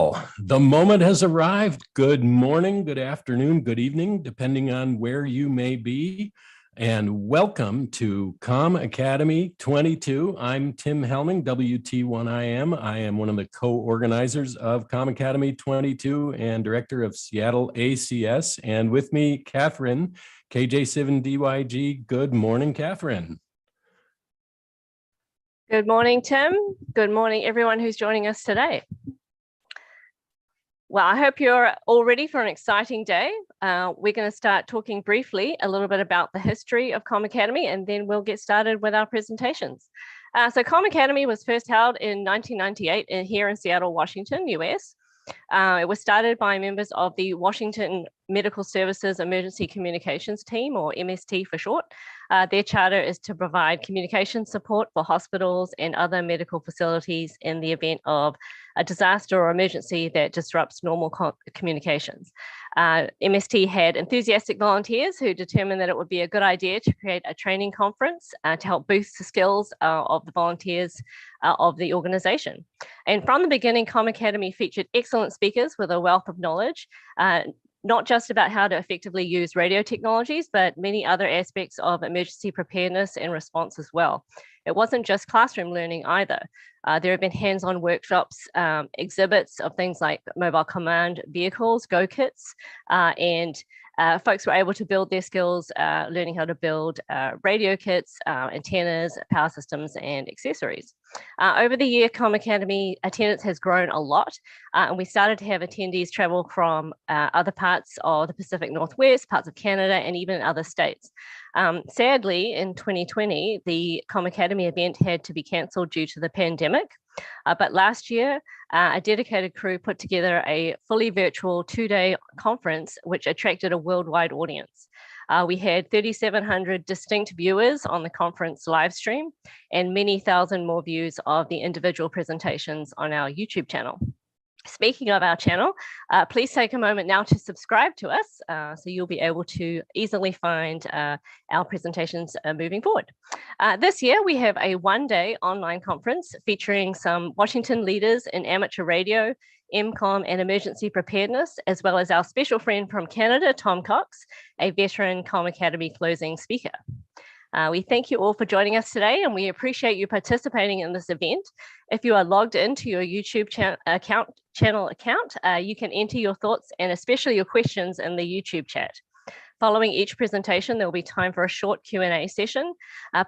Well, the moment has arrived. Good morning, good afternoon, good evening, depending on where you may be. And welcome to Comm Academy 22. I'm Tim Helming, WT1IM. I am one of the co-organizers of Comm Academy 22 and director of Seattle ACS. And with me, Catherine, KJ7DYG. Good morning, Catherine. Good morning, Tim. Good morning, everyone who's joining us today. Well, I hope you're all ready for an exciting day. We're going to start talking briefly a little bit about the history of Comm Academy, and then we'll get started with our presentations. So Comm Academy was first held in 1998 here in Seattle, Washington, US. It was started by members of the Washington Medical Services Emergency Communications Team, or MST for short. Their charter is to provide communication support for hospitals and other medical facilities in the event of a disaster or emergency that disrupts normal communications. MST had enthusiastic volunteers who determined that it would be a good idea to create a training conference to help boost the skills of the volunteers of the organization. And from the beginning, Comm Academy featured excellent speakers with a wealth of knowledge, not just about how to effectively use radio technologies, but many other aspects of emergency preparedness and response as well. It wasn't just classroom learning either. There have been hands-on workshops, exhibits of things like mobile command vehicles, Go kits, and folks were able to build their skills, learning how to build radio kits, antennas, power systems, and accessories. Over the year, Comm Academy attendance has grown a lot, and we started to have attendees travel from other parts of the Pacific Northwest, parts of Canada, and even other states. Sadly, in 2020, the Comm Academy event had to be cancelled due to the pandemic. But last year, a dedicated crew put together a fully virtual 2-day conference, which attracted a worldwide audience. We had 3,700 distinct viewers on the conference live stream and many thousand more views of the individual presentations on our YouTube channel. Speaking of our channel, please take a moment now to subscribe to us so you'll be able to easily find our presentations moving forward. This year, we have a 1-day online conference featuring some Washington leaders in amateur radio, MCOM, and emergency preparedness, as well as our special friend from Canada, Tom Cox, a veteran Comm Academy closing speaker. We thank you all for joining us today, and we appreciate you participating in this event. If you are logged into your YouTube channel account, you can enter your thoughts and especially your questions in the YouTube chat. Following each presentation, there will be time for a short Q&A session.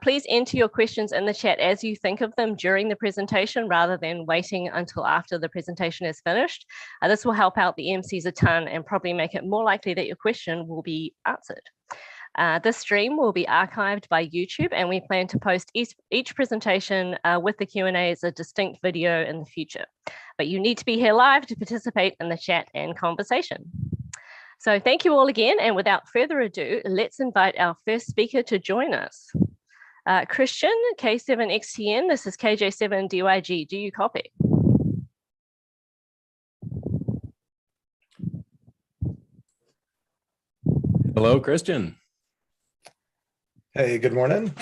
Please enter your questions in the chat as you think of them during the presentation rather than waiting until after the presentation is finished. This will help out the MCs a ton and probably make it more likely that your question will be answered. This stream will be archived by YouTube, and we plan to post each presentation with the Q&A as a distinct video in the future. But you need to be here live to participate in the chat and conversation. So thank you all again, and without further ado, let's invite our first speaker to join us. Christian, K7XTN, this is KJ7DYG. Do you copy? Hello, Christian. Hey, good morning.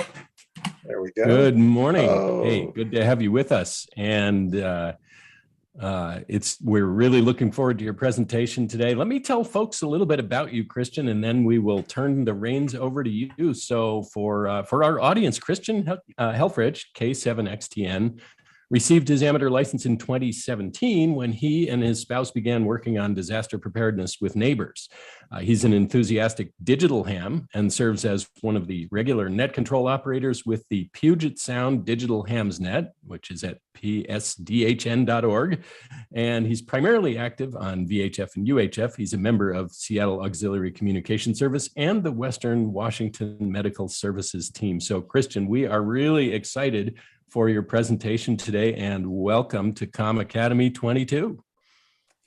There we go. Good morning. Oh. Hey, good to have you with us. And we're really looking forward to your presentation today. Let me tell folks a little bit about you, Christian, and then we will turn the reins over to you. So for our audience, Christian Helfrich, K7XTN, received his amateur license in 2017 when he and his spouse began working on disaster preparedness with neighbors. He's an enthusiastic digital ham and serves as one of the regular net control operators with the Puget Sound Digital Hams Net, which is at psdhn.org. And he's primarily active on VHF and UHF. He's a member of Seattle Auxiliary Communication Service and the Western Washington Medical Services team. So Christian, we are really excited for your presentation today, and welcome to Comm Academy 22.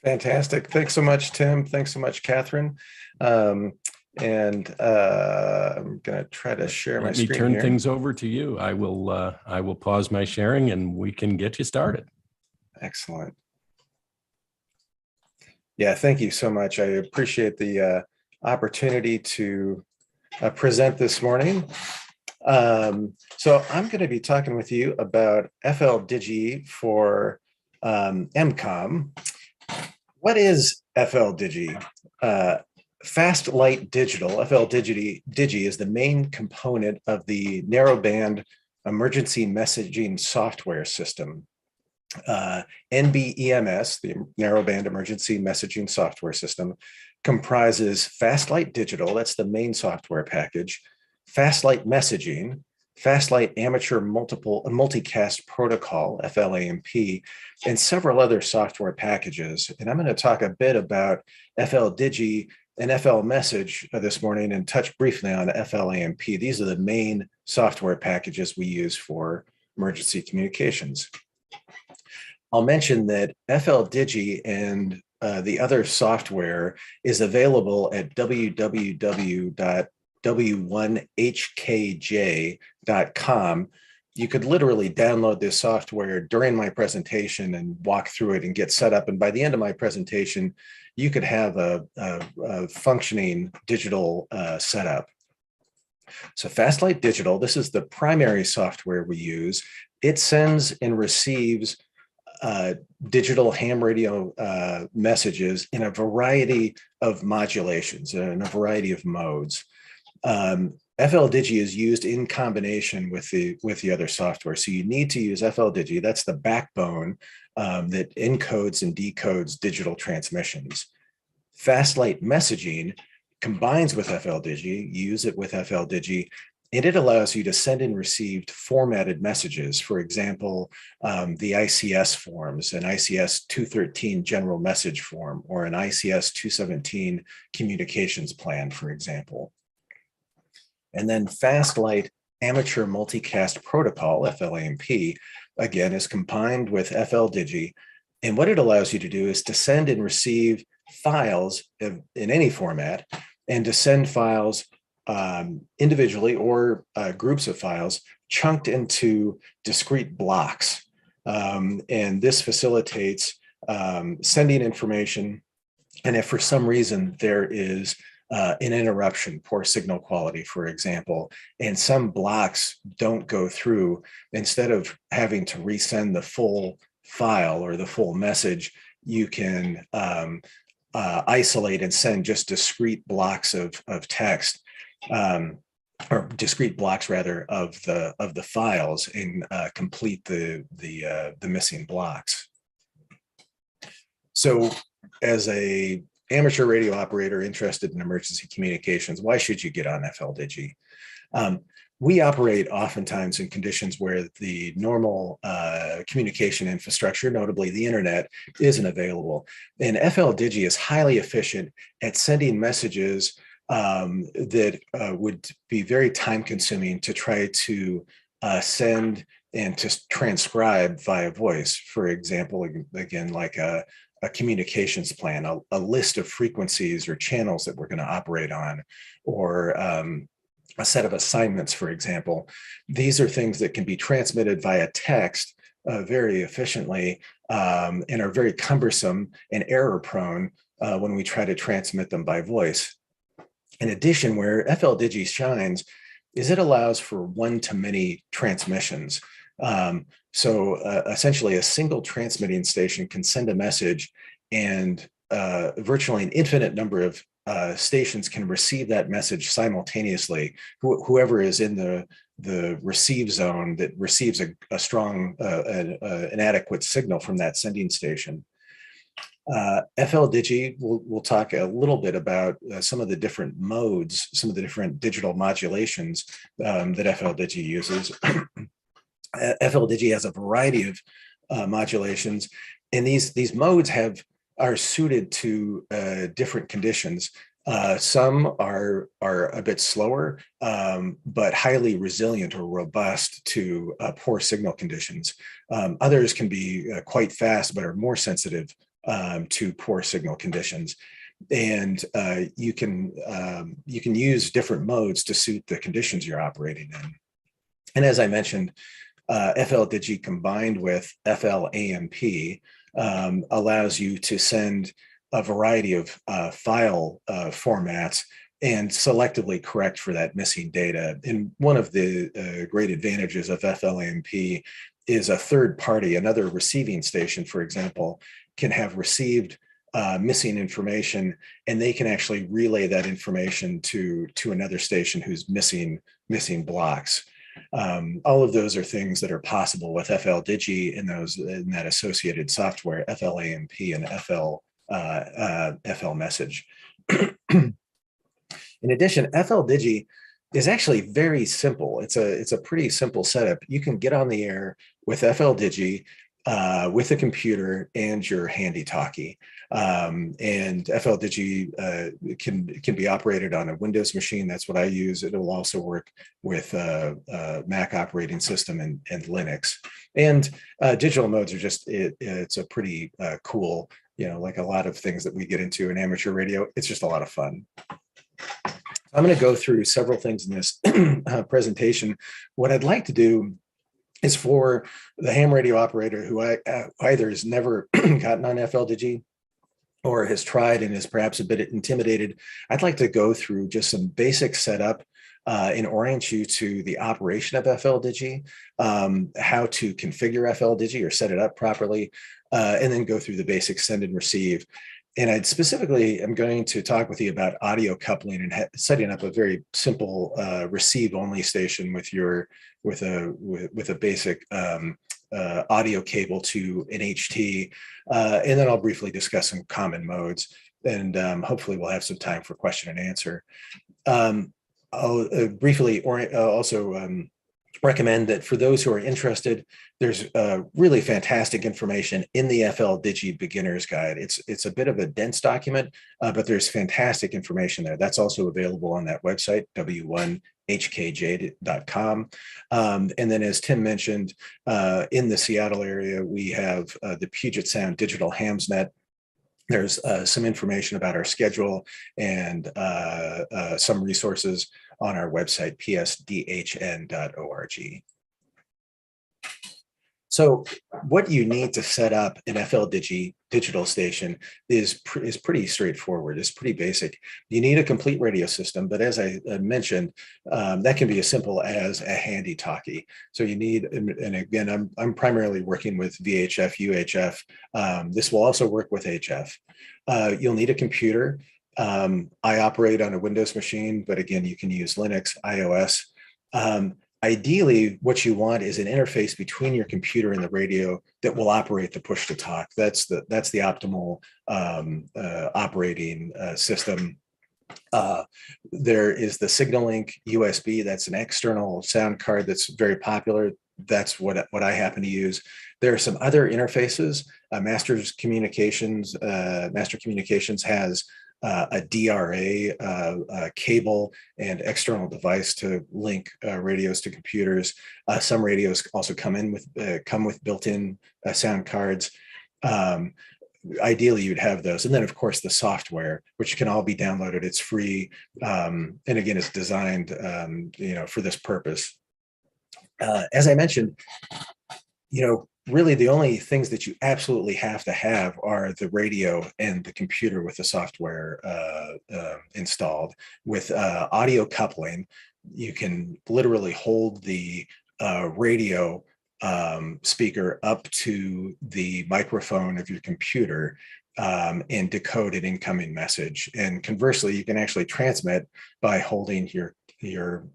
Fantastic. Thanks so much, Tim. Thanks so much, Catherine. I'm going to try to share my screen. Let me turn here. things over to you. I will pause my sharing and we can get you started. Excellent. Yeah, thank you so much. I appreciate the opportunity to present this morning. So I'm going to be talking with you about FLDigi for MCOM. What is FL-Digi? Fast Light Digital, FL-Digi is the main component of the narrowband emergency messaging software system. NBEMS, the Narrowband Emergency Messaging Software System, comprises Fastlight Digital, that's the main software package, Fastlight Messaging, Fastlight Amateur Multicast Protocol, FLAMP, and several other software packages. And I'm going to talk a bit about FL-Digi and FL Message this morning and touch briefly on FLAMP. These are the main software packages we use for emergency communications. I'll mention that FL-Digi and the other software is available at www.w1hkj.com. You could literally download this software during my presentation and walk through it and get set up. And by the end of my presentation, you could have a functioning digital setup. So Fastlight Digital, this is the primary software we use. It sends and receives digital ham radio messages in a variety of modulations, in a variety of modes. FL-Digi is used in combination with the other software. So you need to use FL-Digi. That's the backbone that encodes and decodes digital transmissions. Fastlight Messaging combines with FL-Digi, use it with FL-Digi, and it allows you to send and receive formatted messages. For example, the ICS forms, an ICS 213 general message form, or an ICS 217 communications plan, for example. And then Fastlight Amateur Multicast Protocol, FLAMP, again, is combined with FL-Digi. And what it allows you to do is to send and receive files in any format, and to send files individually or groups of files chunked into discrete blocks. And this facilitates sending information. And if for some reason there is an interruption, poor signal quality, for example, and some blocks don't go through, instead of having to resend the full file or the full message, you can isolate and send just discrete blocks of text, or discrete blocks rather of the files, and complete the missing blocks. So, as a amateur radio operator interested in emergency communications, why should you get on FL-Digi? We operate oftentimes in conditions where the normal communication infrastructure, notably the internet, isn't available. And FL-Digi is highly efficient at sending messages that would be very time consuming to try to send and to transcribe via voice. For example, again, like a communications plan, a list of frequencies or channels that we're going to operate on, or a set of assignments, for example. These are things that can be transmitted via text very efficiently, and are very cumbersome and error prone when we try to transmit them by voice. In addition, where FL-Digi shines is it allows for one-to-many transmissions. So essentially a single transmitting station can send a message, and virtually an infinite number of stations can receive that message simultaneously. Whoever is in the receive zone that receives a strong, an adequate signal from that sending station. FL-Digi, we'll talk a little bit about some of the different modes, some of the different digital modulations that FL-Digi uses. FL-Digi has a variety of modulations, and these modes are suited to different conditions. Some are a bit slower, but highly resilient or robust to poor signal conditions. Others can be quite fast, but are more sensitive to poor signal conditions. And you can use different modes to suit the conditions you're operating in. And as I mentioned, FL-Digi combined with FLAMP allows you to send a variety of file formats and selectively correct for that missing data. And one of the great advantages of FLAMP is a third party, another receiving station, for example, can have received missing information, and they can actually relay that information to another station who's missing blocks. All of those are things that are possible with FLDigi in that associated software, FLAMP and FL message. In addition, FLDigi is actually very simple. It's a pretty simple setup. You can get on the air with FLDigi with a computer and your handy talkie. And FLDigi can be operated on a Windows machine. That's what I use. It will also work with Mac operating system and Linux. And digital modes are just, it's a pretty cool, like a lot of things that we get into in amateur radio. It's just a lot of fun. I'm going to go through several things in this presentation. What I'd like to do is for the ham radio operator who either has never gotten on FLDigi or has tried and is perhaps a bit intimidated, I'd like to go through just some basic setup and orient you to the operation of FLDigi, how to configure FLDigi or set it up properly, and then go through the basic send and receive. And I'm going to talk with you about audio coupling and setting up a very simple receive-only station with a basic audio cable to an HT, and then I'll briefly discuss some common modes, and hopefully we'll have some time for question and answer. I'll briefly also recommend that for those who are interested, there's really fantastic information in the FLDigi Beginner's Guide. It's a bit of a dense document, but there's fantastic information there. That's also available on that website, w1hkj.com. And then, as Tim mentioned, in the Seattle area, we have the Puget Sound Digital Hamsnet. There's some information about our schedule and some resources on our website, psdhn.org. So what you need to set up an FLDigi digital station is pretty straightforward. It's pretty basic. You need a complete radio system, but as I mentioned, that can be as simple as a handy talkie. So you need, and again, I'm primarily working with VHF, UHF. This will also work with HF. You'll need a computer. I operate on a Windows machine, but again, you can use Linux, iOS. Ideally, what you want is an interface between your computer and the radio that will operate the push to talk. That's the optimal operating system. There is the SignalLink USB. That's an external sound card that's very popular. That's what I happen to use. There are some other interfaces. Master Communications has a DRA cable and external device to link radios to computers. Some radios also come with built-in sound cards. Ideally, you'd have those, and then of course the software, which can all be downloaded. It's free, and again, it's designed for this purpose. As I mentioned, really the only things that you absolutely have to have are the radio and the computer with the software installed. With audio coupling, you can literally hold the radio speaker up to the microphone of your computer and decode an incoming message. And conversely, you can actually transmit by holding your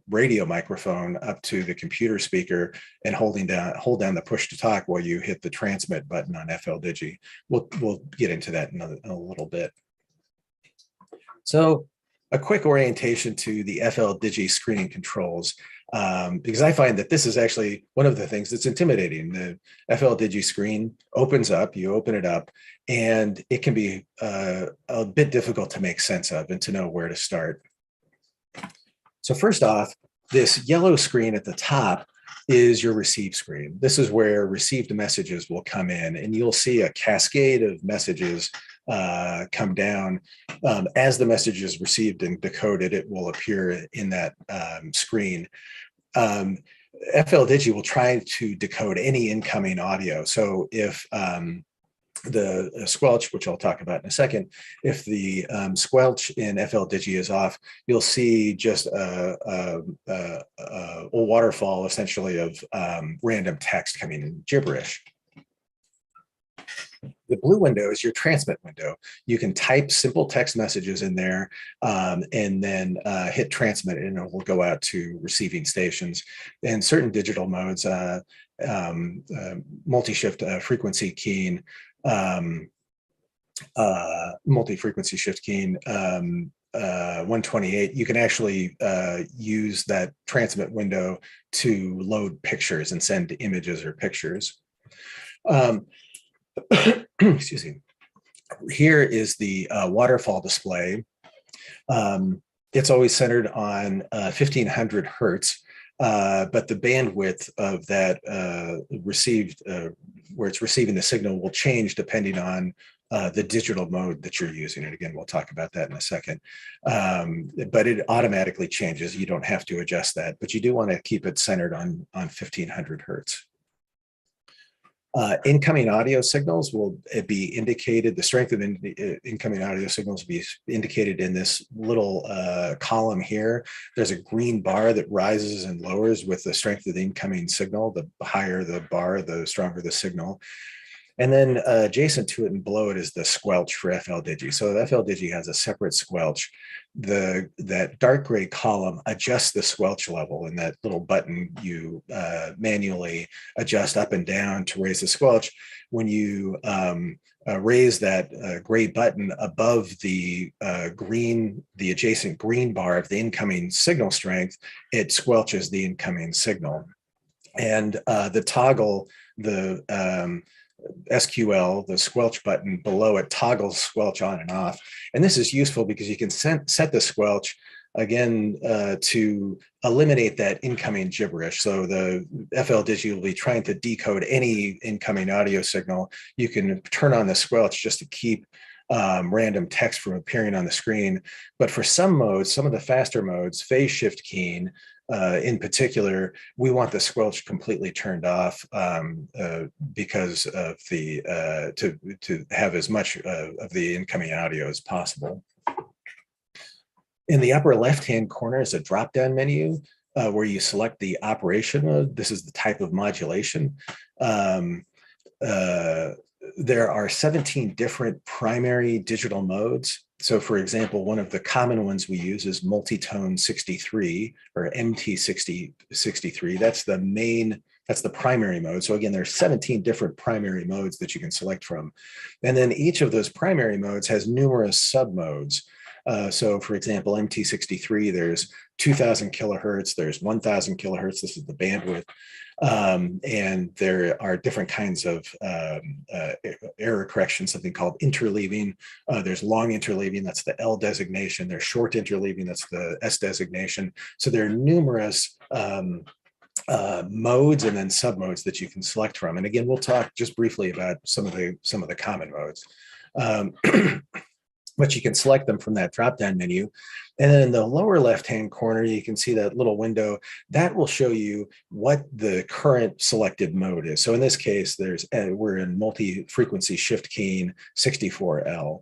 radio microphone up to the computer speaker and hold down the push to talk while you hit the transmit button on FLDigi. We'll get into that in a little bit. So a quick orientation to the FLDigi screening controls, because I find that this is actually one of the things that's intimidating. The FLDigi screen opens up, you open it up, and it can be a bit difficult to make sense of and to know where to start. So first off, this yellow screen at the top is your receive screen. This is where received messages will come in, and you'll see a cascade of messages come down. As the message is received and decoded, it will appear in that screen. FLDigi will try to decode any incoming audio. So if the squelch, which I'll talk about in a second, if the squelch in FLDigi is off, you'll see just a waterfall essentially of random text coming in, gibberish. The blue window is your transmit window. You can type simple text messages in there and then hit transmit, and it will go out to receiving stations. And certain digital modes, multi-shift frequency keying, multi-frequency shift keying, 128, you can actually use that transmit window to load pictures and send images or pictures. Excuse me. Here is the waterfall display. It's always centered on 1500 hertz, but the bandwidth of that received, where it's receiving the signal, will change depending on the digital mode that you're using. And again, we'll talk about that in a second. But it automatically changes. You don't have to adjust that, but you do want to keep it centered on 1500 hertz. Incoming audio signals will be indicated, the strength of incoming audio signals will be indicated in this little column here. There's a green bar that rises and lowers with the strength of the incoming signal. The higher the bar, the stronger the signal. And then adjacent to it and below it is the squelch for FL-Digi. So FL-Digi has a separate squelch. That dark gray column adjusts the squelch level, and that little button you manually adjust up and down to raise the squelch. When you raise that gray button above the adjacent green bar of the incoming signal strength, it squelches the incoming signal. And the toggle, the SQL, the squelch button below it, toggles squelch on and off. And this is useful because you can set the squelch again to eliminate that incoming gibberish. So the FL-Digi will be trying to decode any incoming audio signal. You can turn on the squelch just to keep random text from appearing on the screen. But for some modes, some of the faster modes, phase shift keying, in particular, we want the squelch completely turned off because of the to have as much of the incoming audio as possible. In the upper left-hand corner is a drop-down menu where you select the operation mode. This is the type of modulation. There are 17 different primary digital modes. So for example, one of the common ones we use is multitone 63 or MT63. That's the primary mode. So again, there's 17 different primary modes that you can select from. And then each of those primary modes has numerous sub modes. So for example, MT63, there's 2000 kilohertz, there's 1000 kilohertz. This is the bandwidth. And there are different kinds of error correction, something called interleaving. There's long interleaving, that's the L designation. There's short interleaving, that's the S designation. So there are numerous modes and then submodes that you can select from. And again, we'll talk just briefly about some of the common modes. But you can select them from that drop-down menu. And then in the lower left-hand corner, you can see that little window that will show you what the current selected mode is. So in this case, we're in multi-frequency shift keying 64L.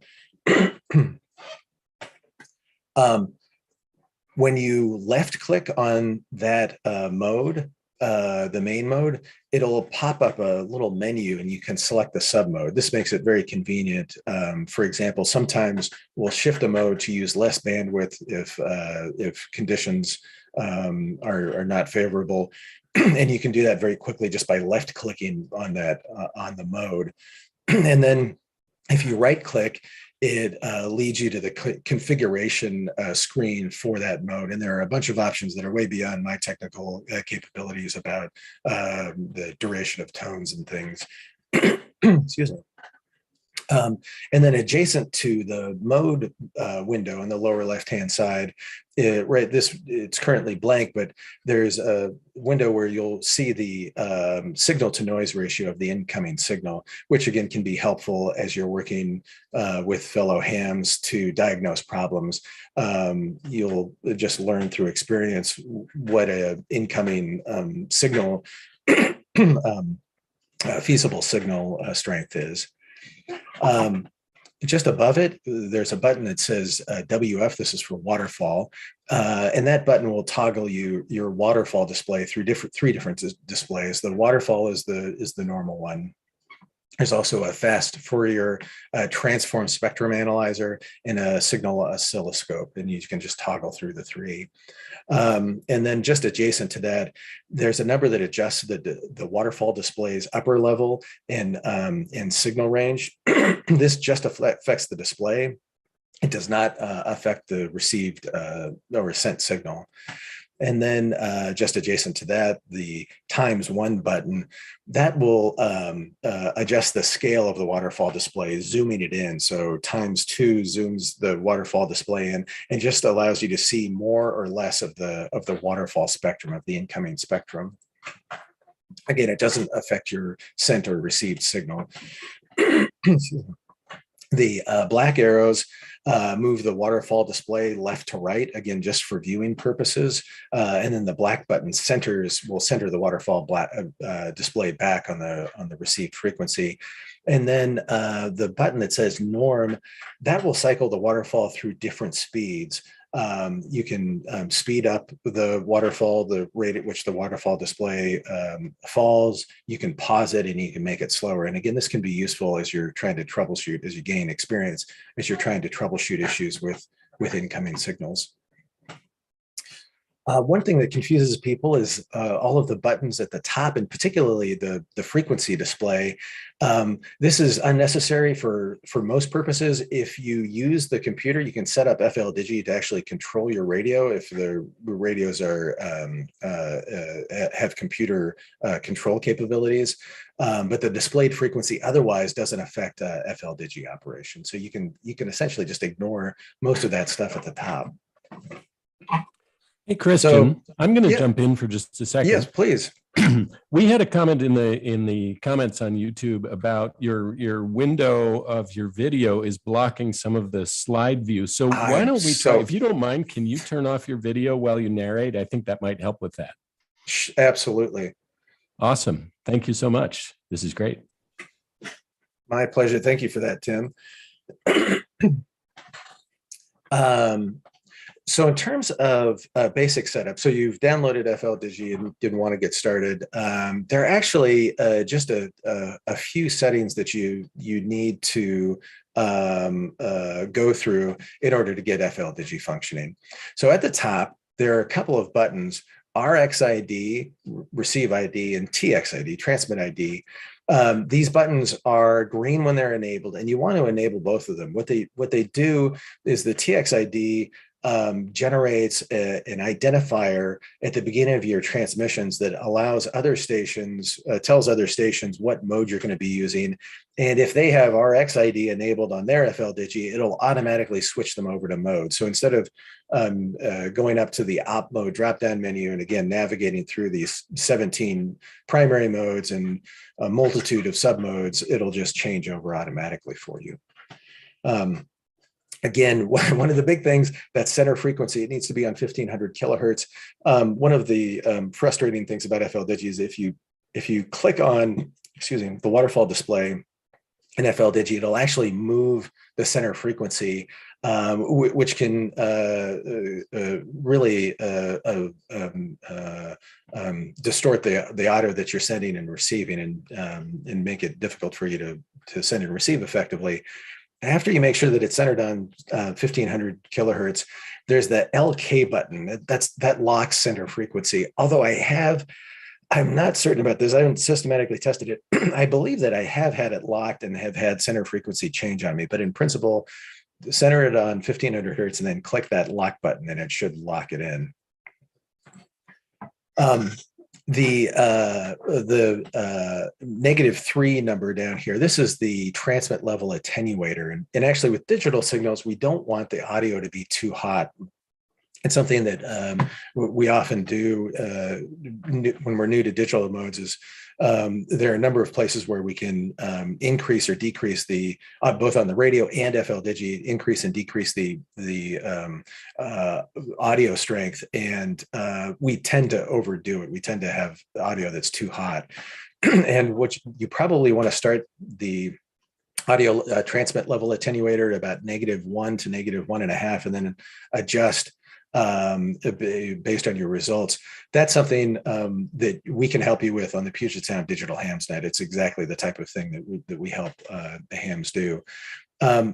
When you left-click on that mode, the main mode, it'll pop up a little menu and you can select the sub mode. This makes it very convenient. For example, sometimes we'll shift a mode to use less bandwidth if conditions are not favorable. And you can do that very quickly just by left clicking on that on the mode. And then if you right click, it leads you to the configuration screen for that mode. And there are a bunch of options that are way beyond my technical capabilities about the duration of tones and things. Excuse me. And then adjacent to the mode window on the lower left-hand side, it's currently blank, but there's a window where you'll see the signal to noise ratio of the incoming signal, which again can be helpful as you're working with fellow hams to diagnose problems. You'll just learn through experience what an incoming signal, feasible signal strength is. Just above it, there's a button that says WF. This is for waterfall, and that button will toggle your waterfall display through three different displays. The waterfall is the normal one. There's also a fast Fourier transform spectrum analyzer and a signal oscilloscope, and you can just toggle through the three. And then just adjacent to that, there's a number that adjusts the waterfall display's upper level and signal range. This just affects the display. It does not affect the received or sent signal. And then just adjacent to that, the ×1 button, that will adjust the scale of the waterfall display, zooming it in. So ×2 zooms the waterfall display in and just allows you to see more or less of the waterfall spectrum, of the incoming spectrum. Again, it doesn't affect your sent or received signal. The black arrows move the waterfall display left to right, again, just for viewing purposes. And then the black button will center the waterfall display back on the received frequency. And then the button that says norm, that will cycle the waterfall through different speeds. You can speed up the waterfall, the rate at which the waterfall display falls. You can pause it and you can make it slower. And again, this can be useful as you're trying to troubleshoot, as you gain experience, as you're trying to troubleshoot issues with incoming signals. One thing that confuses people is all of the buttons at the top, and particularly the frequency display. This is unnecessary for most purposes. If you use the computer, you can set up FL-Digi to actually control your radio if the radios are have computer control capabilities. But the displayed frequency otherwise doesn't affect FL-Digi operation. So you can essentially just ignore most of that stuff at the top. Hey, Christian, so, I'm going to jump in for just a second. Yes, please. We had a comment in the comments on YouTube about your window of your video is blocking some of the slide view. So why don't we try, if you don't mind, can you turn off your video while you narrate? I think that might help with that. Absolutely. Awesome. Thank you so much. This is great. My pleasure. Thank you for that, Tim. So in terms of basic setup, so you've downloaded FL-Digi and didn't want to get started. There are actually just a few settings that you need to go through in order to get FL-Digi functioning. So at the top, there are a couple of buttons: RX-ID, Receive ID, and TX-ID, Transmit ID. These buttons are green when they're enabled, and you want to enable both of them. What they do is the TX-ID generates an identifier at the beginning of your transmissions that allows other stations, tells other stations what mode you're going to be using. And if they have RX-ID enabled on their FL-Digi, it'll automatically switch them over to mode. So instead of going up to the op mode drop-down menu and again navigating through these 17 primary modes and a multitude of sub-modes, it'll just change over automatically for you. Again, one of the big things, that center frequency, it needs to be on 1500 kilohertz. One of the frustrating things about FL-Digi is if you click on, the waterfall display in FL-Digi, it'll actually move the center frequency, which can really distort the audio that you're sending and receiving, and make it difficult for you to send and receive effectively. After you make sure that it's centered on 1500 kilohertz, there's the LK button. That locks center frequency. Although I'm not certain about this. I haven't systematically tested it. I believe that I have had it locked and have had center frequency change on me. But in principle, center it on 1500 hertz and then click that lock button and it should lock it in. The -3 number down here, this is the transmit level attenuator. And actually with digital signals, we don't want the audio to be too hot. It's something that we often do when we're new to digital modes is there are a number of places where we can increase or decrease the, both on the radio and FL-Digi, increase and decrease the audio strength. And we tend to overdo it. We tend to have audio that's too hot. And what you probably want to start the audio transmit level attenuator at about -1 to -1.5, and then adjust based on your results. That's something that we can help you with on the Puget Sound Digital HamsNet. It's exactly the type of thing that we help the hams do.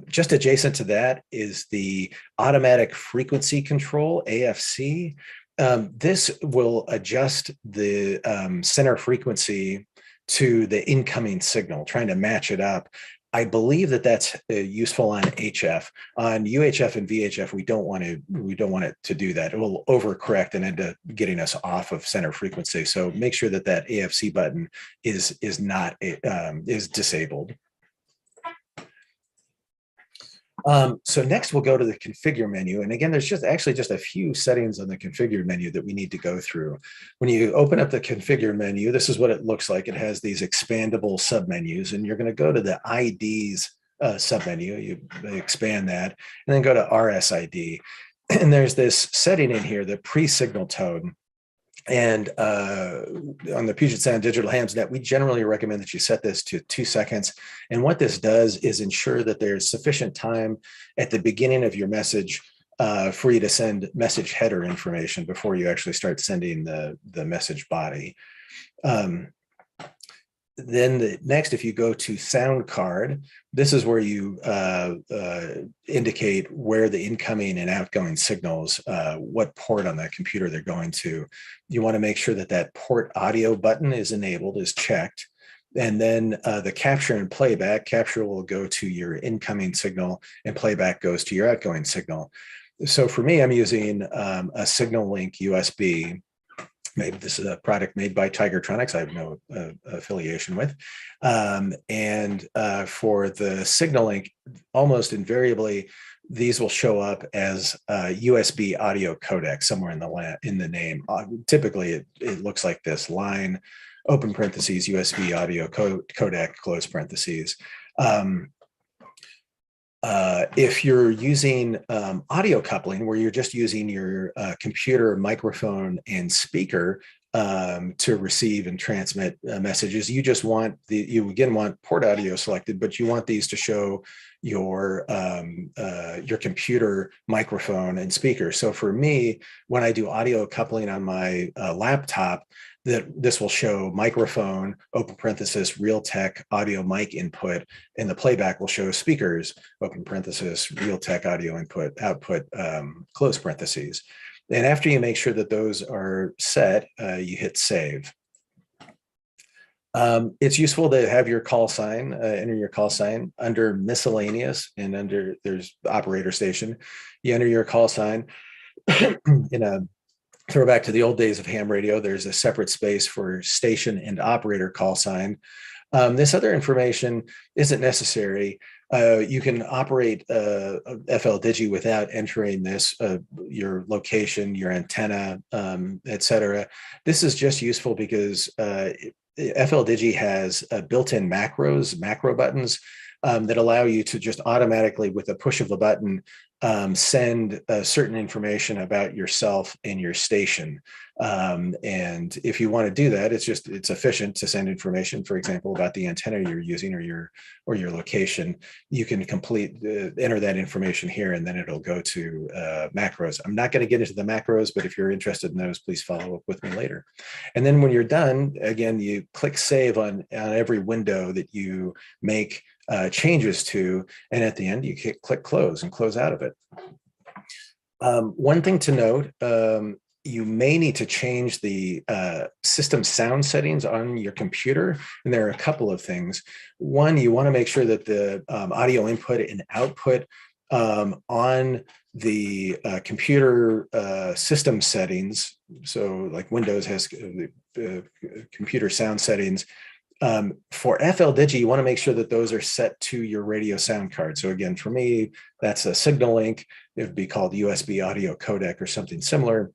Just adjacent to that is the automatic frequency control, AFC. This will adjust the center frequency to the incoming signal, trying to match it up. I believe that that's useful on HF. On UHF and VHF, we don't want it to do that. It will overcorrect and end up getting us off of center frequency. So make sure that that AFC button is disabled. So next we'll go to the configure menu. And again, there's actually just a few settings on the configure menu that we need to go through. When you open up the configure menu, this is what it looks like. It has these expandable submenus, and you're going to go to the IDs submenu. You expand that and then go to RSID. And there's this setting in here, the pre-signal tone. And on the Puget Sound Digital HamsNet, we generally recommend that you set this to 2 seconds. And what this does is ensure that there's sufficient time at the beginning of your message for you to send message header information before you actually start sending the message body. Then next, if you go to sound card, this is where you indicate where the incoming and outgoing signals, what port on that computer they're going to. You want to make sure that that port audio button is enabled, is checked. And then the capture and playback, capture will go to your incoming signal and playback goes to your outgoing signal. So for me, I'm using a Signal Link USB. Maybe this is a product made by Tigertronics. I have no affiliation with. And for the Signal Link, almost invariably, these will show up as USB audio codec somewhere in the name. Typically, it looks like this: line, open parentheses, USB audio codec, close parentheses. If you're using audio coupling, where you're just using your computer, microphone, and speaker to receive and transmit messages, you just want you again want port audio selected, but you want these to show your computer, microphone, and speaker. So for me, when I do audio coupling on my laptop, this will show microphone, open parenthesis, Realtek audio mic input, and the playback will show speakers, open parenthesis, Realtek audio input, output, close parentheses. And after you make sure that those are set, you hit save. It's useful to have your call sign, enter your call sign under miscellaneous, and there's operator station. You enter your call sign in a throwback to the old days of ham radio. There's a separate space for station and operator call sign. This other information isn't necessary. You can operate FLDigi without entering this, your location, your antenna, etc. This is just useful because FLDigi has built-in macro buttons that allow you to just automatically, with a push of a button, send certain information about yourself and your station. And if you want to do that, it's efficient to send information, for example, about the antenna you're using or your location. You can enter that information here, and then it'll go to macros. I'm not going to get into the macros, but if you're interested in those, please follow up with me later. And then when you're done, again, you click save on every window that you make changes to, and at the end you click close and close out of it. One thing to note, you may need to change the system sound settings on your computer, and there are a couple of things. One, you want to make sure that the audio input and output on the computer system settings, so like Windows has computer sound settings. For FLDigi, you want to make sure that those are set to your radio sound card. So again, for me, that's a Signal Link. It would be called USB audio codec or something similar.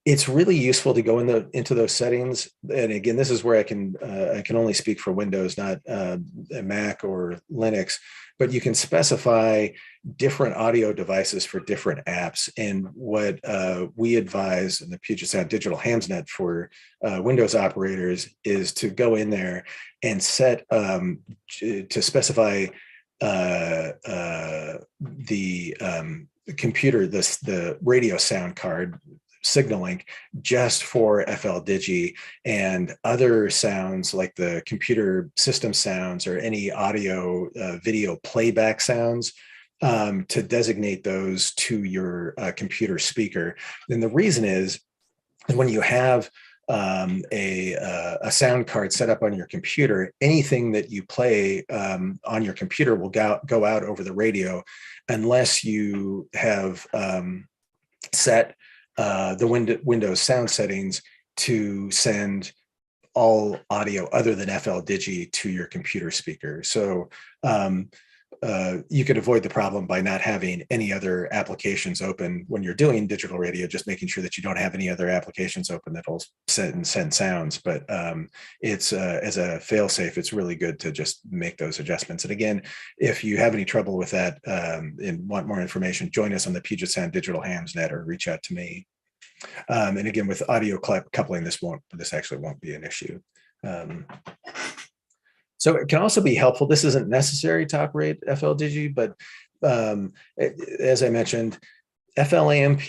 It's really useful to go into those settings. And again, this is where I can only speak for Windows, not Mac or Linux, but you can specify different audio devices for different apps. And what we advise in the Puget Sound Digital HamsNet for Windows operators is to go in there and set to specify the computer, the radio sound card signal link just for FL Digi, and other sounds like the computer system sounds or any audio video playback sounds, to designate those to your computer speaker. And the reason is when you have a sound card set up on your computer, anything that you play on your computer will go out over the radio, unless you have set the Windows sound settings to send all audio other than FL Digi to your computer speaker. So you could avoid the problem by not having any other applications open when you're doing digital radio, just making sure that you don't have any other applications open that'll send sounds. But it's as a fail-safe, it's really good to just make those adjustments. And again, if you have any trouble with that and want more information, join us on the Puget Sound Digital Hams Net or reach out to me. And again, with audio coupling, this actually won't be an issue. So it can also be helpful. This isn't necessary to operate FL Digi, but as I mentioned, FLAMP,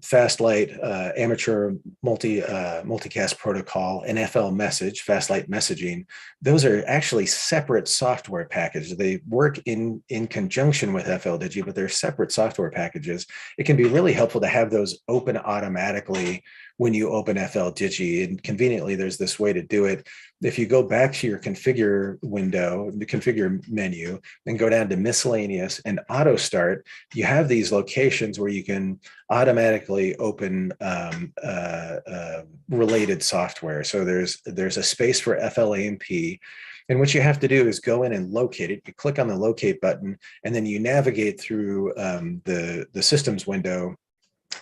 fast light amateur multicast protocol, and FL message, fast light messaging, those are actually separate software packages. They work in conjunction with FL Digi, but they're separate software packages. It can be really helpful to have those open automatically when you open FL Digi, and conveniently there's this way to do it. If you go back to your configure window, the configure menu, and go down to miscellaneous and auto start, you have these locations where you can automatically open related software. So there's a space for FLAMP, and what you have to do is go in and locate it. You click on the locate button, and then you navigate through the systems window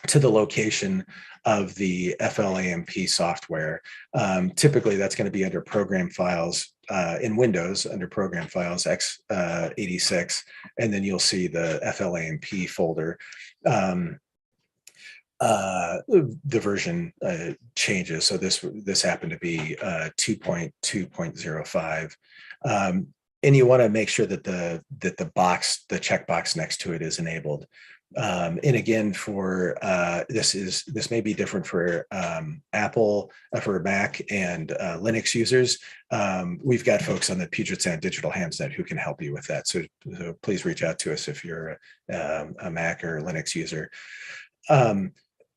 to the location of the FLAMP software. Typically, that's going to be under program files in Windows, under program files x86, and then you'll see the FLAMP folder. The version changes. So this happened to be 2.2.05. And you want to make sure that the checkbox next to it is enabled. And again, for this may be different for Apple, for Mac and Linux users. We've got folks on the Puget Sound Digital Hams Net who can help you with that. So please reach out to us if you're a Mac or Linux user.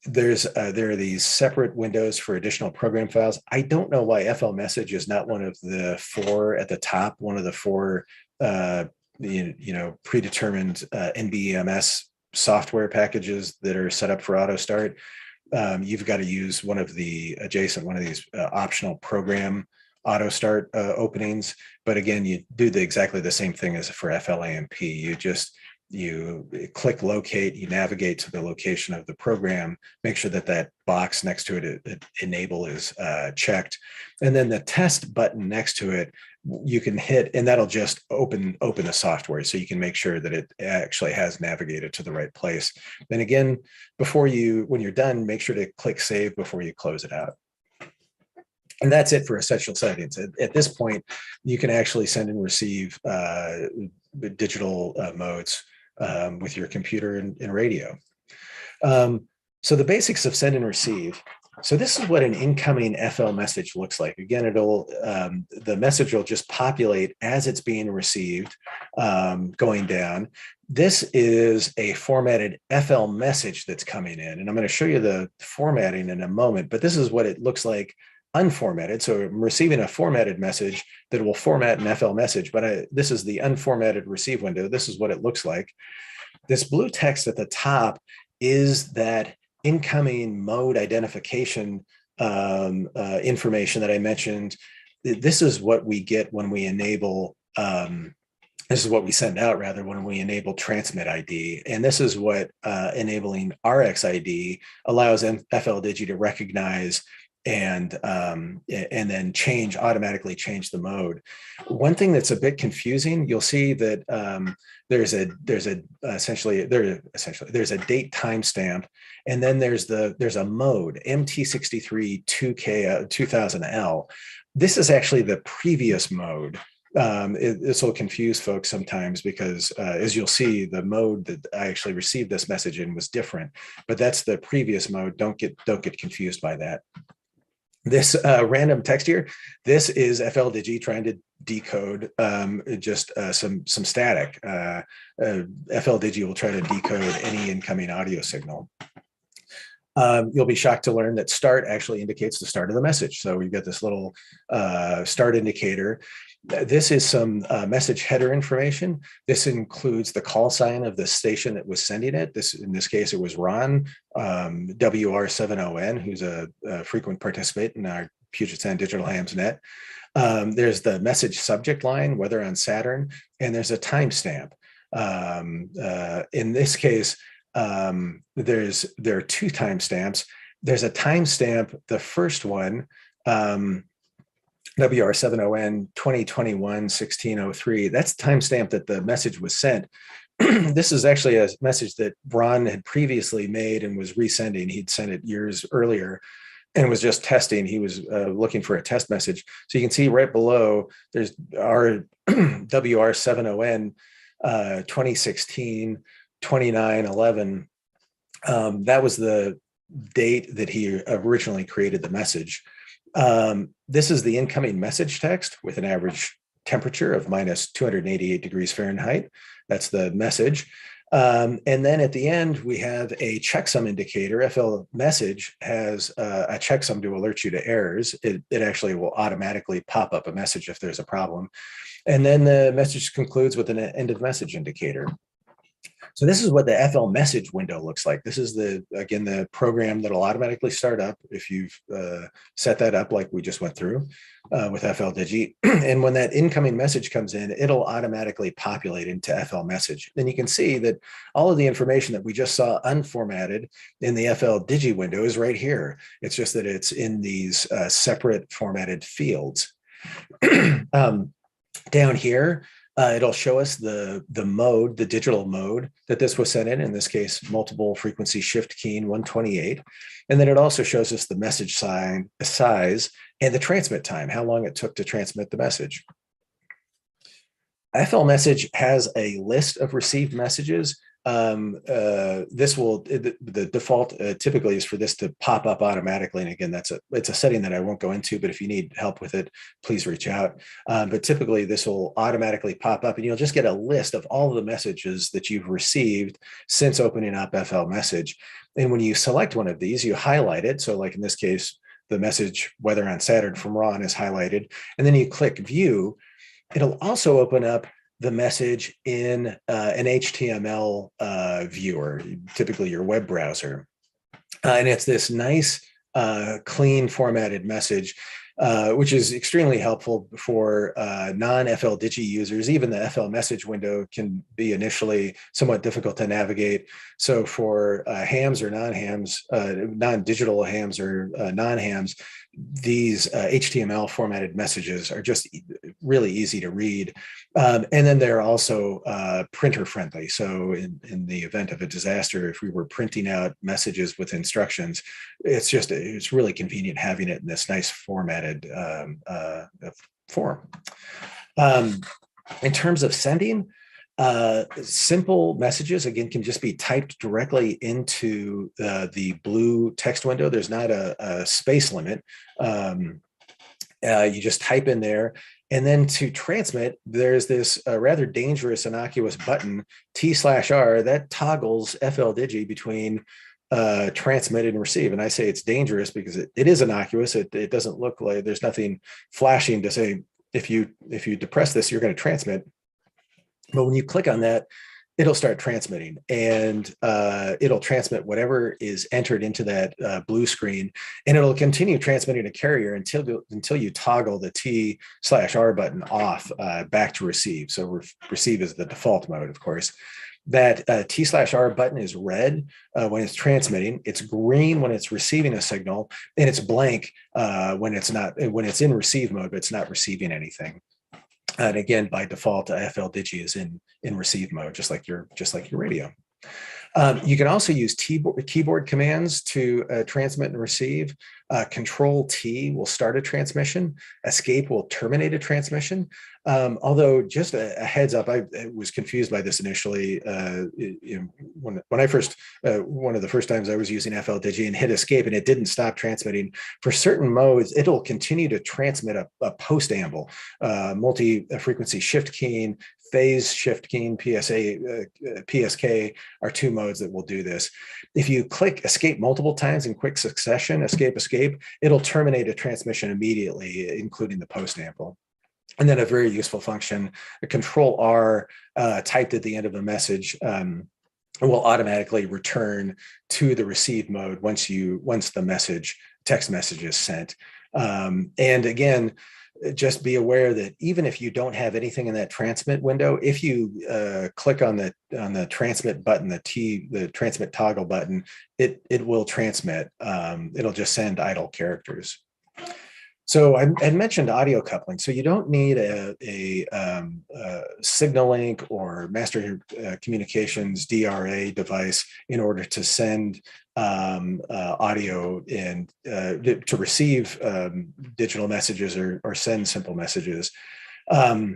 There are these separate windows for additional program files. I don't know why FL Message is not one of the four at the top, one of the four predetermined NBEMS software packages that are set up for auto start. You've got to use one of these optional program auto start openings. But again, you do exactly the same thing as for FLAMP. You click locate, you navigate to the location of the program, make sure that box next to it, enable, is checked. And then the test button next to it, you can hit, and that'll just open the software. So you can make sure that it actually has navigated to the right place. Then again, when you're done, make sure to click save before you close it out. And that's it for essential settings. At this point, you can actually send and receive digital modes with your computer and radio. So the basics of send and receive. So this is what an incoming FL message looks like. Again, the message will just populate as it's being received, going down. This is a formatted FL message that's coming in, and I'm going to show you the formatting in a moment, but this is what it looks like unformatted. So I'm receiving a formatted message that will format an FL message, but this is the unformatted receive window. This is what it looks like. This blue text at the top is that incoming mode identification information that I mentioned. This is what we get when we enable, this is what we send out rather when we enable transmit ID. And this is what enabling RxID allows FL Digi to recognize and then automatically change the mode. One thing that's a bit confusing, you'll see that there's a date timestamp, and then there's a mode MT63 2K 2000L. This is actually the previous mode This will confuse folks sometimes because as you'll see, the mode that I actually received this message in was different, but that's the previous mode. Don't get confused by that. This random text here, this is FLDigi trying to decode just some static. FLDigi will try to decode any incoming audio signal. You'll be shocked to learn that start actually indicates the start of the message. So we've got this little start indicator. This is some message header information. This includes the call sign of the station that was sending it. In this case, it was Ron, WR70N, who's a frequent participant in our Puget Sound Digital Hams net. There's the message subject line, weather on Saturn, and there's a timestamp. In this case, there are two timestamps. There's a timestamp, the first one, WR70N 2021-1603. That's the timestamp that the message was sent. This is actually a message that Ron had previously made and was resending. He'd sent it years earlier and was just testing. He was looking for a test message. So you can see right below, there's our WR70N 2016-2911. That was the date that he originally created the message. This is the incoming message text with an average temperature of minus 288 degrees Fahrenheit. That's the message. And then at the end, we have a checksum indicator. FL message has a checksum to alert you to errors. It actually will automatically pop up a message if there's a problem. And then the message concludes with an end of message indicator. So this is what the FL message window looks like. This is again, the program that'll automatically start up if you've set that up like we just went through with FLDigi. And when that incoming message comes in, it'll automatically populate into FL message. Then you can see that all of the information that we just saw unformatted in the FLDigi window is right here. It's just that it's in these separate formatted fields. Down here, it'll show us the mode, the digital mode that this was sent in this case, multiple frequency shift keying 128. And then it also shows us the message size and the transmit time, how long it took to transmit the message. FL message has a list of received messages. The default typically is for this to pop up automatically. And again, it's a setting that I won't go into, but if you need help with it, please reach out. But typically this will automatically pop up and you'll just get a list of all of the messages that you've received since opening up FL message. And when you select one of these, you highlight it. So like in this case, the message weather on Saturn from Ron is highlighted. And then you click view. It'll also open up the message in an HTML viewer, typically your web browser. And it's this nice, clean formatted message, which is extremely helpful for non-FLDigi users. Even the FL message window can be initially somewhat difficult to navigate. So for hams or non-hams, non-digital hams or non-hams, these HTML formatted messages are just really easy to read. And then they're also printer friendly. So in the event of a disaster, if we were printing out messages with instructions, it's really convenient having it in this nice formatted form. In terms of sending, simple messages, again, can just be typed directly into the blue text window. There's not a space limit. You just type in there. And then to transmit, there's this rather dangerous, innocuous button, T/R, that toggles FLDigi between transmit and receive. And I say it's dangerous because it is innocuous. It doesn't look like there's nothing flashing to say, if you depress this, you're going to transmit. But when you click on that, it'll start transmitting, and it'll transmit whatever is entered into that blue screen, and it'll continue transmitting a carrier until you toggle the T/R button off back to receive. So receive is the default mode, of course. That T/R button is red when it's transmitting. It's green when it's receiving a signal, and it's blank when it's in receive mode, but it's not receiving anything. And again, by default, FLDigi is in receive mode, just like your radio. You can also use keyboard commands to transmit and receive. Control T will start a transmission. Escape will terminate a transmission. Although, just a heads up, I was confused by this initially. When I first, one of the first times I was using FLDigi and hit escape, and it didn't stop transmitting. For certain modes, it'll continue to transmit a post-amble, multi-frequency shift keying, phase shift keying, PSK are two modes that will do this. If you click escape multiple times in quick succession, escape, it'll terminate a transmission immediately, including the post-amble. And then a very useful function, a Control R typed at the end of a message will automatically return to the receive mode once the text message is sent. And again, just be aware that even if you don't have anything in that transmit window, if you click on the transmit button, the transmit toggle button, it will transmit. It'll just send idle characters. So I had mentioned audio coupling. So you don't need a signal link or master communications DRA device in order to send audio and to receive digital messages or send simple messages. So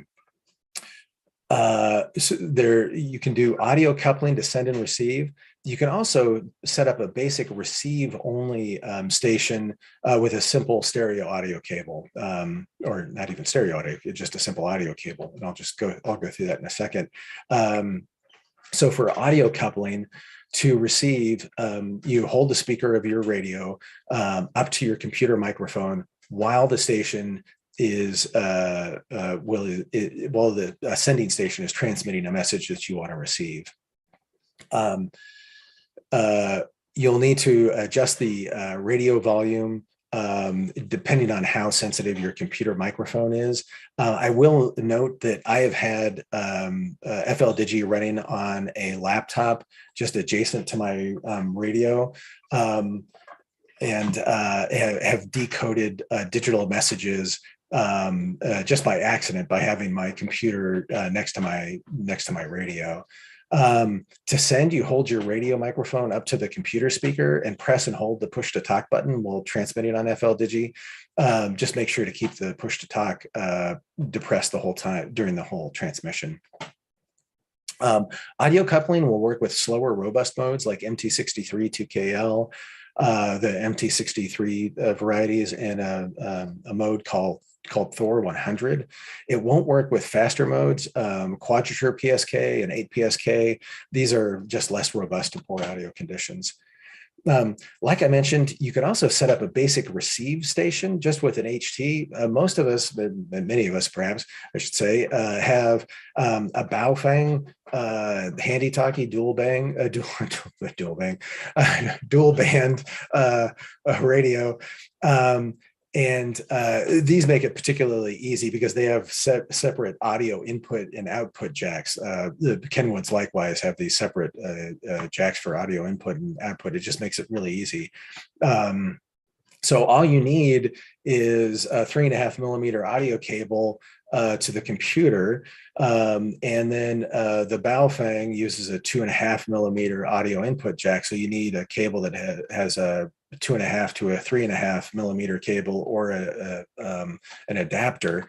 you can do audio coupling to send and receive. You can also set up a basic receive only station with a simple stereo audio cable, or not even stereo audio, just a simple audio cable. And I'll go through that in a second. So for audio coupling to receive, you hold the speaker of your radio up to your computer microphone while the station is the sending station is transmitting a message that you want to receive. You'll need to adjust the radio volume depending on how sensitive your computer microphone is. I will note that I have had FLDigi running on a laptop just adjacent to my radio, and have decoded digital messages just by accident by having my computer next to my radio. To send, you hold your radio microphone up to the computer speaker and press and hold the push to talk button while transmitting on FLDigi. Just make sure to keep the push to talk depressed the whole time during the whole transmission. Audio coupling will work with slower, robust modes like MT63, 2KL, the MT63 varieties, and a mode called Thor 100. It won't work with faster modes, quadrature PSK and 8 PSK. These are just less robust in poor audio conditions. Like I mentioned, you can also set up a basic receive station just with an HT. Most of us, many of us perhaps, I should say, have a Baofeng handy-talkie dual band radio. And these make it particularly easy because they have separate audio input and output jacks. The Kenwoods likewise have these separate jacks for audio input and output. It just makes it really easy. So all you need is a 3.5 millimeter audio cable to the computer. And then the Baofeng uses a 2.5 millimeter audio input jack. So you need a cable that has a 2.5 to a 3.5 millimeter cable or an adapter.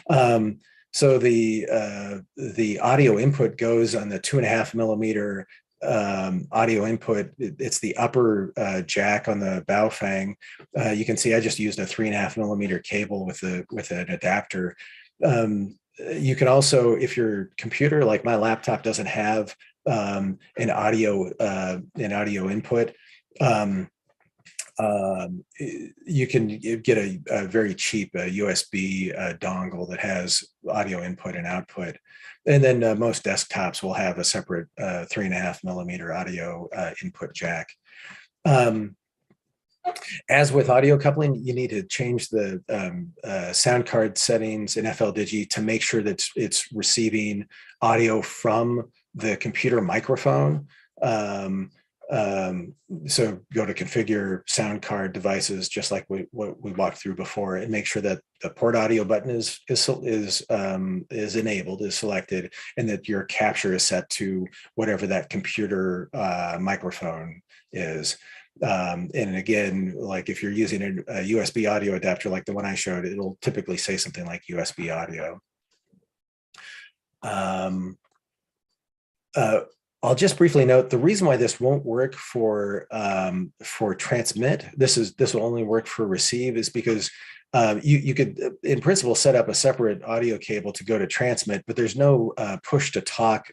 So the audio input goes on the 2.5 millimeter audio input. It's the upper jack on the Baofeng. You can see I just used a 3.5 millimeter cable with an adapter. You can also, if your computer, like my laptop, doesn't have an audio input, you can get a very cheap USB dongle that has audio input and output. And then most desktops will have a separate 3.5 millimeter audio input jack. As with audio coupling, you need to change the sound card settings in FLDigi to make sure that it's receiving audio from the computer microphone. So go to configure sound card devices, just like what we walked through before, and make sure that the port audio button is enabled, is selected, and that your capture is set to whatever that computer microphone is. And again, like if you're using a USB audio adapter like the one I showed, it'll typically say something like USB audio. I'll just briefly note the reason why this won't work for transmit. This will only work for receive, is because you could, in principle, set up a separate audio cable to go to transmit, but there's no push to talk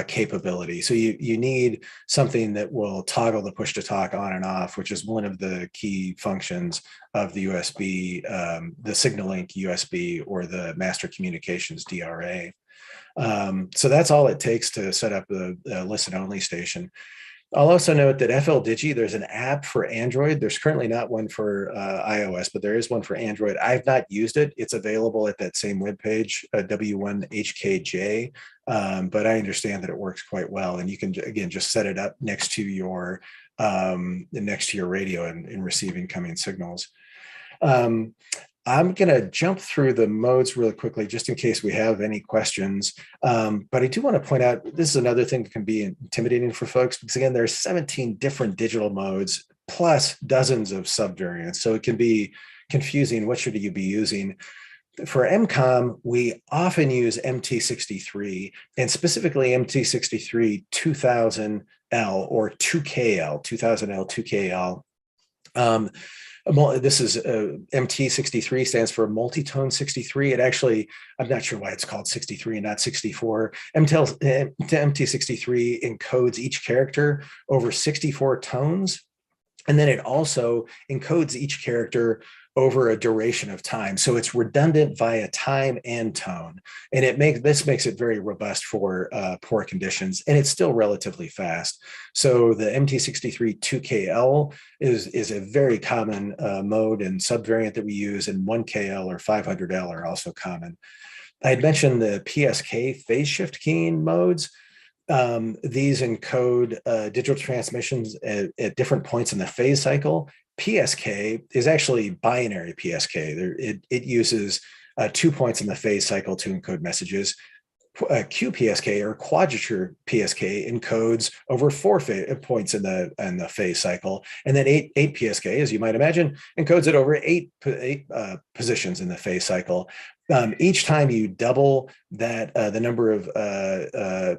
capability. So you need something that will toggle the push to talk on and off, which is one of the key functions of the USB, the SignalLink USB, or the Master Communications DRA. So that's all it takes to set up the listen only station. I'll also note that FLDigi, there's an app for Android. There's currently not one for iOS, but there is one for Android. I've not used it. It's available at that same webpage, W1HKJ, but I understand that it works quite well. And you can, again, just set it up next to your radio and receive incoming signals. I'm going to jump through the modes really quickly, just in case we have any questions. But I do want to point out, this is another thing that can be intimidating for folks, because again, there are 17 different digital modes, plus dozens of subvariants. So it can be confusing. What should you be using? For MCOM, we often use MT63, and specifically MT63 2000L or 2KL, 2000L, 2KL. This is MT63 stands for multi-tone 63. It actually, I'm not sure why it's called 63 and not 64. MT63 encodes each character over 64 tones. And then it also encodes each character over a duration of time. So it's redundant via time and tone. And this makes it very robust for poor conditions, and it's still relatively fast. So the MT63 2KL is a very common mode and subvariant that we use, and 1KL or 500L are also common. I had mentioned the PSK phase shift keying modes. These encode digital transmissions at different points in the phase cycle. PSK is actually binary PSK. It uses 2 points in the phase cycle to encode messages. QPSK, or quadrature PSK, encodes over 4 points in the phase cycle, and then 8 PSK, as you might imagine, encodes it over 8 positions in the phase cycle. Each time you double that, the number of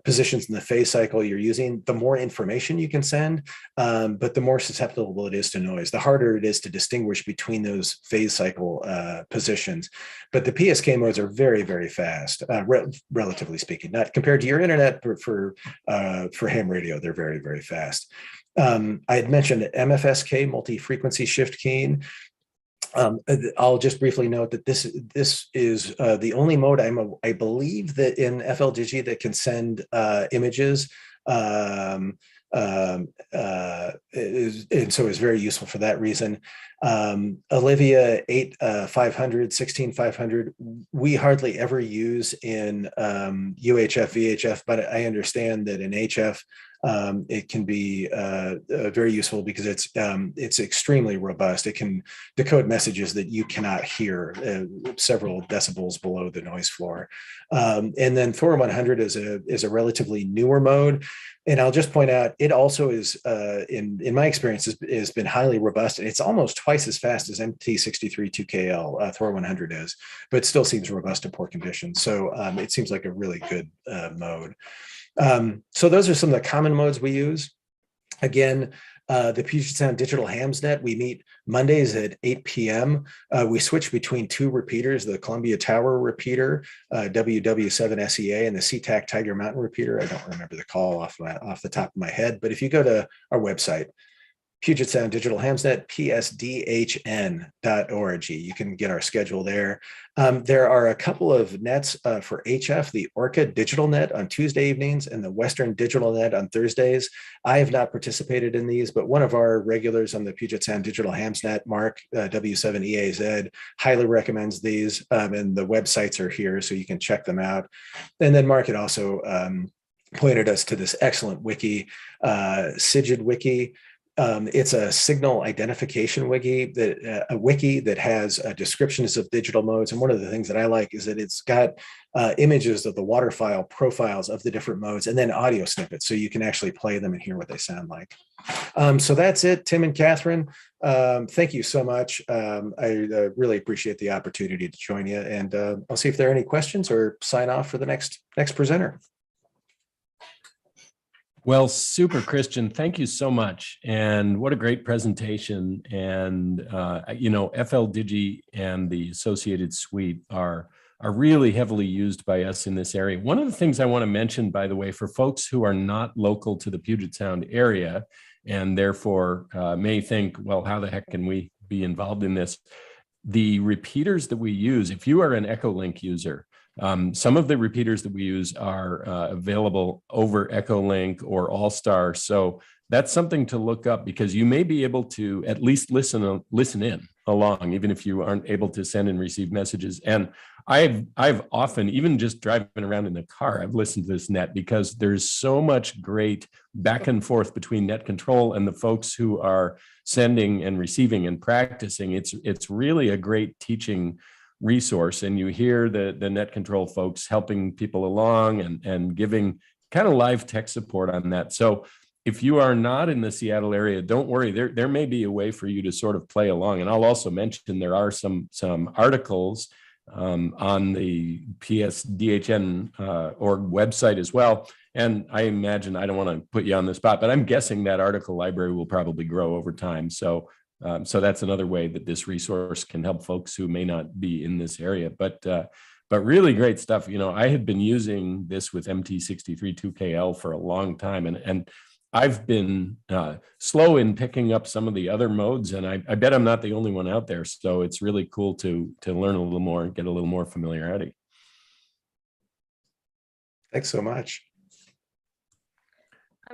positions in the phase cycle you're using, the more information you can send, but the more susceptible it is to noise. The harder it is to distinguish between those phase cycle positions. But the PSK modes are very, very fast, relatively speaking. Not compared to your internet, but for ham radio, they're very, very fast. I had mentioned MFSK, multi-frequency shift keying. I'll just briefly note that this is the only mode I believe that in FLDigi that can send images, and so is very useful for that reason. Olivia 8500, 16500, we hardly ever use in UHF, VHF, but I understand that in HF, it can be very useful because it's extremely robust. It can decode messages that you cannot hear several decibels below the noise floor. And then Thor 100 is a relatively newer mode. And I'll just point out, it also is, in my experience, has been highly robust, and it's almost twice as fast as MT63 2KL, Thor 100 is, but still seems robust in poor conditions. So it seems like a really good mode. So those are some of the common modes we use. Again, the Puget Sound Digital Hamsnet, we meet Mondays at 8 p.m. We switch between 2 repeaters, the Columbia Tower repeater, WW7SEA, and the SeaTac Tiger Mountain repeater. I don't remember the call off the top of my head, but if you go to our website, Puget Sound Digital Hamsnet, psdhn.org. You can get our schedule there. There are a couple of nets for HF, the Orca Digital Net on Tuesday evenings and the Western Digital Net on Thursdays. I have not participated in these, but one of our regulars on the Puget Sound Digital Hamsnet, Mark, W7EAZ, highly recommends these, and the websites are here, so you can check them out. And then Mark had also pointed us to this excellent wiki, Sigid Wiki. It's a signal identification wiki that has descriptions of digital modes. And one of the things that I like is that it's got images of the water file profiles of the different modes, and then audio snippets, so you can actually play them and hear what they sound like. So that's it, Tim and Catherine. Thank you so much. I really appreciate the opportunity to join you, and I'll see if there are any questions or sign off for the next presenter. Well, super, Christian. Thank you so much. And what a great presentation. And, FL Digi and the associated suite are really heavily used by us in this area. One of the things I want to mention, by the way, for folks who are not local to the Puget Sound area and therefore may think, well, how the heck can we be involved in this? The repeaters that we use, if you are an Echolink user, some of the repeaters that we use are available over Echolink or Allstar. So that's something to look up, because you may be able to at least listen in along, even if you aren't able to send and receive messages. And I've often, even just driving around in the car, I've listened to this net, because there's so much great back and forth between net control and the folks who are sending and receiving and practicing. It's really a great teaching resource, and you hear the net control folks helping people along and giving kind of live tech support on that. So if you are not in the Seattle area, don't worry, there may be a way for you to sort of play along. And I'll also mention there are some articles on the PSDHN org website as well. And I imagine, I don't want to put you on the spot, but I'm guessing that article library will probably grow over time. So that's another way that this resource can help folks who may not be in this area. But really great stuff. I had been using this with MT63-2KL for a long time, and I've been slow in picking up some of the other modes, and I bet I'm not the only one out there. So it's really cool to learn a little more and get a little more familiarity. Thanks so much.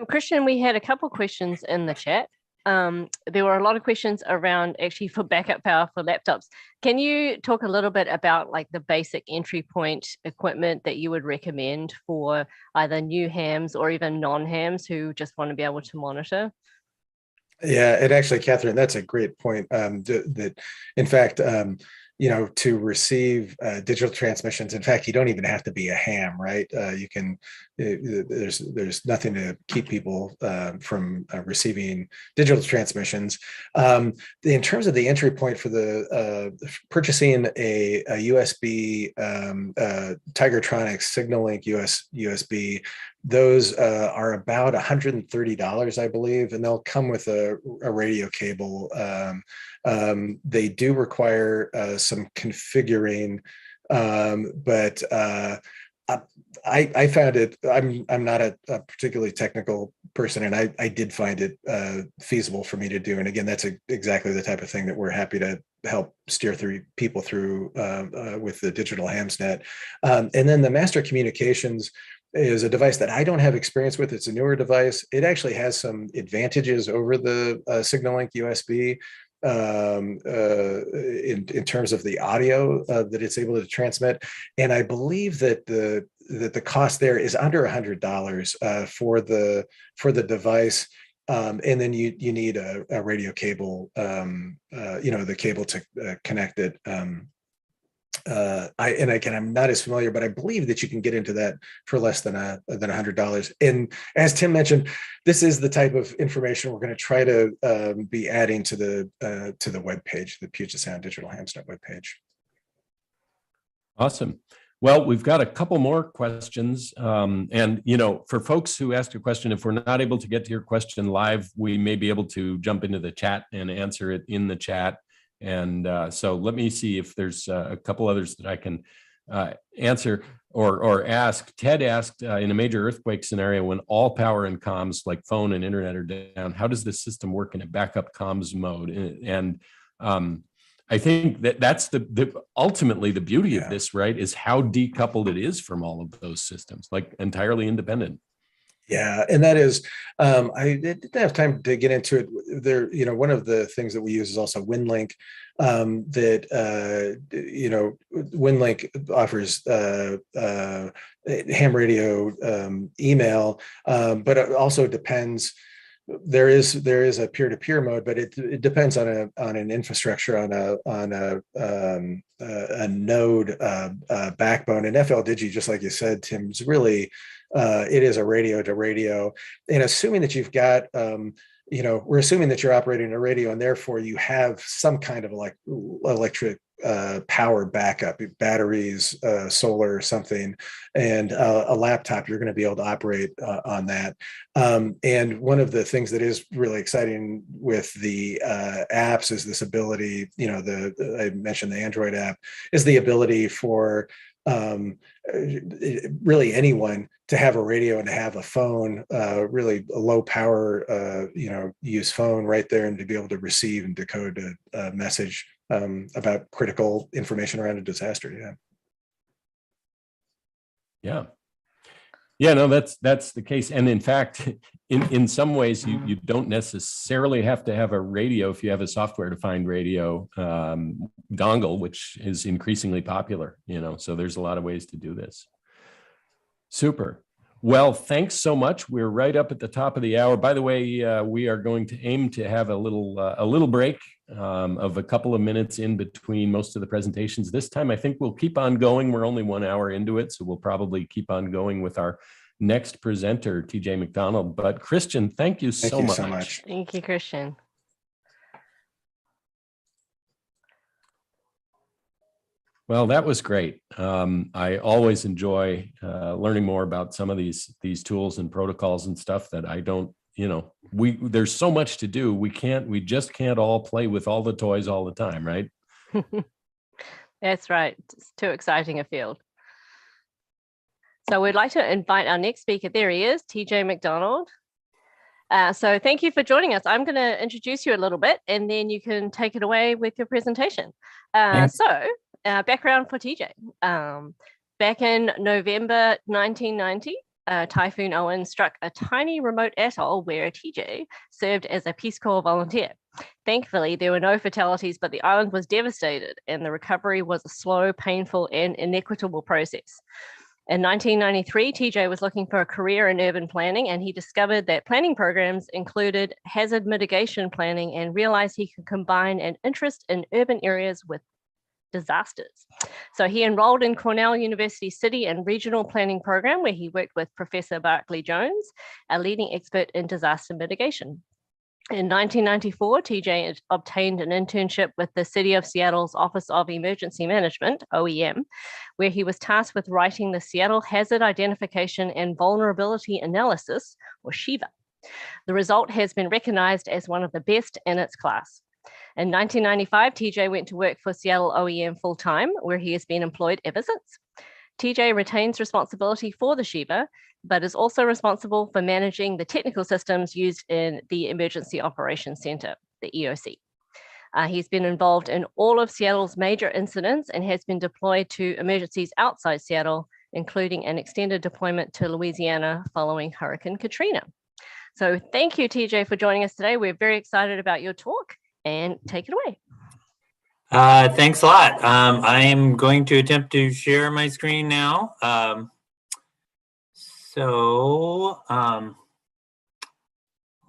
Christian, we had a couple questions in the chat. There were a lot of questions around actually for backup power for laptops. Can you talk a little bit about like the basic entry point equipment that you would recommend for either new hams or even non-hams who just want to be able to monitor? Yeah, and actually, Catherine, that's a great point. That in fact, to receive digital transmissions, in fact, you don't even have to be a ham, right? You can. There's nothing to keep people from receiving digital transmissions. In terms of the entry point for the purchasing a USB Tigertronic SignalLink USB, those are about $130, I believe, and they'll come with a radio cable. They do require some configuring, but I found it. I'm not a particularly technical person, and I did find it feasible for me to do. And again, that's exactly the type of thing that we're happy to help steer people through with the digital Hamsnet. And then the Master Communications is a device that I don't have experience with. It's a newer device. It actually has some advantages over the SignalLink USB in terms of the audio that it's able to transmit. And I believe that the cost there is under $100 for the device. And then you need a radio cable, the cable to connect it. I'm not as familiar, but I believe that you can get into that for less than $100. And as Tim mentioned, this is the type of information we're going to try to be adding to the webpage, the Puget Sound Digital Hamsnet webpage. Awesome. Well, we've got a couple more questions. And, for folks who asked a question, if we're not able to get to your question live, we may be able to jump into the chat and answer it in the chat. And so let me see if there's a couple others that I can answer or ask. Ted asked, in a major earthquake scenario, when all power and comms like phone and internet are down, how does this system work in a backup comms mode? And I think that's ultimately the beauty of this, right, is how decoupled it is from all of those systems, like entirely independent. Yeah, and that is, I didn't have time to get into it. There, one of the things that we use is also WinLink. WinLink offers ham radio email, but it also depends. There is a peer-to-peer mode, but it depends on an infrastructure on a node backbone. And FLDigi, just like you said, Tim, is really it is a radio to radio. And assuming that you've got we're assuming that you're operating a radio, and therefore you have some kind of electric power backup, batteries, solar or something, and a laptop. You're going to be able to operate on that. And one of the things that is really exciting with the apps is this ability. I mentioned the Android app is the ability for really anyone to have a radio and to have a phone, really a low power, use phone right there, and to be able to receive and decode a message about critical information around a disaster. Yeah, no, that's the case. And in fact, in some ways, you don't necessarily have to have a radio if you have a software defined radio dongle, which is increasingly popular, so there's a lot of ways to do this. Super. Well, thanks so much. We're right up at the top of the hour. By the way, we are going to aim to have a little break of a couple of minutes in between most of the presentations. This time, I think we'll keep on going. We're only 1 hour into it, so we'll probably keep on going with our next presenter, TJ McDonald. But Christian, thank you so much. Thank you, Christian. Well, that was great. I always enjoy learning more about some of these tools and protocols and stuff that I don't, there's so much to do. We just can't all play with all the toys all the time, right? That's right. It's too exciting a field. So we'd like to invite our next speaker. There he is, TJ McDonald. So thank you for joining us. I'm going to introduce you a little bit, and then you can take it away with your presentation. Background for TJ. Back in November 1990, Typhoon Owen struck a tiny remote atoll where TJ served as a Peace Corps volunteer. Thankfully, there were no fatalities, but the island was devastated, and the recovery was a slow, painful, and inequitable process. In 1993, TJ was looking for a career in urban planning, and he discovered that planning programs included hazard mitigation planning and realized he could combine an interest in urban areas with disasters. So he enrolled in Cornell University City and Regional Planning Program, where he worked with Professor Barclay Jones, a leading expert in disaster mitigation. In 1994, TJ obtained an internship with the City of Seattle's Office of Emergency Management, OEM, where he was tasked with writing the Seattle Hazard Identification and Vulnerability Analysis, or SHIVA. The result has been recognized as one of the best in its class. In 1995, TJ went to work for Seattle OEM full-time, where he has been employed ever since. TJ retains responsibility for the SHIVA, but is also responsible for managing the technical systems used in the Emergency Operations Center, the EOC. He's been involved in all of Seattle's major incidents and has been deployed to emergencies outside Seattle, including an extended deployment to Louisiana following Hurricane Katrina. So thank you, TJ, for joining us today. We're very excited about your talk, and take it away. Thanks a lot. I am going to attempt to share my screen now.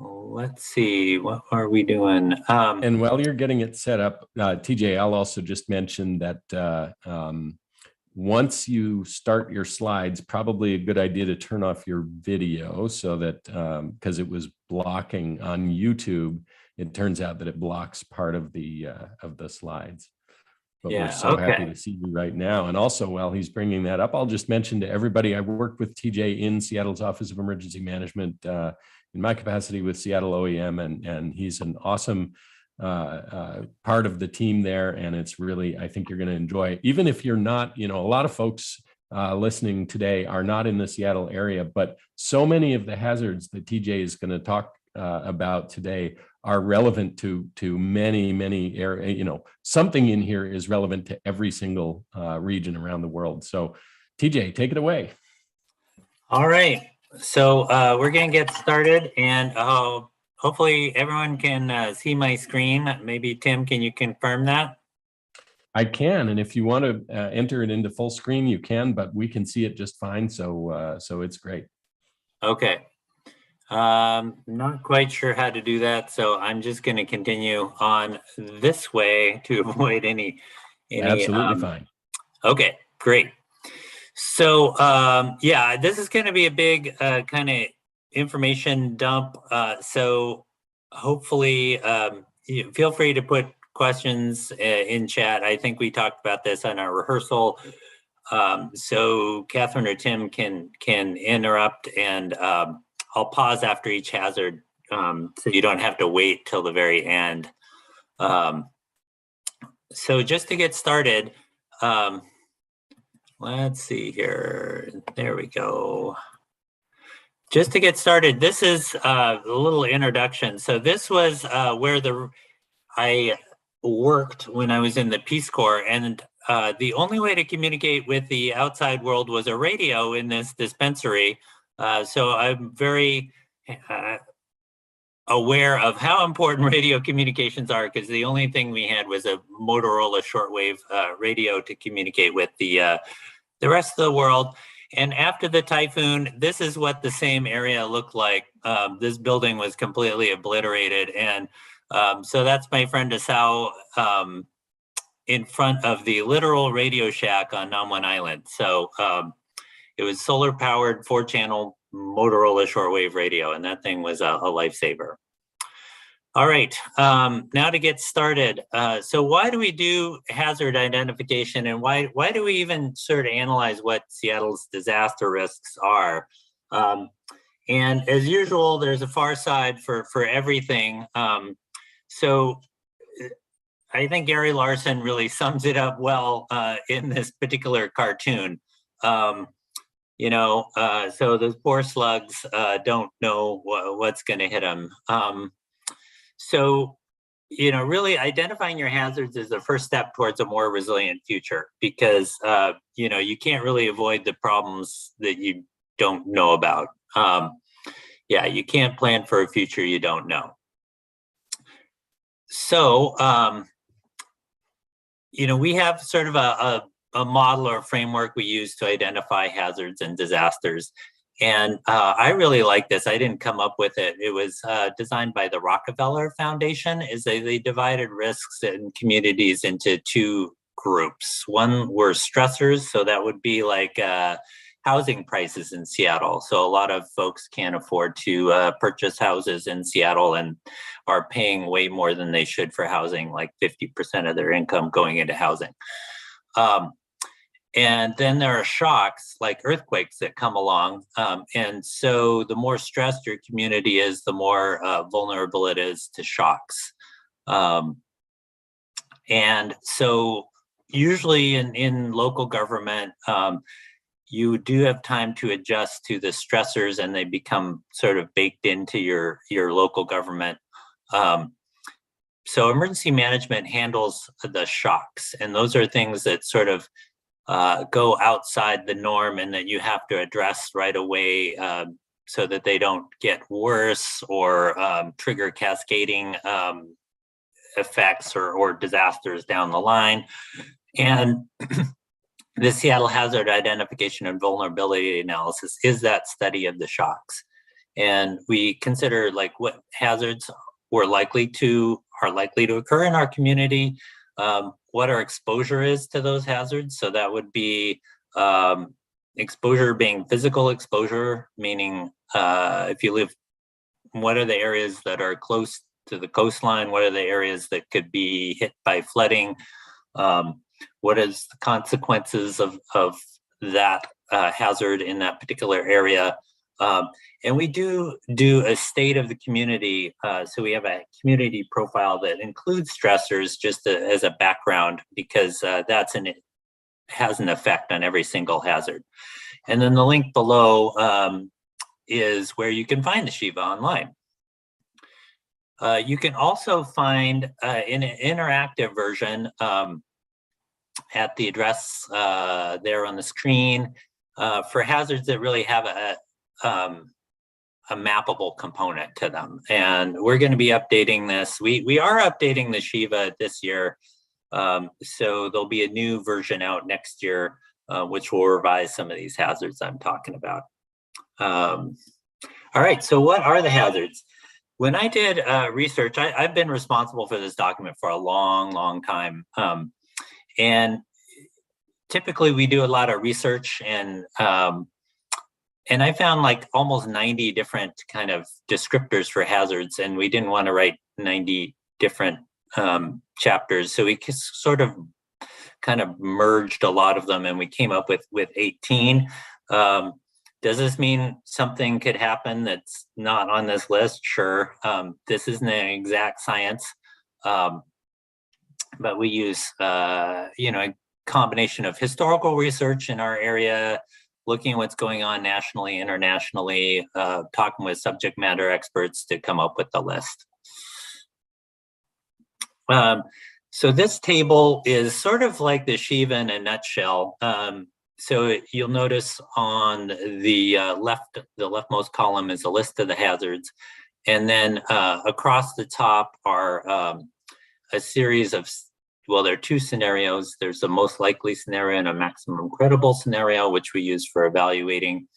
Let's see, what are we doing? And while you're getting it set up, TJ, I'll also just mention that once you start your slides, probably a good idea to turn off your video, so that because it was blocking on YouTube, it turns out that it blocks part of the slides. But we're so happy to see you right now. And also, while he's bringing that up, I'll just mention to everybody, I worked with TJ in Seattle's Office of Emergency Management in my capacity with Seattle OEM, and he's an awesome part of the team there. And it's really, I think you're going to enjoy it. Even if you're not, a lot of folks listening today are not in the Seattle area, but so many of the hazards that TJ is going to talk about today are relevant to many areas. Something in here is relevant to every single region around the world. So TJ, take it away. All right. So we're going to get started, and hopefully everyone can see my screen. Maybe Tim, can you confirm that? I can, and if you want to enter it into full screen, you can, but we can see it just fine, so it's great. Okay. Not quite sure how to do that, so I'm just going to continue on this way to avoid any Absolutely fine. Okay, great. So yeah, this is going to be a big kind of information dump. So hopefully, feel free to put questions in chat. I think we talked about this on our rehearsal. So Catherine or Tim can interrupt, and I'll pause after each hazard, so you don't have to wait till the very end. So just to get started, let's see here. There we go. Just to get started, this is a little introduction. So this was where I worked when I was in the Peace Corps, and the only way to communicate with the outside world was a radio in this dispensary. So I'm very aware of how important radio communications are, because the only thing we had was a Motorola shortwave radio to communicate with the rest of the world. And after the typhoon, this is what the same area looked like. This building was completely obliterated. And so that's my friend Asao in front of the literal Radio Shack on Namwan Island. So it was solar powered 4-channel Motorola shortwave radio, and that thing was a lifesaver. All right, now to get started. So why do we do hazard identification, and why do we even sort of analyze what Seattle's disaster risks are? And as usual, there's a far side for everything. So I think Gary Larson really sums it up well in this particular cartoon. You know, so those poor slugs don't know what's going to hit them. So, you know, really identifying your hazards is the first step towards a more resilient future, because, you know, you can't really avoid the problems that you don't know about. Yeah, you can't plan for a future you don't know. So, you know, we have sort of a model or a framework we use to identify hazards and disasters. And I really like this. I didn't come up with it. It was designed by the Rockefeller Foundation. They divided risks in communities into 2 groups. One were stressors. So that would be like housing prices in Seattle. So a lot of folks can't afford to purchase houses in Seattle and are paying way more than they should for housing, like 50% of their income going into housing. And then there are shocks like earthquakes that come along. And so the more stressed your community is, the more vulnerable it is to shocks. And so usually in local government, you do have time to adjust to the stressors, and they become sort of baked into your local government. So emergency management handles the shocks, and those are things that sort of go outside the norm and that you have to address right away, so that they don't get worse or trigger cascading effects or disasters down the line. And the Seattle Hazard Identification and Vulnerability Analysis is that study of the shocks. And we consider like what hazards are likely to occur in our community, what our exposure is to those hazards. So that would be exposure being physical exposure, meaning if you live, what are the areas that are close to the coastline? What are the areas that could be hit by flooding? What is the consequences of that hazard in that particular area? And we do a state of the community. So we have a community profile that includes stressors just as a background, because has an effect on every single hazard. And then the link below is where you can find the Shiva online. You can also find in an interactive version at the address there on the screen for hazards that really have a mappable component to them. And we're going to be updating this. We are updating the Shiva this year. So there'll be a new version out next year, which will revise some of these hazards I'm talking about. All right, so what are the hazards? When I did research, I've been responsible for this document for a long time. And typically we do a lot of research, and I found like almost 90 different kind of descriptors for hazards, and we didn't want to write 90 different chapters. So we sort of kind of merged a lot of them, and we came up with 18. Does this mean something could happen that's not on this list? Sure. This isn't an exact science, but we use a combination of historical research in our area, looking at what's going on nationally, internationally, talking with subject matter experts to come up with the list. So this table is sort of like the Shiva in a nutshell. So you'll notice on the leftmost column is a list of the hazards. And then across the top are a series of, well, there are two scenarios. There's a most likely scenario and a maximum credible scenario, which we use for evaluating.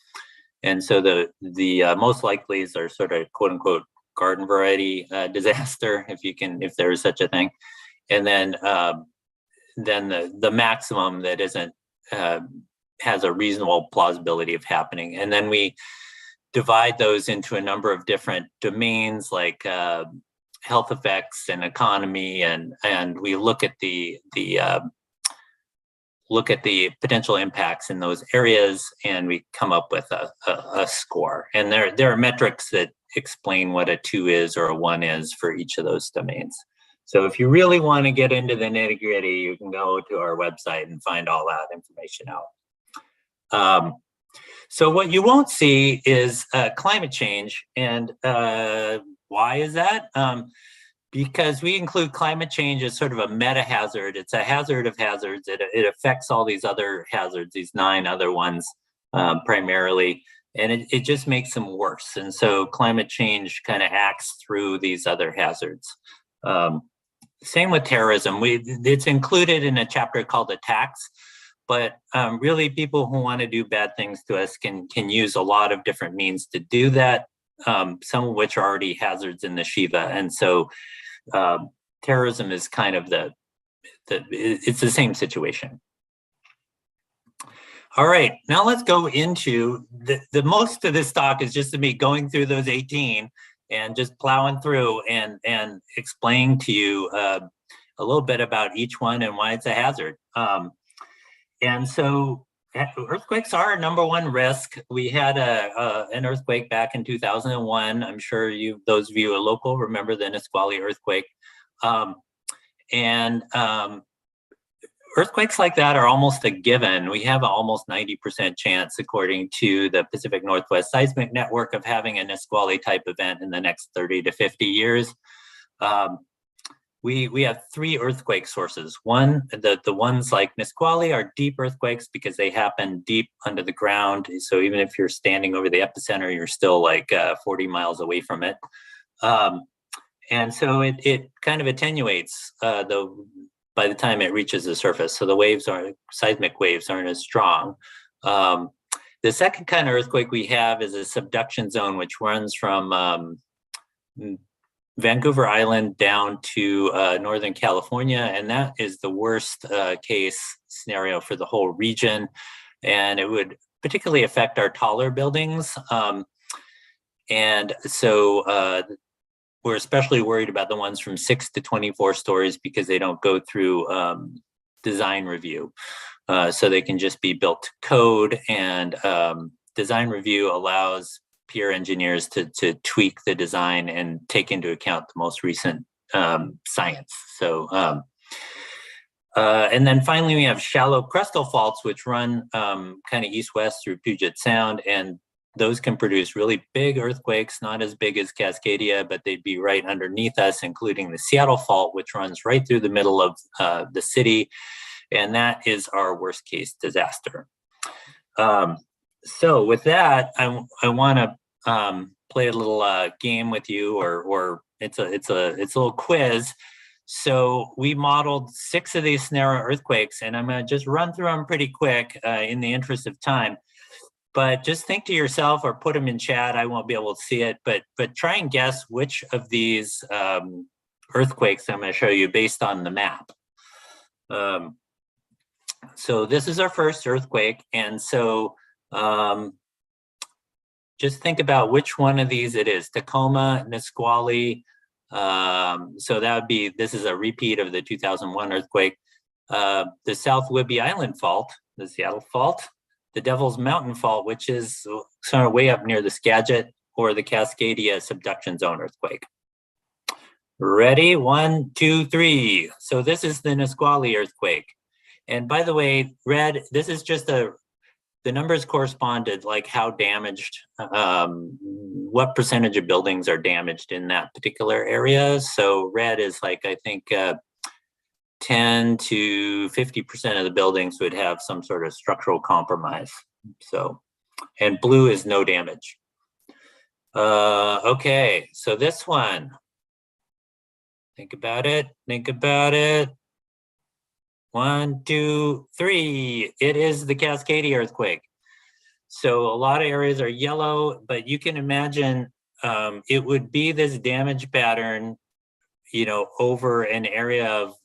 And so the most likelies are sort of quote unquote garden variety disaster, if there is such a thing. And then the maximum that isn't, has a reasonable plausibility of happening. And then we divide those into a number of different domains, like health effects and economy, and we look at the potential impacts in those areas, and we come up with a score. And there are metrics that explain what a 2 is or a 1 is for each of those domains. So if you really want to get into the nitty-gritty, you can go to our website and find all that information out. So what you won't see is climate change. And why is that? Because we include climate change as sort of a meta hazard. It's a hazard of hazards. It affects all these other hazards, these 9 other ones primarily, and it just makes them worse. And so climate change kind of acts through these other hazards. Same with terrorism. It's included in a chapter called attacks, but really people who want to do bad things to us can use a lot of different means to do that, some of which are already hazards in the Shiva. And so terrorism is kind of it's the same situation. All right, now let's go into the most of this talk is just me going through those 18 and just plowing through and explaining to you a little bit about each one and why it's a hazard. And so earthquakes are our #1 risk. We had an earthquake back in 2001. I'm sure those of you local remember the Nisqually earthquake. Earthquakes like that are almost a given. We have an almost 90% chance, according to the Pacific Northwest Seismic Network, of having a Nisqually type event in the next 30 to 50 years. We have 3 earthquake sources. One, the ones like Nisqually are deep earthquakes because they happen deep under the ground. So even if you're standing over the epicenter, you're still like 40 miles away from it. And so it kind of attenuates by the time it reaches the surface. So the seismic waves aren't as strong. The second kind of earthquake we have is a subduction zone, which runs from Vancouver Island down to Northern California. And that is the worst case scenario for the whole region. And it would particularly affect our taller buildings. And so we're especially worried about the ones from 6 to 24 stories because they don't go through design review. So they can just be built to code, and design review allows peer engineers to tweak the design and take into account the most recent science. So, and then finally we have shallow crustal faults, which run kind of east-west through Puget Sound, and those can produce really big earthquakes, not as big as Cascadia, but they'd be right underneath us, including the Seattle Fault, which runs right through the middle of the city. And that is our worst case disaster. So with that, I want to play a little game with you, or it's a little quiz. So we modeled 6 of these scenario earthquakes, and I'm going to just run through them pretty quick in the interest of time. But just think to yourself, or put them in chat. I won't be able to see it, but try and guess which of these earthquakes I'm going to show you based on the map. So this is our first earthquake, and so just think about which one of these it is. Tacoma, Nisqually. So that would be, this is a repeat of the 2001 earthquake. The South Whidbey Island fault, the Seattle fault, the Devil's Mountain fault, which is sort of way up near the Skagit, or the Cascadia subduction zone earthquake. Ready? 1, 2, 3. So this is the Nisqually earthquake. And by the way, red, this is just the numbers correspond to like how damaged, what percentage of buildings are damaged in that particular area. So red is like, I think 10 to 50% of the buildings would have some sort of structural compromise. So, and blue is no damage. Okay, so this one, think about it, think about it. 1, 2, 3. It is the Cascadia earthquake. So a lot of areas are yellow, but you can imagine it would be this damage pattern, you know, over an area of,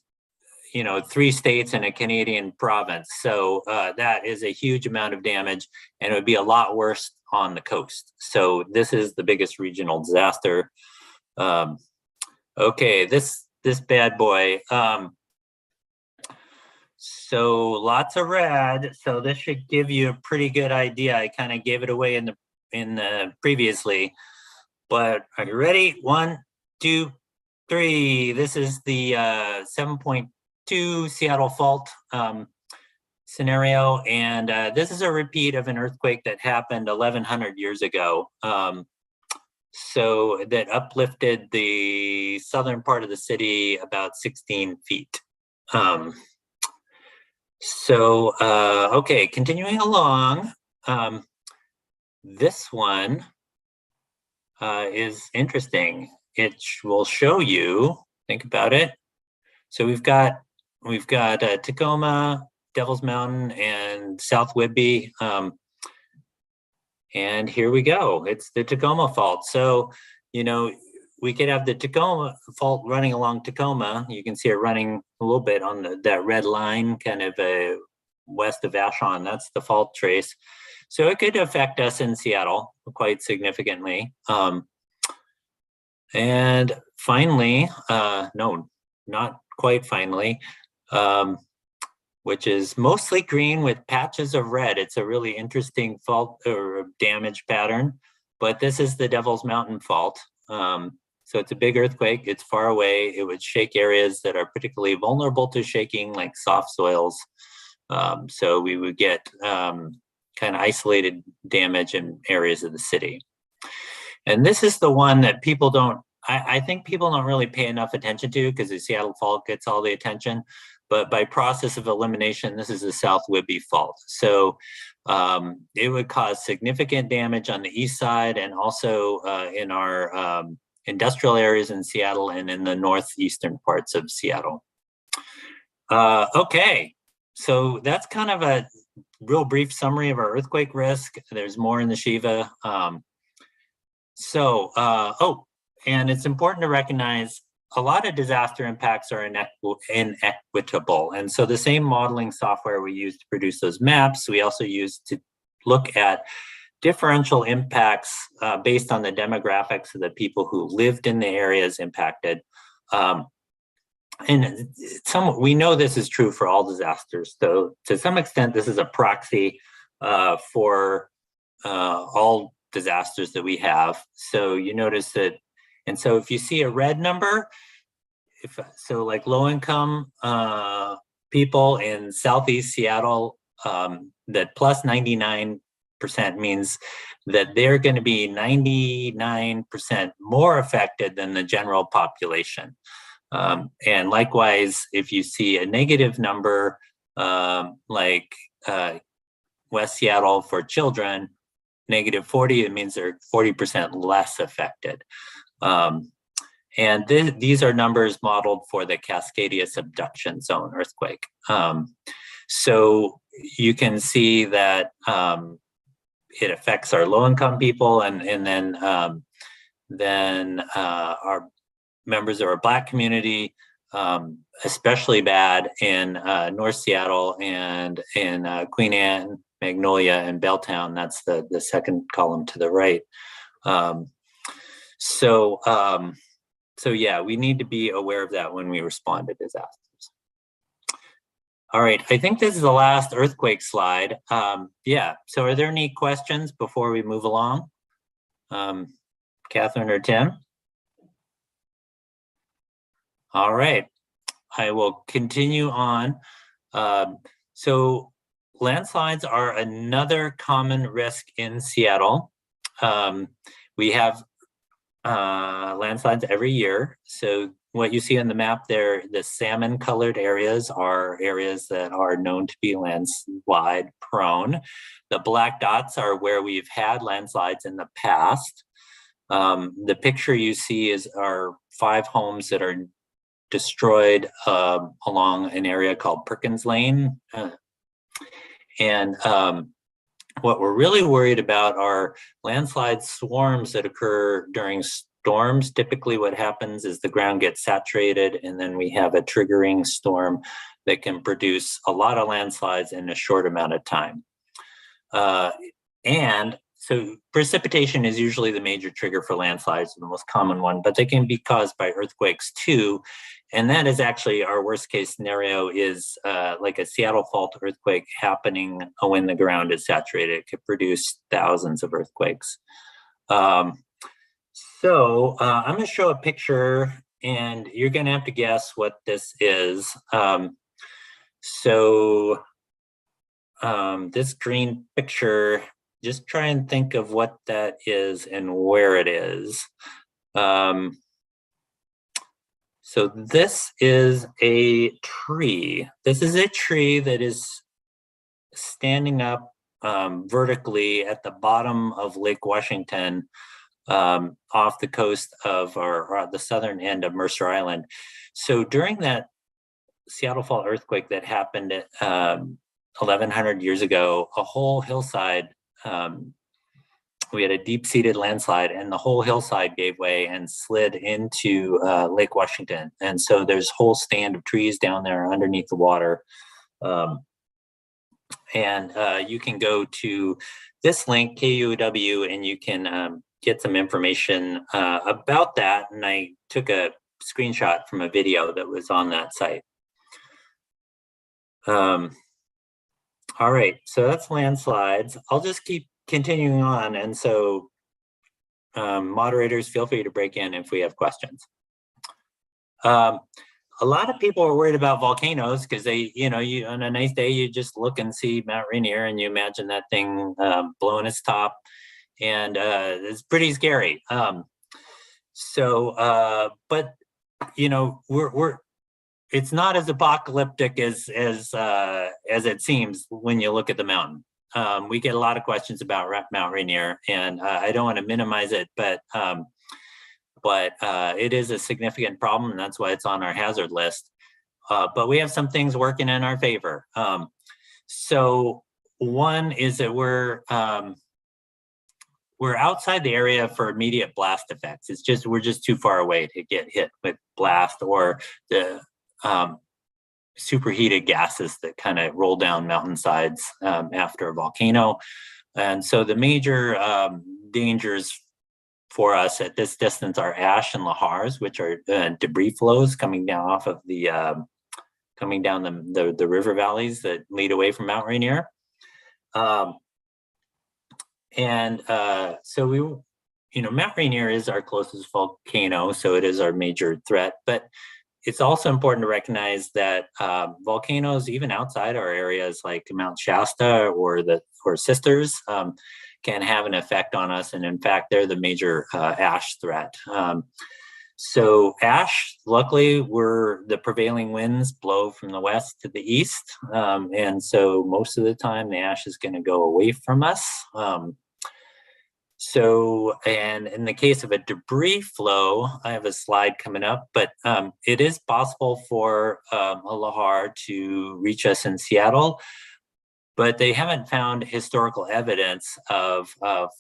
you know, 3 states and a Canadian province. So that is a huge amount of damage, and it would be a lot worse on the coast. So this is the biggest regional disaster. Okay, this bad boy. So lots of red. So this should give you a pretty good idea. I kind of gave it away in the previously, but are you ready? 1, 2, 3. This is the 7.2 Seattle fault scenario, and this is a repeat of an earthquake that happened 1,100 years ago. So that uplifted the southern part of the city about 16 feet. Okay, continuing along, this one is interesting. It will show you, think about it. So we've got Tacoma, Devil's Mountain, and South Whidbey. And here we go. It's the Tacoma fault. So, you know, we could have the Tacoma fault running along Tacoma. You can see it running a little bit on that red line, kind of west of Vashon. That's the fault trace. So it could affect us in Seattle quite significantly. And finally, no, not quite finally, which is mostly green with patches of red. It's a really interesting fault or damage pattern, but this is the Devil's Mountain fault. So it's a big earthquake, it's far away. It would shake areas that are particularly vulnerable to shaking, like soft soils. So we would get kind of isolated damage in areas of the city. And this is the one that people don't, I think people don't really pay enough attention to, because the Seattle fault gets all the attention. But by process of elimination, this is the South Whidbey fault. So it would cause significant damage on the east side, and also in our industrial areas in Seattle and in the northeastern parts of Seattle. Okay, so that's kind of a real brief summary of our earthquake risk. There's more in the Shiva. And it's important to recognize a lot of disaster impacts are inequitable. And so the same modeling software we use to produce those maps, we also use to look at differential impacts based on the demographics of the people who lived in the areas impacted. And we know this is true for all disasters. So to some extent, this is a proxy for all disasters that we have. So you notice that, and so if you see a red number, like low income people in Southeast Seattle, that plus 99% means that they're going to be 99% more affected than the general population. And likewise, if you see a negative number, like West Seattle for children, -40, it means they're 40% less affected. And these are numbers modeled for the Cascadia subduction zone earthquake. So you can see that it affects our low-income people, and then our members of our Black community, especially bad in North Seattle and in Queen Anne, Magnolia, and Belltown. That's the second column to the right. So yeah, we need to be aware of that when we respond to disasters. All right, I think this is the last earthquake slide. Yeah, so are there any questions before we move along? Catherine or Tim? All right, I will continue on. So landslides are another common risk in Seattle. We have landslides every year. So what you see on the map there, the salmon colored areas are areas that are known to be landslide prone. The black dots are where we've had landslides in the past. The picture you see are 5 homes that are destroyed along an area called Perkins Lane. What we're really worried about are landslide swarms that occur during storms. Typically what happens is the ground gets saturated, and then we have a triggering storm that can produce a lot of landslides in a short amount of time. And so precipitation is usually the major trigger for landslides, the most common one, but they can be caused by earthquakes too. And that is actually our worst case scenario, is like a Seattle fault earthquake happening when the ground is saturated. It could produce thousands of earthquakes. So I'm going to show a picture, and you're going to have to guess what this is. This green picture, just try and think of what that is and where it is. So this is a tree. This is a tree that is standing up vertically at the bottom of Lake Washington, off the coast of, or the southern end of Mercer Island. So during that Seattle fault earthquake that happened 1,100 years ago, a whole hillside, we had a deep-seated landslide, and the whole hillside gave way and slid into Lake Washington. And so there's a whole stand of trees down there underneath the water. You can go to this link, KUOW, and you can get some information about that. And I took a screenshot from a video that was on that site. All right, so that's landslides. I'll just keep continuing on. And so moderators, feel free to break in if we have questions. A lot of people are worried about volcanoes because they, on a nice day, you just look and see Mount Rainier and you imagine that thing blowing its top, and it's pretty scary. But it's not as apocalyptic as it seems when you look at the mountain. We get a lot of questions about Mount Rainier, and I don't want to minimize it, but it is a significant problem, and that's why it's on our hazard list. But we have some things working in our favor. So one is that we're outside the area for immediate blast effects. We're just too far away to get hit with blast or the superheated gases that kind of roll down mountainsides after a volcano. And so the major dangers for us at this distance are ash and lahars, which are debris flows coming down off of the river valleys that lead away from Mount Rainier. So Mount Rainier is our closest volcano, so it is our major threat. But it's also important to recognize that volcanoes, even outside our areas like Mount Shasta or Sisters, can have an effect on us. And in fact, they're the major ash threat. So ash, luckily, the prevailing winds blow from the west to the east. And so most of the time the ash is going to go away from us. And in the case of a debris flow, I have a slide coming up, but it is possible for a lahar to reach us in Seattle, but they haven't found historical evidence of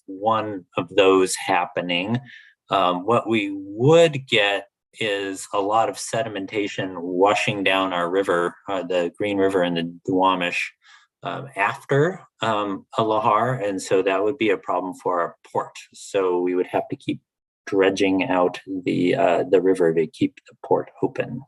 one of those happening. What we would get is a lot of sedimentation washing down our river, the Green River and the Duwamish, after a lahar, and so that would be a problem for our port. So we would have to keep dredging out the river to keep the port open.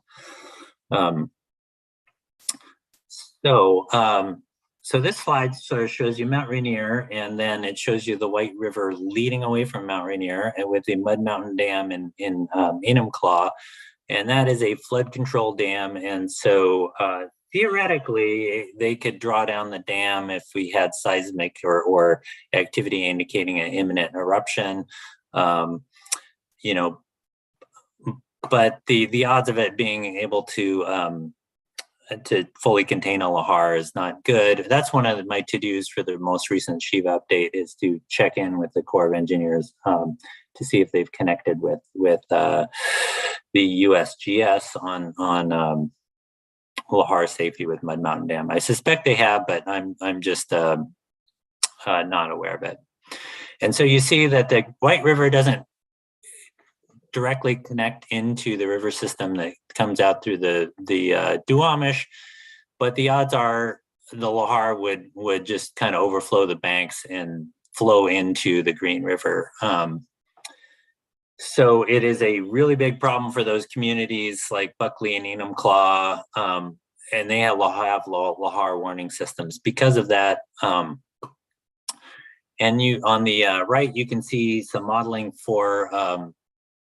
So this slide sort of shows you Mount Rainier, and then it shows you the White River leading away from Mount Rainier, and with the Mud Mountain Dam in Enumclaw, and that is a flood control dam, and so theoretically, they could draw down the dam if we had seismic or activity indicating an imminent eruption. But the odds of it being able to fully contain a lahar is not good. That's one of my to-dos for the most recent Shiva update, is to check in with the Corps of Engineers to see if they've connected with the USGS on lahar safety with Mud Mountain Dam. I suspect they have, but I'm just not aware of it. And so you see that the White River doesn't directly connect into the river system that comes out through the Duwamish, but the odds are the lahar would just kind of overflow the banks and flow into the Green River. So it is a really big problem for those communities like Buckley and Enumclaw, and they have lahar warning systems because of that. And you on the right, you can see some modeling for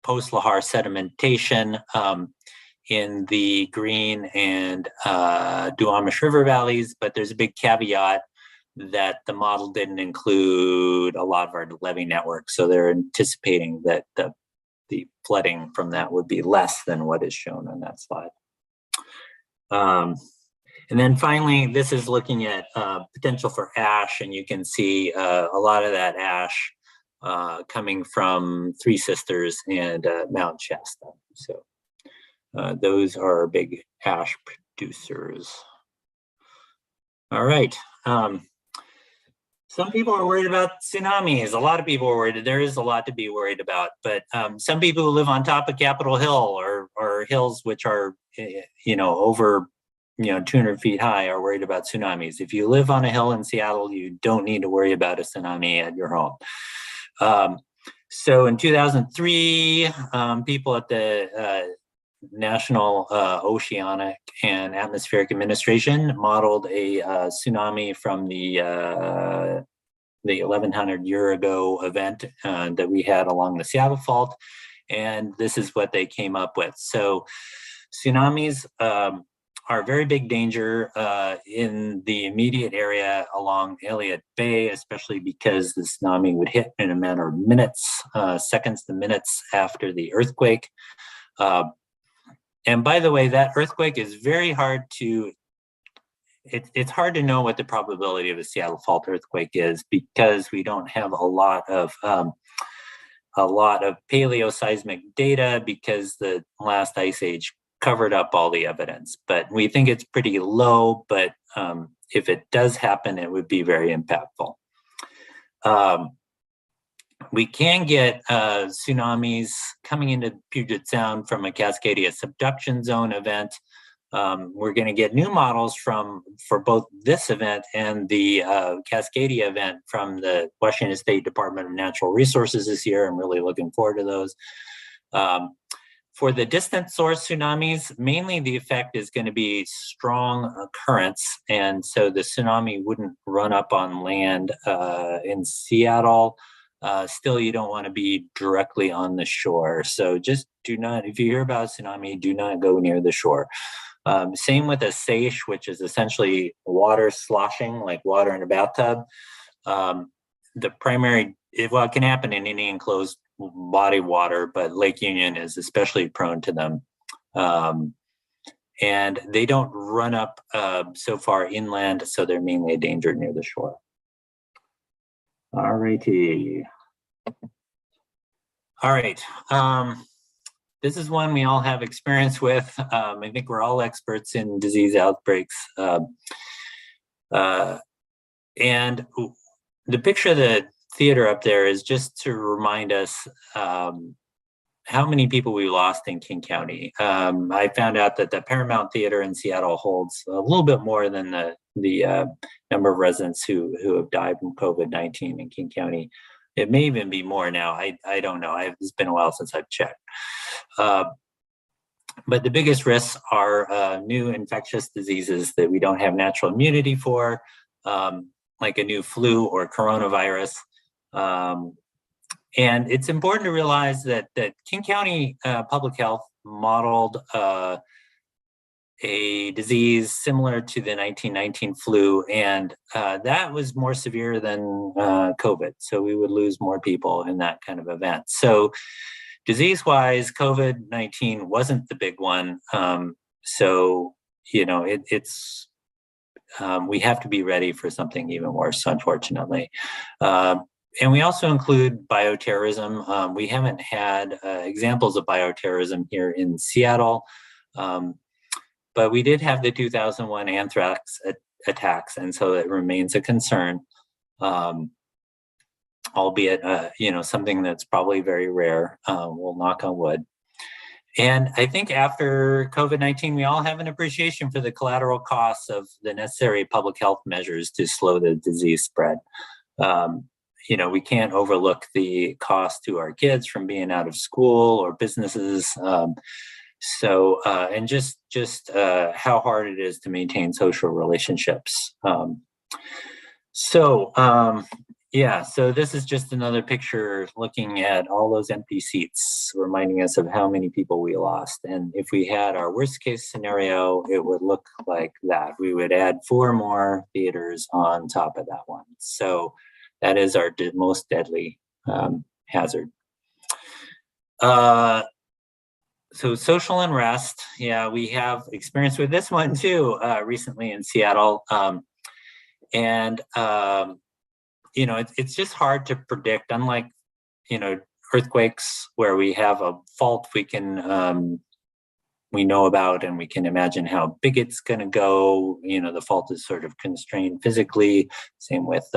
post-lahar sedimentation in the Green and Duwamish River valleys, but there's a big caveat that the model didn't include a lot of our levee network. So they're anticipating that the flooding from that would be less than what is shown on that slide. And then finally, this is looking at potential for ash, and you can see a lot of that ash coming from Three Sisters and Mount Shasta. So those are big ash producers. All right. Some people are worried about tsunamis. A lot of people are worried. There is a lot to be worried about, but some people who live on top of Capitol Hill or hills which are, over 200 feet high are worried about tsunamis. If you live on a hill in Seattle, you don't need to worry about a tsunami at your home. So in 2003, people at the National Oceanic and Atmospheric Administration modeled a tsunami from the 1100 year ago event that we had along the Seattle Fault, and this is what they came up with. So tsunamis are a very big danger in the immediate area along Elliott Bay, especially because the tsunami would hit in a matter of minutes, seconds to minutes after the earthquake. And by the way, that earthquake is very hard to, it's hard to know what the probability of a Seattle Fault earthquake is, because we don't have a lot of paleoseismic data, because the last ice age covered up all the evidence. But we think it's pretty low, but if it does happen, it would be very impactful. We can get tsunamis coming into Puget Sound from a Cascadia subduction zone event. We're going to get new models for both this event and the Cascadia event from the Washington State Department of Natural Resources this year. I'm really looking forward to those. For the distant source tsunamis, mainly the effect is going to be strong currents, and so the tsunami wouldn't run up on land in Seattle. Still, you don't want to be directly on the shore. So just do not, if you hear about a tsunami, do not go near the shore. Same with a seiche, which is essentially water sloshing, like water in a bathtub. It can happen in any enclosed body water, but Lake Union is especially prone to them. And they don't run up so far inland, so they're mainly a danger near the shore. All righty. All right. This is one we all have experience with. I think we're all experts in disease outbreaks. And the picture of the theater up there is just to remind us how many people we lost in King County. I found out that the Paramount Theater in Seattle holds a little bit more than the number of residents who have died from COVID-19 in King County. It may even be more now. I don't know. It's been a while since I've checked. But the biggest risks are new infectious diseases that we don't have natural immunity for, like a new flu or coronavirus. And it's important to realize that King County Public Health modeled a disease similar to the 1919 flu, and that was more severe than COVID. So we would lose more people in that kind of event. So disease-wise, COVID-19 wasn't the big one. So, you know, it's we have to be ready for something even worse, unfortunately. And we also include bioterrorism. We haven't had examples of bioterrorism here in Seattle, but we did have the 2001 anthrax attacks, and so it remains a concern, albeit you know, something that's probably very rare. We'll knock on wood. And I think after COVID-19, we all have an appreciation for the collateral costs of the necessary public health measures to slow the disease spread. You know, we can't overlook the cost to our kids from being out of school or businesses. And just how hard it is to maintain social relationships. Yeah, so this is just another picture looking at all those empty seats, reminding us of how many people we lost. And if we had our worst case scenario, it would look like that. We would add 4 more theaters on top of that one. So that is our most deadly hazard. So social unrest, yeah, we have experience with this one too recently in Seattle. You know, it's just hard to predict. Unlike, you know, earthquakes where we have a fault we know about and we can imagine how big it's going to go. You know, the fault is sort of constrained physically. Same with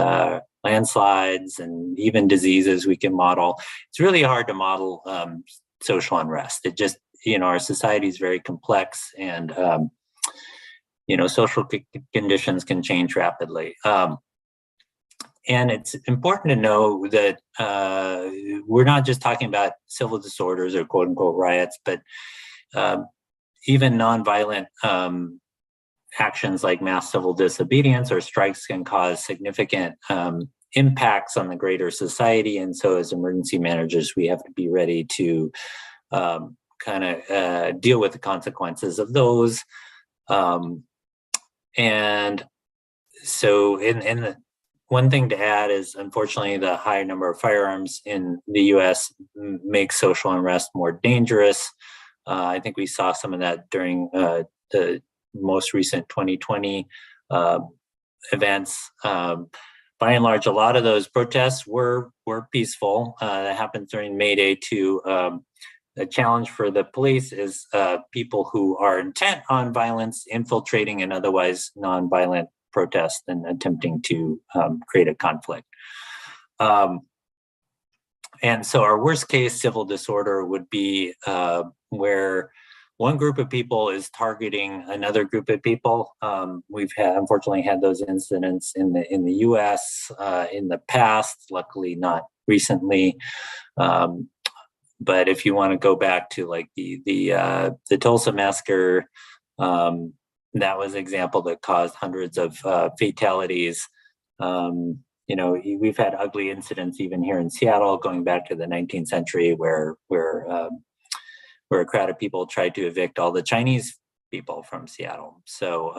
landslides and even diseases we can model. It's really hard to model social unrest. It just, you know, our society is very complex, and you know, social conditions can change rapidly. And it's important to know that we're not just talking about civil disorders or quote unquote riots, but even nonviolent actions like mass civil disobedience or strikes can cause significant impacts on the greater society. And so as emergency managers, we have to be ready to kind of deal with the consequences of those. And so one thing to add is, unfortunately, the high number of firearms in the U.S. makes social unrest more dangerous. I think we saw some of that during the most recent 2020 events. By and large, a lot of those protests were peaceful. That happened during May Day too. The challenge for the police is people who are intent on violence infiltrating an otherwise nonviolent protest and attempting to create a conflict. And so our worst case civil disorder would be where one group of people is targeting another group of people. We've unfortunately had those incidents in the U.S. In the past, luckily not recently. But if you want to go back to like the Tulsa massacre, that was an example that caused hundreds of fatalities. You know, we've had ugly incidents even here in Seattle going back to the 19th century where a crowd of people tried to evict all the Chinese people from Seattle. So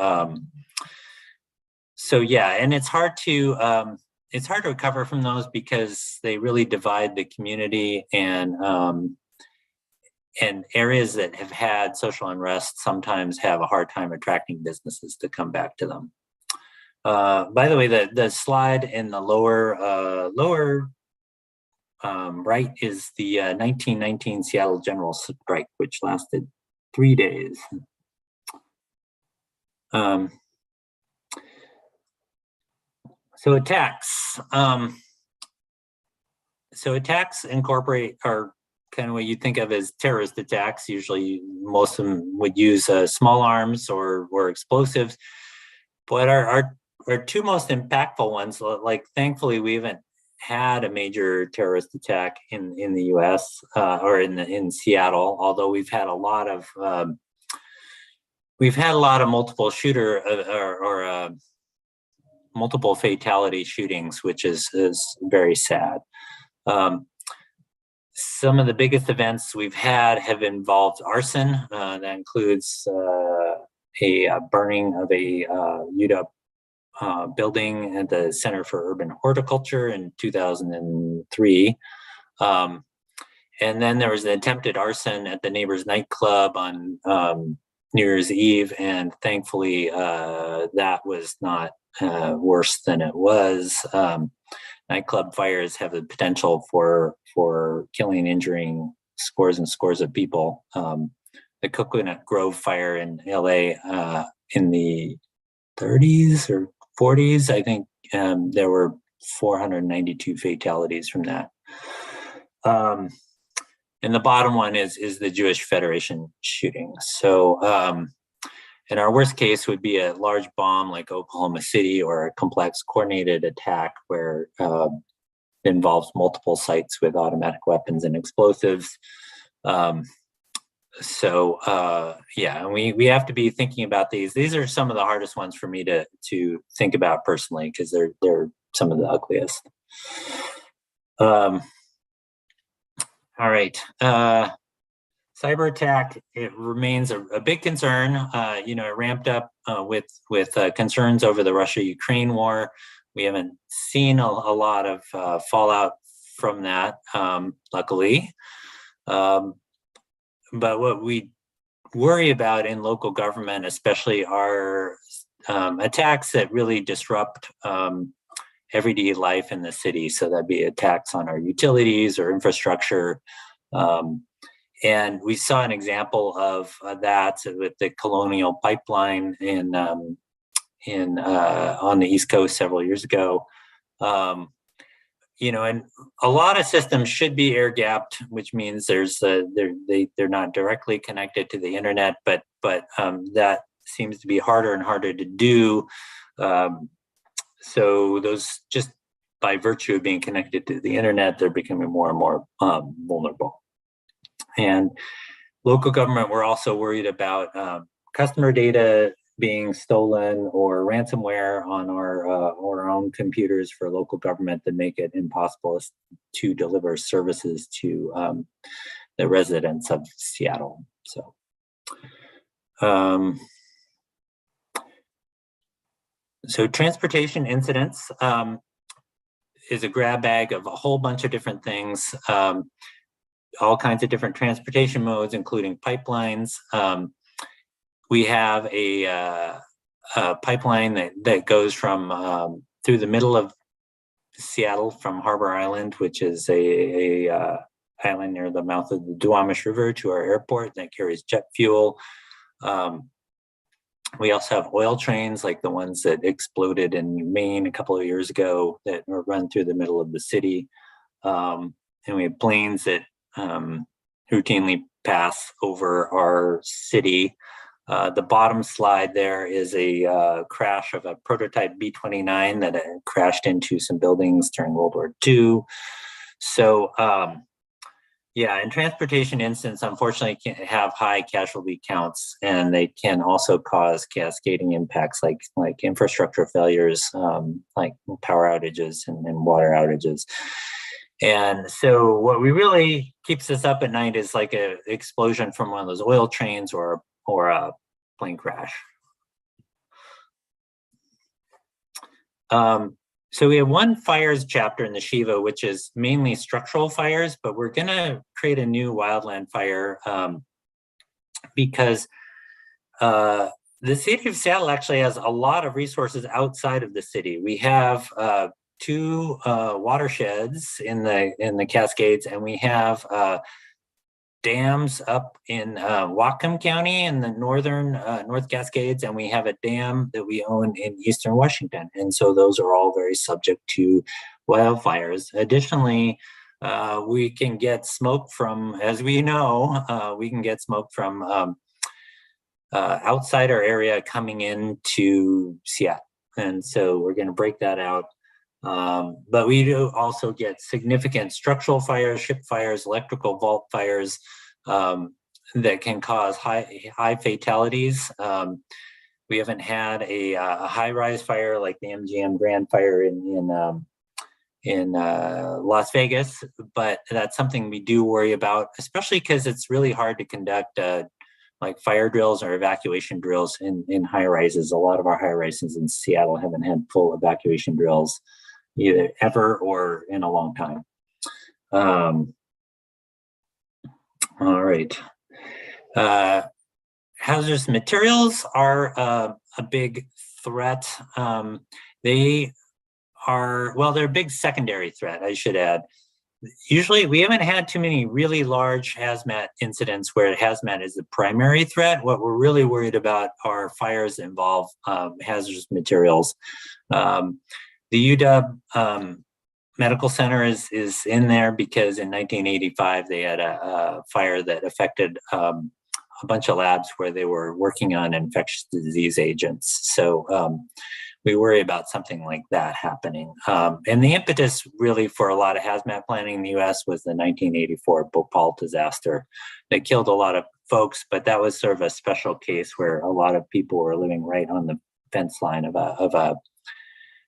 yeah, and it's hard to it's hard to recover from those because they really divide the community, and areas that have had social unrest sometimes have a hard time attracting businesses to come back to them. By the way, the slide in the lower right is the 1919 Seattle General Strike, which lasted 3 days. So attacks. So attacks incorporate, are kind of what you think of as terrorist attacks. Usually most of them would use small arms or explosives. But our two most impactful ones, like thankfully we haven't had a major terrorist attack in the U.S. Or in Seattle, although we've had a lot of multiple shooter or multiple fatality shootings, which is very sad. Some of the biggest events we've had have involved arson. That includes a burning of a UW building at the Center for Urban Horticulture in 2003. And then there was an attempted arson at the neighbor's nightclub on New Year's Eve, and thankfully that was not worse than it was. Nightclub fires have the potential for killing and injuring scores and scores of people. The Coconut Grove fire in LA in the 30s or 40s, I think there were 492 fatalities from that. And the bottom one is the Jewish Federation shooting. So in our worst case would be a large bomb like Oklahoma City, or a complex coordinated attack where it involves multiple sites with automatic weapons and explosives. Yeah, and we have to be thinking about these. These are some of the hardest ones for me to think about personally, because they're some of the ugliest. All right. Cyber attack, it remains a big concern. It ramped up with concerns over the Russia-Ukraine war. We haven't seen a lot of fallout from that, luckily. But what we worry about in local government, especially, are attacks that really disrupt everyday life in the city. So that'd be attacks on our utilities or infrastructure. And we saw an example of that with the Colonial Pipeline on the East Coast several years ago. And a lot of systems should be air gapped, which means they're not directly connected to the internet, but that seems to be harder and harder to do. So those, just by virtue of being connected to the internet, they're becoming more and more vulnerable. And local government, we're also worried about customer data being stolen, or ransomware on our own computers for local government that make it impossible to deliver services to the residents of Seattle. So transportation incidents is a grab bag of a whole bunch of different things. All kinds of different transportation modes, including pipelines. We have a pipeline that goes from through the middle of Seattle from Harbor Island, which is a island near the mouth of the Duwamish River, to our airport that carries jet fuel. We also have oil trains like the ones that exploded in Maine a couple of years ago that run through the middle of the city. And we have planes that routinely pass over our city. The bottom slide there is a crash of a prototype B-29 that crashed into some buildings during World War II. So, in transportation incidents, unfortunately, can have high casualty counts, and they can also cause cascading impacts like infrastructure failures, like power outages and water outages. And so what really keeps us up at night is like an explosion from one of those oil trains or a plane crash. So we have one fires chapter in the Shiva, which is mainly structural fires, but we're going to create a new wildland fire because the city of Seattle actually has a lot of resources outside of the city. We have two watersheds in the Cascades, and we have dams up in Whatcom County in the northern North Cascades, and we have a dam that we own in eastern Washington. And so those are all very subject to wildfires. Additionally, we can get smoke from, as we know, we can get smoke from outside our area coming into Seattle. And so we're going to break that out. But we do also get significant structural fires, ship fires, electrical vault fires that can cause high fatalities. We haven't had a high-rise fire like the MGM Grand Fire in Las Vegas, but that's something we do worry about, especially because it's really hard to conduct like fire drills or evacuation drills in high rises. A lot of our high rises in Seattle haven't had full evacuation drills either ever or in a long time. All right. Hazardous materials are a big threat. They're a big secondary threat, I should add. Usually we haven't had too many really large hazmat incidents where hazmat is the primary threat. What we're really worried about are fires that involve hazardous materials. The UW Medical Center is in there because in 1985 they had a fire that affected a bunch of labs where they were working on infectious disease agents. So we worry about something like that happening. And the impetus really for a lot of hazmat planning in the US was the 1984 Bhopal disaster that killed a lot of folks, but that was sort of a special case where a lot of people were living right on the fence line of a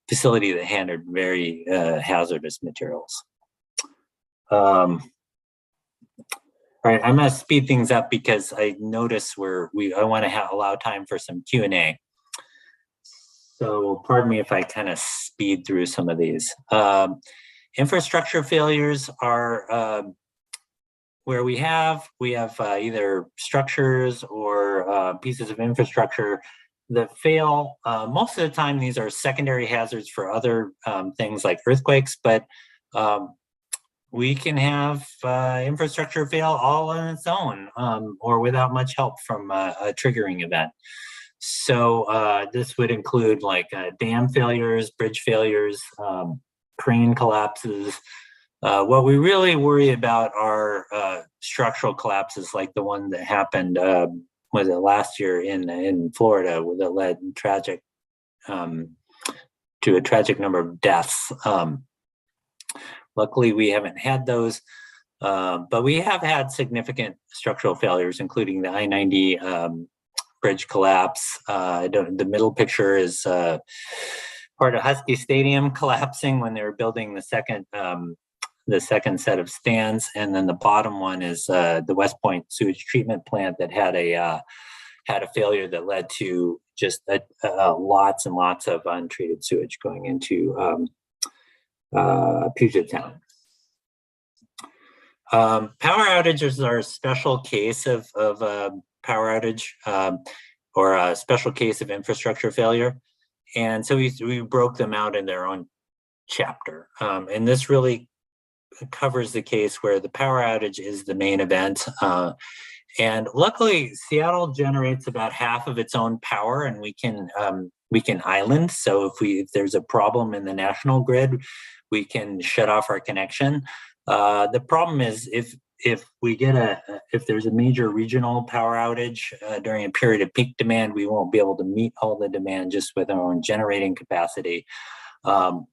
facility that handled very hazardous materials. All right, I'm going to speed things up because I notice I want to allow time for some Q&A. So pardon me if I kind of speed through some of these. Infrastructure failures are where we have either structures or pieces of infrastructure that fail. Most of the time, these are secondary hazards for other things like earthquakes, but we can have infrastructure fail all on its own or without much help from a triggering event. So this would include like dam failures, bridge failures, crane collapses. What we really worry about are structural collapses like the one that happened was it last year in Florida, that led to a tragic number of deaths. Luckily, we haven't had those, but we have had significant structural failures, including the I-90 bridge collapse. The middle picture is part of Husky Stadium collapsing when they were building the second set of stands, and then the bottom one is the West Point sewage treatment plant that had a failure that led to just lots and lots of untreated sewage going into Puget Sound. Power outages are a special case of power outage or a special case of infrastructure failure, and so we broke them out in their own chapter, and this really covers the case where the power outage is the main event. And luckily, Seattle generates about half of its own power, and we can island. So if there's a problem in the national grid, we can shut off our connection. The problem is if there's a major regional power outage during a period of peak demand, we won't be able to meet all the demand just with our own generating capacity. And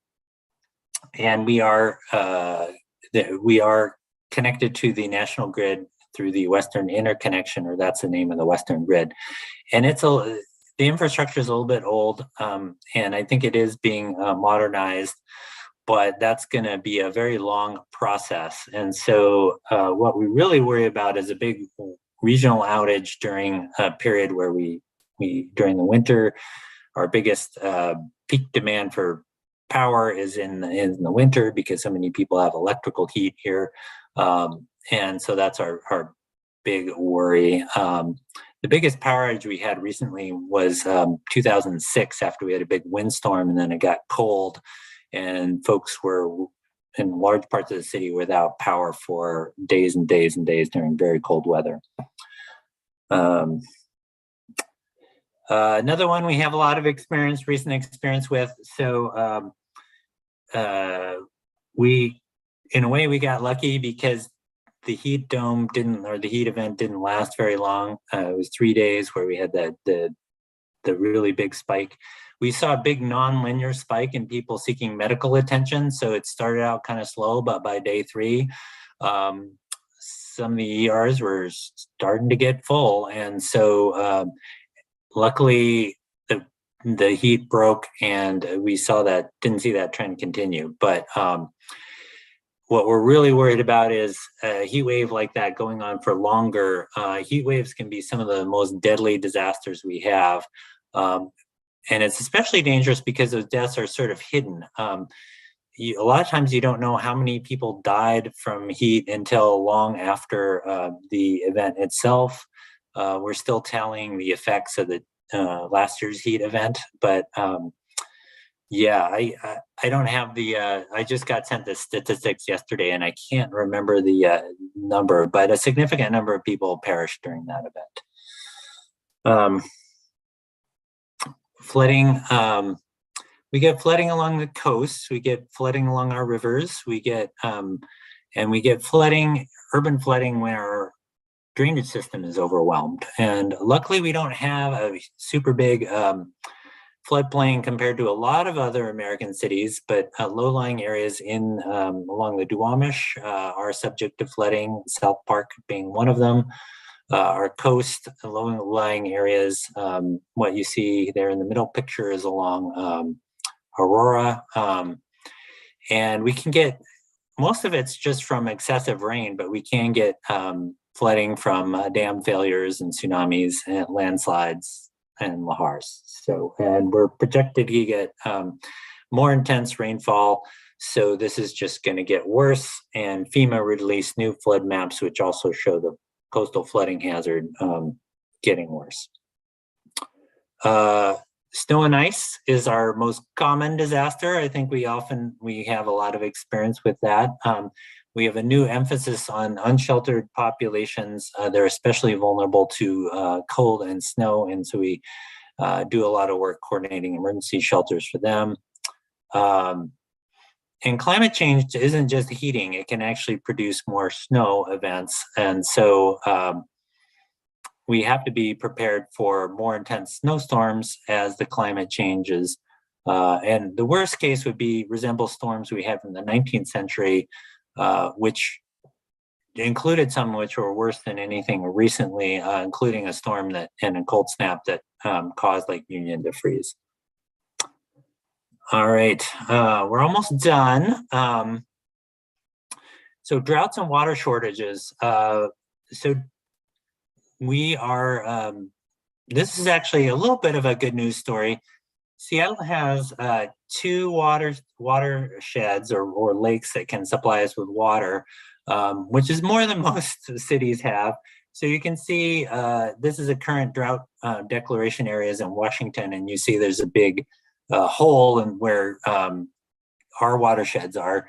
we are connected to the national grid through the Western Interconnection, or that's the name of the Western Grid. And the infrastructure is a little bit old, and I think it is being modernized, but that's going to be a very long process. And so what we really worry about is a big regional outage during a period where we during the winter, our biggest peak demand for power is in the winter because so many people have electrical heat here. And so that's our big worry. The biggest power outage we had recently was 2006 after we had a big windstorm, and then it got cold and folks were in large parts of the city without power for days and days and days during very cold weather. Another one we have a lot of recent experience with. So in a way, we got lucky because the heat dome the heat event didn't last very long. It was 3 days where we had the really big spike. We saw a big non-linear spike in people seeking medical attention. So it started out kind of slow, but by day 3, some of the ERs were starting to get full. And so luckily the heat broke and we didn't see that trend continue. But what we're really worried about is a heat wave like that going on for longer. Heat waves can be some of the most deadly disasters we have. And it's especially dangerous because those deaths are sort of hidden. A lot of times you don't know how many people died from heat until long after the event itself. We're still tallying the effects of the last year's heat event, but yeah, I don't have I just got sent the statistics yesterday and I can't remember the number, but a significant number of people perished during that event. Flooding, we get flooding along the coast, we get flooding along our rivers, we get flooding, urban flooding when our drainage system is overwhelmed. And luckily we don't have a super big floodplain compared to a lot of other American cities, but low-lying areas along the Duwamish are subject to flooding, South Park being one of them. Our coast, low-lying areas, what you see there in the middle picture is along Aurora. And we can get, most of it's just from excessive rain, but we can get flooding from dam failures and tsunamis and landslides and lahars. So, and we're projected to get more intense rainfall. So this is just going to get worse. And FEMA released new flood maps, which also show the coastal flooding hazard getting worse. Snow and ice is our most common disaster. I think we have a lot of experience with that. We have a new emphasis on unsheltered populations. They're especially vulnerable to cold and snow, and so we do a lot of work coordinating emergency shelters for them. And climate change isn't just heating, it can actually produce more snow events. And so we have to be prepared for more intense snowstorms as the climate changes. And the worst case would resemble storms we had from the 19th century, which included some which were worse than anything recently, including a storm and a cold snap that caused Lake Union to freeze. All right, we're almost done. So droughts and water shortages. So we are, this is actually a little bit of a good news story. Seattle has 2 watersheds or lakes that can supply us with water, which is more than most cities have. So you can see this is a current drought declaration areas in Washington, and you see there's a big hole in where our watersheds are.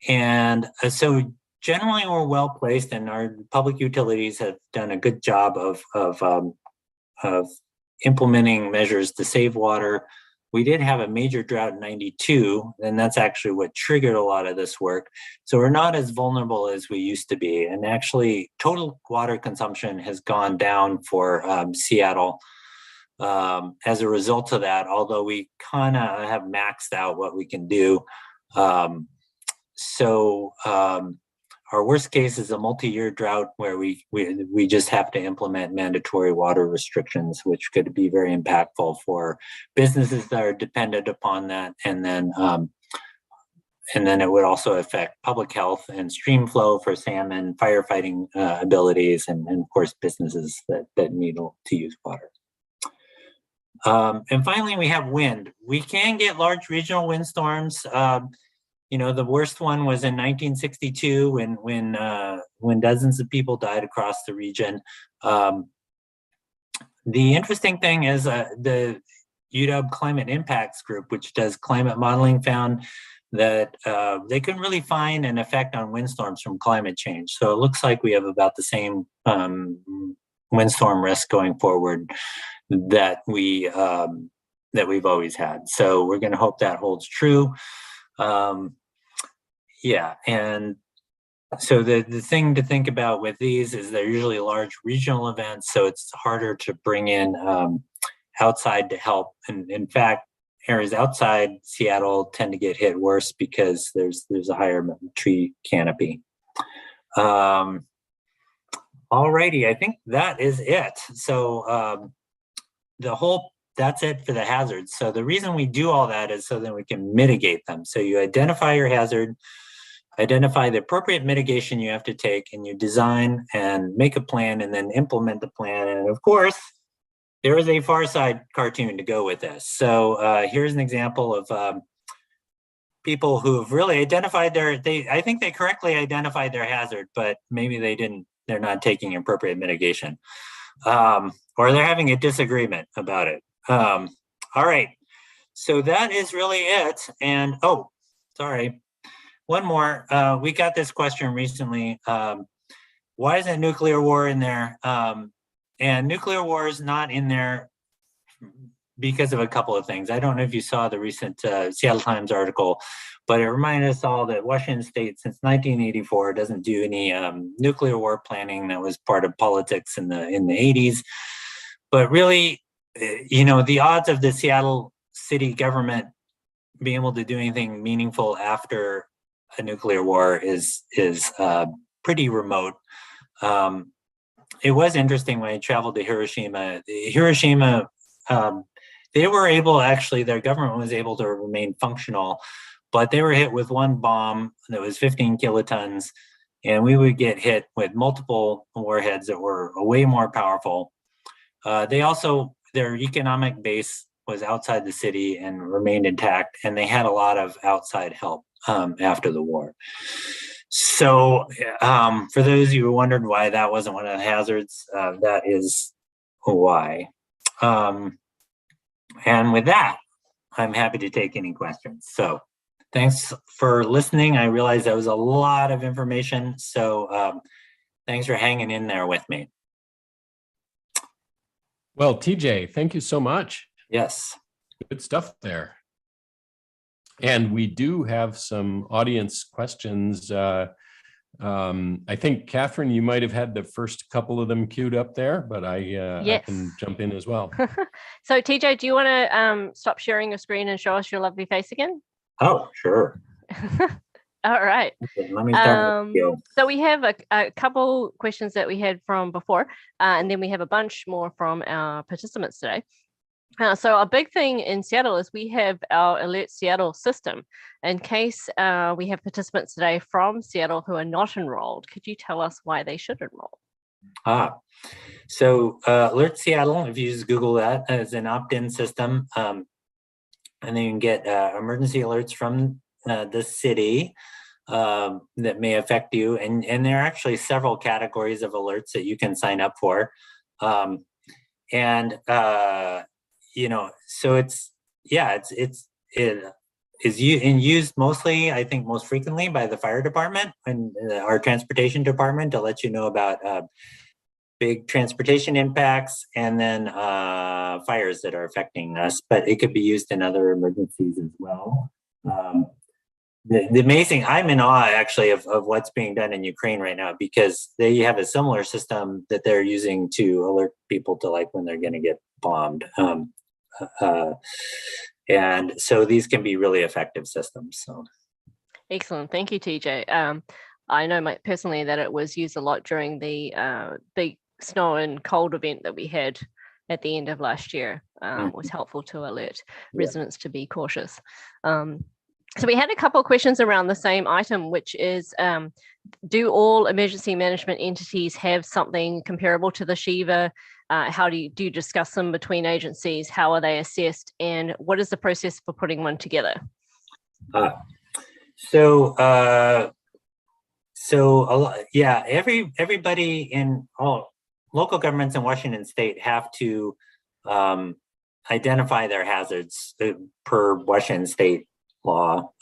And so generally we're well placed, and our public utilities have done a good job of implementing measures to save water. We did have a major drought in '92, and that's actually what triggered a lot of this work. So we're not as vulnerable as we used to be. And actually, total water consumption has gone down for Seattle as a result of that, although we kind of have maxed out what we can do. Our worst case is a multi-year drought where we just have to implement mandatory water restrictions, which could be very impactful for businesses that are dependent upon that. And then it would also affect public health and stream flow for salmon, firefighting abilities, and of course, businesses that need to use water. And finally, we have wind. We can get large regional windstorms. The worst one was in 1962 when dozens of people died across the region. The interesting thing is the UW Climate Impacts Group, which does climate modeling, found that they couldn't really find an effect on windstorms from climate change. So it looks like we have about the same windstorm risk going forward that we've always had. So we're going to hope that holds true. And so the thing to think about with these is they're usually large regional events, so it's harder to bring in outside to help. And in fact, areas outside Seattle tend to get hit worse because there's a higher tree canopy. Alrighty, I think that is it. So that's it for the hazards. So the reason we do all that is so that we can mitigate them. So you identify your hazard, identify the appropriate mitigation you have to take, and you design and make a plan and then implement the plan. And of course, there is a Far Side cartoon to go with this. So here's an example of people who have really identified I think they correctly identified their hazard, but maybe they're not taking appropriate mitigation. Or they're having a disagreement about it. All right, so that is really it. And sorry, one more. We got this question recently. Why isn't nuclear war in there? And nuclear war is not in there because of a couple of things. I don't know if you saw the recent Seattle Times article, but it reminded us all that Washington State, since 1984, doesn't do any nuclear war planning. That was part of politics in the 80s. But really, the odds of the Seattle city government being able to do anything meaningful after a nuclear war is pretty remote. It was interesting when I traveled to Hiroshima. They were able, their government was able to remain functional, but they were hit with one bomb that was 15 kilotons, and we would get hit with multiple warheads that were way more powerful. Their economic base was outside the city and remained intact, and they had a lot of outside help after the war. So for those of you who wondered why that wasn't one of the hazards, that is why. And with that, I'm happy to take any questions. So thanks for listening. I realize that was a lot of information. So thanks for hanging in there with me. Well, TJ, thank you so much. Yes. Good stuff there. And we do have some audience questions. I think, Catherine, you might have had the first couple of them queued up there, but yes. I can jump in as well. So, TJ, do you want to stop sharing your screen and show us your lovely face again? Oh, sure. All right. Okay, let me start with you. So we have a couple questions that we had from before, and then we have a bunch more from our participants today. So a big thing in Seattle is we have our Alert Seattle system. In case we have participants today from Seattle who are not enrolled, could you tell us why they should enroll? So Alert Seattle, if you just Google that, is an opt-in system, and then you can get emergency alerts from the city that may affect you. And there are actually several categories of alerts that you can sign up for. So it is used mostly, I think most frequently by the fire department and our transportation department to let you know about big transportation impacts and then fires that are affecting us, but it could be used in other emergencies as well. The amazing, I'm in awe actually of what's being done in Ukraine right now, because they have a similar system that they're using to alert people to like when they're going to get bombed. And so these can be really effective systems. So, excellent. Thank you, TJ. I know personally that it was used a lot during the big snow and cold event that we had at the end of last year. It was helpful to alert residents to be cautious. So we had a couple of questions around the same item, which is, do all emergency management entities have something comparable to the Shiva? How do you discuss them between agencies? How are they assessed? And what is the process for putting one together? Everybody in all local governments in Washington State have to identify their hazards per Washington State law.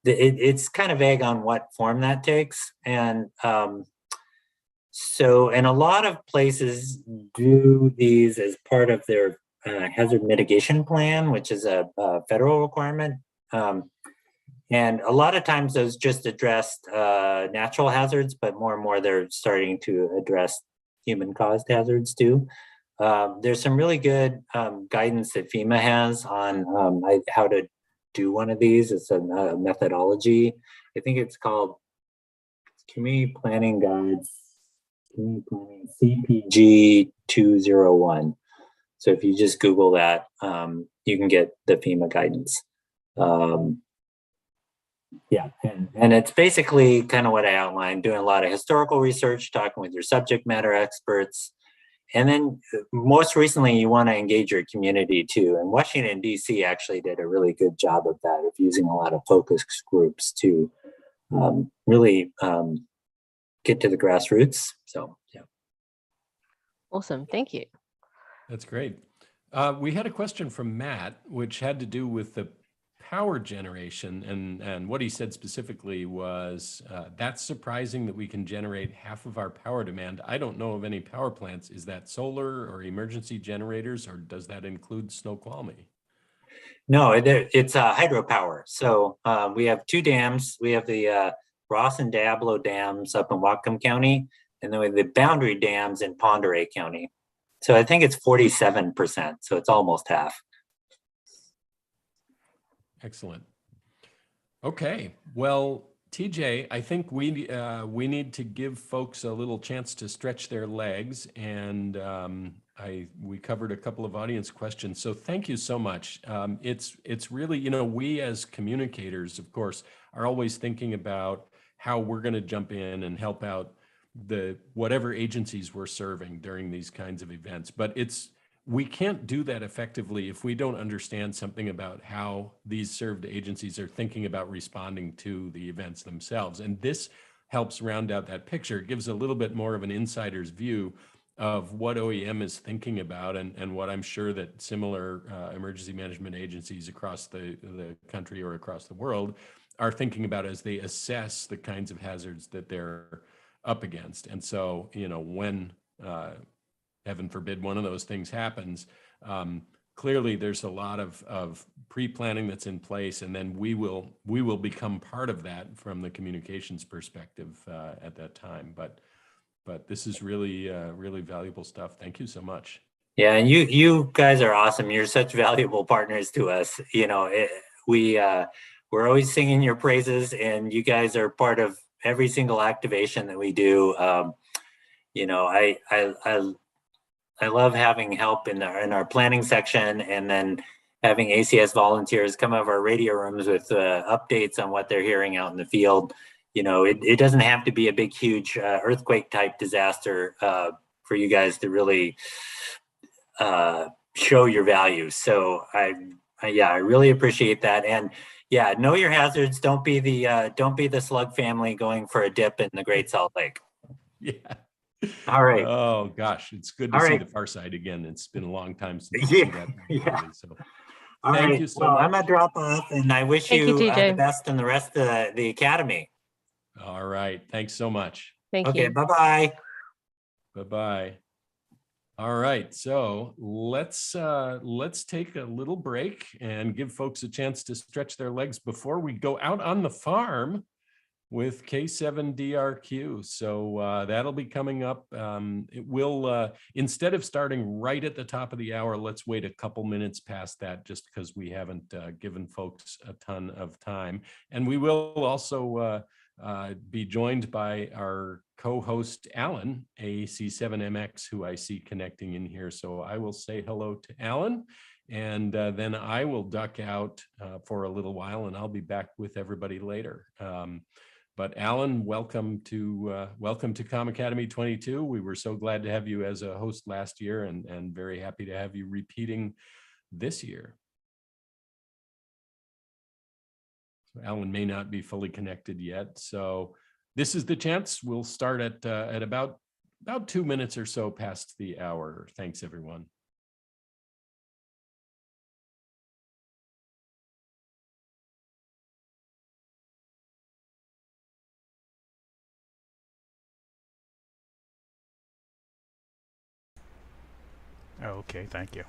It's kind of vague on what form that takes, and a lot of places do these as part of their hazard mitigation plan, which is a federal requirement. And a lot of times those just addressed natural hazards, but more and more they're starting to address human-caused hazards too. There's some really good guidance that FEMA has on how to do one of these. It's a methodology. I think it's called Community Planning Guides, Community Planning CPG 201. So if you just Google that, you can get the FEMA guidance. And it's basically kind of what I outlined, doing a lot of historical research, talking with your subject matter experts. And then most recently, you want to engage your community too. And Washington, D.C. actually did a really good job of that, of using a lot of focus groups to really get to the grassroots. So, yeah. Awesome. Thank you. That's great. We had a question from Matt, which had to do with the power generation, and what he said specifically was, that's surprising that we can generate half of our power demand. I don't know of any power plants. Is that solar or emergency generators, or does that include Snoqualmie? No, it's hydropower. So we have two dams. We have the Ross and Diablo dams up in Whatcom County, and then we have the Boundary dams in Pend Oreille County. So I think it's 47%, so it's almost half. Excellent. Okay, well, TJ, I think we need to give folks a little chance to stretch their legs, and we covered a couple of audience questions. So thank you so much. It's really, we as communicators, of course, are always thinking about how we're going to jump in and help out the whatever agencies we're serving during these kinds of events. But we can't do that effectively if we don't understand something about how these served agencies are thinking about responding to the events themselves. And this helps round out that picture. It gives a little bit more of an insider's view of what OEM is thinking about, and what I'm sure that similar emergency management agencies across the country or across the world are thinking about as they assess the kinds of hazards that they're up against. And so, when heaven forbid one of those things happens, clearly there's a lot of pre-planning that's in place, and then we will become part of that from the communications perspective at that time. But this is really really valuable stuff. Thank you so much. Yeah, and you guys are awesome. You're such valuable partners to us. We're always singing your praises, and you guys are part of every single activation that we do. I love having help in our planning section, and then having ACS volunteers come out of our radio rooms with updates on what they're hearing out in the field. It doesn't have to be a big, huge earthquake type disaster for you guys to really show your value. So I really appreciate that. And yeah, know your hazards. Don't be the slug family going for a dip in the Great Salt Lake. Yeah. All right. Oh gosh, it's good to see the far side again. It's been a long time since I see that. Yeah. So thank you so much. I'm gonna drop off, and I wish you the best in the rest of the academy. All right. Thanks so much. Thank you. Okay. Bye-bye. Bye-bye. All right. So let's take a little break and give folks a chance to stretch their legs before we go out on the farm with K7DRQ. So that'll be coming up. It will, instead of starting right at the top of the hour, let's wait a couple minutes past that, just because we haven't given folks a ton of time. And we will also be joined by our co-host, Alan, AC7MX, who I see connecting in here. So I will say hello to Alan, And then I will duck out for a little while, and I'll be back with everybody later. But Alan, welcome to Comm Academy 22. We were so glad to have you as a host last year, and very happy to have you repeating this year. So Alan may not be fully connected yet. So this is the chance. We'll start at about 2 minutes or so past the hour. Thanks, everyone. Okay, thank you.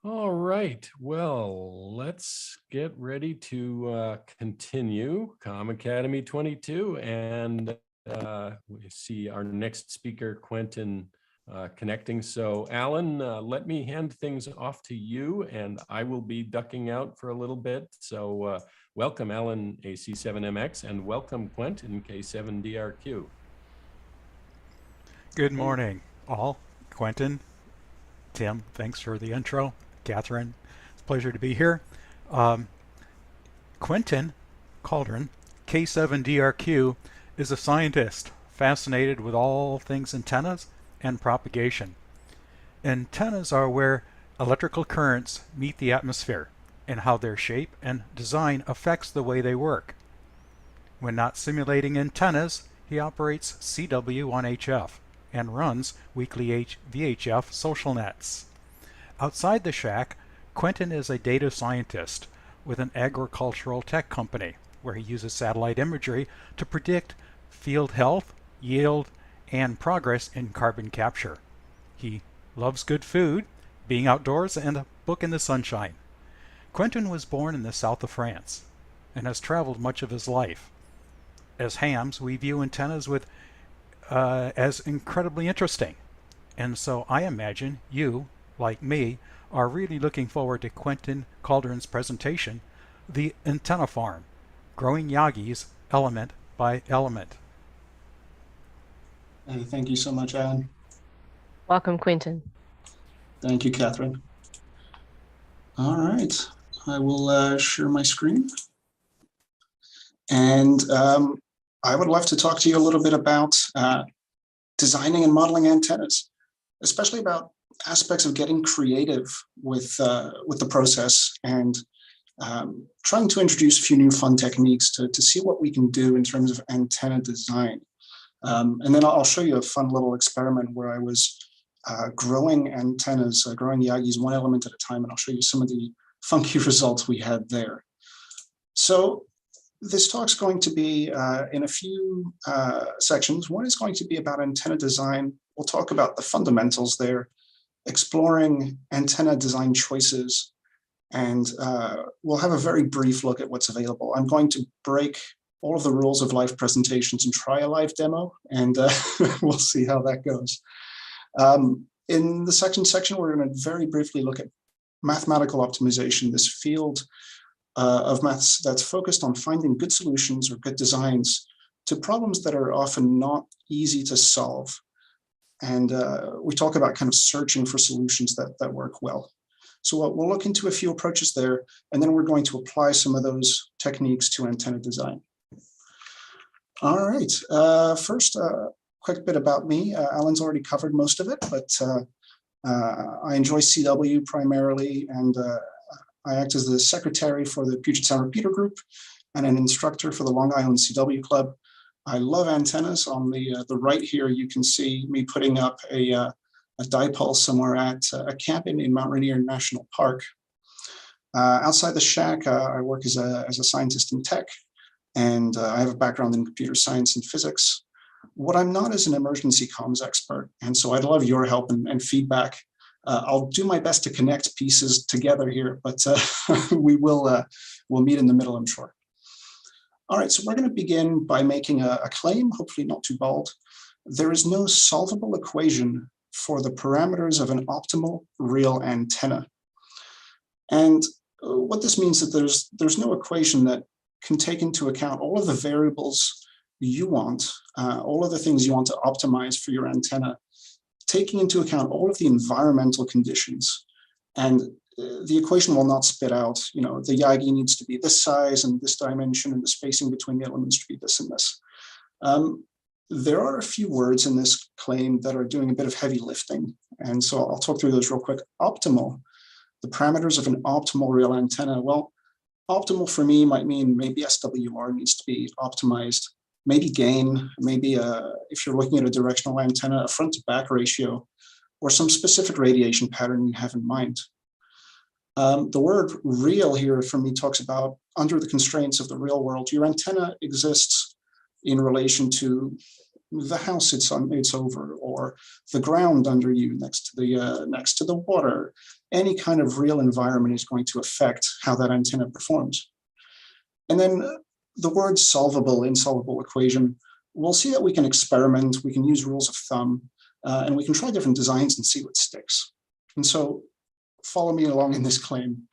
All right, well, let's get ready to continue Comm Academy 22, and we see our next speaker, Quentin, connecting. So Alan, let me hand things off to you, and I will be ducking out for a little bit. So welcome, Alan, AC7MX, and welcome, Quentin, K7DRQ. Good morning, all. Quentin, Tim, thanks for the intro. Catherine, it's a pleasure to be here. Quentin Cauldron, K7DRQ, is a scientist fascinated with all things antennas and propagation. Antennas are where electrical currents meet the atmosphere and how their shape and design affects the way they work. When not simulating antennas, he operates CW on HF, and runs weekly VHF social nets. Outside the shack, Quentin is a data scientist with an agricultural tech company where he uses satellite imagery to predict field health, yield, and progress in carbon capture. He loves good food, being outdoors, and a book in the sunshine. Quentin was born in the south of France and has traveled much of his life. As hams, we view antennas as incredibly interesting. And so I imagine you, like me, are really looking forward to Quentin Calderon's presentation, The Antenna Farm, Growing Yagis Element by Element. Hey, thank you so much, Anne. Welcome, Quentin. Thank you, Catherine. All right, I will share my screen. And I would love to talk to you a little bit about designing and modeling antennas, especially about aspects of getting creative with the process and trying to introduce a few new fun techniques to see what we can do in terms of antenna design. And then I'll show you a fun little experiment where I was growing antennas, growing Yagis one element at a time, and I'll show you some of the funky results we had there. So this talk's going to be in a few sections. One is going to be about antenna design. We'll talk about the fundamentals there, exploring antenna design choices, and we'll have a very brief look at what's available. I'm going to break all of the rules of live presentations and try a live demo, and we'll see how that goes. In the second section, we're going to very briefly look at mathematical optimization, this field of maths that's focused on finding good solutions or good designs to problems that are often not easy to solve. And we talk about kind of searching for solutions that work well. So we'll look into a few approaches there, and then we're going to apply some of those techniques to antenna design. All right, first, quick bit about me. Alan's already covered most of it, but I enjoy CW primarily, and I act as the secretary for the Puget Sound Repeater Group and an instructor for the Long Island CW Club. I love antennas. On the right here, you can see me putting up a dipole somewhere at a cabin in Mount Rainier National Park. Outside the shack, I work as a scientist in tech, and I have a background in computer science and physics. What I'm not is an emergency comms expert, and so I'd love your help and feedback. I'll do my best to connect pieces together here, but we'll meet in the middle, I'm sure. All right, so we're going to begin by making a claim, hopefully not too bold. There is no solvable equation for the parameters of an optimal real antenna. And what this means is that there's no equation that can take into account all of the variables you want, all of the things you want to optimize for your antenna, taking into account all of the environmental conditions. And the equation will not spit out, the Yagi needs to be this size and this dimension, and the spacing between the elements to be this and this. There are a few words in this claim that are doing a bit of heavy lifting. And so I'll talk through those real quick. Optimal, the parameters of an optimal real antenna. Well, optimal for me might mean maybe SWR needs to be optimized, maybe gain, maybe if you're looking at a directional antenna, a front to back ratio, or some specific radiation pattern you have in mind. The word real here for me talks about under the constraints of the real world. Your antenna exists in relation to the house it's over, or the ground under you next to the water. Any kind of real environment is going to affect how that antenna performs. And then the word solvable, insolvable equation, we'll see that we can experiment, we can use rules of thumb, and we can try different designs and see what sticks. And so follow me along in this claim.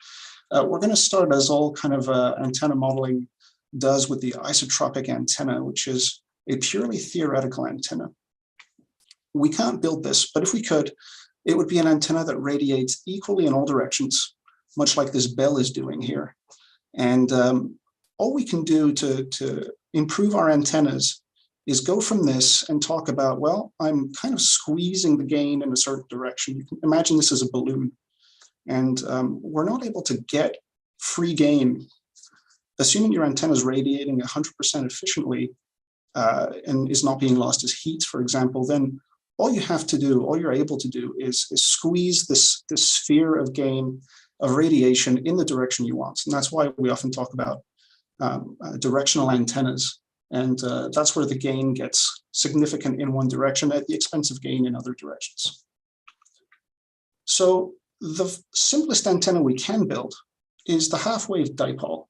We're going to start, as all kind of antenna modeling does, with the isotropic antenna, which is a purely theoretical antenna. We can't build this, but if we could, it would be an antenna that radiates equally in all directions, much like this bell is doing here. And all we can do to improve our antennas is go from this and talk about, well, I'm kind of squeezing the gain in a certain direction. You can imagine this as a balloon. And we're not able to get free gain. Assuming your antenna is radiating 100% efficiently and is not being lost as heat, for example, then all you have to do, all you're able to do is squeeze this sphere of gain of radiation in the direction you want. And that's why we often talk about directional antennas. And that's where the gain gets significant in one direction at the expense of gain in other directions. So the simplest antenna we can build is the half-wave dipole.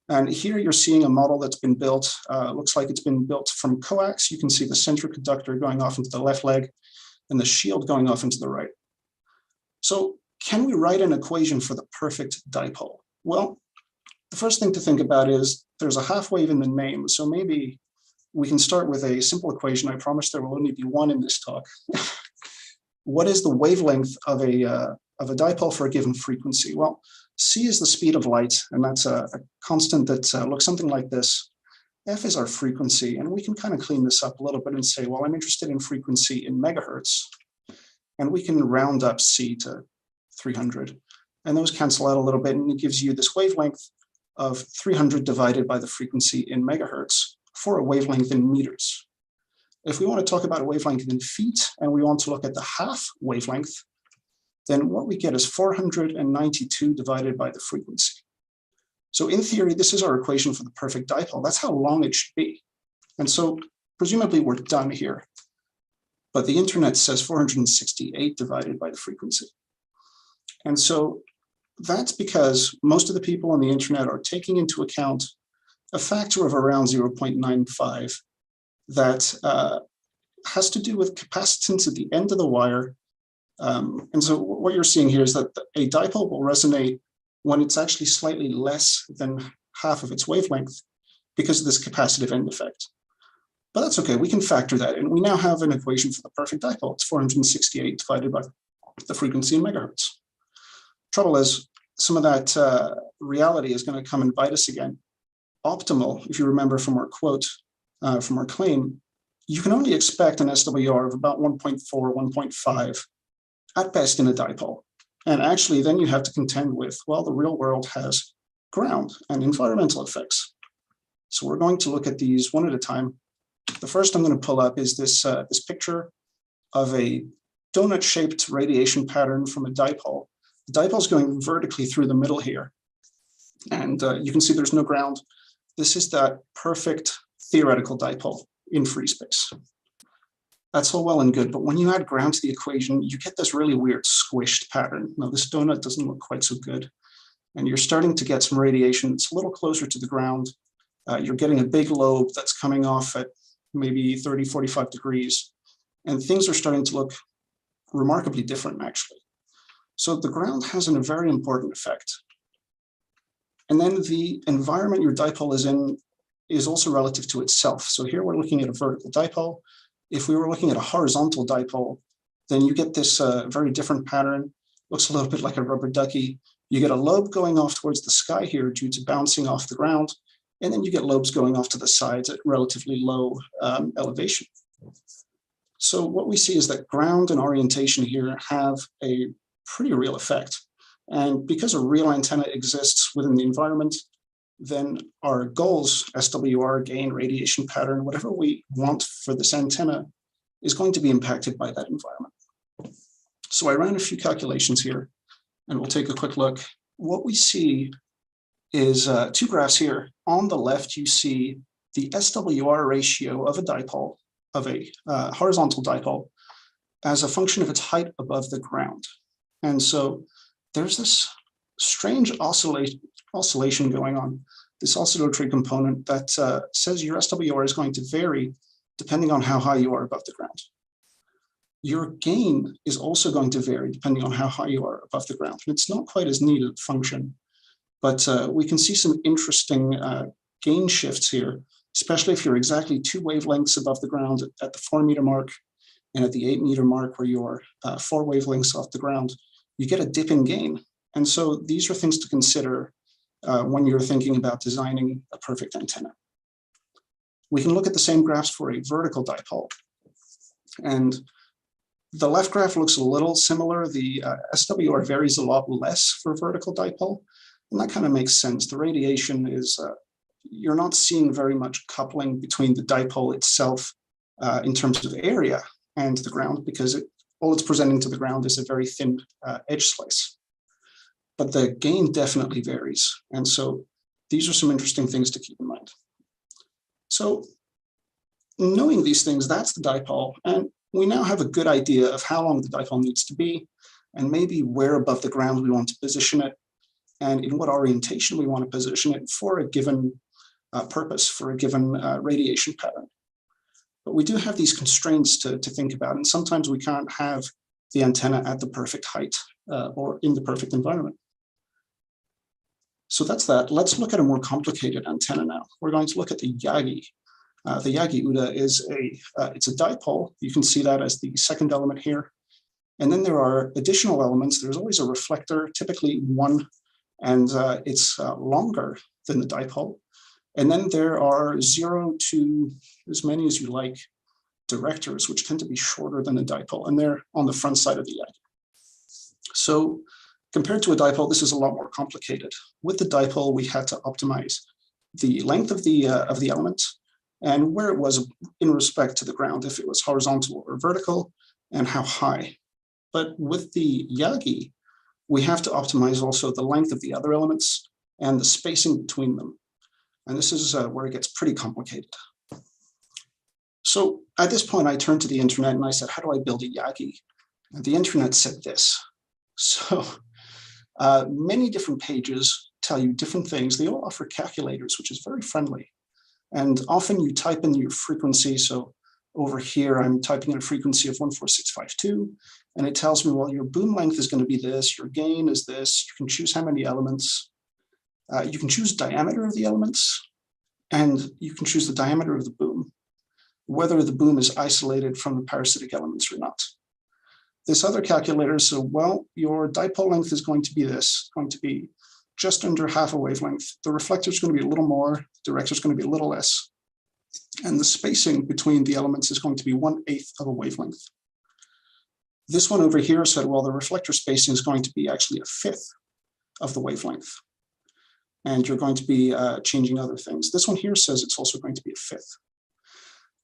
And here you're seeing a model that's been built, looks like it's been built from coax. You can see the central conductor going off into the left leg and the shield going off into the right. So can we write an equation for the perfect dipole? Well, the first thing to think about is there's a half wave in the name. So maybe we can start with a simple equation. I promise there will only be one in this talk. What is the wavelength of a dipole for a given frequency? Well, c is the speed of light, and that's a constant that looks something like this. F is our frequency, and we can kind of clean this up a little bit and say, well, I'm interested in frequency in megahertz, and we can round up c to 300, and those cancel out a little bit, and it gives you this wavelength of 300 divided by the frequency in megahertz for a wavelength in meters. If we want to talk about a wavelength in feet, and we want to look at the half wavelength, then what we get is 492 divided by the frequency. So in theory, this is our equation for the perfect dipole. That's how long it should be. And so presumably we're done here. But the internet says 468 divided by the frequency. And so that's because most of the people on the internet are taking into account a factor of around 0.95 that has to do with capacitance at the end of the wire. And so what you're seeing here is that a dipole will resonate when it's actually slightly less than half of its wavelength because of this capacitive end effect. But that's okay, we can factor that in. We now have an equation for the perfect dipole. It's 468 divided by the frequency in megahertz. Trouble is, some of that reality is going to come and bite us again. Optimal, if you remember from our quote, from our claim, you can only expect an SWR of about 1.4, 1.5 at best in a dipole. And actually then you have to contend with, well, the real world has ground and environmental effects. So we're going to look at these one at a time. The first I'm going to pull up is this, this picture of a donut-shaped radiation pattern from a dipole. The dipole is going vertically through the middle here. And you can see there's no ground. This is that perfect theoretical dipole in free space. That's all well and good, but when you add ground to the equation, you get this really weird squished pattern. Now, this donut doesn't look quite so good. And you're starting to get some radiation that's a little closer to the ground. You're getting a big lobe that's coming off at maybe 30, 45 degrees. And things are starting to look remarkably different, actually. So the ground has a very important effect. And then the environment your dipole is in is also relative to itself. So here we're looking at a vertical dipole. If we were looking at a horizontal dipole, then you get this very different pattern. Looks a little bit like a rubber ducky. You get a lobe going off towards the sky here due to bouncing off the ground. And then you get lobes going off to the sides at relatively low elevation. So what we see is that ground and orientation here have a pretty real effect. And because a real antenna exists within the environment, then our goals, SWR, gain, radiation pattern, whatever we want for this antenna is going to be impacted by that environment. So I ran a few calculations here and we'll take a quick look. What we see is two graphs here. On the left, you see the SWR ratio of a dipole, of a horizontal dipole, as a function of its height above the ground. And so there's this strange oscillation going on, this oscillatory component that says your SWR is going to vary depending on how high you are above the ground. Your gain is also going to vary depending on how high you are above the ground. And it's not quite as neat a function, but we can see some interesting gain shifts here, especially if you're exactly 2 wavelengths above the ground at the 4 meter mark and at the 8 meter mark where you're 4 wavelengths off the ground, you get a dip in gain. And so these are things to consider when you're thinking about designing a perfect antenna. We can look at the same graphs for a vertical dipole. And the left graph looks a little similar. The SWR varies a lot less for vertical dipole. And that kind of makes sense. The radiation is, you're not seeing very much coupling between the dipole itself in terms of area. and the ground, because all it's presenting to the ground is a very thin edge slice. But the gain definitely varies. And so these are some interesting things to keep in mind. So knowing these things, that's the dipole. And we now have a good idea of how long the dipole needs to be, and maybe where above the ground we want to position it, and in what orientation we want to position it for a given purpose, for a given radiation pattern. But we do have these constraints to think about, and sometimes we can't have the antenna at the perfect height or in the perfect environment. So that's that. Let's look at a more complicated antenna now. We're going to look at the Yagi. The Yagi Uda is it's a dipole. You can see that as the second element here. And then there are additional elements. There's always a reflector, typically one, and it's longer than the dipole. And then there are 0 to as many as you like directors, which tend to be shorter than the dipole, and they're on the front side of the Yagi. So compared to a dipole, this is a lot more complicated. With the dipole, we had to optimize the length of the element and where it was in respect to the ground, if it was horizontal or vertical, and how high. But with the Yagi, we have to optimize also the length of the other elements and the spacing between them. And this is where it gets pretty complicated. So at this point, I turned to the internet and I said, how do I build a Yagi? And the internet said this. So many different pages tell you different things. They all offer calculators, which is very friendly. And often you type in your frequency. So over here, I'm typing in a frequency of 14652, and it tells me, well, your boom length is going to be this, your gain is this, you can choose how many elements. You can choose diameter of the elements, and you can choose the diameter of the boom, whether the boom is isolated from the parasitic elements or not. This other calculator says, well, your dipole length is going to be this, going to be just under half a wavelength. The reflector is going to be a little more, the director is going to be a little less. And the spacing between the elements is going to be 1/8 of a wavelength. This one over here said, well, the reflector spacing is going to be actually 1/5 of the wavelength. And you're going to be changing other things. This one here says it's also going to be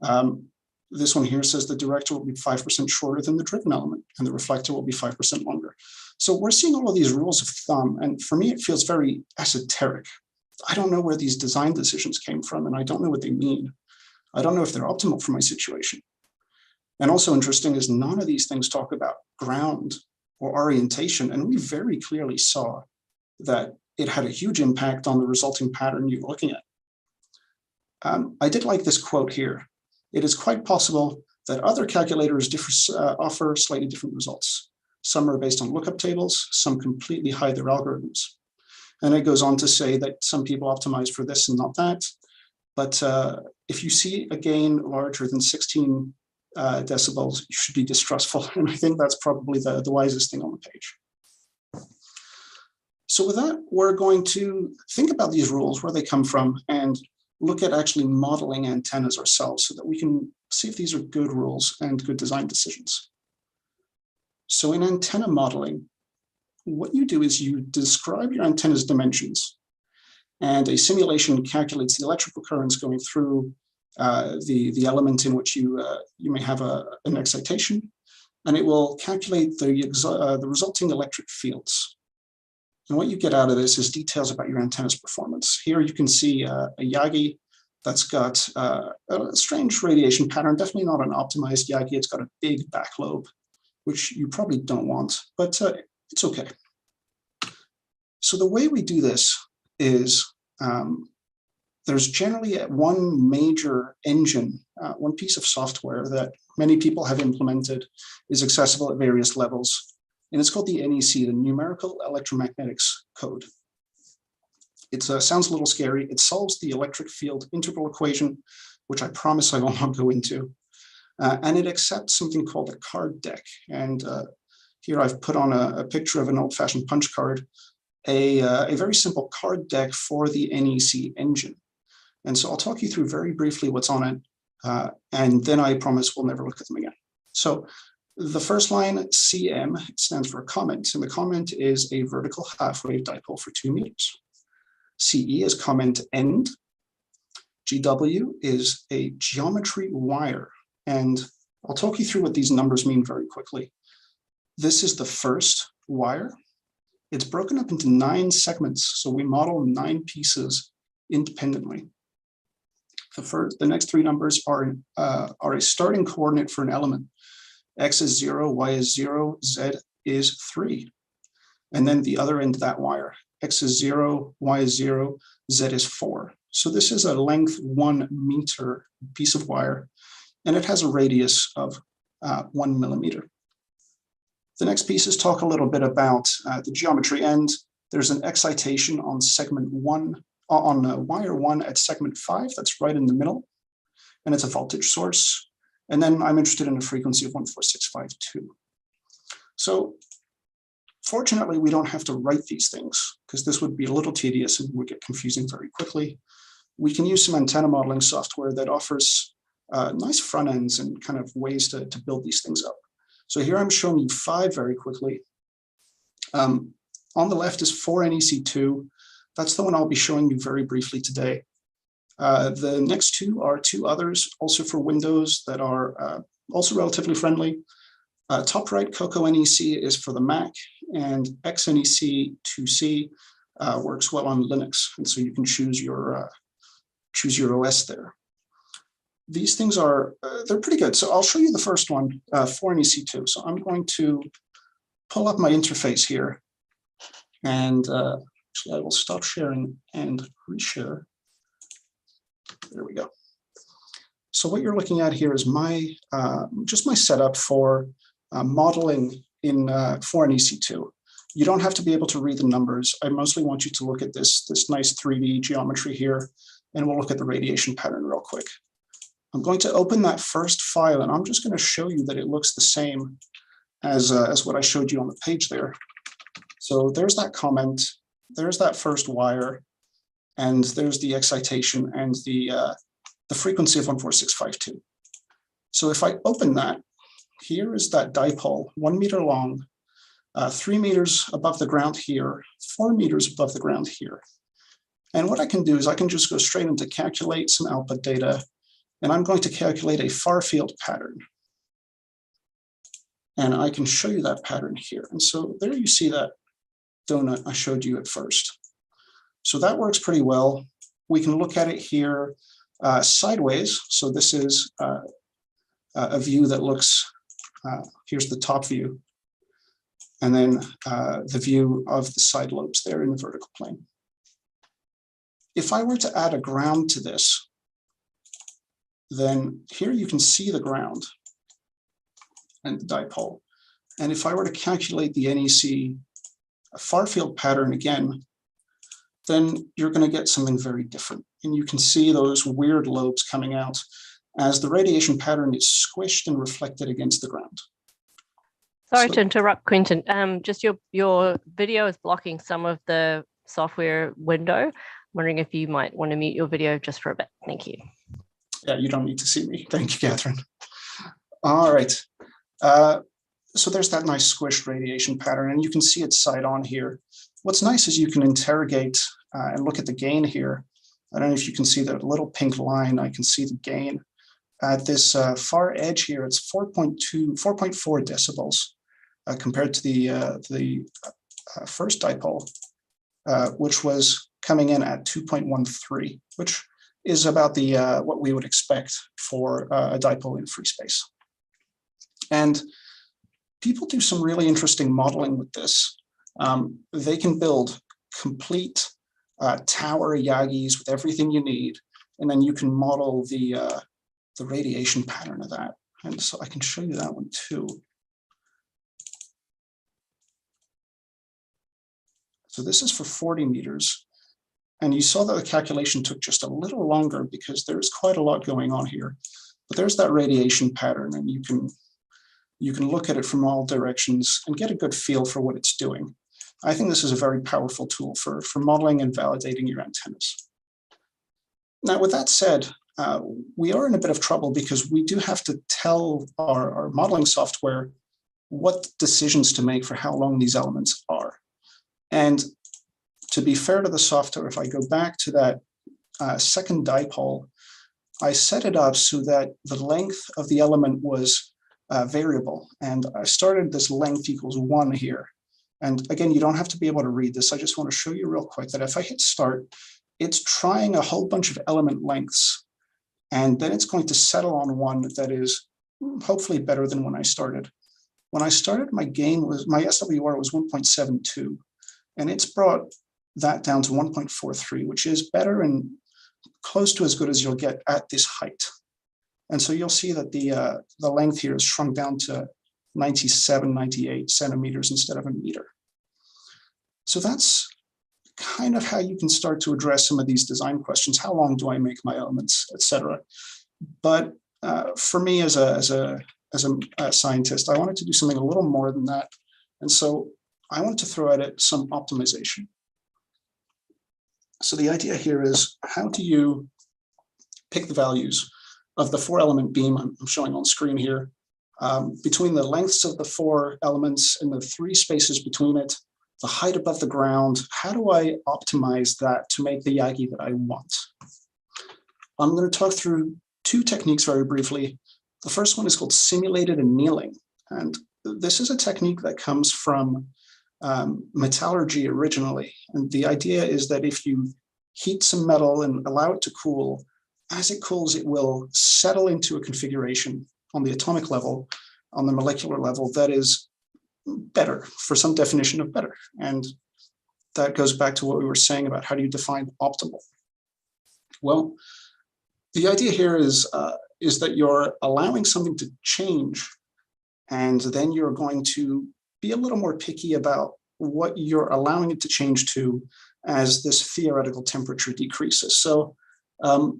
1/5. This one here says the director will be 5% shorter than the driven element, and the reflector will be 5% longer. So we're seeing all of these rules of thumb, and for me, it feels very esoteric. I don't know where these design decisions came from, and I don't know what they mean. I don't know if they're optimal for my situation. And also interesting is none of these things talk about ground or orientation, and we very clearly saw that it had a huge impact on the resulting pattern you're looking at. I did like this quote here. It is quite possible that other calculators offer slightly different results. Some are based on lookup tables, some completely hide their algorithms. And it goes on to say that some people optimize for this and not that. But if you see a gain larger than 16 decibels, you should be distrustful. And I think that's probably the wisest thing on the page. So with that, we're going to think about these rules, where they come from, and look at actually modeling antennas ourselves so that we can see if these are good rules and good design decisions. So in antenna modeling, what you do is you describe your antenna's dimensions, and a simulation calculates the electrical currents going through the element in which you may have an excitation, and it will calculate the resulting electric fields. And what you get out of this is details about your antenna's performance. Here you can see a Yagi that's got a strange radiation pattern, definitely not an optimized Yagi. It's got a big back lobe, which you probably don't want, but it's okay. So the way we do this is there's generally one major engine, one piece of software that many people have implemented, is accessible at various levels. And it's called the NEC, the Numerical Electromagnetics Code. It sounds a little scary. It solves the electric field integral equation, which I promise I will not go into. And it accepts something called a card deck. And here I've put on a picture of an old-fashioned punch card, a very simple card deck for the NEC engine. And so I'll talk you through very briefly what's on it, and then I promise we'll never look at them again. So the first line, CM, stands for comment, and the comment is a vertical half-wave dipole for 2 meters. CE is comment end. GW is a geometry wire, and I'll talk you through what these numbers mean very quickly. This is the first wire. It's broken up into 9 segments, so we model 9 pieces independently. The next 3 numbers are a starting coordinate for an element. X is 0, Y is 0, Z is 3. And then the other end of that wire, X is 0, Y is 0, Z is 4. So this is a length 1 meter piece of wire, and it has a radius of 1 millimeter. The next pieces talk a little bit about the geometry, and there's an excitation on segment 1, on wire 1 at segment 5, that's right in the middle, and it's a voltage source. And then I'm interested in a frequency of 14652. So fortunately, we don't have to write these things because this would be a little tedious and would get confusing very quickly. We can use some antenna modeling software that offers nice front ends and kind of ways to build these things up. So here I'm showing you 5 very quickly. On the left is 4NEC2. That's the one I'll be showing you very briefly today. The next 2 are 2 others, also for Windows, that are also relatively friendly. Top right, Coco NEC is for the Mac, and XNEC2C works well on Linux, and so you can choose your OS there. These things are, they're pretty good. So I'll show you the first one, 4NEC2. So I'm going to pull up my interface here, and actually I will stop sharing and reshare. There we go. So what you're looking at here is my just my setup for modeling in 4NEC2. You don't have to be able to read the numbers. I mostly want you to look at this nice 3D geometry here, and we'll look at the radiation pattern real quick. I'm going to open that first file, and I'm just going to show you that it looks the same as what I showed you on the page there. So there's that comment, there's that first wire, and there's the excitation and the frequency of 14652. So if I open that, here is that dipole, 1 meter long, 3 meters above the ground here, 4 meters above the ground here. And what I can do is I can just go straight into calculate some output data, and I'm going to calculate a far field pattern. And I can show you that pattern here. And so there you see that donut I showed you at first. So that works pretty well. We can look at it here sideways. So this is a view that looks, here's the top view, and then the view of the side lobes there in the vertical plane. If I were to add a ground to this, then here you can see the ground and the dipole. And if I were to calculate the NEC far field pattern again, then you're going to get something very different. And you can see those weird lobes coming out as the radiation pattern is squished and reflected against the ground. Sorry to interrupt, Quentin. Just your video is blocking some of the software window. I'm wondering if you might want to mute your video just for a bit. Thank you. Yeah, you don't need to see me. Thank you, Catherine. All right. So there's that nice squished radiation pattern, and you can see it side on here. What's nice is you can interrogate and look at the gain here. I don't know if you can see that little pink line. I can see the gain. At this far edge here, it's 4.4 decibels compared to the first dipole, which was coming in at 2.13, which is about the what we would expect for a dipole in free space. And people do some really interesting modeling with this. They can build complete tower Yagis with everything you need, and then you can model the radiation pattern of that. And so I can show you that one too. So this is for 40 meters. And you saw that the calculation took just a little longer because there's quite a lot going on here. But there's that radiation pattern, and you can look at it from all directions and get a good feel for what it's doing. I think this is a very powerful tool for modeling and validating your antennas. Now, with that said, we are in a bit of trouble because we do have to tell our modeling software what decisions to make for how long these elements are. And to be fair to the software, if I go back to that second dipole, I set it up so that the length of the element was variable. And I started this length equals 1 here. And again, you don't have to be able to read this. I just want to show you real quick that if I hit start, it's trying a whole bunch of element lengths. And then it's going to settle on one that is hopefully better than when I started. When I started, my SWR was 1.72, and it's brought that down to 1.43, which is better and close to as good as you'll get at this height. And so you'll see that the length here is shrunk down to 97, 98 centimeters instead of a meter. So that's kind of how you can start to address some of these design questions. How long do I make my elements, etc. But for me as a scientist, I wanted to do something a little more than that. And so I wanted to throw at it some optimization. So the idea here is, how do you pick the values of the 4-element beam I'm showing on screen here, between the lengths of the 4 elements and the 3 spaces between it, the height above the ground? How do I optimize that to make the Yagi that I want? I'm going to talk through 2 techniques very briefly. The first one is called simulated annealing. And this is a technique that comes from metallurgy originally. And the idea is that if you heat some metal and allow it to cool, as it cools, it will settle into a configuration on the atomic level, on the molecular level, that is better, for some definition of better. And that goes back to what we were saying about how do you define optimal. Well, the idea here is that you're allowing something to change, and then you're going to be a little more picky about what you're allowing it to change to as this theoretical temperature decreases. So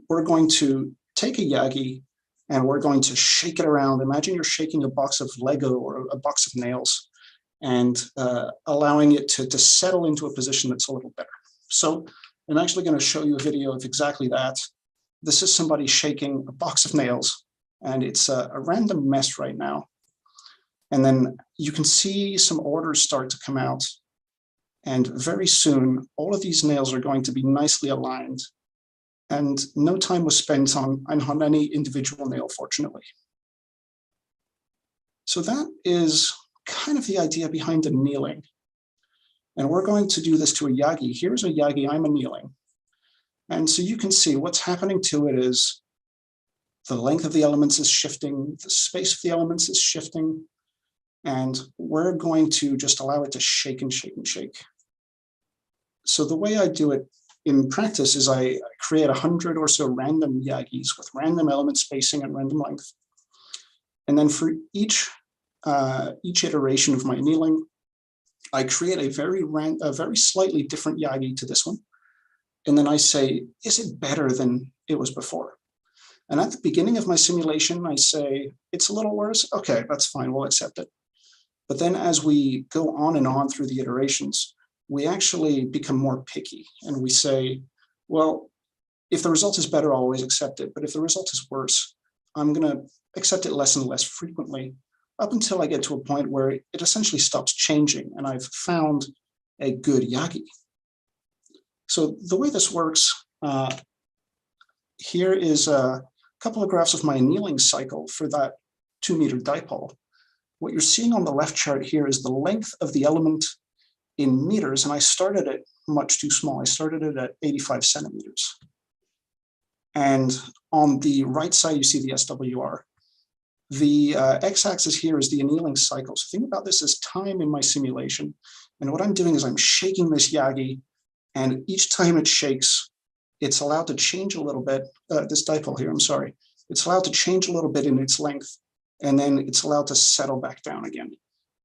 we're going to take a Yagi and we're going to shake it around. Imagine you're shaking a box of Lego or a box of nails, and allowing it to settle into a position that's a little better. So I'm actually going to show you a video of exactly that. This is somebody shaking a box of nails, and it's a random mess right now. And then you can see some orders start to come out. And very soon, all of these nails are going to be nicely aligned. And no time was spent on any individual nail, fortunately. So that is kind of the idea behind annealing. And we're going to do this to a Yagi. Here's a Yagi I'm annealing. And so you can see what's happening to it is the length of the elements is shifting, the space of the elements is shifting, and we're going to just allow it to shake and shake and shake. So the way I do it in practice is I create 100 or so random Yagis with random element spacing and random length. And then for each iteration of my annealing, I create a very slightly different Yagi to this one. And then I say, is it better than it was before? And at the beginning of my simulation, I say, it's a little worse. Okay, that's fine, we'll accept it. But then as we go on through the iterations, we actually become more picky. And we say, well, if the result is better, I'll always accept it. But if the result is worse, I'm going to accept it less and less frequently, up until I get to a point where it essentially stops changing and I've found a good Yagi. So the way this works, here is a couple of graphs of my annealing cycle for that 2-meter dipole. What you're seeing on the left chart here is the length of the element in meters, and I started it much too small. I started it at 85 centimeters. And on the right side, you see the SWR. The x-axis here is the annealing cycle. So think about this as time in my simulation. And what I'm doing is I'm shaking this Yagi, and each time it shakes, it's allowed to change a little bit, this dipole here, I'm sorry. It's allowed to change a little bit in its length, and then it's allowed to settle back down again.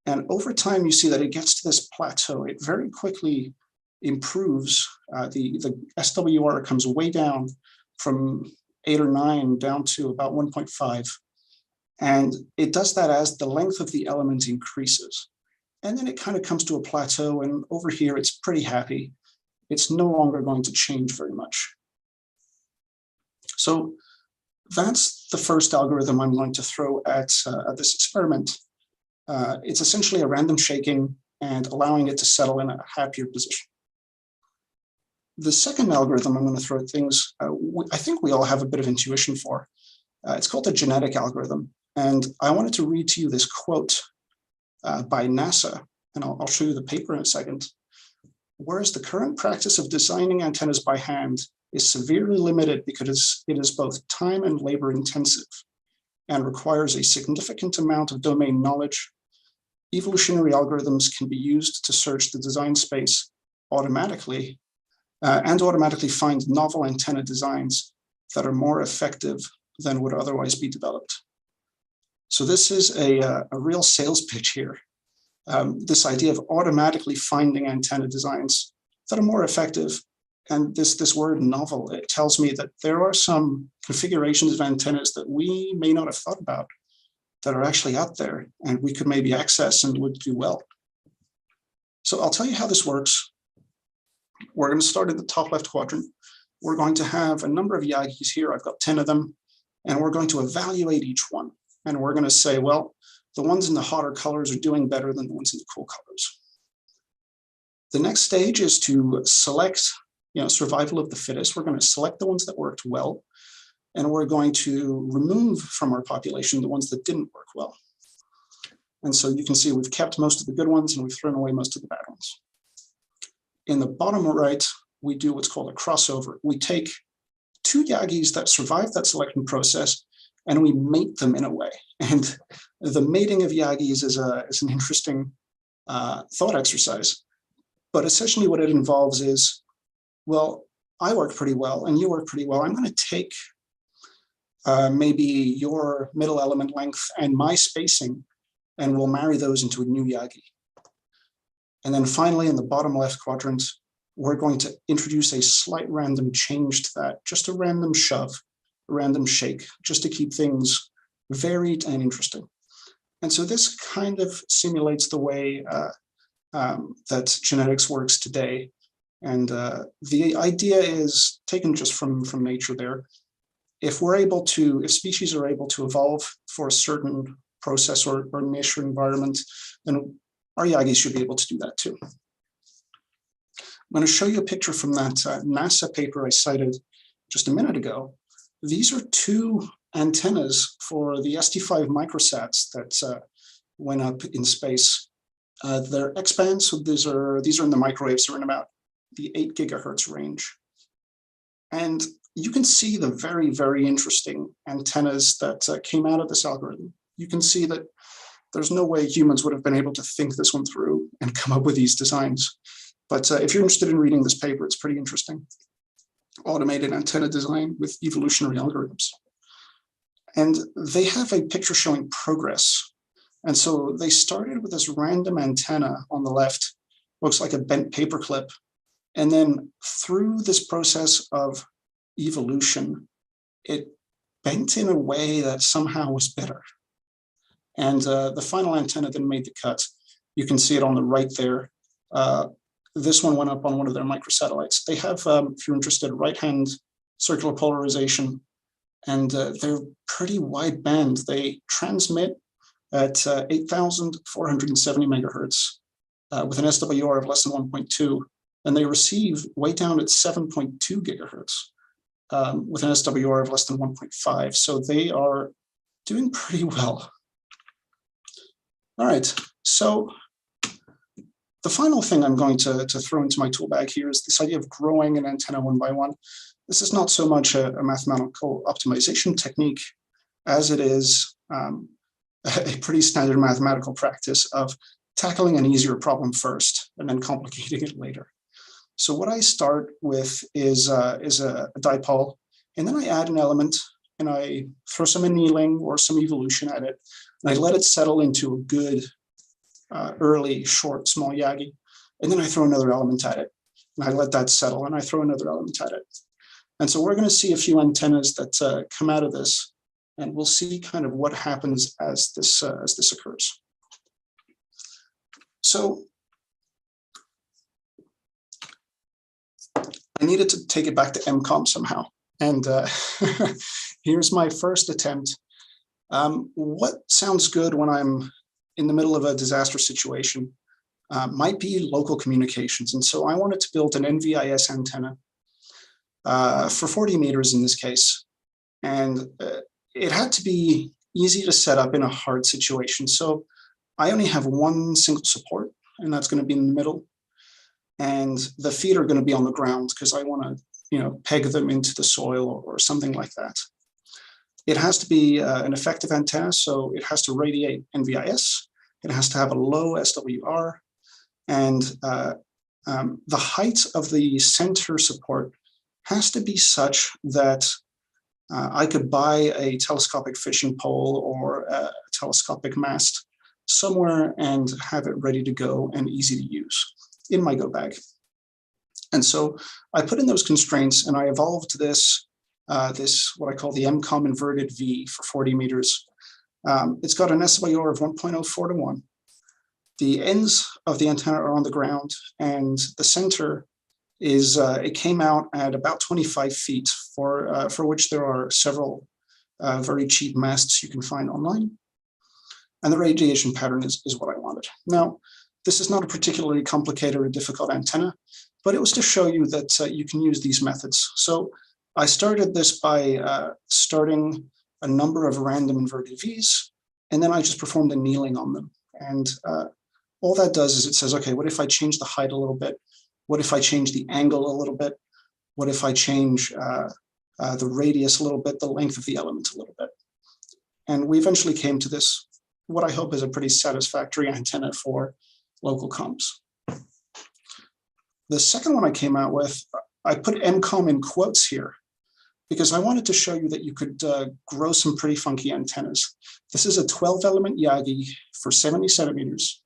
And over time, you see that it gets to this plateau. It very quickly improves. The SWR comes way down from 8 or 9 down to about 1.5. And it does that as the length of the element increases. And then it kind of comes to a plateau, and over here, it's pretty happy. It's no longer going to change very much. So that's the first algorithm I'm going to throw at this experiment. It's essentially a random shaking and allowing it to settle in a happier position. The second algorithm I'm going to throw at things, I think we all have a bit of intuition for. It's called a genetic algorithm. And I wanted to read to you this quote by NASA, and I'll show you the paper in a second. Whereas the current practice of designing antennas by hand is severely limited because it is both time and labor intensive and requires a significant amount of domain knowledge, evolutionary algorithms can be used to search the design space automatically and automatically find novel antenna designs that are more effective than would otherwise be developed. So this is a real sales pitch here. This idea of automatically finding antenna designs that are more effective. And this word novel, it tells me that there are some configurations of antennas that we may not have thought about that are actually out there and we could maybe access and would do well. So I'll tell you how this works. We're going to start in the top left quadrant. We're going to have a number of Yagis here. I've got 10 of them, and we're going to evaluate each one. And we're going to say, well, the ones in the hotter colors are doing better than the ones in the cool colors. The next stage is to select, survival of the fittest. We're going to select the ones that worked well, and we're going to remove from our population the ones that didn't work well. And so you can see we've kept most of the good ones and we've thrown away most of the bad ones. In the bottom right, we do what's called a crossover. We take two Yagis that survived that selection process and we mate them in a way. And the mating of Yagis is an interesting thought exercise. But essentially what it involves is, well, I work pretty well and you work pretty well. I'm going to take maybe your middle element length and my spacing, and we'll marry those into a new Yagi. And then finally, in the bottom left quadrant, we're going to introduce a slight random change to that, just a random shove, a random shake, just to keep things varied and interesting. And so this kind of simulates the way that genetics works today. And the idea is taken just from nature there. If species are able to evolve for a certain process or niche or environment, then our Yagis should be able to do that too. I'm going to show you a picture from that NASA paper I cited just a minute ago. These are two antennas for the ST5 microsats that went up in space. They're X-band, so these are in the microwaves. They're in about the 8 gigahertz range. And you can see the very, very interesting antennas that came out of this algorithm. You can see that there's no way humans would have been able to think this one through and come up with these designs. But if you're interested in reading this paper, it's pretty interesting. Automated antenna design with evolutionary algorithms. And they have a picture showing progress. And so they started with this random antenna on the left, looks like a bent paperclip. And then through this process of evolution, it bent in a way that somehow was better. And the final antenna then made the cut. You can see it on the right there. This one went up on one of their microsatellites. They have, if you're interested, right-hand circular polarization, and they're pretty wide band. They transmit at 8,470 megahertz with an SWR of less than 1.2, and they receive way down at 7.2 gigahertz with an SWR of less than 1.5. So they are doing pretty well. All right, so the final thing I'm going to throw into my tool bag here is this idea of growing an antenna one by one. This is not so much a mathematical optimization technique as it is a pretty standard mathematical practice of tackling an easier problem first and then complicating it later. So what I start with is a dipole, and then I add an element and I throw some annealing or some evolution at it, and I let it settle into a good early, short, small Yagi. And then I throw another element at it, and I let that settle, and I throw another element at it. And so we're going to see a few antennas that come out of this, and we'll see kind of what happens as this occurs. So I needed to take it back to MCOM somehow. And here's my first attempt. What sounds good when I'm in the middle of a disaster situation might be local communications. And so I wanted to build an NVIS antenna for 40 meters in this case. And it had to be easy to set up in a hard situation. So I only have one single support, and that's going to be in the middle. And the feet are going to be on the ground because I want to, peg them into the soil or something like that. It has to be an effective antenna, so it has to radiate NVIS. It has to have a low SWR, and the height of the center support has to be such that I could buy a telescopic fishing pole or a telescopic mast somewhere and have it ready to go and easy to use in my go bag. And so I put in those constraints, and I evolved this what I call the MCOM inverted V for 40 meters. It's got an SWR of 1.04 to 1. The ends of the antenna are on the ground, and the center is, it came out at about 25 feet, for which there are several very cheap masts you can find online. And the radiation pattern is what I wanted. Now, this is not a particularly complicated or difficult antenna, but it was to show you that you can use these methods. So I started this by starting a number of random inverted Vs, and then I just performed annealing on them. And all that does is it says, okay, what if I change the height a little bit? What if I change the angle a little bit? What if I change the radius a little bit, the length of the element a little bit? And we eventually came to this, what I hope is a pretty satisfactory antenna for local comms. The second one I came out with, I put MCOM in quotes here because I wanted to show you that you could grow some pretty funky antennas. This is a 12 element Yagi for 70 centimeters.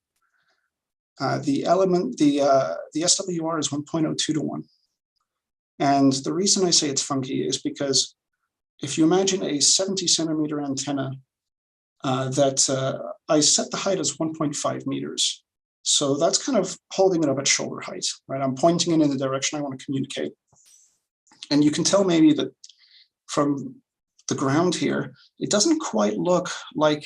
The SWR is 1.02 to 1. And the reason I say it's funky is because if you imagine a 70 centimeter antenna that I set the height as 1.5 meters. So that's kind of holding it up at shoulder height, right? I'm pointing it in the direction I want to communicate. And you can tell maybe that from the ground here, it doesn't quite look like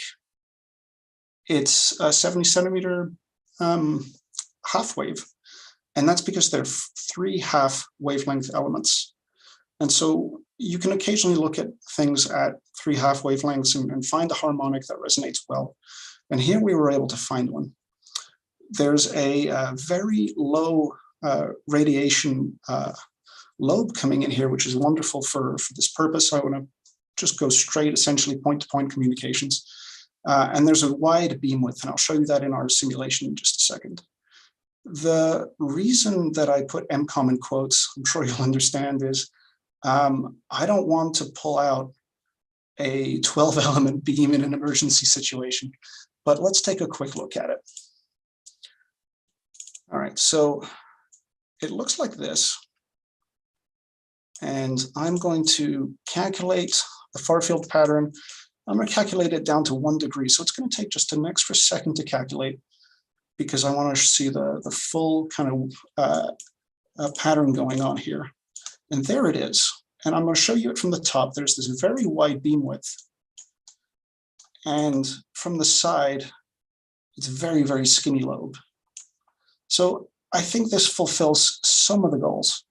it's a 70 centimeter half wave. And that's because they're 3 half wavelength elements. And so you can occasionally look at things at 3 half wavelengths and find a harmonic that resonates well. And here we were able to find one. There's a very low radiation lobe coming in here, which is wonderful for this purpose. I want to just go straight, essentially point-to-point communications. And there's a wide beam width, and I'll show you that in our simulation in just a second. The reason that I put MCOM in quotes, I'm sure you'll understand, is I don't want to pull out a 12 element beam in an emergency situation, but let's take a quick look at it. All right, so it looks like this. And I'm going to calculate the far field pattern. I'm going to calculate it down to 1 degree. So it's going to take just an extra second to calculate because I want to see the full kind of pattern going on here. And there it is. And I'm going to show you it from the top. There's this very wide beam width. And from the side, it's a very, very skinny lobe. So I think this fulfills some of the goals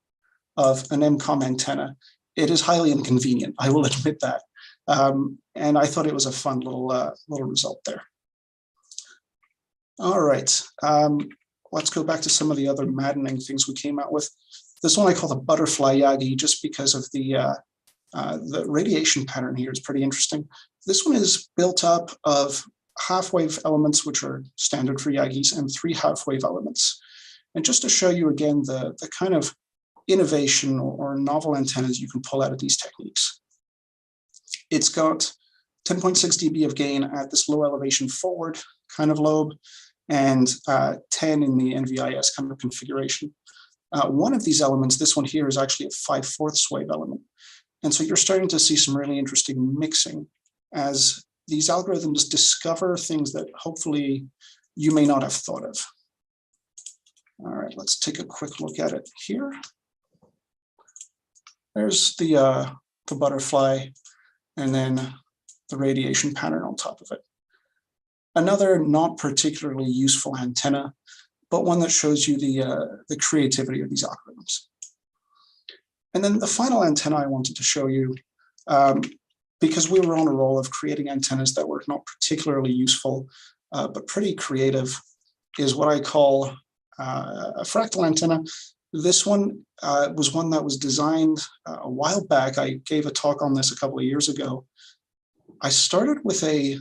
of an MCOM antenna. It is highly inconvenient, I will admit that. And I thought it was a fun little result there. All right, let's go back to some of the other maddening things we came out with. This one I call the butterfly Yagi, just because of the radiation pattern here is pretty interesting. This one is built up of half-wave elements, which are standard for Yagis, and 3 half-wave elements. And just to show you again the kind of innovation or novel antennas you can pull out of these techniques. It's got 10.6 dB of gain at this low elevation forward kind of lobe, and 10 in the NVIS kind of configuration. One of these elements, this one here, is actually a 5/4 wave element. And so you're starting to see some really interesting mixing as these algorithms discover things that hopefully you may not have thought of. All right, let's take a quick look at it here. There's the butterfly, and then the radiation pattern on top of it. Another not particularly useful antenna, but one that shows you the creativity of these algorithms. And then the final antenna I wanted to show you, because we were on a roll of creating antennas that were not particularly useful, but pretty creative, is what I call a fractal antenna. This one was one that was designed a while back. I gave a talk on this a couple of years ago. I started with a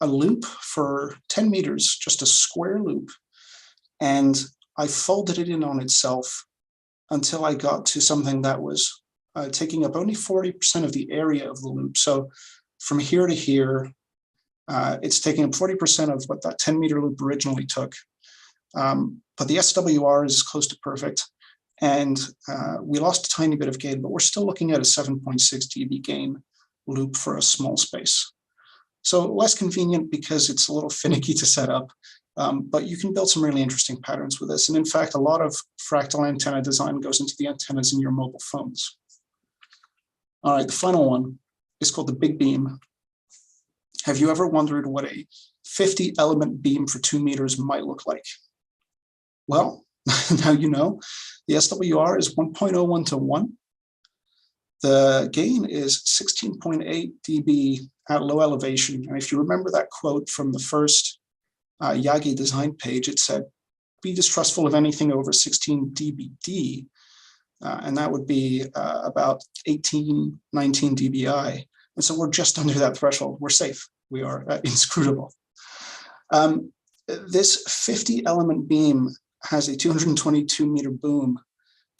loop for 10 meters, just a square loop, and I folded it in on itself until I got to something that was taking up only 40% of the area of the loop. So from here to here, it's taking up 40% of what that 10-meter loop originally took. But the SWR is close to perfect. And we lost a tiny bit of gain, but we're still looking at a 7.6 dB gain loop for a small space. So less convenient because it's a little finicky to set up, but you can build some really interesting patterns with this. And in fact, a lot of fractal antenna design goes into the antennas in your mobile phones. All right, the final one is called the big beam. Have you ever wondered what a 50 element beam for 2 meters might look like? Well, now you know. The SWR is 1.01 to 1. The gain is 16.8 dB at low elevation. And if you remember that quote from the first Yagi design page, it said, be distrustful of anything over 16 dBd. And that would be about 18, 19 dBi. And so we're just under that threshold. We're safe. We are inscrutable. This 50 element beam has a 222 meter boom,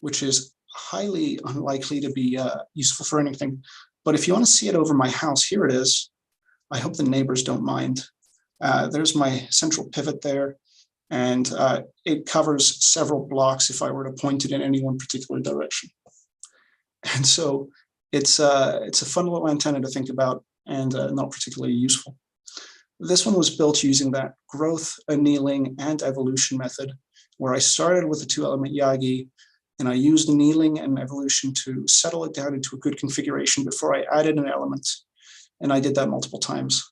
which is highly unlikely to be useful for anything. But if you want to see it over my house, here it is. I hope the neighbors don't mind. There's my central pivot there, and it covers several blocks if I were to point it in any one particular direction. And so it's a fun little antenna to think about, and not particularly useful. This one was built using that growth, annealing, and evolution method, where I started with a 2-element Yagi, and I used annealing and evolution to settle it down into a good configuration before I added an element. And I did that multiple times.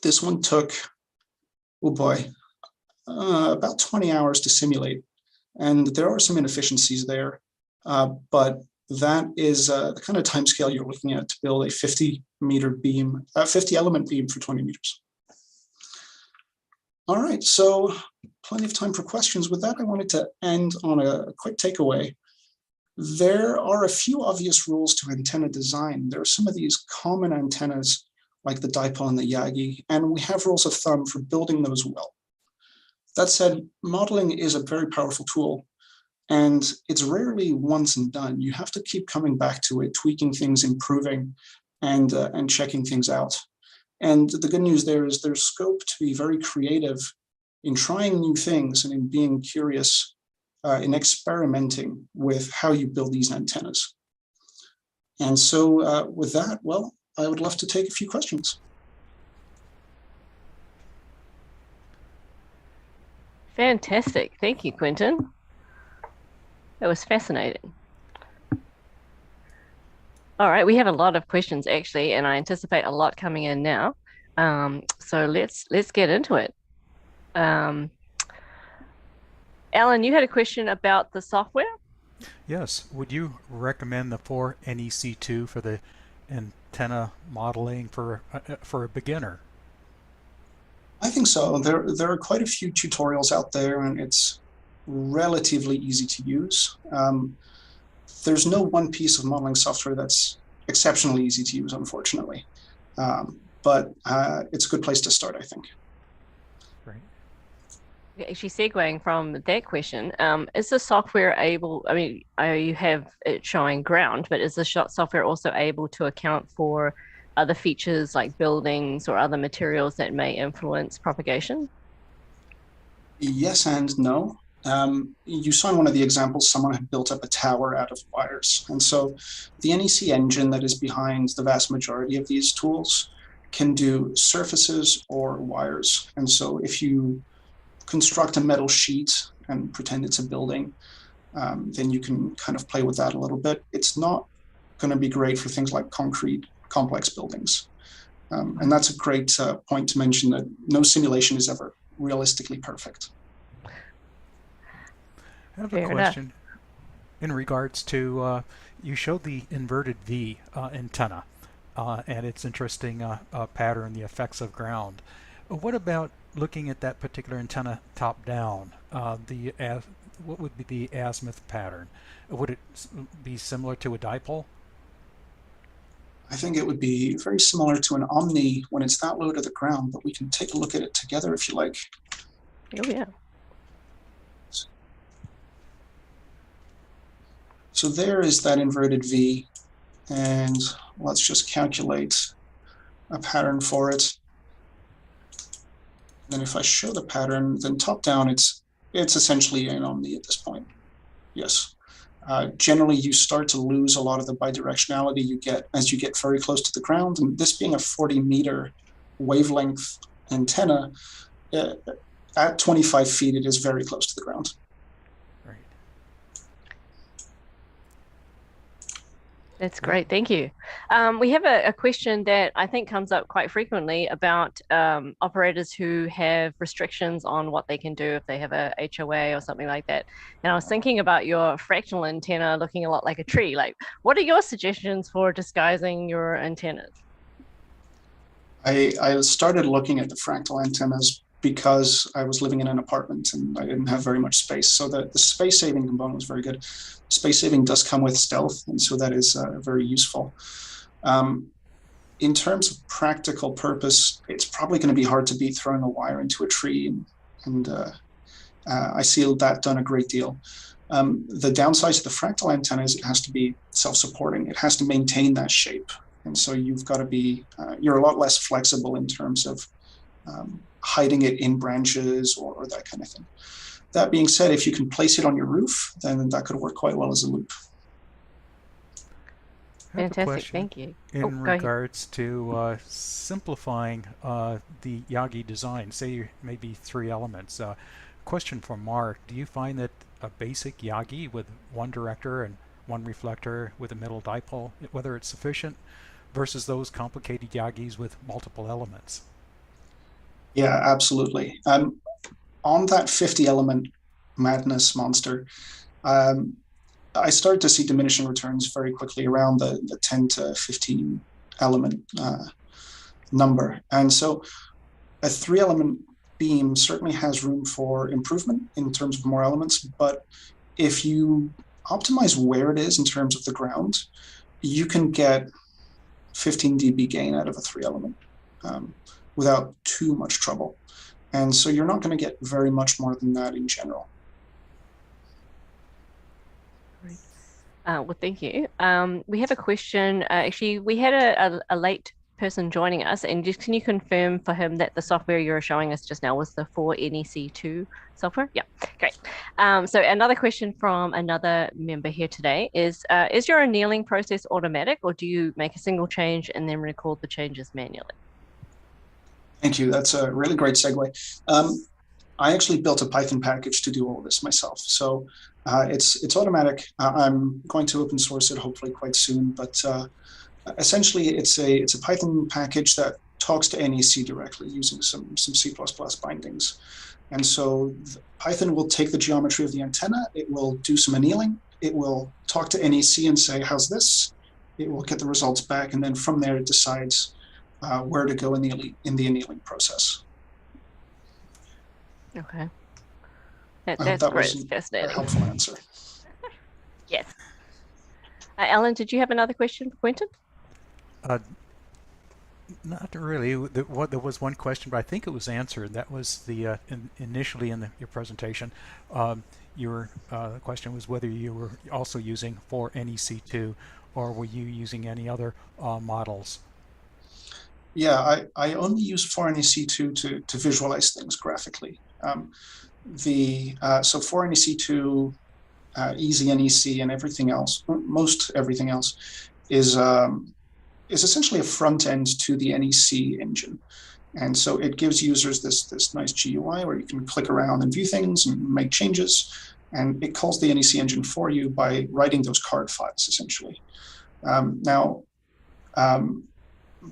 This one took, oh boy, about 20 hours to simulate. And there are some inefficiencies there, but that is the kind of timescale you're looking at to build a 50-meter beam, 50-element beam for 20 meters. All right, so plenty of time for questions. With that, I wanted to end on a quick takeaway. There are a few obvious rules to antenna design. There are some of these common antennas like the dipole and the Yagi, and we have rules of thumb for building those well. That said, modeling is a very powerful tool, and it's rarely once and done. You have to keep coming back to it, tweaking things, improving, and checking things out. And the good news there is there's scope to be very creative in trying new things and in being curious, in experimenting with how you build these antennas. And so with that, well, I would love to take a few questions. Fantastic. Thank you, Quentin. That was fascinating. All right, we have a lot of questions actually, and I anticipate a lot coming in now. So let's get into it. Alan, you had a question about the software? Yes. Would you recommend the 4NEC2 for the antenna modeling for a beginner? I think so. There are quite a few tutorials out there, and it's relatively easy to use. There's no one piece of modeling software that's exceptionally easy to use, unfortunately. But it's a good place to start, I think. Right. Actually, segueing from that question, is the software able, I mean, you have it showing ground, but is the software also able to account for other features like buildings or other materials that may influence propagation? Yes and no. You saw in one of the examples, someone had built up a tower out of wires. And so the NEC engine that is behind the vast majority of these tools can do surfaces or wires. And so if you construct a metal sheet and pretend it's a building, then you can kind of play with that a little bit. It's not going to be great for things like concrete, complex buildings. And that's a great point to mention, that no simulation is ever realistically perfect. I have a question in regards to, you showed the inverted V antenna. and its interesting pattern, the effects of ground. What about looking at that particular antenna top down? What would be the azimuth pattern? Would it be similar to a dipole? I think it would be very similar to an omni when it's that low to the ground, but we can take a look at it together if you like. Oh, yeah. So there is that inverted V, and let's just calculate a pattern for it. And then if I show the pattern, then top down, it's essentially an omni at this point. Yes. Generally, you start to lose a lot of the bidirectionality you get as you get very close to the ground. And this being a 40-meter wavelength antenna, at 25 feet, it is very close to the ground. Right. That's great. Thank you. We have a question that I think comes up quite frequently about operators who have restrictions on what they can do if they have a HOA or something like that. And I was thinking about your fractal antenna looking a lot like a tree. Like, what are your suggestions for disguising your antennas? I started looking at the fractal antennas because I was living in an apartment and I didn't have very much space. So the space saving component was very good. Space saving does come with stealth, and so that is very useful. In terms of practical purpose, it's probably going to be hard to beat throwing a wire into a tree, and I see that done a great deal. The downside to the fractal antenna is it has to be self-supporting. It has to maintain that shape. And so you've got to be, you're a lot less flexible in terms of hiding it in branches or that kind of thing. That being said, if you can place it on your roof, then that could work quite well as a loop. Fantastic, thank you. In regards to simplifying the Yagi design, say maybe 3 elements. Question for Mark, do you find that a basic Yagi with one director and one reflector with a middle dipole, whether it's sufficient versus those complicated Yagis with multiple elements? Yeah, absolutely. On that 50 element madness monster, I started to see diminishing returns very quickly around the 10 to 15 element number. And so a 3 element beam certainly has room for improvement in terms of more elements, but if you optimize where it is in terms of the ground, you can get 15 dB gain out of a 3 element without too much trouble. And so you're not going to get very much more than that in general. Great. Well, thank you. We have a question. Actually, we had a late person joining us, and just can you confirm for him that the software you were showing us just now was the 4NEC2 software? Yeah, great. So another question from another member here today is your annealing process automatic, or do you make a single change and then record the changes manually? Thank you. That's a really great segue. I actually built a Python package to do all of this myself. So it's automatic. I'm going to open source it hopefully quite soon, but essentially it's a Python package that talks to NEC directly using some C++ bindings. And so Python will take the geometry of the antenna, it will do some annealing, it will talk to NEC and say, how's this? It will get the results back, and then from there it decides where to go in the annealing process. Okay. That's great. It's fascinating. A helpful answer. Yes. Alan, did you have another question for Quentin? Not really. There was one question, but I think it was answered. That was the initially in your presentation. Your question was whether you were also using 4NEC2 or were you using any other models? Yeah, I only use 4NEC2 to visualize things graphically. So 4NEC2, Easy NEC, and everything else, most everything else, is essentially a front end to the NEC engine. And so it gives users this nice GUI where you can click around and view things and make changes. And it calls the NEC engine for you by writing those card files, essentially.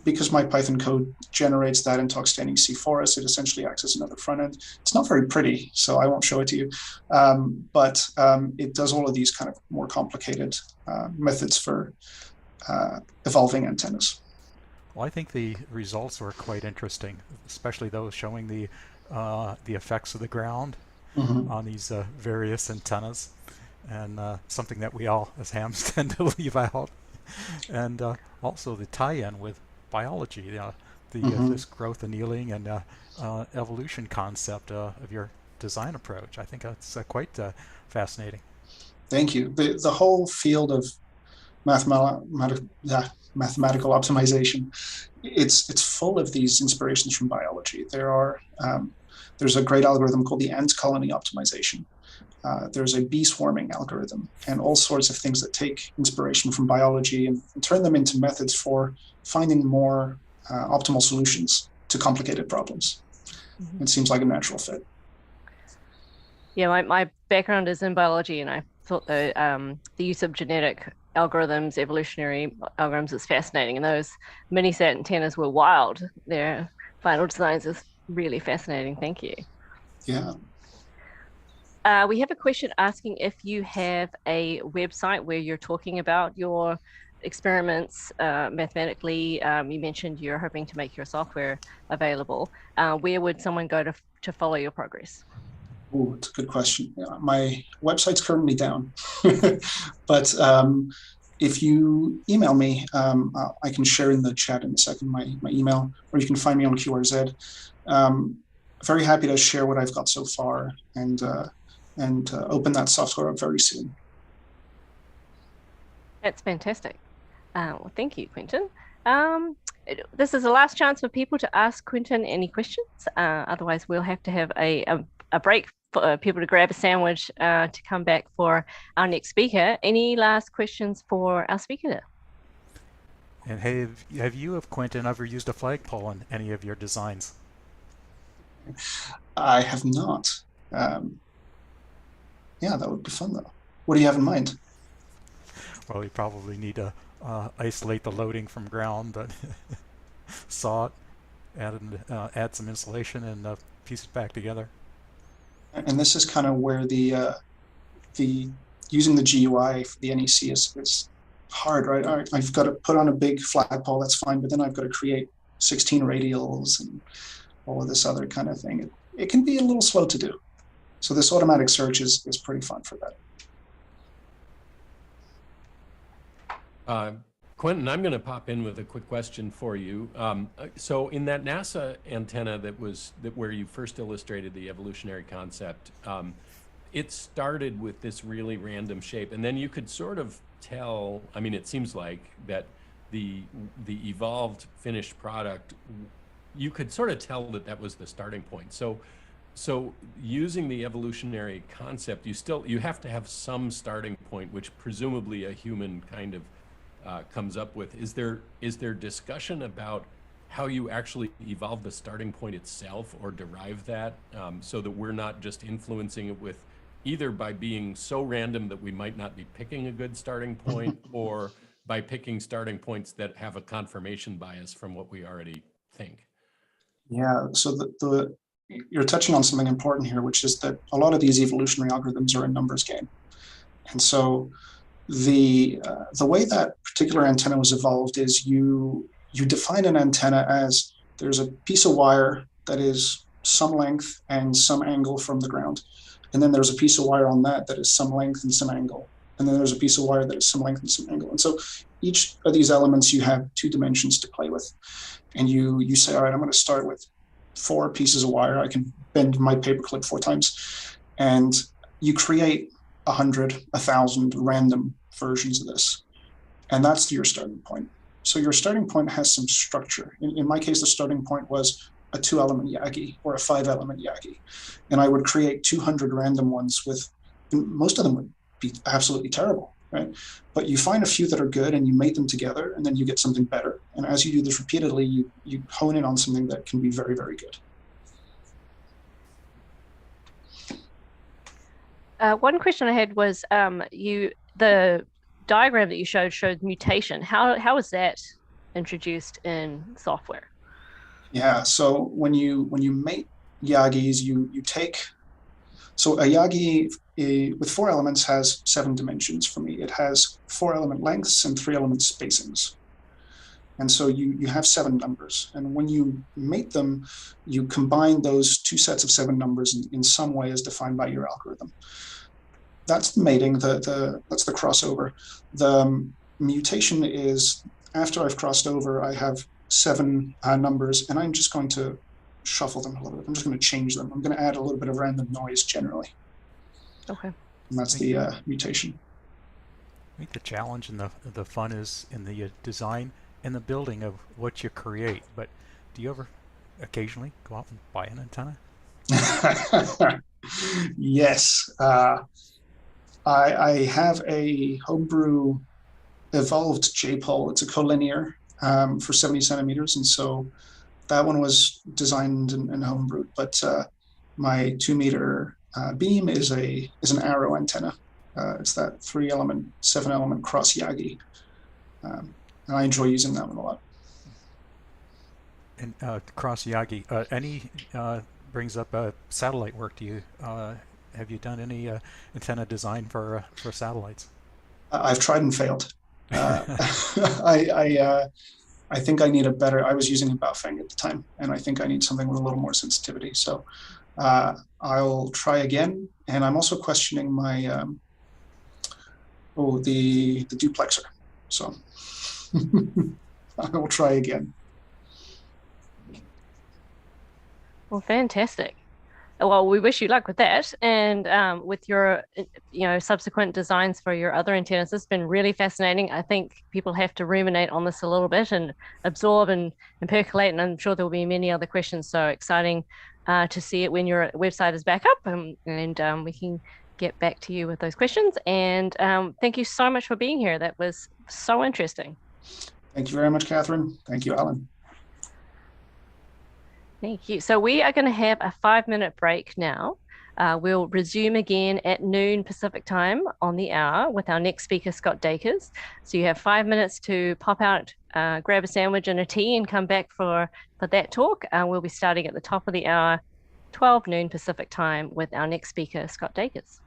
Because my Python code generates that and talks to NEC for us, it essentially acts as another front end. It's not very pretty, so I won't show it to you. But it does all of these kind of more complicated methods for evolving antennas. Well, I think the results were quite interesting, especially those showing the effects of the ground on these various antennas, and something that we all as hams tend to leave out, and also the tie-in with biology, this growth annealing and evolution concept of your design approach. I think that's quite fascinating. Thank you. The whole field of mathematical optimization, it's full of these inspirations from biology. There's a great algorithm called the ant colony optimization. There's a bee swarming algorithm, and all sorts of things that take inspiration from biology and turn them into methods for finding more optimal solutions to complicated problems. It seems like a natural fit. Yeah, my background is in biology, and I thought the use of genetic algorithms, evolutionary algorithms, is fascinating. And those mini-sat antennas were wild. Their final designs is really fascinating. Thank you. Yeah. We have a question asking if you have a website where you're talking about your experiments mathematically. You mentioned you're hoping to make your software available. Where would someone go to follow your progress? Oh, it's a good question. My website's currently down, but if you email me, I can share in the chat in a second my email, or you can find me on QRZ. Very happy to share what I've got so far and open that software up very soon. That's fantastic. Well, thank you, Quentin. This is the last chance for people to ask Quentin any questions. Otherwise, we'll have to have a break for people to grab a sandwich to come back for our next speaker. Any last questions for our speaker? And have you, Quentin, ever used a flagpole in any of your designs? I have not. Yeah, that would be fun though. What do you have in mind? Well, you probably need to isolate the loading from ground, but saw it, add some insulation, and piece it back together. And this is kind of where the using the GUI for the NEC is hard, right? I've got to put on a big flagpole, that's fine, but then I've got to create 16 radials and all of this other kind of thing. It can be a little slow to do. So this automatic search is pretty fun for that. Quentin, I'm going to pop in with a quick question for you. So in that NASA antenna where you first illustrated the evolutionary concept, it started with this really random shape, and then you could sort of tell, I mean, it seems like that the evolved finished product, you could sort of tell that was the starting point. So using the evolutionary concept, you have to have some starting point, which presumably a human kind of comes up with. Is there discussion about how you actually evolve the starting point itself or derive that, so that we're not just influencing it with either by being so random that we might not be picking a good starting point, or by picking starting points that have a confirmation bias from what we already think? Yeah, so you're touching on something important here, which is that a lot of these evolutionary algorithms are a numbers game. And so the way that particular antenna was evolved is you define an antenna as there's a piece of wire that is some length and some angle from the ground. And then there's a piece of wire on that is some length and some angle. And then there's a piece of wire that is some length and some angle. And so each of these elements, you have 2 dimensions to play with. And you say, all right, I'm going to start with 4 pieces of wire. I can bend my paperclip 4 times. And you create 100, 1,000 random versions of this. And that's your starting point. So your starting point has some structure. In my case, the starting point was a 2-element Yagi or a 5-element Yagi. And I would create 200 random ones most of them would be absolutely terrible, right? But you find a few that are good and you mate them together, and then you get something better. And as you do this repeatedly, you hone in on something that can be very, very good. One question I had was the diagram that you showed mutation. How is that introduced in software? Yeah, so when you mate Yagis, you take, so a Yagi with 4 elements has 7 dimensions for me. It has 4 element lengths and 3 element spacings. And so you have 7 numbers. And when you mate them, you combine those 2 sets of 7 numbers in some way as defined by your algorithm. That's the mating, that's the crossover. The mutation is after I've crossed over, I have 7 numbers, and I'm just going to shuffle them a little bit. I'm just going to change them. I'm going to add a little bit of random noise generally. Okay. And that's the mutation. I think the challenge and the fun is in the design and the building of what you create. But do you ever occasionally go out and buy an antenna? Yes. I have a homebrew evolved J-pole. It's a collinear for 70 centimeters. And so that one was designed and homebrewed. But my 2-meter beam is an arrow antenna. It's that 3-element, 7-element cross Yagi. And I enjoy using that one a lot. And cross Yagi, any brings up satellite work. Do you have you done any antenna design for satellites? I've tried and failed. I think I need a better. I was using a Baofeng at the time, and I think I need something with a little more sensitivity. So I'll try again. And I'm also questioning my the duplexer. So I will try again. Well, fantastic. Well, we wish you luck with that, and with your, subsequent designs for your other antennas. It's been really fascinating. I think people have to ruminate on this a little bit and absorb and percolate, and I'm sure there will be many other questions. So exciting to see it when your website is back up, and we can get back to you with those questions. And thank you so much for being here. That was so interesting. Thank you very much, Catherine. Thank you, Alan. Thank you. So we are going to have a 5-minute break now. We'll resume again at noon Pacific time on the hour with our next speaker, Scott Dakers. So you have 5 minutes to pop out, grab a sandwich and a tea and come back for that talk. We'll be starting at the top of the hour, 12 noon Pacific time with our next speaker, Scott Dakers.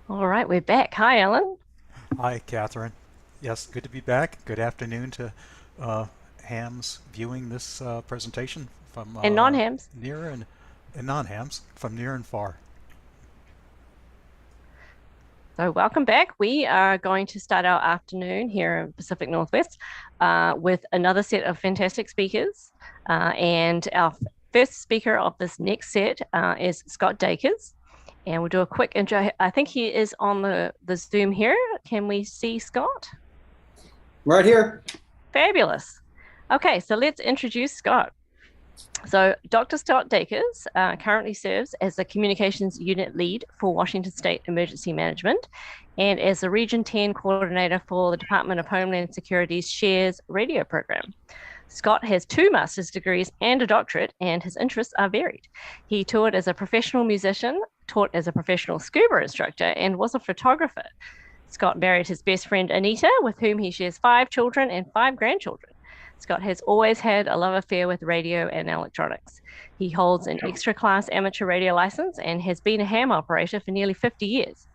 All right, we're back. Hi, Alan. Hi, Catherine. Yes, good to be back. Good afternoon to hams viewing this presentation from And non-hams. near and non-hams from near and far. So welcome back. We are going to start our afternoon here in Pacific Northwest with another set of fantastic speakers. And our first speaker of this next set is Scott Dakers. And we'll do a quick intro. I think he is on the Zoom here. Can we see Scott? Right here. Fabulous. Okay, so let's introduce Scott. So Dr. Scott Dakers currently serves as the Communications Unit Lead for Washington State Emergency Management and as the Region 10 Coordinator for the Department of Homeland Security's SHARES radio program. Scott has 2 master's degrees and a doctorate, and his interests are varied. He toured as a professional musician, taught as a professional scuba instructor, and was a photographer. Scott married his best friend Anita, with whom he shares 5 children and 5 grandchildren. Scott has always had a love affair with radio and electronics. He holds an extra class amateur radio license and has been a ham operator for nearly 50 years.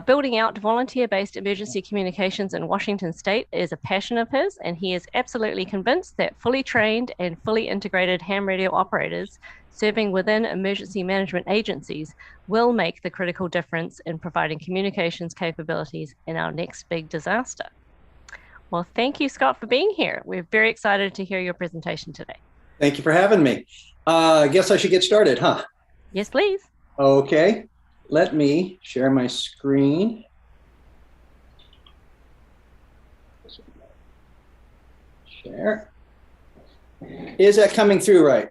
Building out volunteer-based emergency communications in Washington State is a passion of his, and he is absolutely convinced that fully trained and fully integrated ham radio operators serving within emergency management agencies will make the critical difference in providing communications capabilities in our next big disaster. Well, thank you, Scott, for being here. We're very excited to hear your presentation today. Thank you for having me. I guess I should get started, huh? Yes, please. Okay. Let me share my screen. Share. Is that coming through right?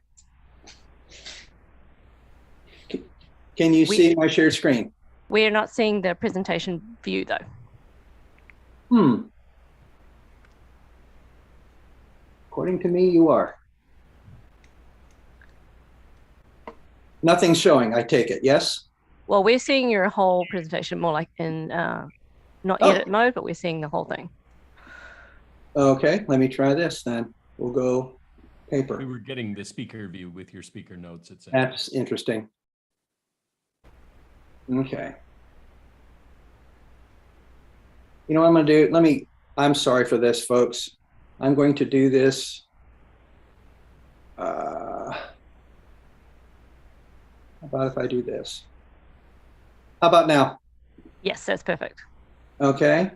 Can you see my shared screen? We are not seeing the presentation view, though. According to me, you are. Nothing's showing, I take it, yes? Well, we're seeing your whole presentation more like in not edit mode, but we're seeing the whole thing. Okay, let me try this then. We'll go paper. We were getting the speaker view with your speaker notes. That's interesting. Okay. You know what I'm going to do? I'm sorry for this, folks. I'm going to do this. How about if I do this? How about now? Yes, that's perfect. Okay.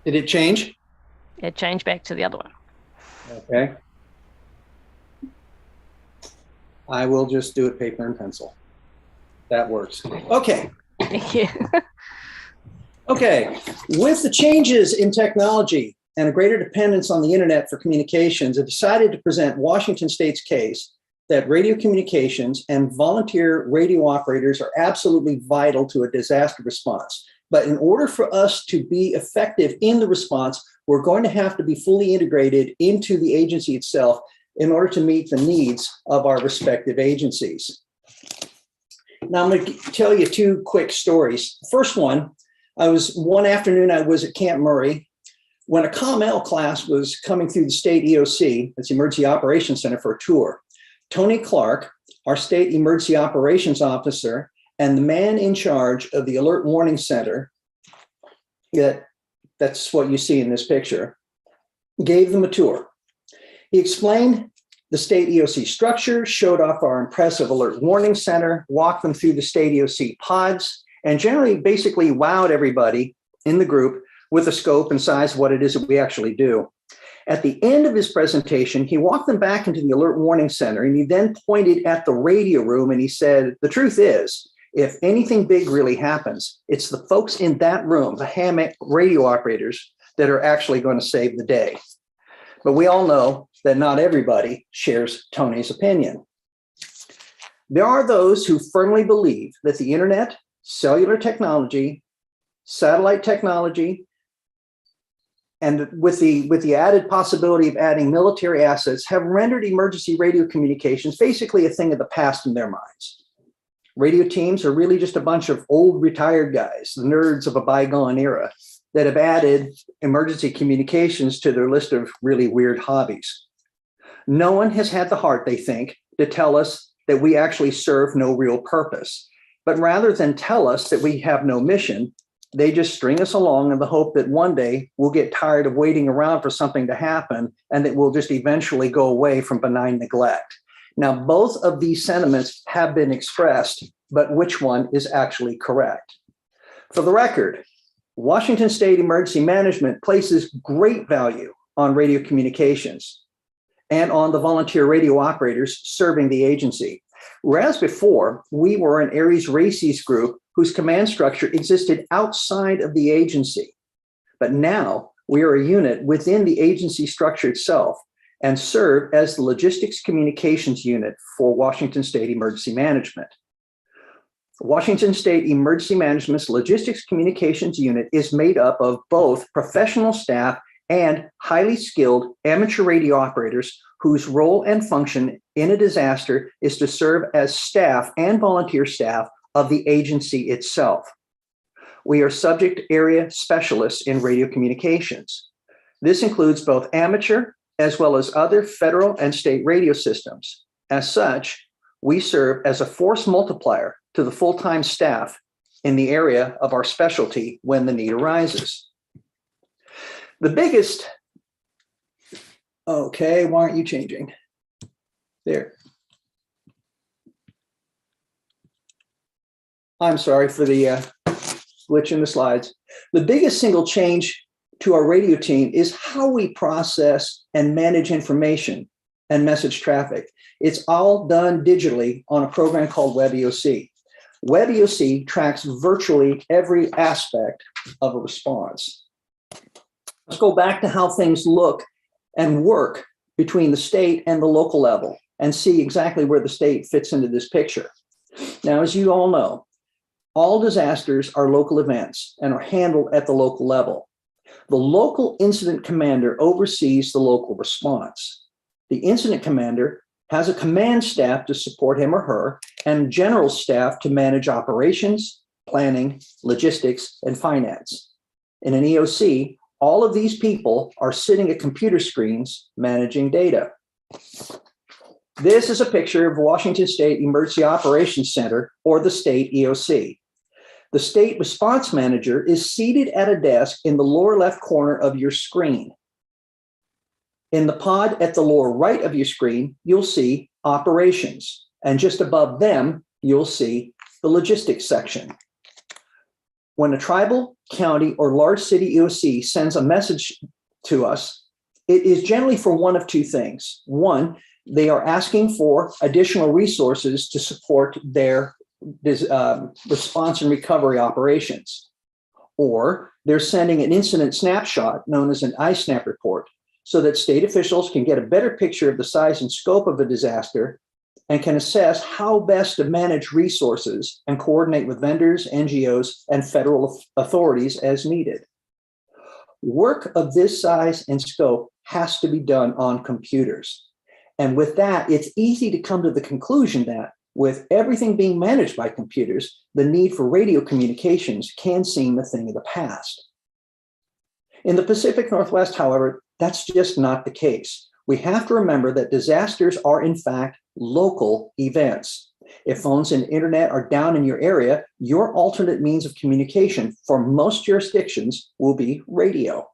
Did it change? It changed back to the other one. Okay. I will just do it paper and pencil. That works. Okay. Thank you. Okay. With the changes in technology and a greater dependence on the internet for communications, I decided to present Washington State's case that radio communications and volunteer radio operators are absolutely vital to a disaster response. But in order for us to be effective in the response, we're going to have to be fully integrated into the agency itself in order to meet the needs of our respective agencies. Now, I'm going to tell you 2 quick stories. First one, one afternoon I was at Camp Murray when a CommL class was coming through the state EOC, that's the Emergency Operations Center, for a tour. Tony Clark, our state emergency operations officer, and the man in charge of the Alert Warning Center, that's what you see in this picture, gave them a tour. He explained the state EOC structure, showed off our impressive Alert Warning Center, walked them through the state EOC pods, and generally basically wowed everybody in the group with the scope and size of what it is that we actually do. At the end of his presentation, he walked them back into the Alert Warning Center, and he then pointed at the radio room and he said, the truth is, if anything big really happens, it's the folks in that room, the ham radio operators, that are actually going to save the day. But we all know that not everybody shares Tony's opinion. There are those who firmly believe that the internet, cellular technology, satellite technology, and with the added possibility of adding military assets, have rendered emergency radio communications basically a thing of the past in their minds. Radio teams are really just a bunch of old retired guys, the nerds of a bygone era, that have added emergency communications to their list of really weird hobbies. No one has had the heart, they think, to tell us that we actually serve no real purpose. But rather than tell us that we have no mission, they just string us along in the hope that one day we'll get tired of waiting around for something to happen and that we'll just eventually go away from benign neglect. Now, both of these sentiments have been expressed, but which one is actually correct? For the record, Washington State Emergency Management places great value on radio communications and on the volunteer radio operators serving the agency. Whereas before, we were an Ares Races group whose command structure existed outside of the agency. But now we are a unit within the agency structure itself and serve as the Logistics Communications Unit for Washington State Emergency Management. Washington State Emergency Management's Logistics Communications Unit is made up of both professional staff and highly skilled amateur radio operators whose role and function in a disaster is to serve as staff and volunteer staff of the agency itself. We are subject area specialists in radio communications. This includes both amateur as well as other federal and state radio systems. As such, we serve as a force multiplier to the full-time staff in the area of our specialty when the need arises. The biggest, okay, why aren't you changing? There. I'm sorry for the glitch in the slides. The biggest single change to our radio team is how we process and manage information and message traffic. It's all done digitally on a program called WebEOC. WebEOC tracks virtually every aspect of a response. Let's go back to how things look and work between the state and the local level and see exactly where the state fits into this picture. Now, as you all know, all disasters are local events and are handled at the local level. The local incident commander oversees the local response. The incident commander has a command staff to support him or her and general staff to manage operations, planning, logistics, and finance. In an EOC, all of these people are sitting at computer screens managing data. This is a picture of Washington State Emergency Operations Center, or the state EOC. The state response manager is seated at a desk in the lower left corner of your screen. In the pod at the lower right of your screen, you'll see operations, and just above them, you'll see the logistics section. When a tribal, county, or large city EOC sends a message to us, it is generally for one of two things. One, they are asking for additional resources to support their response and recovery operations. Or they're sending an incident snapshot known as an ISNAP report so that state officials can get a better picture of the size and scope of a disaster and can assess how best to manage resources and coordinate with vendors, NGOs, and federal authorities as needed. Work of this size and scope has to be done on computers. And with that, it's easy to come to the conclusion that with everything being managed by computers, the need for radio communications can seem a thing of the past. In the Pacific Northwest, however, that's just not the case. We have to remember that disasters are, in fact, local events. If phones and internet are down in your area, your alternate means of communication for most jurisdictions will be radio.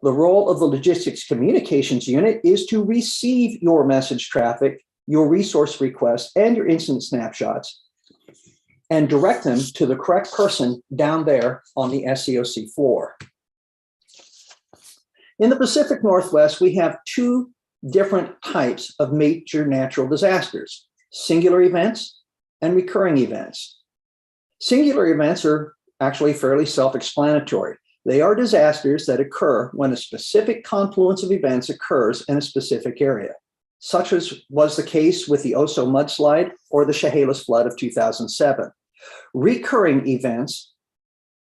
The role of the Logistics Communications Unit is to receive your message traffic, your resource requests, and your incident snapshots, and direct them to the correct person down there on the SCOC floor. In the Pacific Northwest, we have two different types of major natural disasters: singular events and recurring events. Singular events are actually fairly self-explanatory. They are disasters that occur when a specific confluence of events occurs in a specific area, such as was the case with the Oso mudslide or the Chehalis flood of 2007. Recurring events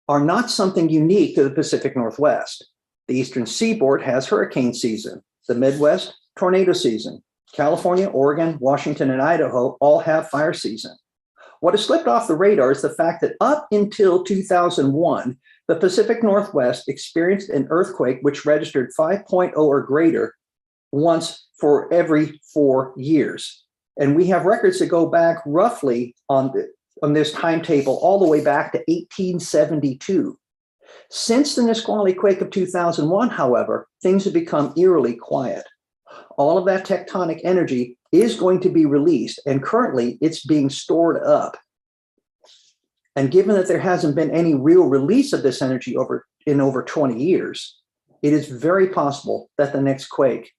are not something unique to the Pacific Northwest. The Eastern Seaboard has hurricane season, the Midwest, tornado season. California, Oregon, Washington, and Idaho all have fire season. What has slipped off the radar is the fact that up until 2001, the Pacific Northwest experienced an earthquake which registered 5.0 or greater once for every 4 years. And we have records that go back roughly on on this timetable all the way back to 1872. Since the Nisqually quake of 2001, however, things have become eerily quiet. All of that tectonic energy is going to be released, and currently it's being stored up. And given that there hasn't been any real release of this energy in over 20 years, it is very possible that the next quake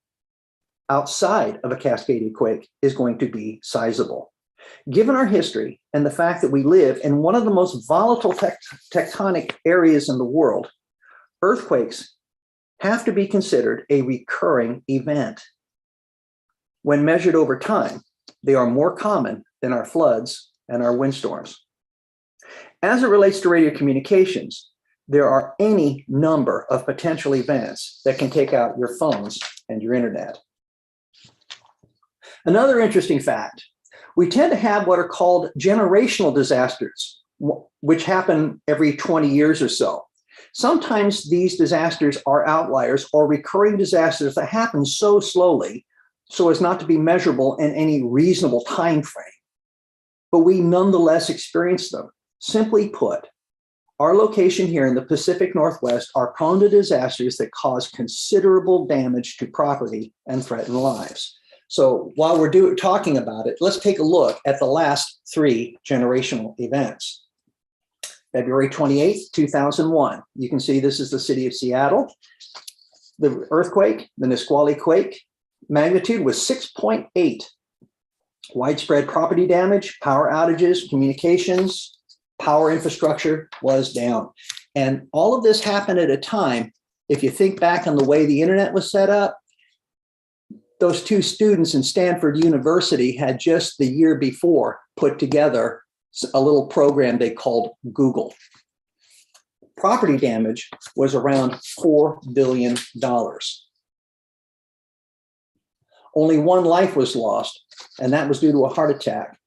outside of a cascaded quake is going to be sizable. Given our history and the fact that we live in one of the most volatile tectonic areas in the world, earthquakes have to be considered a recurring event. When measured over time, they are more common than our floods and our windstorms. As it relates to radio communications, there are any number of potential events that can take out your phones and your internet. Another interesting fact, we tend to have what are called generational disasters, which happen every 20 years or so. Sometimes these disasters are outliers or recurring disasters that happen so slowly so as not to be measurable in any reasonable time frame. But we nonetheless experience them. Simply put, our location here in the Pacific Northwest are prone to disasters that cause considerable damage to property and threaten lives. So while we're talking about it, let's take a look at the last 3 generational events. February 28th, 2001. You can see this is the city of Seattle. The earthquake, the Nisqually quake, magnitude was 6.8. Widespread property damage, power outages, communications, power infrastructure was down. And all of this happened at a time, if you think back on the way the internet was set up, those 2 students in Stanford University had just the year before put together a little program they called Google. Property damage was around $4 billion. Only 1 life was lost, and that was due to a heart attack.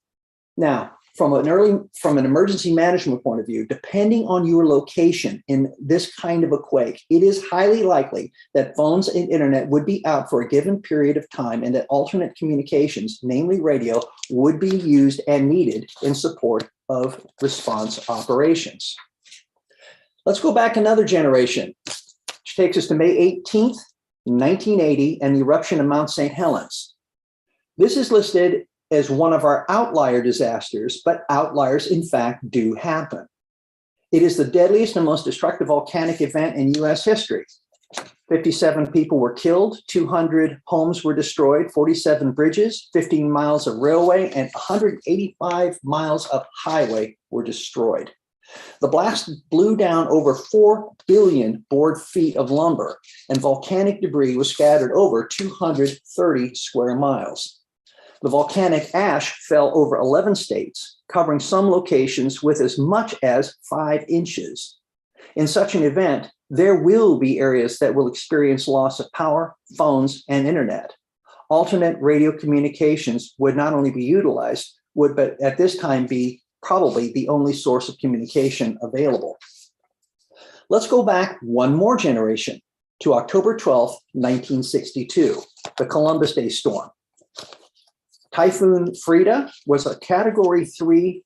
Now, from an emergency management point of view, depending on your location in this kind of a quake, it is highly likely that phones and internet would be out for a given period of time and that alternate communications, namely radio, would be used and needed in support of response operations. Let's go back another generation, which takes us to May 18th, 1980, and the eruption of Mount St. Helens. This is listed as one of our outlier disasters, but outliers in fact do happen. It is the deadliest and most destructive volcanic event in US history. 57 people were killed, 200 homes were destroyed, 47 bridges, 15 miles of railway, and 185 miles of highway were destroyed. The blast blew down over 4 billion board feet of lumber, and volcanic debris was scattered over 230 square miles. The volcanic ash fell over 11 states, covering some locations with as much as 5 inches. In such an event, there will be areas that will experience loss of power, phones, and internet. Alternate radio communications would not only be utilized, but at this time be probably the only source of communication available. Let's go back 1 more generation to October 12th, 1962, the Columbus Day storm. Typhoon Frida was a Category 3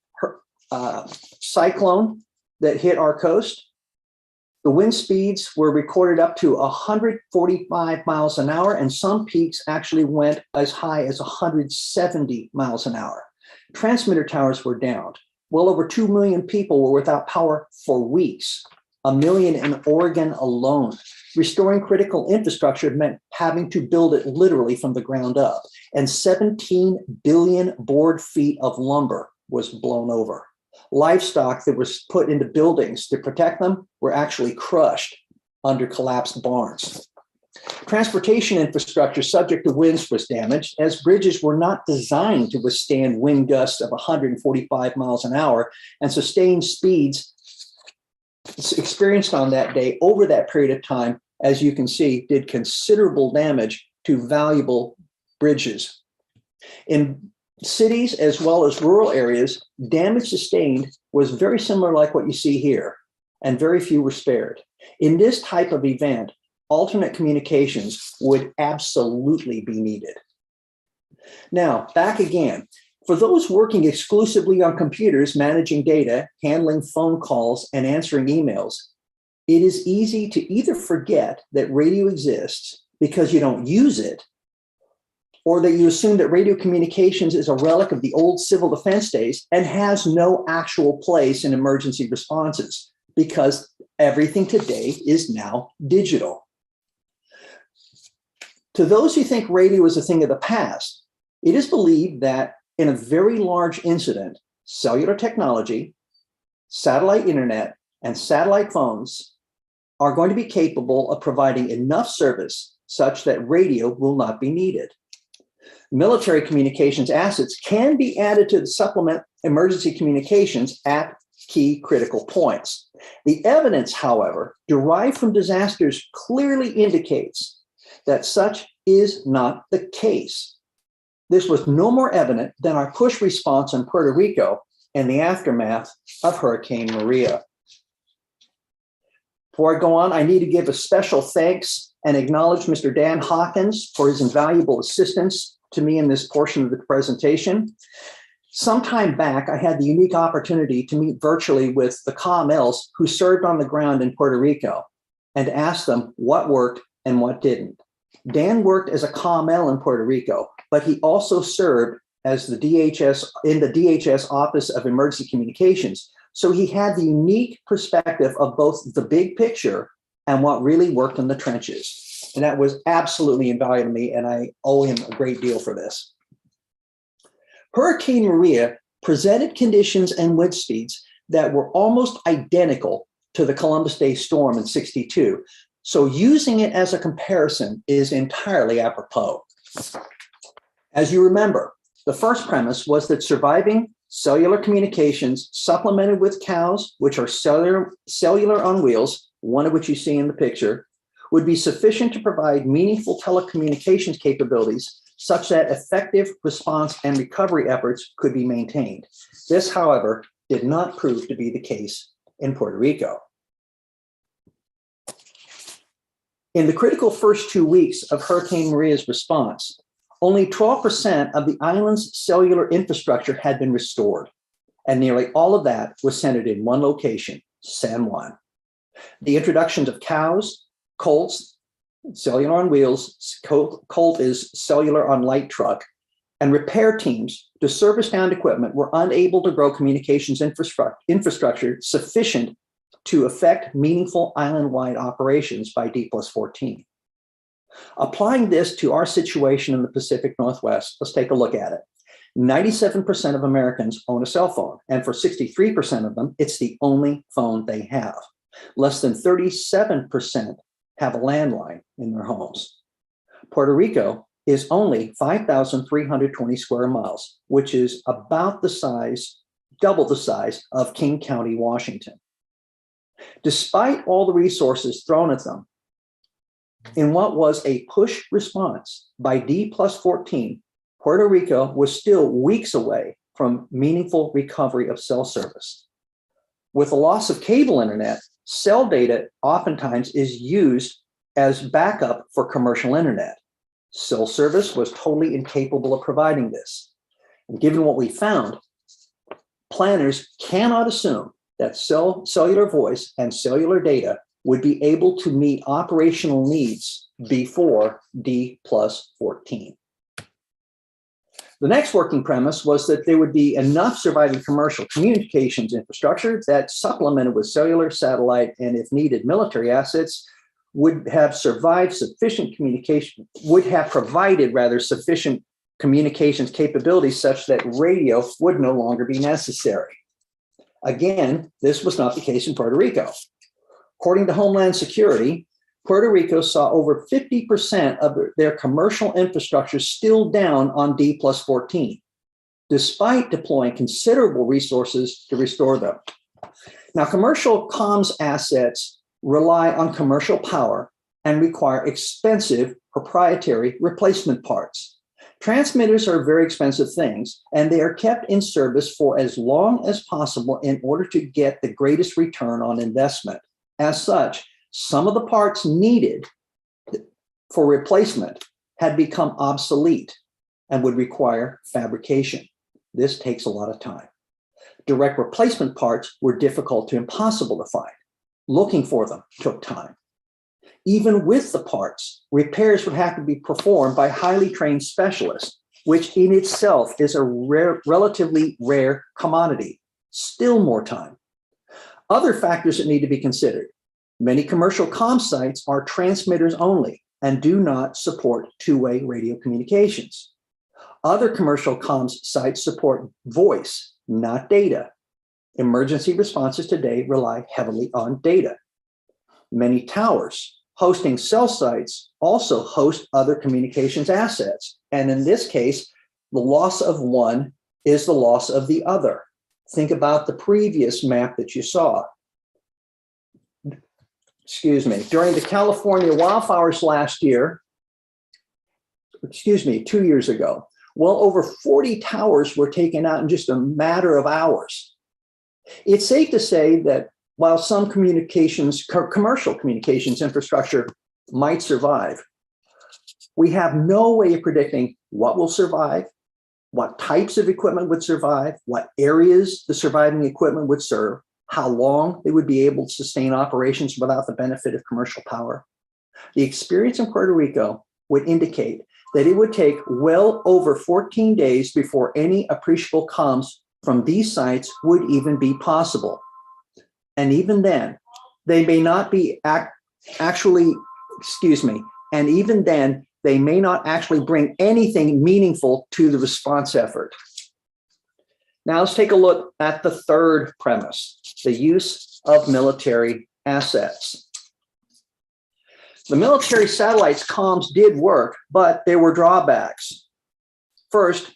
cyclone that hit our coast. The wind speeds were recorded up to 145 miles an hour, and some peaks actually went as high as 170 miles an hour. Transmitter towers were downed. Well over 2 million people were without power for weeks, 1 million in Oregon alone. Restoring critical infrastructure meant having to build it literally from the ground up, and 17 billion board feet of lumber was blown over. Livestock that was put into buildings to protect them were actually crushed under collapsed barns. Transportation infrastructure subject to winds was damaged, as bridges were not designed to withstand wind gusts of 145 miles an hour, and sustained speeds experienced on that day over that period of time, as you can see, did considerable damage to valuable bridges. In cities as well as rural areas, damage sustained was very similar like what you see here, and very few were spared. In this type of event, alternate communications would absolutely be needed. Now, back again, For those working exclusively on computers, managing data, handling phone calls, and answering emails, it is easy to either forget that radio exists because you don't use it, or that you assume that radio communications is a relic of the old civil defense days and has no actual place in emergency responses because everything today is now digital. To those who think radio is a thing of the past, it is believed that in a very large incident, cellular technology, satellite internet, and satellite phones are going to be capable of providing enough service such that radio will not be needed. Military communications assets can be added to supplement emergency communications at key critical points. The evidence, however, derived from disasters clearly indicates that such is not the case. This was no more evident than our push response in Puerto Rico in the aftermath of Hurricane Maria. Before I go on, I need to give a special thanks and acknowledge Mr. Dan Hawkins for his invaluable assistance to me in this portion of the presentation. Some time back, I had the unique opportunity to meet virtually with the COMLs who served on the ground in Puerto Rico and ask them what worked and what didn't. Dan worked as a COML in Puerto Rico, but he also served as the DHS in the DHS Office of Emergency Communications. So he had the unique perspective of both the big picture and what really worked in the trenches. And that was absolutely invaluable to me, and I owe him a great deal for this. Hurricane Maria presented conditions and wind speeds that were almost identical to the Columbus Day storm in '62. So using it as a comparison is entirely apropos. As you remember, the first premise was that surviving cellular communications supplemented with cows, which are cellular on wheels, one of which you see in the picture, would be sufficient to provide meaningful telecommunications capabilities such that effective response and recovery efforts could be maintained. This, however, did not prove to be the case in Puerto Rico. In the critical first 2 weeks of Hurricane Maria's response, only 12% of the island's cellular infrastructure had been restored, and nearly all of that was centered in one location, San Juan. The introductions of cows, colts, cellular on wheels, colt is cellular on light truck, and repair teams to service downed equipment were unable to grow communications infrastructure sufficient to affect meaningful island-wide operations by D+14. Applying this to our situation in the Pacific Northwest, let's take a look at it. 97% of Americans own a cell phone, and for 63% of them, it's the only phone they have. Less than 37% have a landline in their homes. Puerto Rico is only 5,320 square miles, which is about the size, double the size of King County, Washington. Despite all the resources thrown at them, in what was a push response by D+14, Puerto Rico was still weeks away from meaningful recovery of cell service. With the loss of cable internet, cell data oftentimes is used as backup for commercial internet. Cell service was totally incapable of providing this. And given what we found, planners cannot assume that cellular voice and cellular data would be able to meet operational needs before D+14. The next working premise was that there would be enough surviving commercial communications infrastructure that supplemented with cellular, satellite, and if needed, military assets would have survived sufficient communication, would have provided rather sufficient communications capabilities such that radio would no longer be necessary. Again, this was not the case in Puerto Rico. According to Homeland Security, Puerto Rico saw over 50% of their commercial infrastructure still down on D+14, despite deploying considerable resources to restore them. Now, commercial comms assets rely on commercial power and require expensive proprietary replacement parts. Transmitters are very expensive things, and they are kept in service for as long as possible in order to get the greatest return on investment. As such, some of the parts needed for replacement had become obsolete and would require fabrication. This takes a lot of time. Direct replacement parts were difficult to impossible to find. Looking for them took time. Even with the parts, repairs would have to be performed by highly trained specialists, which in itself is a relatively rare commodity. Still more time. Other factors that need to be considered. Many commercial comm sites are transmitters only and do not support two-way radio communications. Other commercial comms sites support voice, not data. Emergency responses today rely heavily on data. Many towers hosting cell sites also host other communications assets. And in this case, the loss of one is the loss of the other. Think about the previous map that you saw. During the California wildfires last year, 2 years ago, well over 40 towers were taken out in just a matter of hours. It's safe to say that while some commercial communications infrastructure might survive, we have no way of predicting what will survive, what types of equipment would survive, what areas the surviving equipment would serve, how long they would be able to sustain operations without the benefit of commercial power. The experience in Puerto Rico would indicate that it would take well over 14 days before any appreciable comms from these sites would even be possible. And even then, they may not be actually bring anything meaningful to the response effort. Now let's take a look at the third premise, the use of military assets. The military satellites comms did work, but there were drawbacks. First,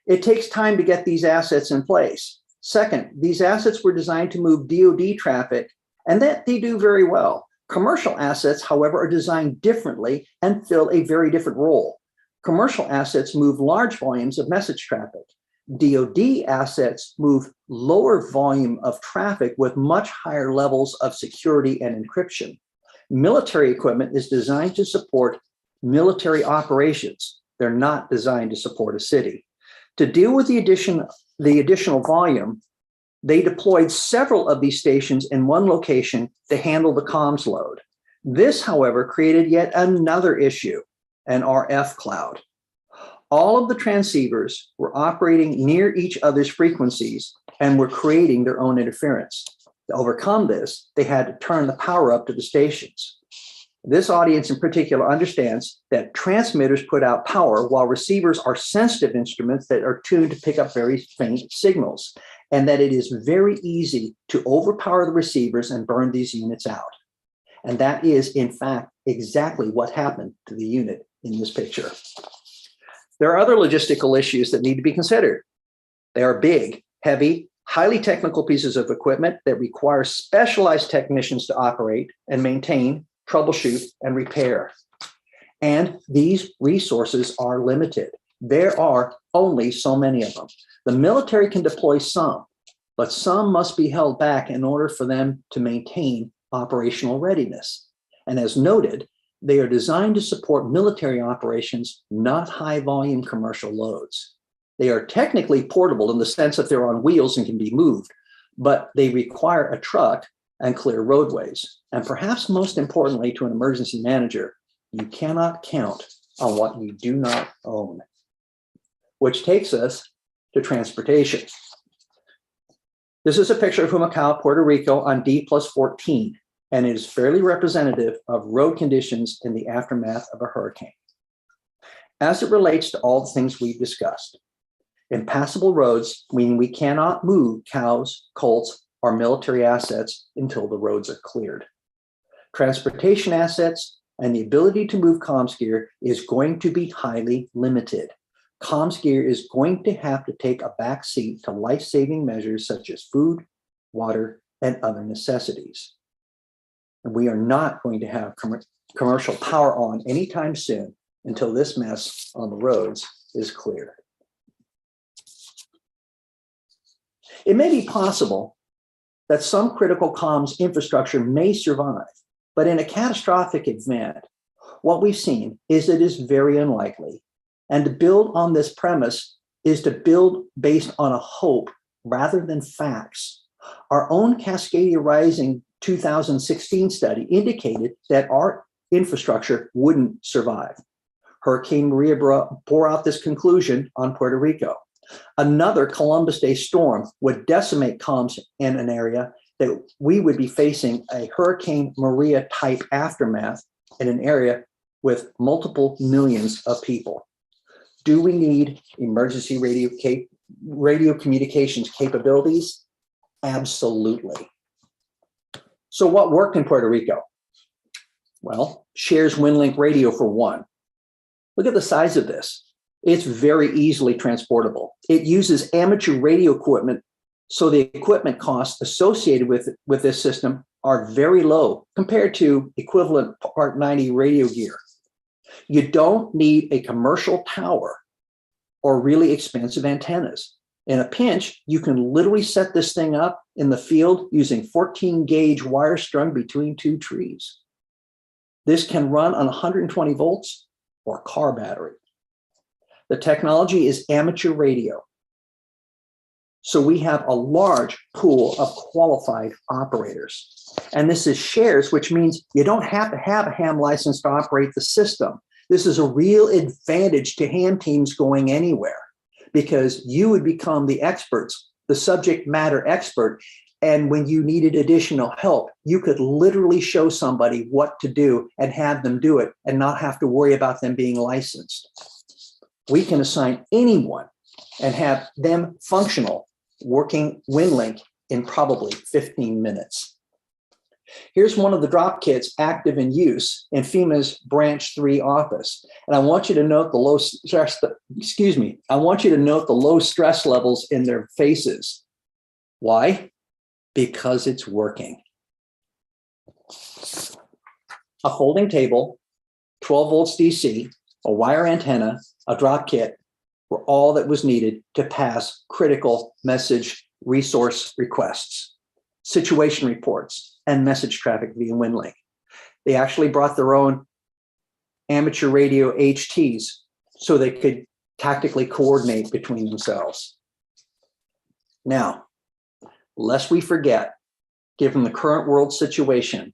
it takes time to get these assets in place. Second, these assets were designed to move DoD traffic, and that they do very well. Commercial assets, however, are designed differently and fill a very different role. Commercial assets move large volumes of message traffic. DoD assets move lower volume of traffic with much higher levels of security and encryption. Military equipment is designed to support military operations. They're not designed to support a city. To deal with the additional volume, they deployed several of these stations in one location to handle the comms load. This, however, created yet another issue, an RF cloud. All of the transceivers were operating near each other's frequencies and were creating their own interference. To overcome this, they had to turn the power up to the stations. This audience in particular understands that transmitters put out power while receivers are sensitive instruments that are tuned to pick up very faint signals, and that it is very easy to overpower the receivers and burn these units out. And that is, in fact, exactly what happened to the unit in this picture. There are other logistical issues that need to be considered. They are big, heavy, highly technical pieces of equipment that require specialized technicians to operate and maintain, troubleshoot, and repair. And these resources are limited. There are only so many of them. The military can deploy some, but some must be held back in order for them to maintain operational readiness. And as noted, they are designed to support military operations, not high volume commercial loads. They are technically portable in the sense that they're on wheels and can be moved, but they require a truck and clear roadways. And perhaps most importantly to an emergency manager, you cannot count on what you do not own. Which takes us to transportation. This is a picture of Humacao, Puerto Rico on D+14, and it is fairly representative of road conditions in the aftermath of a hurricane. As it relates to all the things we've discussed, impassable roads mean we cannot move cows, colts, or military assets until the roads are cleared. Transportation assets and the ability to move comms gear is going to be highly limited. Comms gear is going to have to take a back seat to life-saving measures such as food, water, and other necessities. And we are not going to have commercial power on anytime soon until this mess on the roads is cleared. It may be possible that some critical comms infrastructure may survive, but in a catastrophic event, what we've seen is it is very unlikely. And to build on this premise, is to build based on a hope rather than facts. Our own Cascadia Rising 2016 study indicated that our infrastructure wouldn't survive. Hurricane Maria bore out this conclusion on Puerto Rico. Another Columbus Day storm would decimate comms in an area that we would be facing a Hurricane Maria type aftermath in an area with multiple millions of people. Do we need emergency radio communications capabilities? Absolutely. So what worked in Puerto Rico? Well, shares WinLink radio for one. Look at the size of this. It's very easily transportable. It uses amateur radio equipment, so the equipment costs associated with this system are very low compared to equivalent Part 90 radio gear. You don't need a commercial tower or really expensive antennas. In a pinch, you can literally set this thing up in the field using 14 gauge wire strung between two trees. This can run on 120 volts or car battery. The technology is amateur radio. So we have a large pool of qualified operators. And this is shares, which means you don't have to have a ham license to operate the system. This is a real advantage to ham teams going anywhere, because you would become the experts, the subject matter expert. And when you needed additional help, you could literally show somebody what to do and have them do it and not have to worry about them being licensed. We can assign anyone and have them functional working WinLink in probably 15 minutes. Here's one of the drop kits active in use in FEMA's Branch 3 office. And I want you to note the low stress, I want you to note the low stress levels in their faces. Why? Because it's working. A folding table, 12 volts DC, a wire antenna, a drop kit were all that was needed to pass critical message resource requests, situation reports, and message traffic via WinLink. They actually brought their own amateur radio HTs so they could tactically coordinate between themselves. Now, lest we forget, given the current world situation,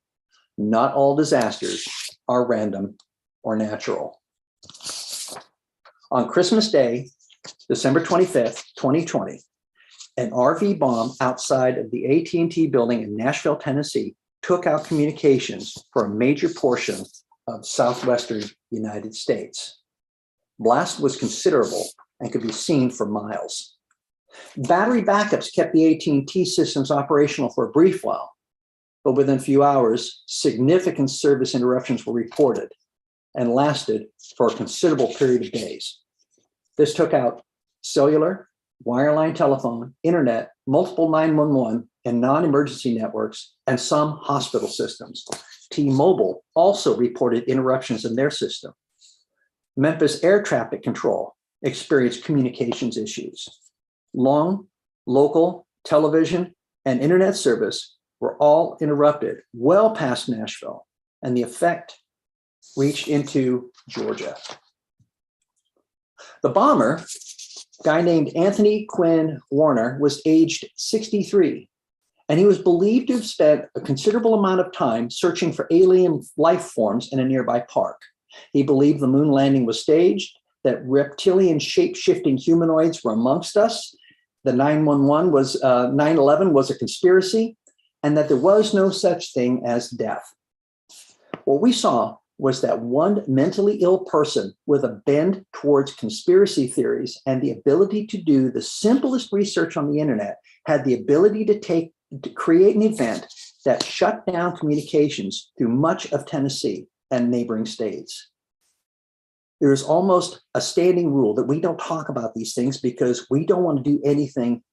not all disasters are random or natural. On Christmas Day, December 25th, 2020, an RV bomb outside of the AT&T building in Nashville, Tennessee, took out communications for a major portion of southwestern United States. Blast was considerable and could be seen for miles. Battery backups kept the AT&T systems operational for a brief while, but within a few hours, significant service interruptions were reported and lasted for a considerable period of days. This took out cellular, wireline telephone, internet, multiple 911 and non-emergency networks, and some hospital systems. T-Mobile also reported interruptions in their system. Memphis Air Traffic Control experienced communications issues. Long, local, television, and internet service were all interrupted well past Nashville, and the effect reached into Georgia. The bomber, a guy named Anthony Quinn Warner, was aged 63, and he was believed to have spent a considerable amount of time searching for alien life forms in a nearby park. He believed the moon landing was staged, that reptilian shape-shifting humanoids were amongst us, the 9/11 was a conspiracy, and that there was no such thing as death. What we saw was that one mentally ill person with a bend towards conspiracy theories and the ability to do the simplest research on the internet had the ability to create an event that shut down communications through much of Tennessee and neighboring states. There is almost a standing rule that we don't talk about these things because we don't want to do anything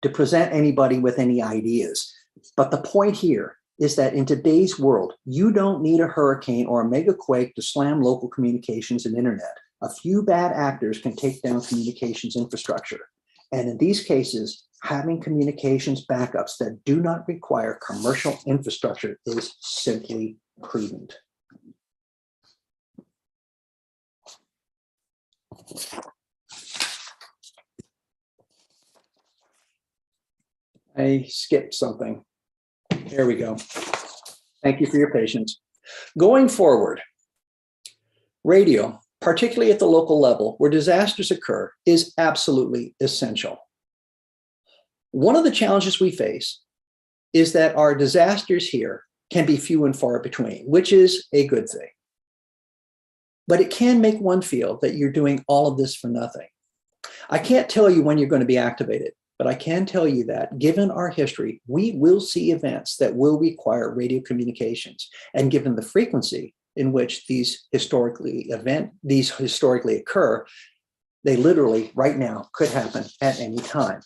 to present anybody with any ideas. But the point here is that in today's world, you don't need a hurricane or a mega quake to slam local communications and internet. A few bad actors can take down communications infrastructure. And in these cases, having communications backups that do not require commercial infrastructure is simply prudent. I skipped something. There we go. Thank you for your patience. Going forward, radio, particularly at the local level where disasters occur, is absolutely essential. One of the challenges we face is that our disasters here can be few and far between, which is a good thing. But it can make one feel that you're doing all of this for nothing. I can't tell you when you're going to be activated, but I can tell you that given our history, we will see events that will require radio communications. And given the frequency in which these historically occur, they literally right now could happen at any time.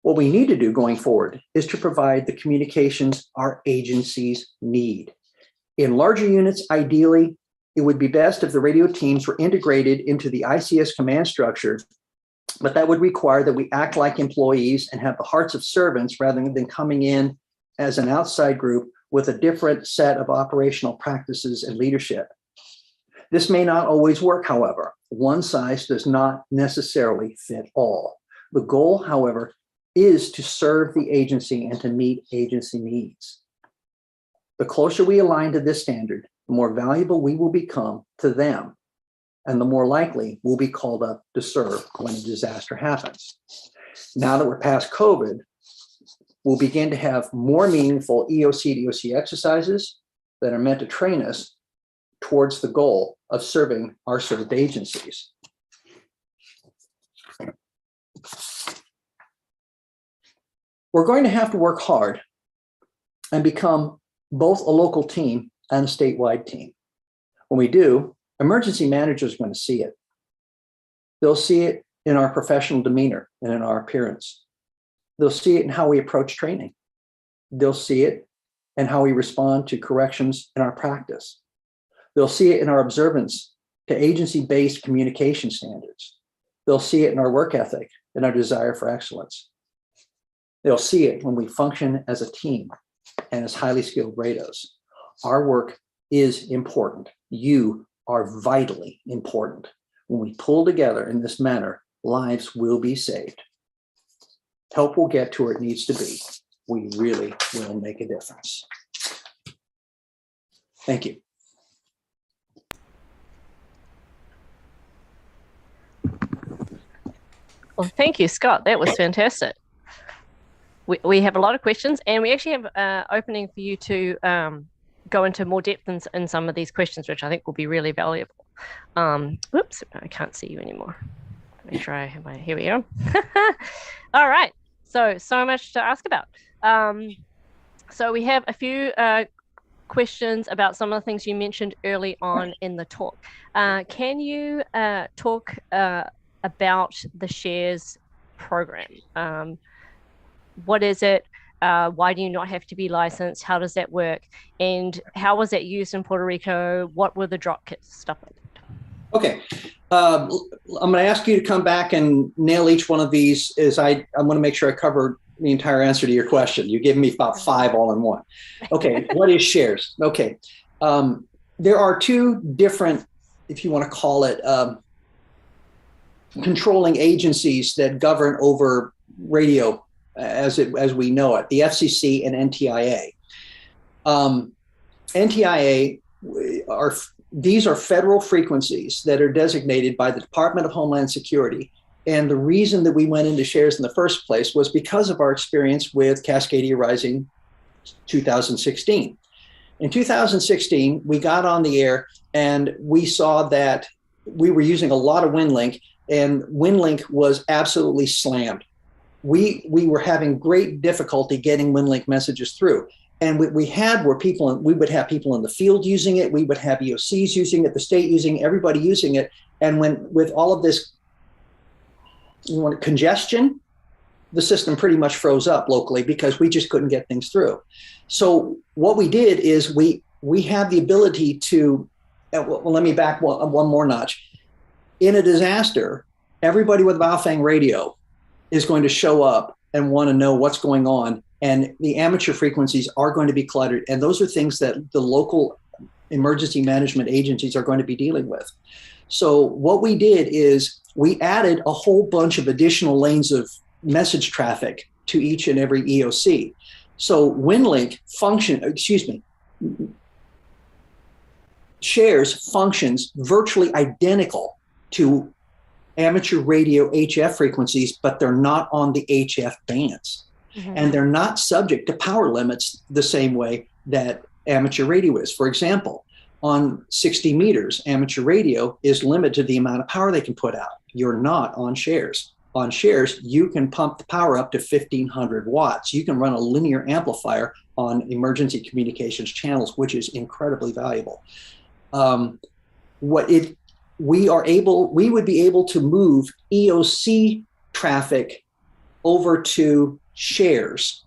What we need to do going forward is to provide the communications our agencies need. In larger units, ideally, it would be best if the radio teams were integrated into the ICS command structure, but that would require that we act like employees and have the hearts of servants rather than coming in as an outside group with a different set of operational practices and leadership. This may not always work, however. One size does not necessarily fit all. The goal, however, is to serve the agency and to meet agency needs. The closer we align to this standard, the more valuable we will become to them, and the more likely we'll be called up to serve when a disaster happens. Now that we're past COVID, we'll begin to have more meaningful EOC to EOC exercises that are meant to train us towards the goal of serving our served agencies. We're going to have to work hard and become both a local team and a statewide team. When we do, emergency managers are going to see it. They'll see it in our professional demeanor and in our appearance. They'll see it in how we approach training. They'll see it in how we respond to corrections in our practice. They'll see it in our observance to agency-based communication standards. They'll see it in our work ethic and our desire for excellence. They'll see it when we function as a team and as highly skilled rados. Our work is important. You are vitally important. When we pull together in this manner, lives will be saved. Help will get to where it needs to be. We really will make a difference. Thank you. Well, thank you, Scott. That was fantastic. We have a lot of questions, and we actually have an opening for you to go into more depth in some of these questions, which I think will be really valuable. Whoops, I can't see you anymore. Make sure I have my, here we go. All right, so much to ask about. So we have a few questions about some of the things you mentioned early on in the talk. Can you talk about the shares program? What is it? Why do you not have to be licensed? How does that work? And how was that used in Puerto Rico? What were the drop kits, stuff like that? Okay. I'm going to ask you to come back and nail each one of these as I want to make sure I cover the entire answer to your question. You gave me about 5 all in one. Okay. What is shares? Okay. There are 2 different, if you want to call it, controlling agencies that govern over radio as we know it, the FCC and NTIA. NTIA these are federal frequencies that are designated by the Department of Homeland Security. And the reason that we went into shares in the first place was because of our experience with Cascadia Rising 2016. In 2016, we got on the air and we saw that we were using a lot of WinLink, and WinLink was absolutely slammed. We were having great difficulty getting WinLink messages through. And what we had were we would have people in the field using it. We would have EOCs using it, the state using it, everybody using it. And with all of this congestion, the system pretty much froze up locally because we just couldn't get things through. So what we did is we have the ability to, well, let me back one more notch. In a disaster, everybody with Baofeng radio is going to show up and want to know what's going on. And the amateur frequencies are going to be cluttered. And those are things that the local emergency management agencies are going to be dealing with. So what we did is we added a whole bunch of additional lanes of message traffic to each and every EOC. So WinLink shares functions virtually identical to amateur radio HF frequencies, but they're not on the HF bands. And they're not subject to power limits the same way that amateur radio is. For example, on 60 meters, amateur radio is limited to the amount of power they can put out. You're not on shares. On shares, you can pump the power up to 1,500 watts. You can run a linear amplifier on emergency communications channels, which is incredibly valuable. We would be able to move EOC traffic over to shares.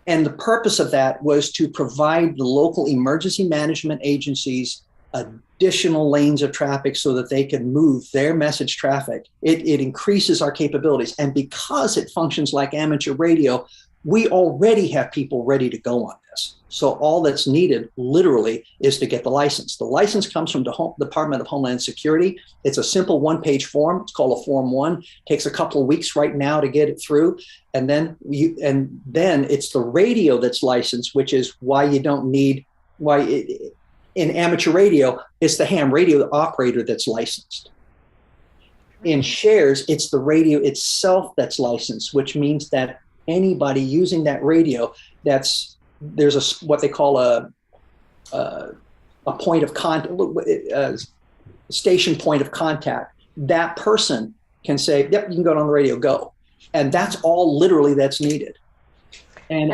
And the purpose of that was to provide the local emergency management agencies additional lanes of traffic so that they can move their message traffic. It increases our capabilities. And because it functions like amateur radio, we already have people ready to go on this. So all that's needed literally is to get the license. The license comes from the Department of Homeland Security. It's a simple one-page form. It's called a Form 1. Takes a couple of weeks right now to get it through. And then it's the radio that's licensed, which is why you don't need, in amateur radio, it's the ham radio operator that's licensed. In shares, it's the radio itself that's licensed, which means that anybody using that radio, there's what they call a point of contact, a station point of contact. That person can say, "Yep, you can go on the radio, go," and that's all literally that's needed. And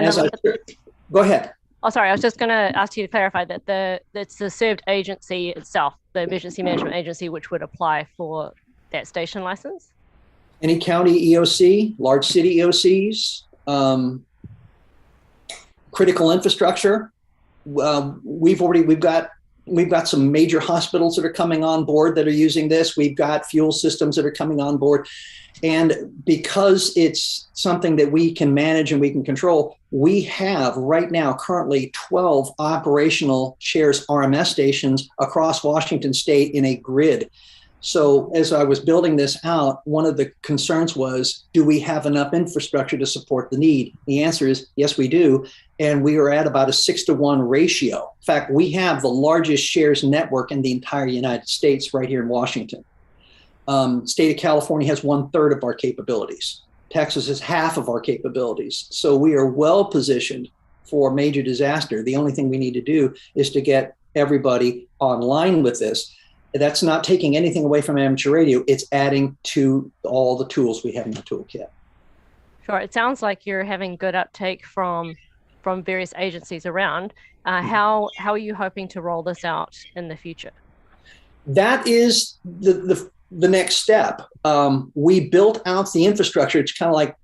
go ahead. Oh, sorry. I was just going to ask you to clarify that it's the served agency itself, the emergency management agency, which would apply for that station license. Any county EOC, large city EOCs, critical infrastructure. We've got some major hospitals that are coming on board that are using this. We've got fuel systems that are coming on board. And because it's something that we can manage and we can control, we have right now currently 12 operational shares RMS stations across Washington state in a grid. So as I was building this out, one of the concerns was, do we have enough infrastructure to support the need? The answer is yes, we do. And we are at about a 6-to-1 ratio. In fact, we have the largest shares network in the entire United States right here in Washington. State of California has 1/3 of our capabilities. Texas has half of our capabilities. So we are well positioned for major disaster. The only thing we need to do is to get everybody online with this. That's not taking anything away from amateur radio. It's adding to all the tools we have in the toolkit. Sure. It sounds like you're having good uptake from various agencies around. How are you hoping to roll this out in the future? That is the next step. We built out the infrastructure. It's kind of like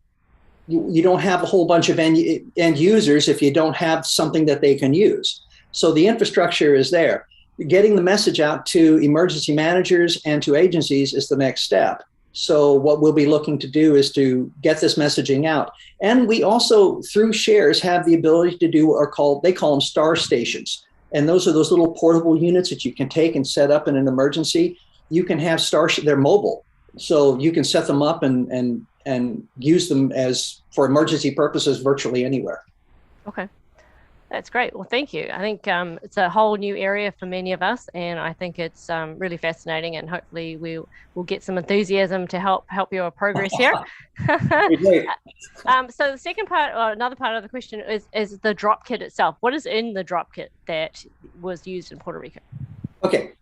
you don't have a whole bunch of end users if you don't have something that they can use. So the infrastructure is there. Getting the message out to emergency managers and to agencies is the next step. So what we'll be looking to do is to get this messaging out. And we also, through shares, have the ability to do what they call them star stations. And those are those little portable units that you can take and set up in an emergency. You can have they're mobile. So you can set them up and use them for emergency purposes virtually anywhere. Okay. That's great. Well, thank you. I think it's a whole new area for many of us, and I think it's really fascinating, and hopefully we'll get some enthusiasm to help your progress here. So the second part, or another part of the question is the drop kit itself. What is in the drop kit that was used in Puerto Rico? Okay.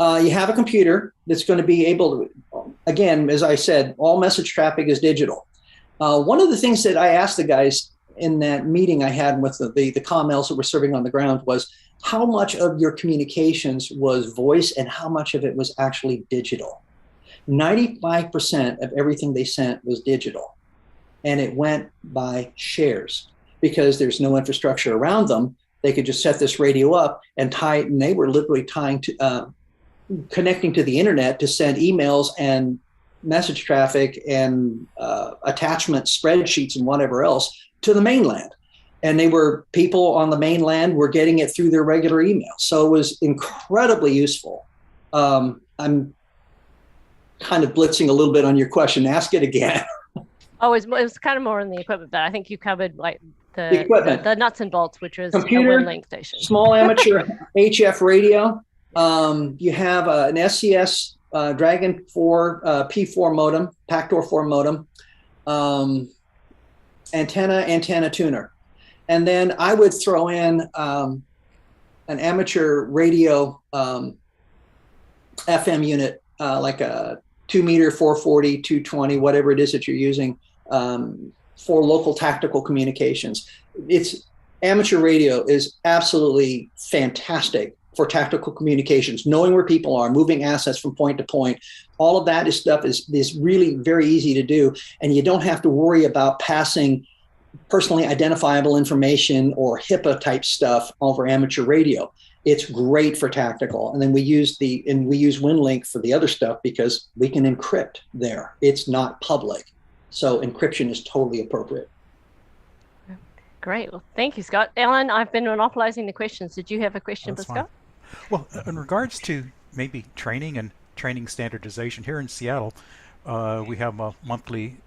You have a computer that's going to be able to, again, as I said, all message traffic is digital. One of the things that I asked the guys in that meeting I had with the ComMLs that were serving on the ground was, how much of your communications was voice and how much of it was actually digital? 95% of everything they sent was digital, and it went by shares because there's no infrastructure around them. They could just set this radio up and tie it, and they were literally connecting to the internet to send emails and message traffic and attachment spreadsheets and whatever else to the mainland. And people on the mainland were getting it through their regular email. So it was incredibly useful. I'm kind of blitzing a little bit on your question. Ask it again. Oh, it was kind of more in the equipment, but I think you covered like The equipment. the nuts and bolts, which is Computer, a WinLink station. small amateur HF radio. You have an SCS Dragon 4 P4 modem, Pactor 4 modem, antenna tuner. And then I would throw in an amateur radio FM unit, like a 2 meter, 440, 220, whatever it is that you're using for local tactical communications. Amateur radio is absolutely fantastic for tactical communications, knowing where people are, moving assets from point to point. All of that is really very easy to do. And you don't have to worry about passing personally identifiable information or HIPAA type stuff over amateur radio. It's great for tactical. And then we use WinLink for the other stuff because we can encrypt there. It's not public. So encryption is totally appropriate. Great. Well, thank you, Scott. Alan, I've been monopolizing the questions. Did you have a question for Scott? Well, in regards to maybe training and training standardization, here in Seattle, we have monthly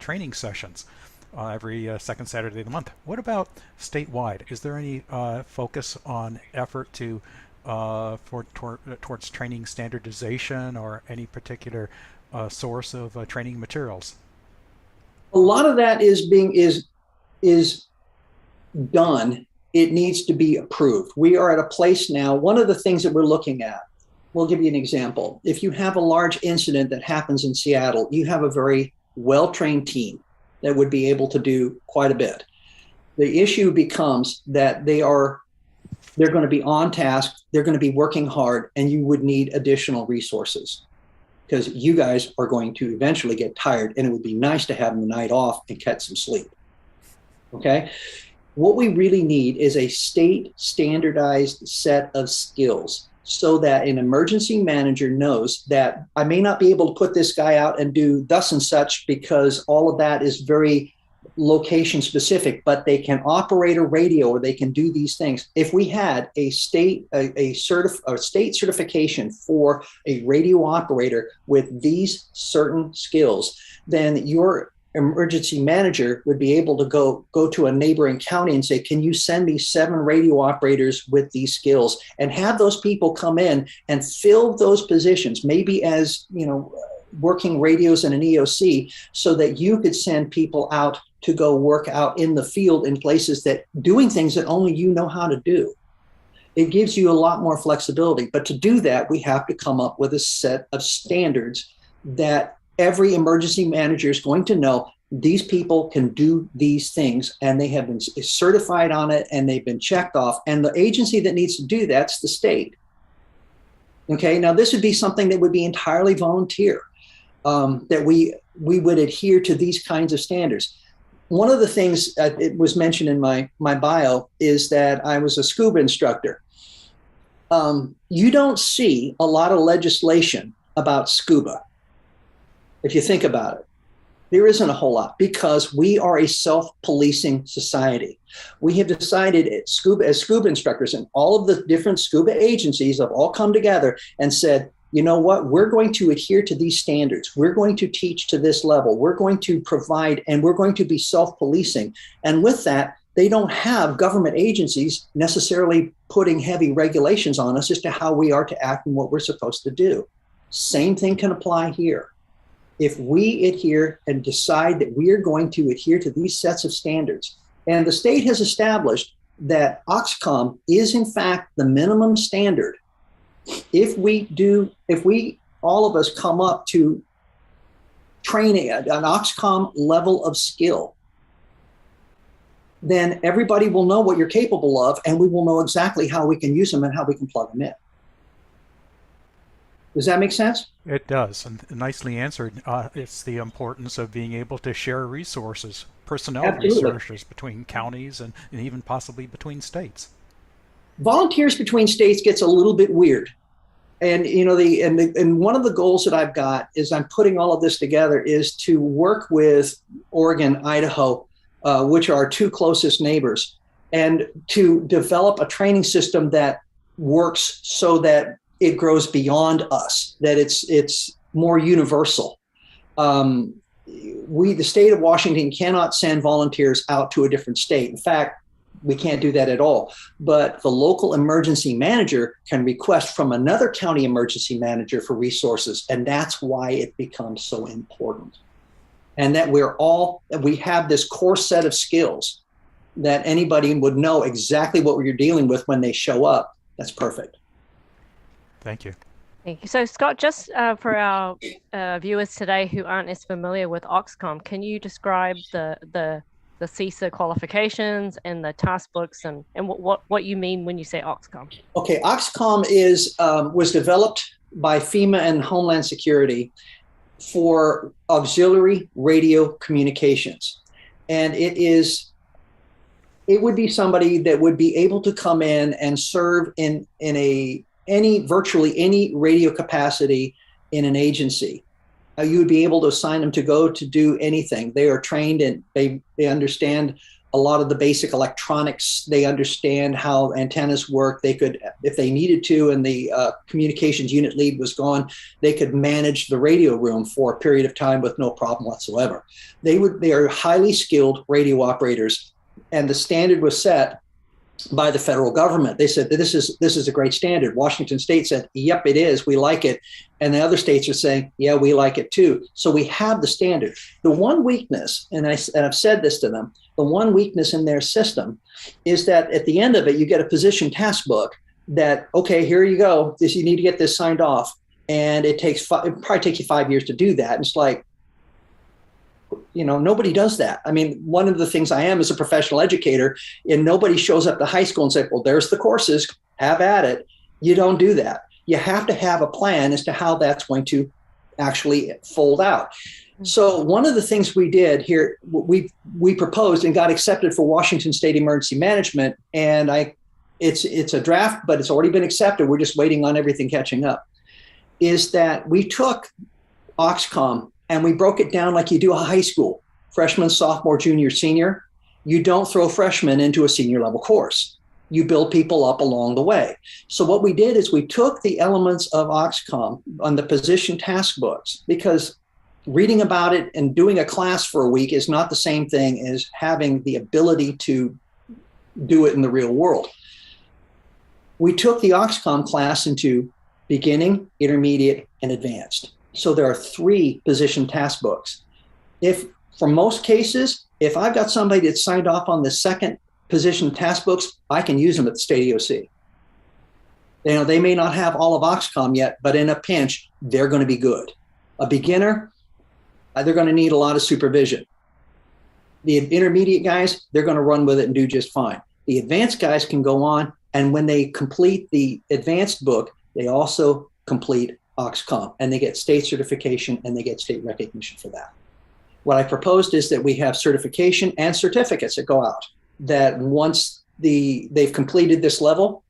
training sessions every second Saturday of the month. What about statewide? Is there any focus on effort to towards training standardization or any particular source of training materials? A lot of that is done. It needs to be approved. We are at a place now. One of the things that we're looking at, we'll give you an example. If you have a large incident that happens in Seattle, you have a very well-trained team that would be able to do quite a bit. The issue becomes that they're going to be on task, they're going to be working hard, and you would need additional resources because you guys are going to eventually get tired, and it would be nice to have the night off and catch some sleep. Okay? What we really need is a state standardized set of skills so that an emergency manager knows that I may not be able to put this guy out and do thus and such because all of that is very location specific, but they can operate a radio or they can do these things. If we had a state certification for a radio operator with these certain skills, then your emergency manager would be able to go to a neighboring county and say, can you send me 7 radio operators with these skills, and have those people come in and fill those positions, maybe as, working radios in an EOC, so that you could send people out to go work out in the field in places that doing things that only you know how to do. It gives you a lot more flexibility. But to do that, we have to come up with a set of standards that every emergency manager is going to know these people can do these things, and they have been certified on it, and they've been checked off. And the agency that needs to do that's the state. Okay, now this would be something that would be entirely volunteer, that we would adhere to these kinds of standards. One of the things it was mentioned in my bio is that I was a scuba instructor. You don't see a lot of legislation about scuba. If you think about it, there isn't a whole lot because we are a self-policing society. We have decided as scuba instructors, and all of the different scuba agencies have all come together and said, you know what, we're going to adhere to these standards. We're going to teach to this level. We're going to provide, and we're going to be self-policing. And with that, they don't have government agencies necessarily putting heavy regulations on us as to how we are to act and what we're supposed to do. Same thing can apply here. If we adhere and decide that we are going to adhere to these sets of standards, and the state has established that OXCOM is in fact the minimum standard. If all of us come up to training at an OXCOM level of skill, then everybody will know what you're capable of, and we will know exactly how we can use them and how we can plug them in. Does that make sense? It does, and nicely answered. It's the importance of being able to share resources, personnel Absolutely. resources between counties and even possibly between states. Volunteers between states gets a little bit weird. And one of the goals that I've got is I'm putting all of this together is to work with Oregon, Idaho, which are our 2 closest neighbors, and to develop a training system that works so that it grows beyond us, that it's more universal. the state of Washington cannot send volunteers out to a different state. In fact, we can't do that at all. But the local emergency manager can request from another county emergency manager for resources. And that's why it becomes so important. And that we have this core set of skills that anybody would know exactly what you're dealing with when they show up. That's perfect. Thank you. Thank you. So Scott, just for our viewers today who aren't as familiar with Oxcom, can you describe the CISA qualifications and the task books and what you mean when you say Oxcom? Okay, Oxcom was developed by FEMA and Homeland Security for auxiliary radio communications. And it would be somebody that would be able to come in and serve in virtually any radio capacity in an agency. You would be able to assign them to go to do anything. They are trained and they understand a lot of the basic electronics. They understand how antennas work. They could, if they needed to, and the communications unit lead was gone, they could manage the radio room for a period of time with no problem whatsoever. They are highly skilled radio operators, and the standard was set by the federal government. They said that this is a great standard. Washington State said, yep, it is. We like it. And the other states are saying, yeah, we like it too. So we have the standard. The one weakness, and I've said this to them, the one weakness in their system is that at the end of it, you get a position task book that, okay, here you go. You need to get this signed off. And it probably takes you 5 years to do that. And it's like, nobody does that. I mean, one of the things I am is a professional educator, and nobody shows up to high school and says, well, there's the courses, have at it. You don't do that. You have to have a plan as to how that's going to actually fold out. So one of the things we did here, we proposed and got accepted for Washington State Emergency Management, and it's a draft, but it's already been accepted. We're just waiting on everything catching up, is that we took Oxcom and we broke it down like you do a high school, freshman, sophomore, junior, senior. You don't throw freshmen into a senior level course. You build people up along the way. So what we did is we took the elements of Oxcom on the position task books, because reading about it and doing a class for a week is not the same thing as having the ability to do it in the real world. We took the Oxcom class into beginning, intermediate, and advanced. So there are 3 position task books. For most cases, if I've got somebody that's signed off on the second position task books, I can use them at the state EOC. They may not have all of Oxcom yet, but in a pinch, they're going to be good. A beginner, they're going to need a lot of supervision. The intermediate guys, they're going to run with it and do just fine. The advanced guys can go on, and when they complete the advanced book, they also complete Oxcom, and they get state certification and they get state recognition for that. What I proposed is that we have certification and certificates that go out, that once they've completed this level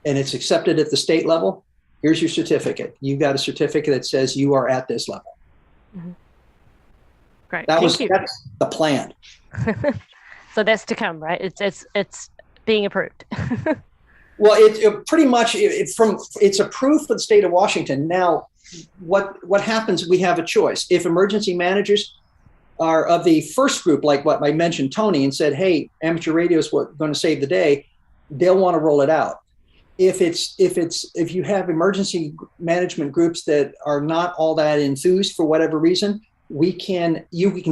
and it's accepted at the state level, here's your certificate. You've got a certificate that says you are at this level. Mm-hmm. Great. That's the plan. So that's to come, right? It's being approved. Well, it pretty much it's approved for the state of Washington. Now, what happens? We have a choice. If emergency managers are of the first group, like what I mentioned, Tony, and said, "Hey, amateur radio is what's going to save the day," they'll want to roll it out. If you have emergency management groups that are not all that enthused for whatever reason, we can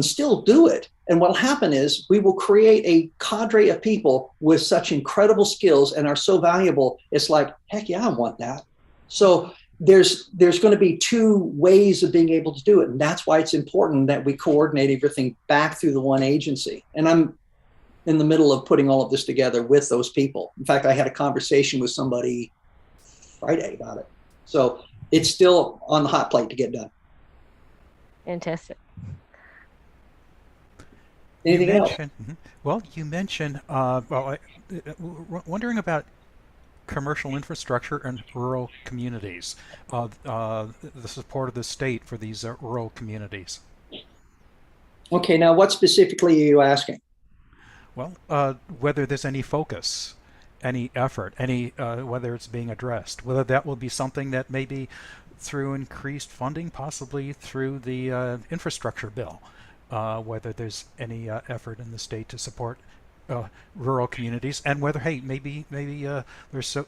still do it. And what'll happen is we will create a cadre of people with such incredible skills and are so valuable. It's like, heck yeah, I want that. So there's going to be 2 ways of being able to do it. And that's why it's important that we coordinate everything back through the one agency. And I'm in the middle of putting all of this together with those people. In fact, I had a conversation with somebody Friday about it. So it's still on the hot plate to get done. Fantastic. Anything else? Well, you mentioned, wondering about commercial infrastructure and rural communities, the support of the state for these rural communities. Okay, now what specifically are you asking? Well, whether there's any focus, any effort, whether it's being addressed, whether that will be something that maybe through increased funding, possibly through the infrastructure bill, whether there's any effort in the state to support rural communities, and whether, hey, maybe there's so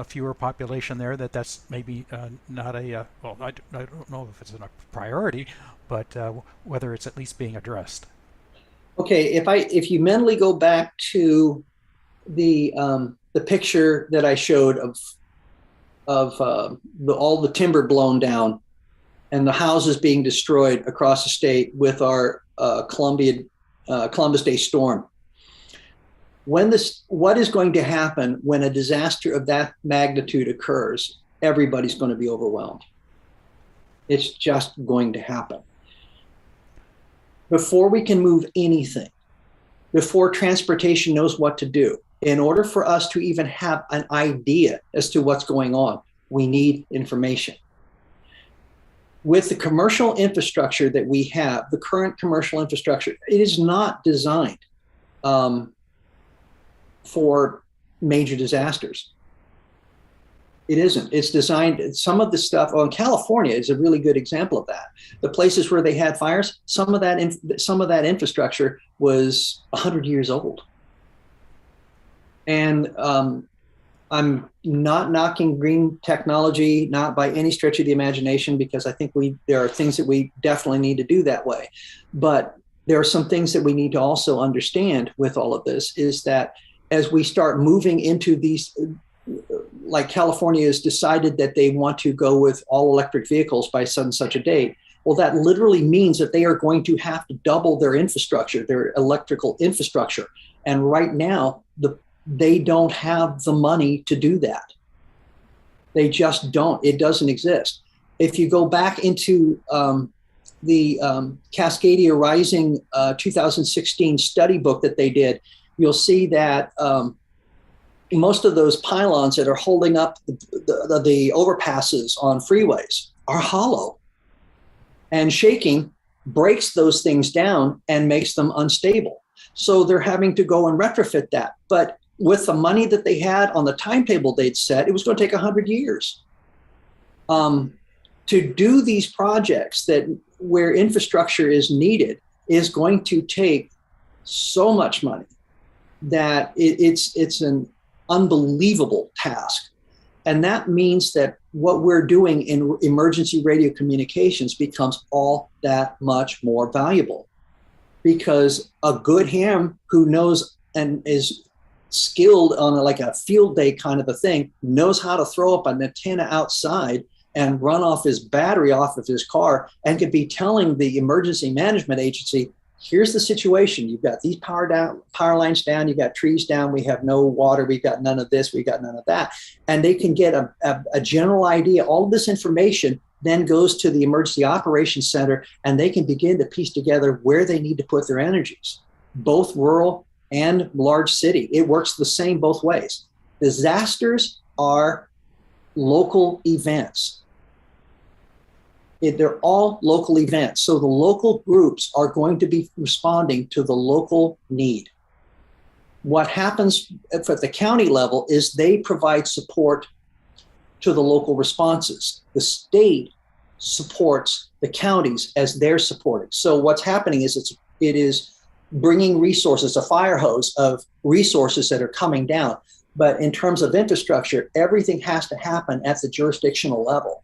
fewer population there that's maybe not a well, I don't know if it's a priority, but whether it's at least being addressed. Okay, if you mentally go back to the picture that I showed of all the timber blown down and the houses being destroyed across the state with our Columbus Day storm. What is going to happen when a disaster of that magnitude occurs? Everybody's going to be overwhelmed. It's just going to happen. Before we can move anything, before transportation knows what to do, in order for us to even have an idea as to what's going on, we need information. With the commercial infrastructure that we have, the current commercial infrastructure, it is not designed for major disasters. It isn't. It's designed, some of the stuff, in California is a really good example of that. The places where they had fires, some of that infrastructure was 100 years old. And I'm not knocking green technology, not by any stretch of the imagination, because I think there are things that we definitely need to do that way. But there are some things that we need to also understand with all of this, is that as we start moving into these, like California has decided that they want to go with all electric vehicles by such a date. Well, that literally means that they are going to have to double their infrastructure, their electrical infrastructure. And right now, they don't have the money to do that. They just don't. It doesn't exist. If you go back into the Cascadia Rising 2016 study book that they did, you'll see that most of those pylons that are holding up the overpasses on freeways are hollow, and shaking breaks those things down and makes them unstable. So they're having to go and retrofit that. But with the money that they had on the timetable they'd set, it was going to take 100 years. To do these projects where infrastructure is needed is going to take so much money that it's an unbelievable task. And that means that what we're doing in emergency radio communications becomes all that much more valuable, because a good ham who knows and is skilled on like a field day kind of a thing knows how to throw up an antenna outside and run off his battery off of his car, and could be telling the emergency management agency, here's the situation. You've got these power lines down, you've got trees down, we have no water, we've got none of this, we've got none of that. And they can get a general idea. All of this information then goes to the emergency operations center, and they can begin to piece together where they need to put their energies, both rural and large city. It works the same both ways. Disasters are local events. They're all local events. So the local groups are going to be responding to the local need. What happens at the county level is they provide support to the local responses. The state supports the counties as they're supporting. So what's happening is it is bringing resources, a fire hose of resources that are coming down. But in terms of infrastructure, everything has to happen at the jurisdictional level.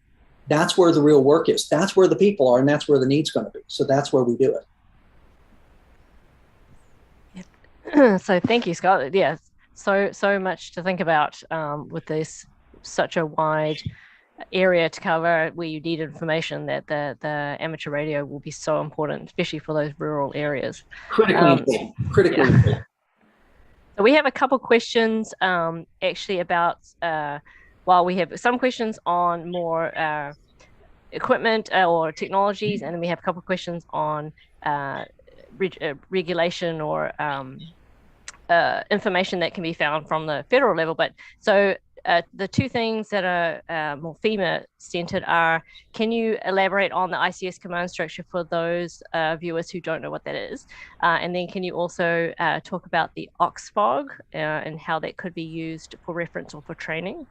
That's where the real work is. That's where the people are, and that's where the need's going to be. So that's where we do it. So thank you, Scott. Yeah, so much to think about with this, such a wide area to cover where you need information, that the amateur radio will be so important, especially for those rural areas. Critically important. So we have a couple questions actually about, while we have some questions on more equipment or technologies, and then we have a couple of questions on regulation or information that can be found from the federal level. But so the two things that are more FEMA centered are, can you elaborate on the ICS command structure for those viewers who don't know what that is? And then can you also talk about the OXFOG and how that could be used for reference or for training?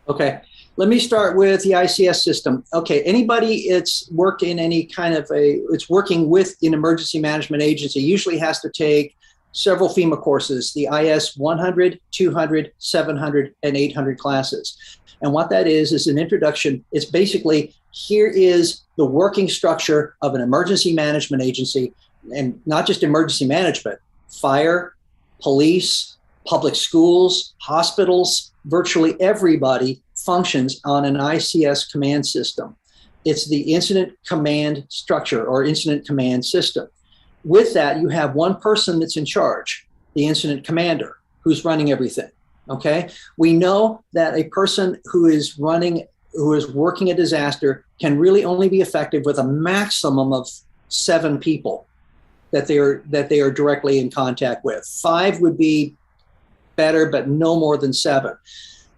Okay, let me start with the ICS system. Okay, anybody it's worked in any kind of it's working with an emergency management agency usually has to take several FEMA courses, the IS 100, 200, 700, and 800 classes. And what that is an introduction. It's basically, here is the working structure of an emergency management agency, and not just emergency management, fire, police, public schools, hospitals, virtually everybody functions on an ICS command system. It's the incident command structure or incident command system. With that, you have one person that's in charge, the incident commander, who's running everything. Okay. We know that a person who is working a disaster can really only be effective with a maximum of 7 people that they are directly in contact with. 5 would be better, but no more than 7.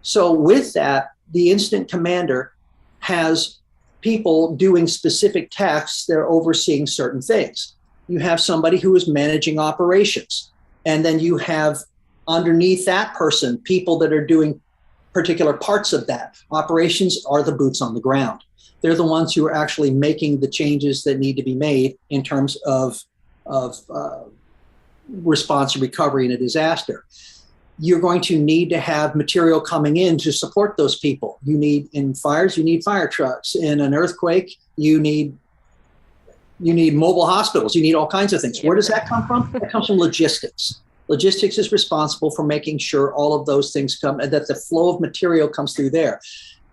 So with that, the incident commander has people doing specific tasks. They're overseeing certain things. You have somebody who is managing operations, and then you have underneath that person people that are doing particular parts of that. Operations are the boots on the ground. They're the ones who are actually making the changes that need to be made in terms of response and recovery in a disaster. You're going to need to have material coming in to support those people. You need, in fires, you need fire trucks. In an earthquake, you need mobile hospitals. You need all kinds of things. Where does that come from? It comes from logistics. Logistics is responsible for making sure all of those things come and that the flow of material comes through there.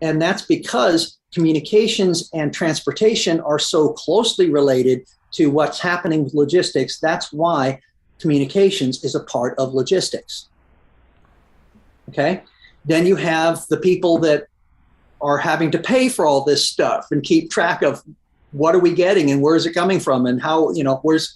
And that's because communications and transportation are so closely related to what's happening with logistics. That's why communications is a part of logistics. Okay. Then you have the people that are having to pay for all this stuff and keep track of what are we getting and where is it coming from and how,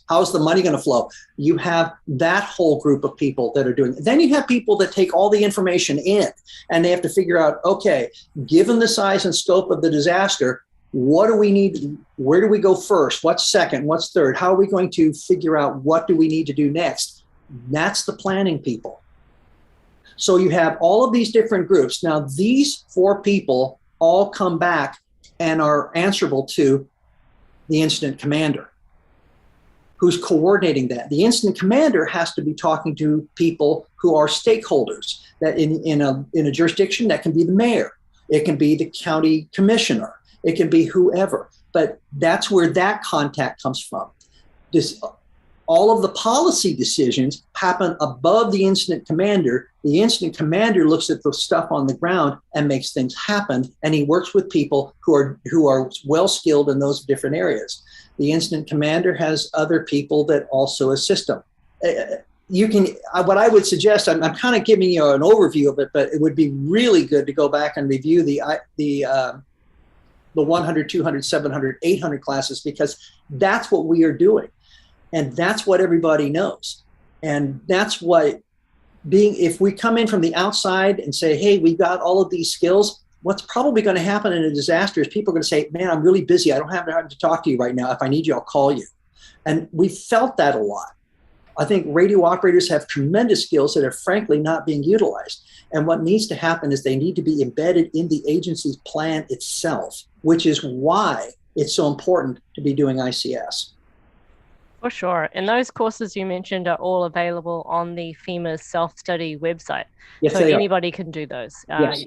how's the money going to flow? You have that whole group of people that are doing it. Then you have people that take all the information in and they have to figure out, okay, given the size and scope of the disaster, what do we need? Where do we go first? What's second? What's third? How are we going to figure out what do we need to do next? That's the planning people. So you have all of these different groups. Now, these 4 people all come back and are answerable to the incident commander, who's coordinating that. The incident commander has to be talking to people who are stakeholders. That in a jurisdiction, that can be the mayor, it can be the county commissioner, it can be whoever. But that's where that contact comes from. All of the policy decisions happen above the incident commander. The incident commander looks at the stuff on the ground and makes things happen, and he works with people who are well skilled in those different areas. The incident commander has other people that also assist him. What I would suggest, I'm kind of giving you an overview of it, but it would be really good to go back and review the 100, 200, 700, 800 classes, because that's what we are doing. And that's what everybody knows. And that's what if we come in from the outside and say, hey, we've got all of these skills, what's probably going to happen in a disaster is people are going to say, man, I'm really busy. I don't have time to talk to you right now. If I need you, I'll call you. And we felt that a lot. I think radio operators have tremendous skills that are frankly not being utilized. And what needs to happen is they need to be embedded in the agency's plan itself, which is why it's so important to be doing ICS. For sure. And those courses you mentioned are all available on the FEMA's self-study website. Yes, so anybody can do those. Yes.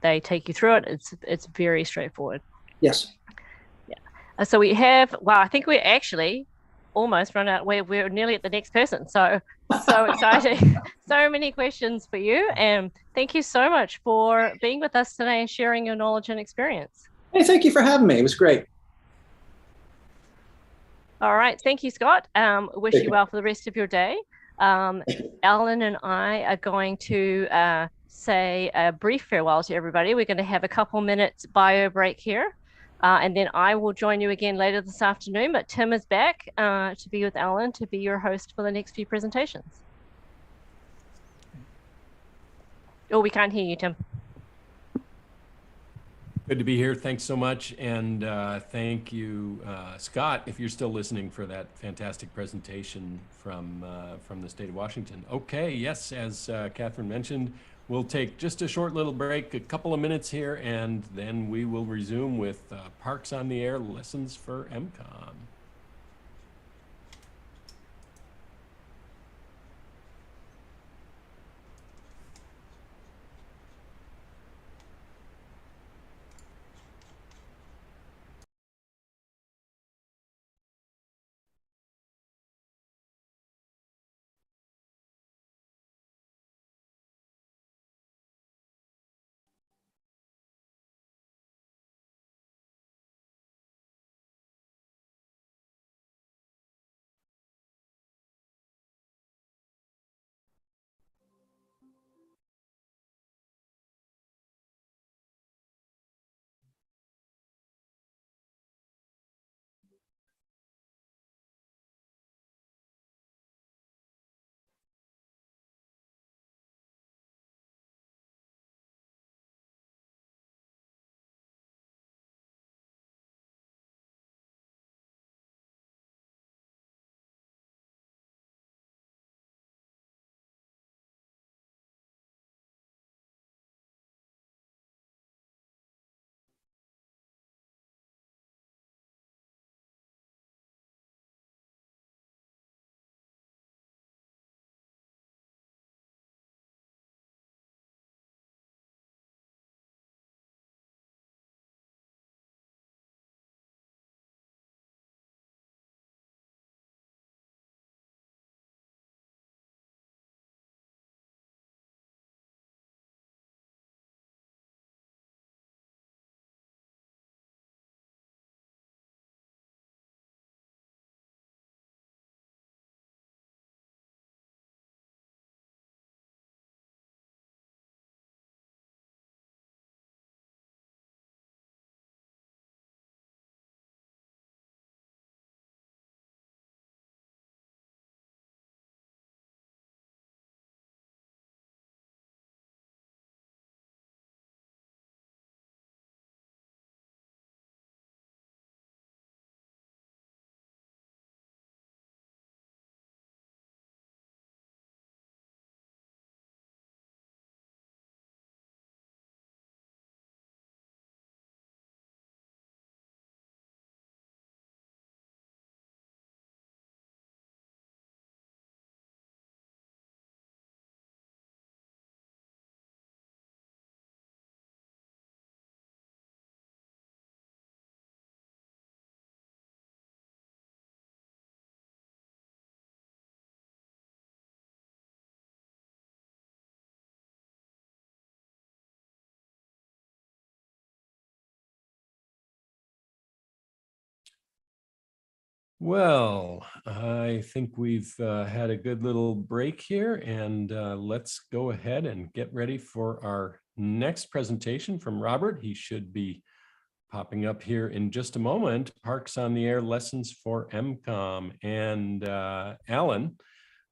They take you through it. It's very straightforward. Yes. Yeah. So we have, I think we're actually almost run out. We're nearly at the next person. So exciting. So many questions for you. And thank you so much for being with us today and sharing your knowledge and experience. Hey, thank you for having me. It was great. All right. Thank you, Scott. Wish you well for the rest of your day. Alan and I are going to say a brief farewell to everybody. We're going to have a couple minutes bio break here. And then I will join you again later this afternoon. But Tim is back to be with Alan, to be your host for the next few presentations. Oh, we can't hear you, Tim. Good to be here. Thanks so much. And thank you, Scott, if you're still listening, for that fantastic presentation from the state of Washington. Okay, yes, as Catherine mentioned, We'll take just a short little break, a couple of minutes here, and then we will resume with Parks on the Air lessons for MCOM. Well, I think we've had a good little break here, and let's go ahead and get ready for our next presentation from Robert. He should be popping up here in just a moment. Parks on the Air lessons for MCOM. And Alan,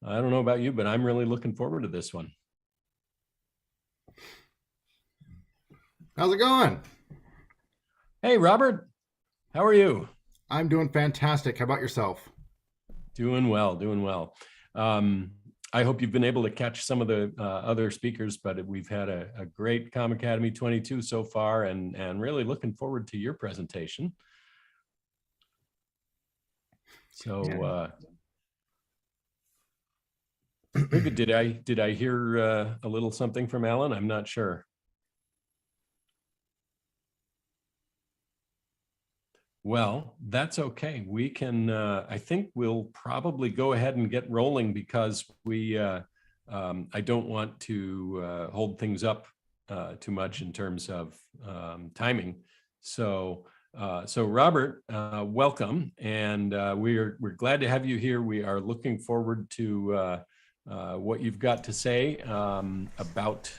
I don't know about you, but I'm really looking forward to this one. How's it going? Hey, Robert, how are you? I'm doing fantastic. How about yourself? Doing well, doing well. I hope you've been able to catch some of the other speakers, but we've had a great Comm Academy 22 so far, and really looking forward to your presentation. So, very good. Did I hear a little something from Alan? I'm not sure. Well, that's okay. We can, I think we'll probably go ahead and get rolling because I don't want to hold things up too much in terms of timing. So Robert, welcome. And we're glad to have you here. We are looking forward to what you've got to say about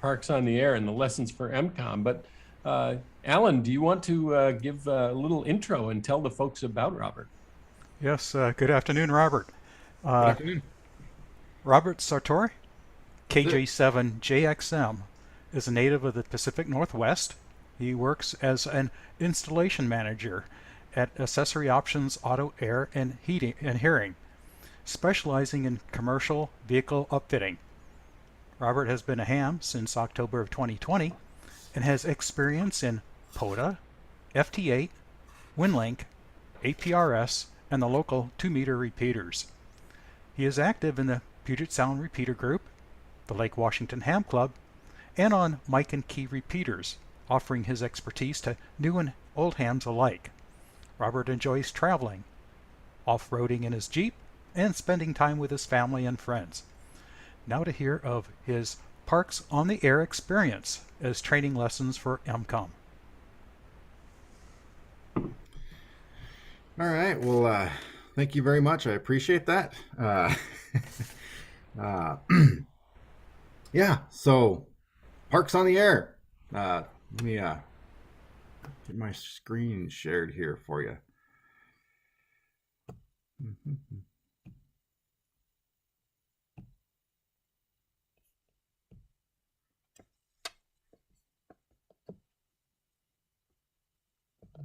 Parks on the Air and the lessons for MCOM. But Alan, do you want to give a little intro and tell the folks about Robert? Yes, good afternoon, Robert. Good afternoon. Robert Sartori, KJ7JXM, is a native of the Pacific Northwest. He works as an installation manager at Accessory Options Auto Air and Heating and Hearing, specializing in commercial vehicle upfitting. Robert has been a ham since October of 2020 and has experience in POTA, FT8, WinLink, APRS, and the local 2-meter repeaters. He is active in the Puget Sound Repeater Group, the Lake Washington Ham Club, and on mic and key repeaters, offering his expertise to new and old hams alike. Robert enjoys traveling, off-roading in his Jeep, and spending time with his family and friends. Now to hear of his Parks on the Air experience as training lessons for MCOM. All right. Well, thank you very much. I appreciate that. Yeah. So, Parks on the Air. Let me get my screen shared here for you.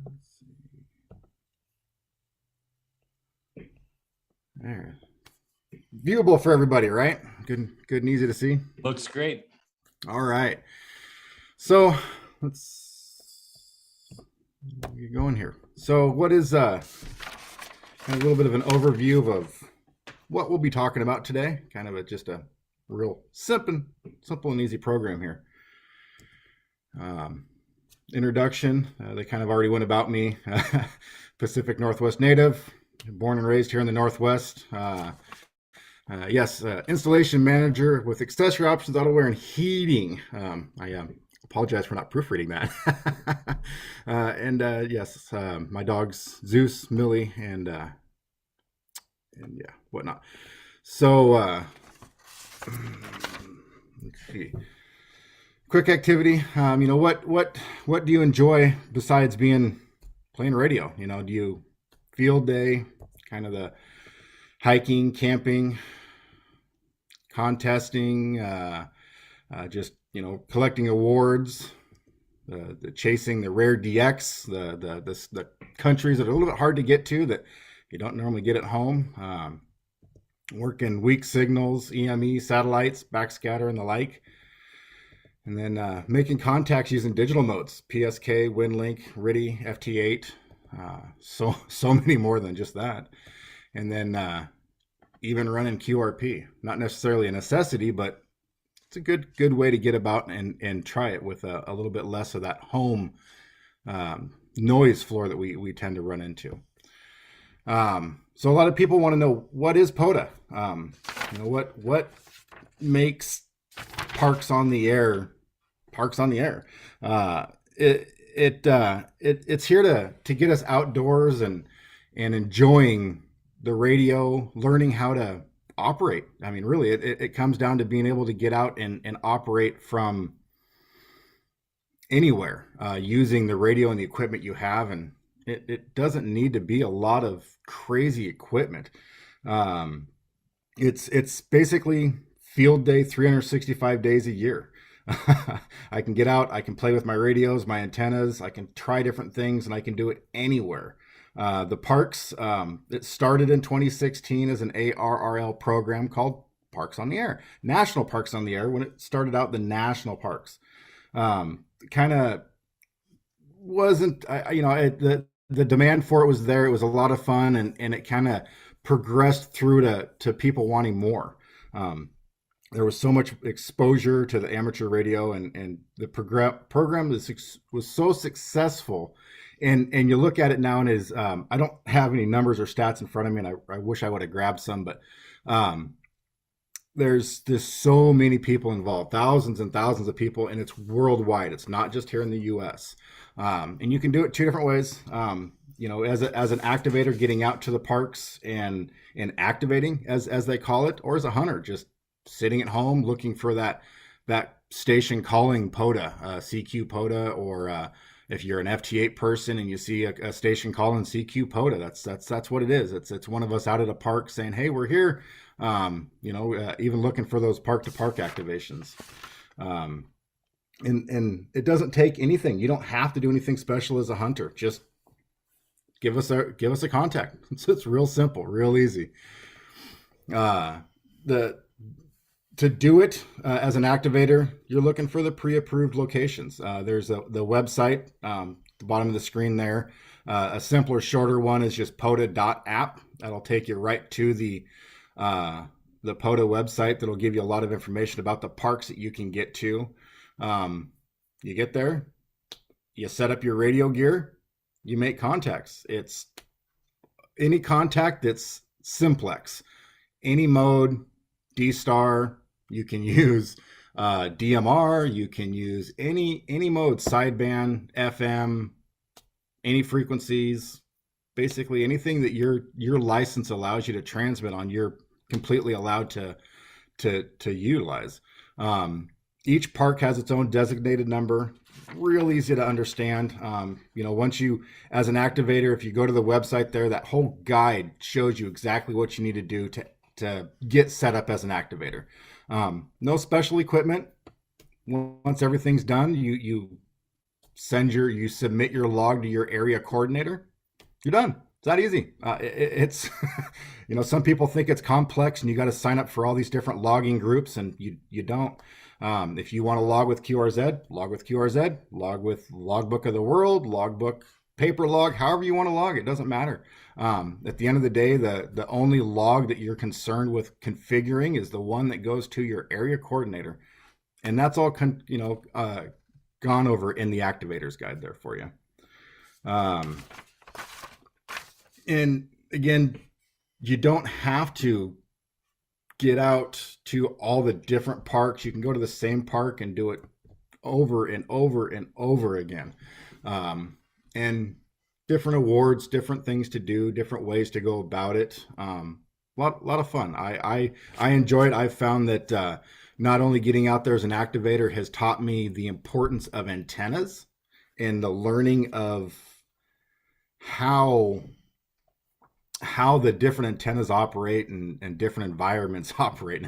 Let's see. There. Viewable for everybody, right? Good and easy to see. Looks great. All right. So let's get going here. So what is kind of a little bit of an overview of what we'll be talking about today? Kind of just a real simple and easy program here. Introduction. They kind of already went about me. Pacific Northwest native, born and raised here in the Northwest. Yes, installation manager with accessory options, outerwear, and heating. I apologize for not proofreading that. Yes, my dogs Zeus, Millie, and yeah, whatnot. So let's see. Quick activity. What do you enjoy besides playing radio? Do you field day, kind of the hiking, camping, contesting, just collecting awards, the chasing the rare DX, the countries that are a little bit hard to get to that you don't normally get at home. Working weak signals, EME, satellites, backscatter, and the like. And then making contacts using digital modes, PSK, WinLink, RIDI, FT8, so many more than just that. And then even running QRP, not necessarily a necessity, but it's a good way to get about and try it with a little bit less of that home noise floor that we tend to run into. So a lot of people want to know, what is POTA? What makes Parks on the Air? It's here to get us outdoors and enjoying the radio, learning how to operate. I mean, really, it comes down to being able to get out and operate from anywhere using the radio and the equipment you have. And it doesn't need to be a lot of crazy equipment. It's basically field day 365 days a year. I can get out, I can play with my radios, my antennas, I can try different things, and I can do it anywhere. The parks, it started in 2016 as an ARRL program called Parks on the Air, National Parks on the Air, when it started out the national parks. Kind of wasn't, the demand for it was there. It was a lot of fun, and it kind of progressed through to people wanting more. There was so much exposure to the amateur radio, and the program was so successful. And you look at it now, and I don't have any numbers or stats in front of me, and I wish I would have grabbed some, but there's so many people involved, thousands and thousands of people, and it's worldwide. It's not just here in the U.S. And you can do it two different ways. As an activator, getting out to the parks and activating, as they call it, or as a hunter, just sitting at home looking for that station calling POTA, CQ POTA, or if you're an FT8 person and you see a station calling CQ POTA, that's what it is. It's one of us out at a park saying, hey, we're here. Even looking for those park to park activations. And it doesn't take anything. You don't have to do anything special as a hunter. Just give us a contact. It's real simple, real easy. to do it as an activator, you're looking for the pre-approved locations. There's the website, the bottom of the screen there. A simpler, shorter one is just POTA.app. That'll take you right to the POTA website. That'll give you a lot of information about the parks that you can get to. You get there, you set up your radio gear, you make contacts. It's any contact that's simplex, any mode, D-Star. You can use DMR. You can use any mode, sideband, FM, any frequencies. Basically, anything that your license allows you to transmit on, you're completely allowed to utilize. Each park has its own designated number. Real easy to understand. Once you, as an activator, if you go to the website there, that whole guide shows you exactly what you need to do to get set up as an activator. No special equipment. Once everything's done, you submit your log to your area coordinator. You're done. It's that easy. It's some people think it's complex and you got to sign up for all these different logging groups, and you don't. If you want to log with QRZ, log with QRZ, log with Logbook of the World, logbook, paper log, however you want to log, it doesn't matter. At the end of the day, the only log that you're concerned with configuring is the one that goes to your area coordinator. And that's all, gone over in the activators guide there for you. And again, you don't have to get out to all the different parks. You can go to the same park and do it over and over and over again. And different awards, different things to do, different ways to go about it. Lot of fun. I enjoy it. I've found that not only getting out there as an activator has taught me the importance of antennas and the learning of how the different antennas operate and different environments operate.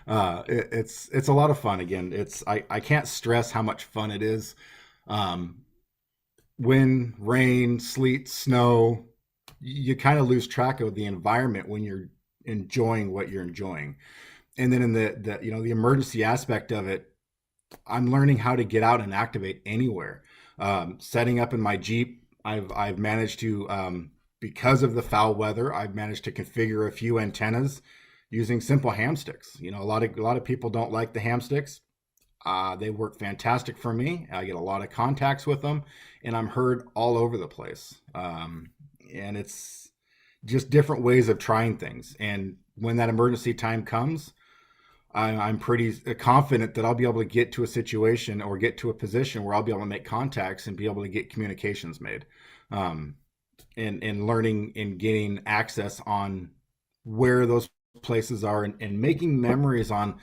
It's a lot of fun. Again, I can't stress how much fun it is. Wind, rain, sleet, snow, you kind of lose track of the environment when you're enjoying what you're enjoying. And then in the emergency aspect of it, I'm learning how to get out and activate anywhere. Setting up in my Jeep, I've managed to, because of the foul weather, I've managed to configure a few antennas using simple ham sticks. A lot of people don't like the ham sticks. They work fantastic for me. I get a lot of contacts with them, and I'm heard all over the place. And it's just different ways of trying things. And when that emergency time comes, I'm pretty confident that I'll be able to get to a situation or get to a position where I'll be able to make contacts and be able to get communications made. And learning and getting access on where those places are and making memories on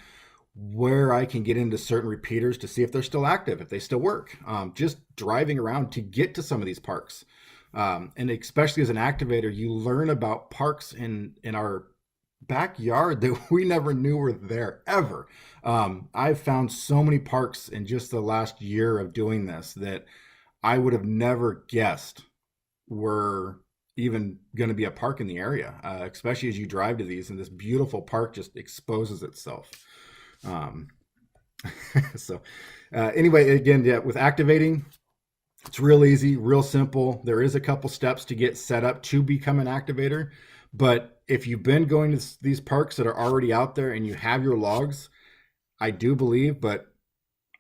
where I can get into certain repeaters to see if they're still active, if they still work. Just driving around to get to some of these parks. And especially as an activator, you learn about parks in our backyard that we never knew were there ever. I've found so many parks in just the last year of doing this that I would have never guessed were even going to be a park in the area, especially as you drive to these and this beautiful park just exposes itself. Anyway, again, yeah, with activating, it's real easy, real simple. There is a couple steps to get set up to become an activator, but if you've been going to these parks that are already out there and you have your logs, I do believe, but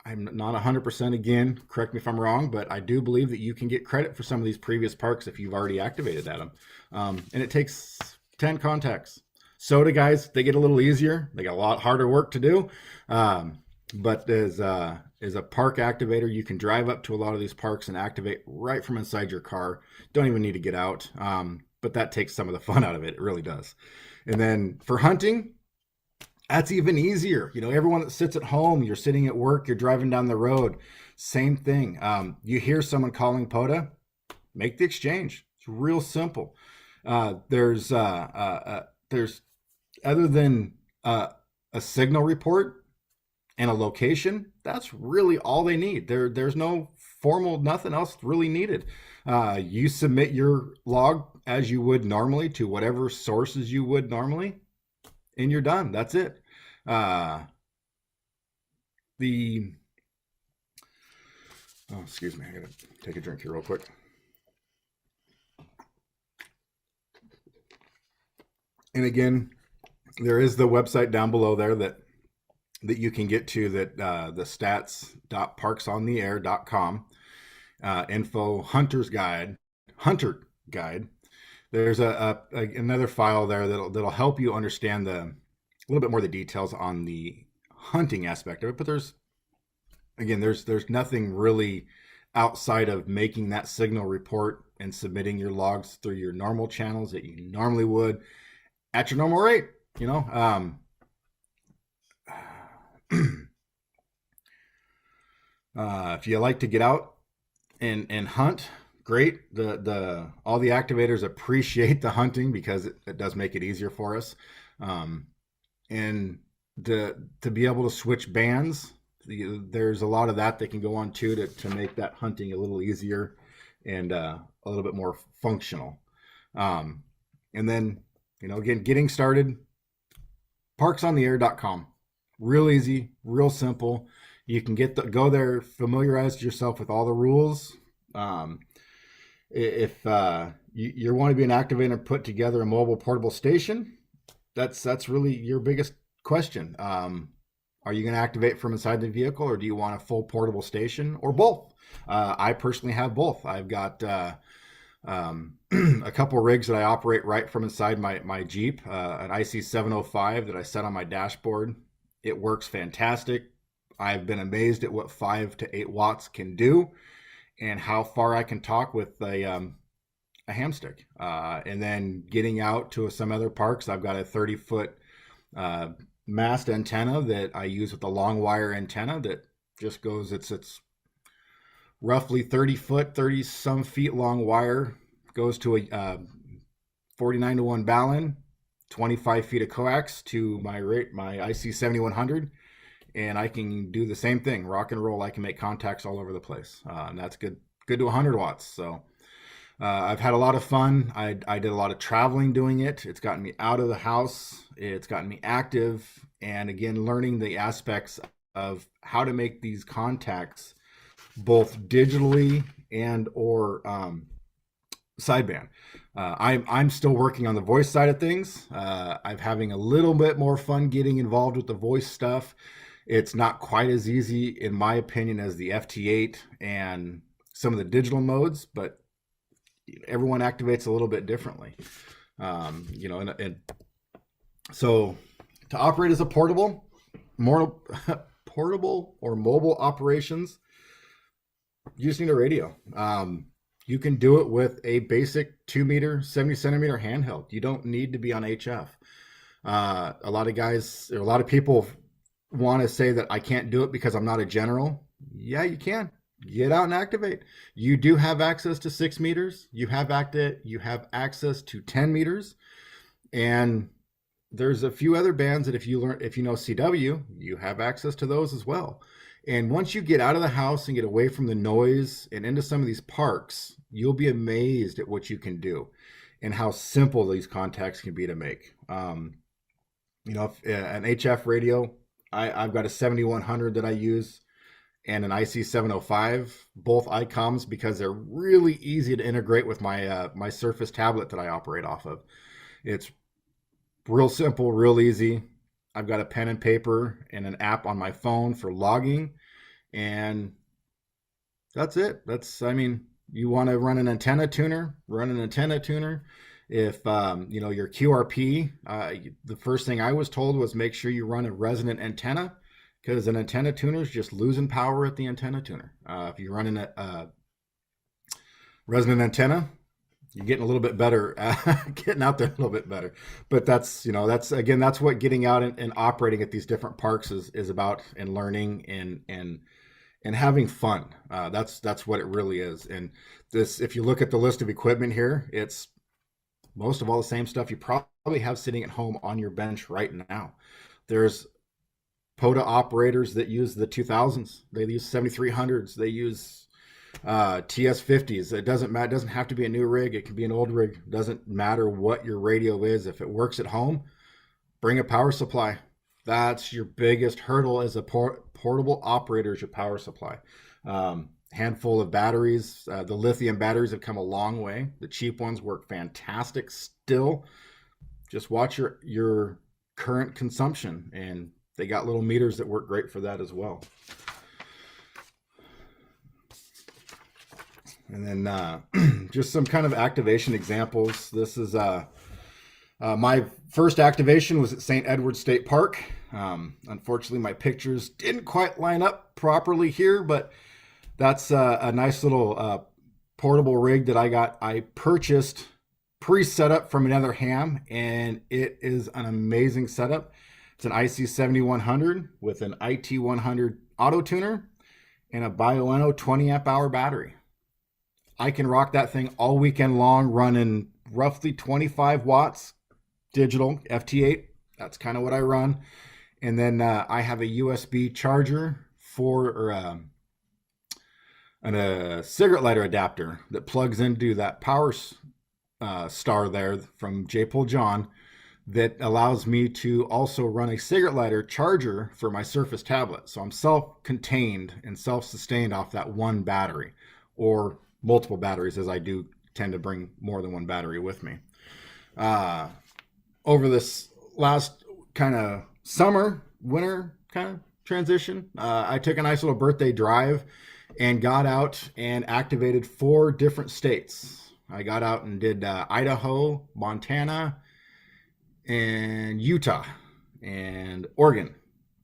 I'm not 100% again, correct me if I'm wrong, but I do believe that you can get credit for some of these previous parks if you've already activated at them. And it takes 10 contacts. SOTA guys, they get a little easier. They got a lot harder work to do. But as a park activator, you can drive up to a lot of these parks and activate right from inside your car. Don't even need to get out. But that takes some of the fun out of it. It really does. And then for hunting, that's even easier. Everyone that sits at home, you're sitting at work, you're driving down the road, same thing. You hear someone calling POTA, make the exchange. It's real simple. There's other than a signal report and a location, that's really all they need. There's no formal, nothing else really needed. You submit your log as you would normally to whatever sources you would normally, and you're done. That's it. Oh, excuse me, I gotta take a drink here real quick. And again, there is the website down below there that you can get to, that the stats.parksontheair.com, info hunter guide. There's another file there that'll help you understand a little bit more of the details on the hunting aspect of it. But there's nothing really outside of making that signal report and submitting your logs through your normal channels that you normally would at your normal rate. If you like to get out and hunt, great. All the activators appreciate the hunting because it does make it easier for us. And to be able to switch bands, there's a lot of that can go on too to make that hunting a little easier and a little bit more functional. And then, again, getting started, parksontheair.com. Real easy, real simple. You can go there, familiarize yourself with all the rules. If you want to be an activator and put together a mobile portable station, that's really your biggest question. Are you going to activate from inside the vehicle, or do you want a full portable station, or both? I personally have both. I've got a couple rigs that I operate right from inside my Jeep, an IC705 that I set on my dashboard. It works fantastic. I've been amazed at what 5 to 8 watts can do and how far I can talk with a hamstick. And then getting out to some other parks, I've got a 30-foot mast antenna that I use with a long wire antenna that just goes, it's roughly 30 some feet long wire, goes to a 49-to-1 balun, 25 feet of coax to my IC 7100, and I can do the same thing, rock and roll. I can make contacts all over the place, and that's good to 100 watts. So I've had a lot of fun. I did a lot of traveling doing it. It's gotten me out of the house. It's gotten me active, and again, learning the aspects of how to make these contacts both digitally and or sideband. I'm still working on the voice side of things. I'm having a little bit more fun getting involved with the voice stuff. It's not quite as easy, in my opinion, as the FT8 and some of the digital modes, but everyone activates a little bit differently. And so to operate as a portable or mobile operations, you just need a radio. You can do it with a basic 2-meter, 70-centimeter handheld. You don't need to be on HF. A lot of people want to say that I can't do it because I'm not a general. Yeah, you can. Get out and activate. You do have access to 6 meters. You have access to 10 meters. And there's a few other bands that if you know CW, you have access to those as well. And once you get out of the house and get away from the noise and into some of these parks, you'll be amazed at what you can do and how simple these contacts can be to make. An HF radio, I've got a 7100 that I use and an IC705, both ICOMs, because they're really easy to integrate with my Surface tablet that I operate off of. It's real simple, real easy. I've got a pen and paper and an app on my phone for logging, and that's it. You want to run an antenna tuner, run an antenna tuner. If your QRP, the first thing I was told was make sure you run a resonant antenna, because an antenna tuner is just losing power at the antenna tuner. If you're running a resonant antenna, you're getting a little bit better, getting out there a little bit better. But that's what getting out and operating at these different parks is about, and learning and having fun. That's what it really is. And this, if you look at the list of equipment here, it's most of all the same stuff you probably have sitting at home on your bench right now. There's POTA operators that use the 2000s. They use 7300s. They use TS50s. It doesn't matter. It doesn't have to be a new rig. It can be an old rig. It doesn't matter what your radio is. If it works at home, bring a power supply. That's your biggest hurdle as a portable operator as your power supply. Handful of batteries. The lithium batteries have come a long way. The cheap ones work fantastic still. Just watch your current consumption, and they got little meters that work great for that as well. And then just some kind of activation examples. This is my first activation was at St. Edward State Park. Unfortunately, my pictures didn't quite line up properly here, but that's a nice little portable rig that I purchased pre-set up from another ham, and it is an amazing setup. It's an IC7100 with an IT100 auto tuner and a Bioenno 20 amp hour battery. I can rock that thing all weekend long, running roughly 25 watts digital FT8. That's kind of what I run. And then I have a USB charger for a cigarette lighter adapter that plugs into that power star there from J-Pole John that allows me to also run a cigarette lighter charger for my Surface tablet. So I'm self-contained and self-sustained off that one battery, or multiple batteries, as I do tend to bring more than one battery with me. Over this last kind of summer, winter kind of transition, I took a nice little birthday drive and got out and activated 4 different states. I got out and did Idaho, Montana, and Utah, and Oregon.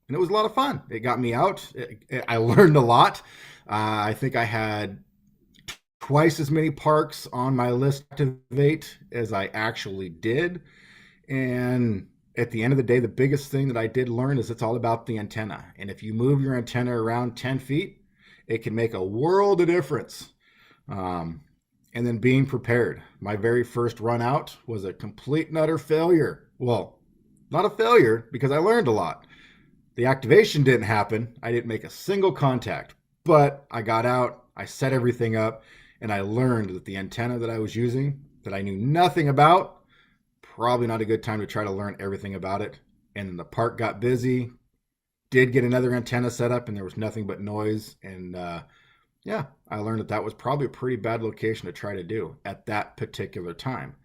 And it was a lot of fun. It got me out. I learned a lot. I think I had twice as many parks on my list to activate as I actually did. And at the end of the day, the biggest thing that I did learn is it's all about the antenna. And if you move your antenna around 10 feet, it can make a world of difference. And then being prepared. My very first run out was a complete and utter failure. Well, not a failure, because I learned a lot. The activation didn't happen. I didn't make a single contact, but I got out, I set everything up, and I learned that the antenna that I was using, that I knew nothing about, probably not a good time to try to learn everything about it. And the park got busy, did get another antenna set up, and there was nothing but noise. And yeah, I learned that was probably a pretty bad location to try to do at that particular time.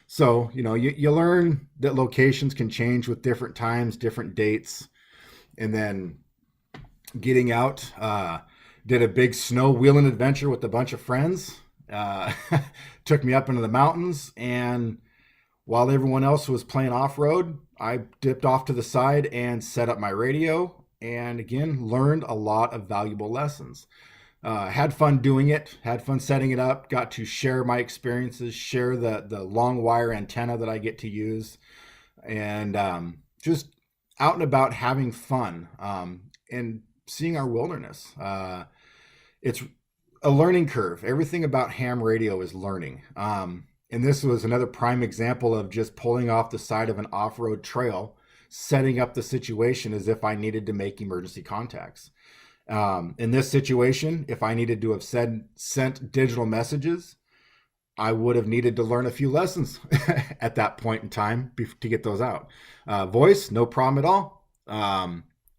So, you learn that locations can change with different times, different dates. And then getting out, did a big snow wheeling adventure with a bunch of friends. Took me up into the mountains, and while everyone else was playing off-road, I dipped off to the side and set up my radio, and again, learned a lot of valuable lessons. Had fun doing it, had fun setting it up, got to share my experiences, share the long wire antenna that I get to use, and just out and about having fun and seeing our wilderness. It's a learning curve. Everything about ham radio is learning. And this was another prime example of just pulling off the side of an off-road trail, setting up the situation as if I needed to make emergency contacts. In this situation, if I needed to have sent digital messages, I would have needed to learn a few lessons at that point in time to get those out. Voice, no problem at all.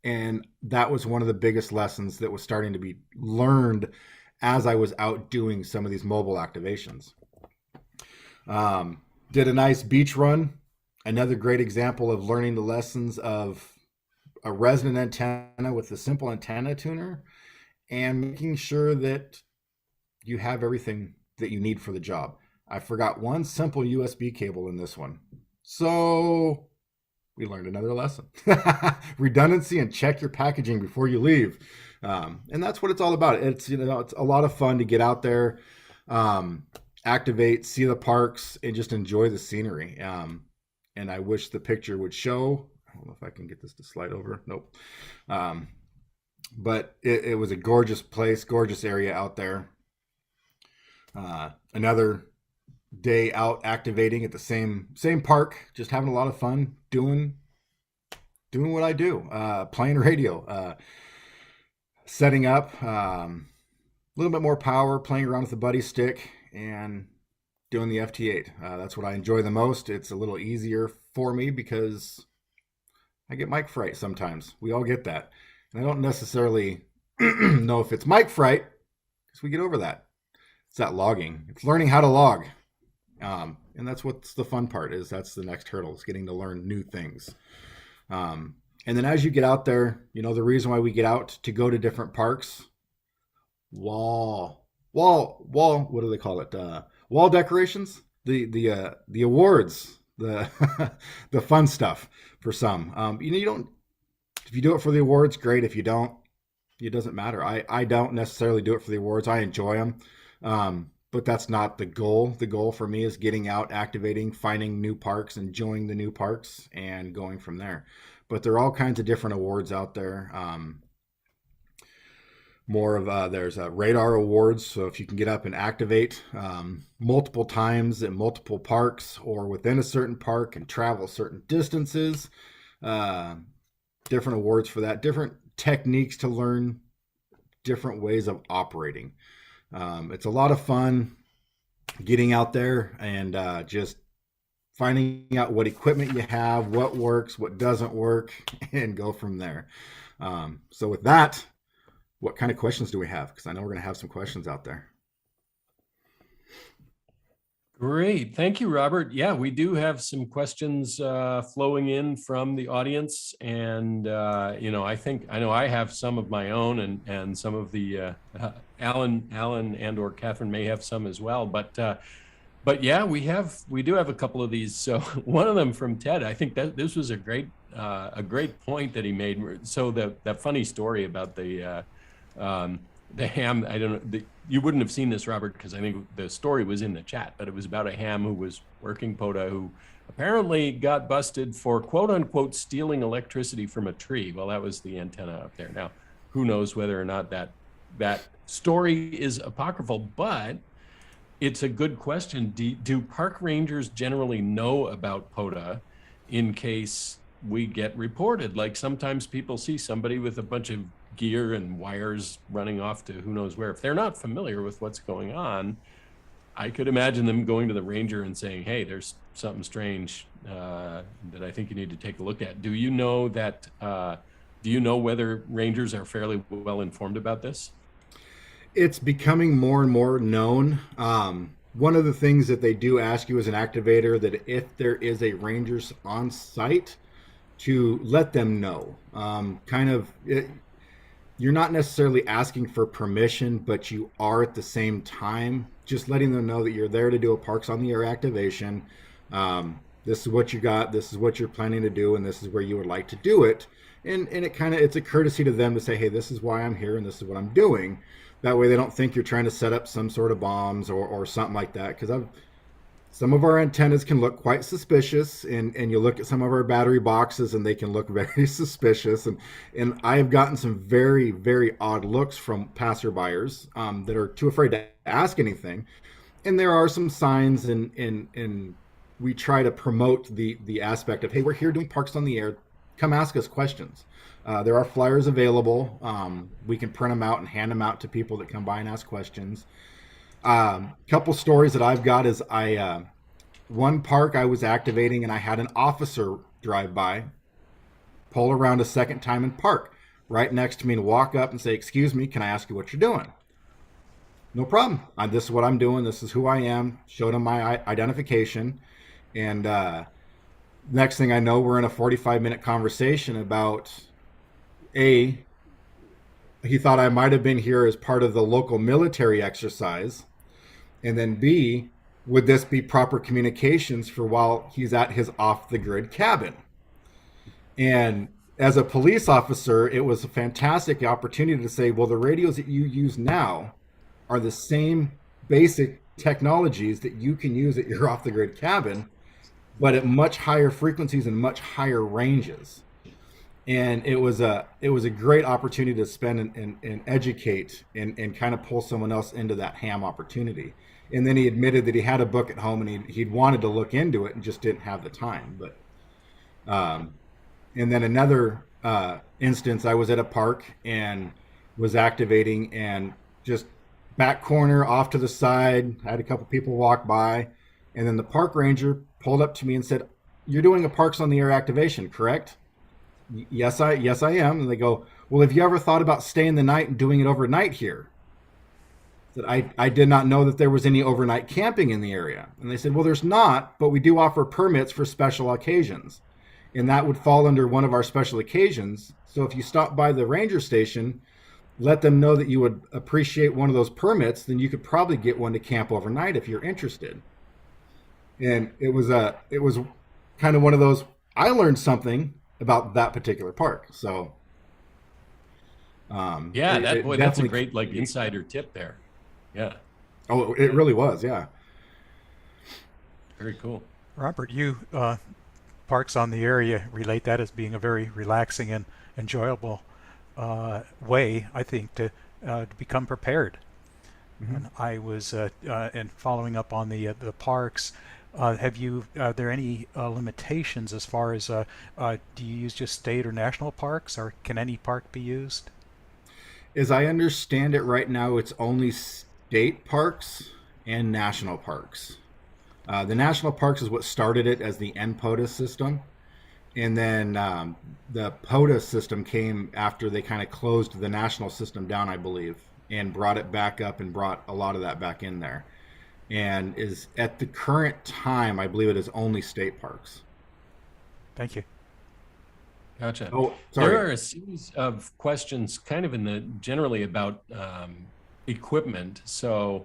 And that was one of the biggest lessons that was starting to be learned as I was out doing some of these mobile activations. Did a nice beach run. Another great example of learning the lessons of a resonant antenna with a simple antenna tuner, and making sure that you have everything that you need for the job. I forgot one simple USB cable in this one. So we learned another lesson. Redundancy, and check your packaging before you leave. And that's what it's all about. It's a lot of fun to get out there, activate, see the parks, and just enjoy the scenery. And I wish the picture would show. I don't know if I can get this to slide over. Nope. But it was a gorgeous place, gorgeous area out there. Another day out activating at the same park, just having a lot of fun doing what I do, playing radio, setting up, a little bit more power, playing around with the buddy stick, and doing the FT8. That's what I enjoy the most. It's a little easier for me because I get mic fright sometimes. We all get that. And I don't necessarily know if it's mic fright, because we get over that. It's that logging. It's learning how to log. And that's what's the fun part is. That's the next hurdle, is getting to learn new things. And then as you get out there, the reason why we get out to go to different parks, wall, what do they call it? Wall decorations, the awards, the the fun stuff for some. You don't, if you do it for the awards, great. If you don't, it doesn't matter. I don't necessarily do it for the awards. I enjoy them. But that's not the goal. The goal for me is getting out, activating, finding new parks, enjoying the new parks, and going from there. But there are all kinds of different awards out there. There's radar awards. So if you can get up and activate multiple times at multiple parks or within a certain park and travel certain distances, different awards for that, different techniques to learn different ways of operating. It's a lot of fun getting out there and just finding out what equipment you have, what works, what doesn't work, and go from there. So with that, what kind of questions do we have? Because I know we're going to have some questions out there. Great. Thank you, Robert. Yeah, we do have some questions flowing in from the audience. And, I know I have some of my own and some of the Alan and or Catherine may have some as well. But yeah, we do have a couple of these. So one of them from Ted, I think that this was a great point that he made. So that funny story about the ham, I don't know, you wouldn't have seen this, Robert, because I think the story was in the chat, but it was about a ham who was working POTA who apparently got busted for quote unquote stealing electricity from a tree. Well, that was the antenna up there. Now, who knows whether or not that story is apocryphal, but it's a good question. Do park rangers generally know about POTA in case we get reported? Like sometimes people see somebody with a bunch of gear and wires running off to who knows where. If they're not familiar with what's going on, I could imagine them going to the ranger and saying, hey, there's something strange that I think you need to take a look at. Do you know whether rangers are fairly well informed about this? It's becoming more and more known. One of the things that they do ask you as an activator, that if there is a rangers on site, to let them know. You're not necessarily asking for permission, but you are at the same time just letting them know that you're there to do a Parks on the Air activation. This is what you got, this is what you're planning to do, and this is where you would like to do it. And it's a courtesy to them to say, hey, this is why I'm here and this is what I'm doing. That way they don't think you're trying to set up some sort of bombs or something like that. Because some of our antennas can look quite suspicious, and you look at some of our battery boxes and they can look very suspicious. And I've gotten some very, very odd looks from passerbyers that are too afraid to ask anything. And there are some signs, and we try to promote the aspect of, hey, we're here doing Parks on the Air. Come ask us questions. There are flyers available. We can print them out and hand them out to people that come by and ask questions. Couple stories that I've got is one park I was activating and I had an officer drive by, pull around a second time and park right next to me and walk up and say, excuse me, can I ask you what you're doing? No problem. This is what I'm doing. This is who I am. Showed him my identification. And next thing I know, we're in a 45-minute conversation about he thought I might have been here as part of the local military exercise. And then B, would this be proper communications for while he's at his off-the-grid cabin? And as a police officer, it was a fantastic opportunity to say, well, the radios that you use now are the same basic technologies that you can use at your off-the-grid cabin, but at much higher frequencies and much higher ranges. And it was a great opportunity to spend and educate and kind of pull someone else into that ham opportunity. And then he admitted that he had a book at home and he'd wanted to look into it and just didn't have the time. But and then another instance, I was at a park and was activating, and just back corner off to the side, I had a couple people walk by, and then the park ranger pulled up to me and said, "You're doing a Parks on the Air activation, correct?" Yes, I am. And they go, well, have you ever thought about staying the night and doing it overnight here? That I did not know that there was any overnight camping in the area. And they said, well, there's not, but we do offer permits for special occasions. And that would fall under one of our special occasions. So if you stop by the ranger station, let them know that you would appreciate one of those permits, then you could probably get one to camp overnight if you're interested. And it was kind of one of those, I learned something about that particular park. So yeah, that's a great like insider tip there. Yeah. Oh, it really was. Yeah. Very cool. Robert, you parks on the area relate that as being a very relaxing and enjoyable way, I think, to become prepared. Mm-hmm. And I was and following up on the parks. Are there any limitations as far as do you use just state or national parks, or can any park be used? As I understand it right now, it's only state parks and national parks. The national parks is what started it as the NPOTA system. And then the POTA system came after they kind of closed the national system down, I believe, and brought it back up and brought a lot of that back in there. And is at the current time, I believe it is only state parks. Thank you. Gotcha. Oh, sorry. There are a series of questions kind of generally about equipment. So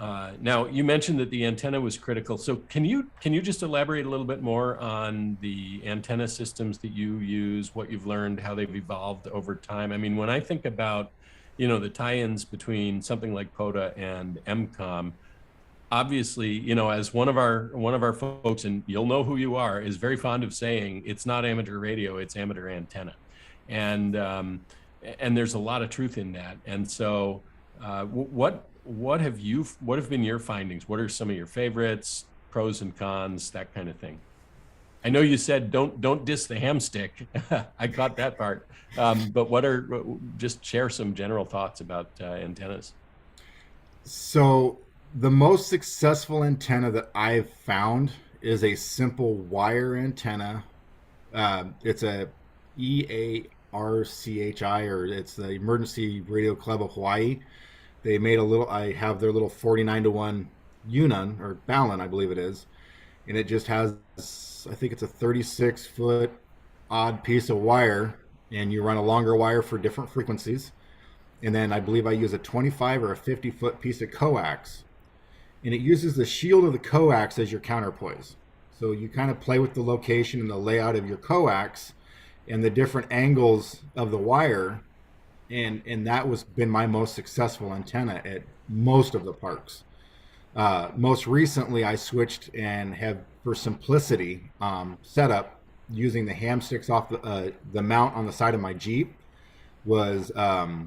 now you mentioned that the antenna was critical. So can you just elaborate a little bit more on the antenna systems that you use, what you've learned, how they've evolved over time? I mean, when I think about, the tie-ins between something like POTA and MCOM, obviously, as one of our folks, and you'll know who you are, is very fond of saying it's not amateur radio, it's amateur antenna, and there's a lot of truth in that. And so, what have been your findings? What are some of your favorites, pros and cons, that kind of thing? I know you said don't diss the ham stick. I caught that part. But just share some general thoughts about antennas. So the most successful antenna that I've found is a simple wire antenna. It's a EARCHI, or it's the Emergency Radio Club of Hawaii. They made I have their little 49-to-1 Unan, or Balun, I believe it is. And it just has, I think it's a 36-foot odd piece of wire, and you run a longer wire for different frequencies. And then I believe I use a 25 or a 50-foot piece of coax. And it uses the shield of the coax as your counterpoise. So you kind of play with the location and the layout of your coax and the different angles of the wire. And that was been my most successful antenna at most of the parks. Most recently, I switched and have, for simplicity, set up using the ham sticks off the mount on the side of my Jeep. Was a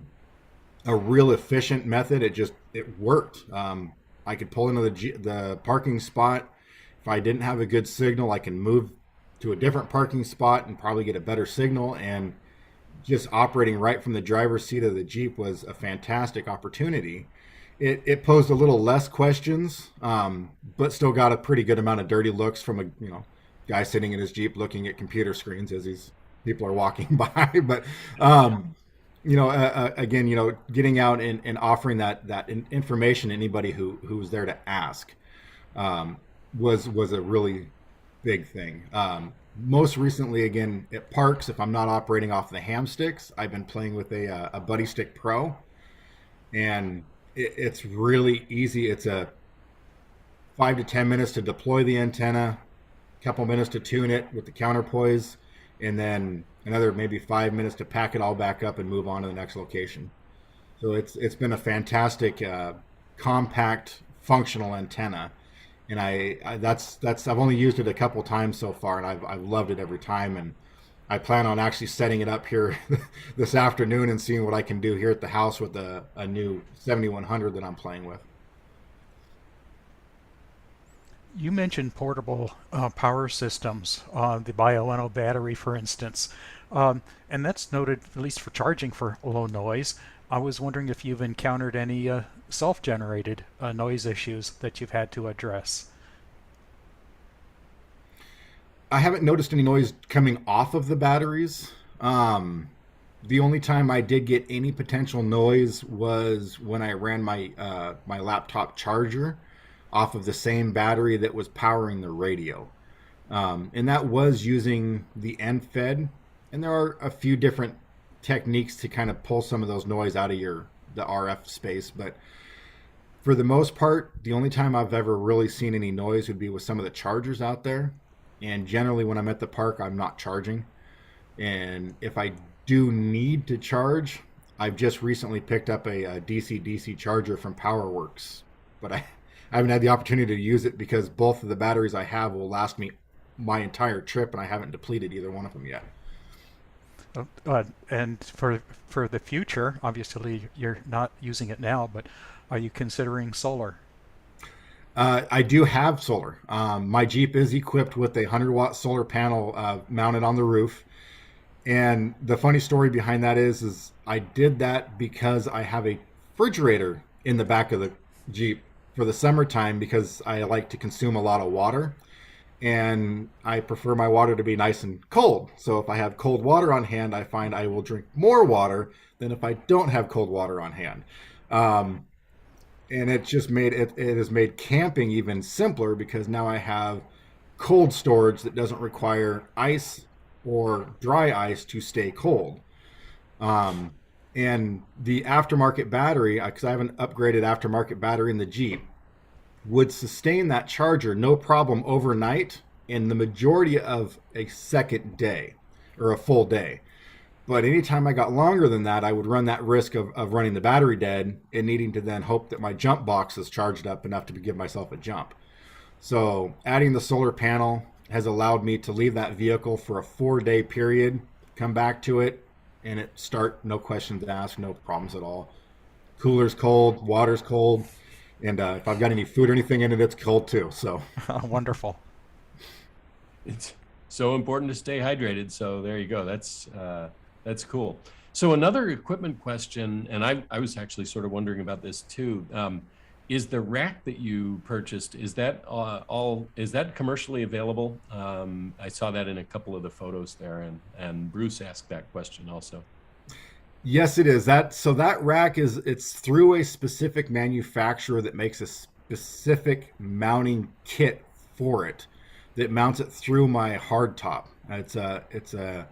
real efficient method. It worked. I could pull into the parking spot. If I didn't have a good signal, I can move to a different parking spot and probably get a better signal. And just operating right from the driver's seat of the Jeep was a fantastic opportunity. It posed a little less questions, but still got a pretty good amount of dirty looks from a guy sitting in his Jeep looking at computer screens as people are walking by. But again, getting out and offering that information to anybody who was there to ask was a really big thing. Most recently, again, at parks, if I'm not operating off the ham sticks, I've been playing with a Buddy Stick Pro, and it's really easy. It's a 5 to 10 minutes to deploy the antenna, a couple minutes to tune it with the counterpoise, and then another maybe 5 minutes to pack it all back up and move on to the next location. So it's been a fantastic, compact, functional antenna, and I've only used it a couple times so far, and I've loved it every time. And I plan on actually setting it up here this afternoon and seeing what I can do here at the house with a new 7100 that I'm playing with. You mentioned portable power systems, the Bioleno battery, for instance, and that's noted at least for charging for low noise. I was wondering if you've encountered any self-generated noise issues that you've had to address. I haven't noticed any noise coming off of the batteries. The only time I did get any potential noise was when I ran my laptop charger off of the same battery that was powering the radio. And that was using the end fed. And there are a few different techniques to kind of pull some of those noise out of the RF space. But for the most part, the only time I've ever really seen any noise would be with some of the chargers out there. And generally when I'm at the park, I'm not charging. And if I do need to charge, I've just recently picked up a DC-DC charger from PowerWorks, but I haven't had the opportunity to use it because both of the batteries I have will last me my entire trip, and I haven't depleted either one of them yet. And for the future, obviously you're not using it now, but are you considering solar? I do have solar. My Jeep is equipped with a 100-watt solar panel mounted on the roof. And the funny story behind that is I did that because I have a refrigerator in the back of the Jeep for the summertime because I like to consume a lot of water. And I prefer my water to be nice and cold. So if I have cold water on hand, I find I will drink more water than if I don't have cold water on hand. And it just made it has made camping even simpler because now I have cold storage that doesn't require ice or dry ice to stay cold. And the aftermarket battery, because I have an upgraded aftermarket battery in the Jeep, would sustain that charger no problem overnight in the majority of a second day or a full day. But anytime I got longer than that, I would run that risk of running the battery dead and needing to then hope that my jump box is charged up enough to give myself a jump. So adding the solar panel has allowed me to leave that vehicle for a 4-day period, come back to it, and it start, no questions asked, no problems at all. Cooler's cold, water's cold, and if I've got any food or anything in it, it's cold too. So Wonderful. It's so important to stay hydrated. So there you go. That's cool. So another equipment question, and I was actually sort of wondering about this too. Is the rack that you purchased, is that commercially available? I saw that in a couple of the photos there, and Bruce asked that question also. yes, it is. So that rack it's through a specific manufacturer that makes a specific mounting kit for it that mounts it through my hardtop. It's a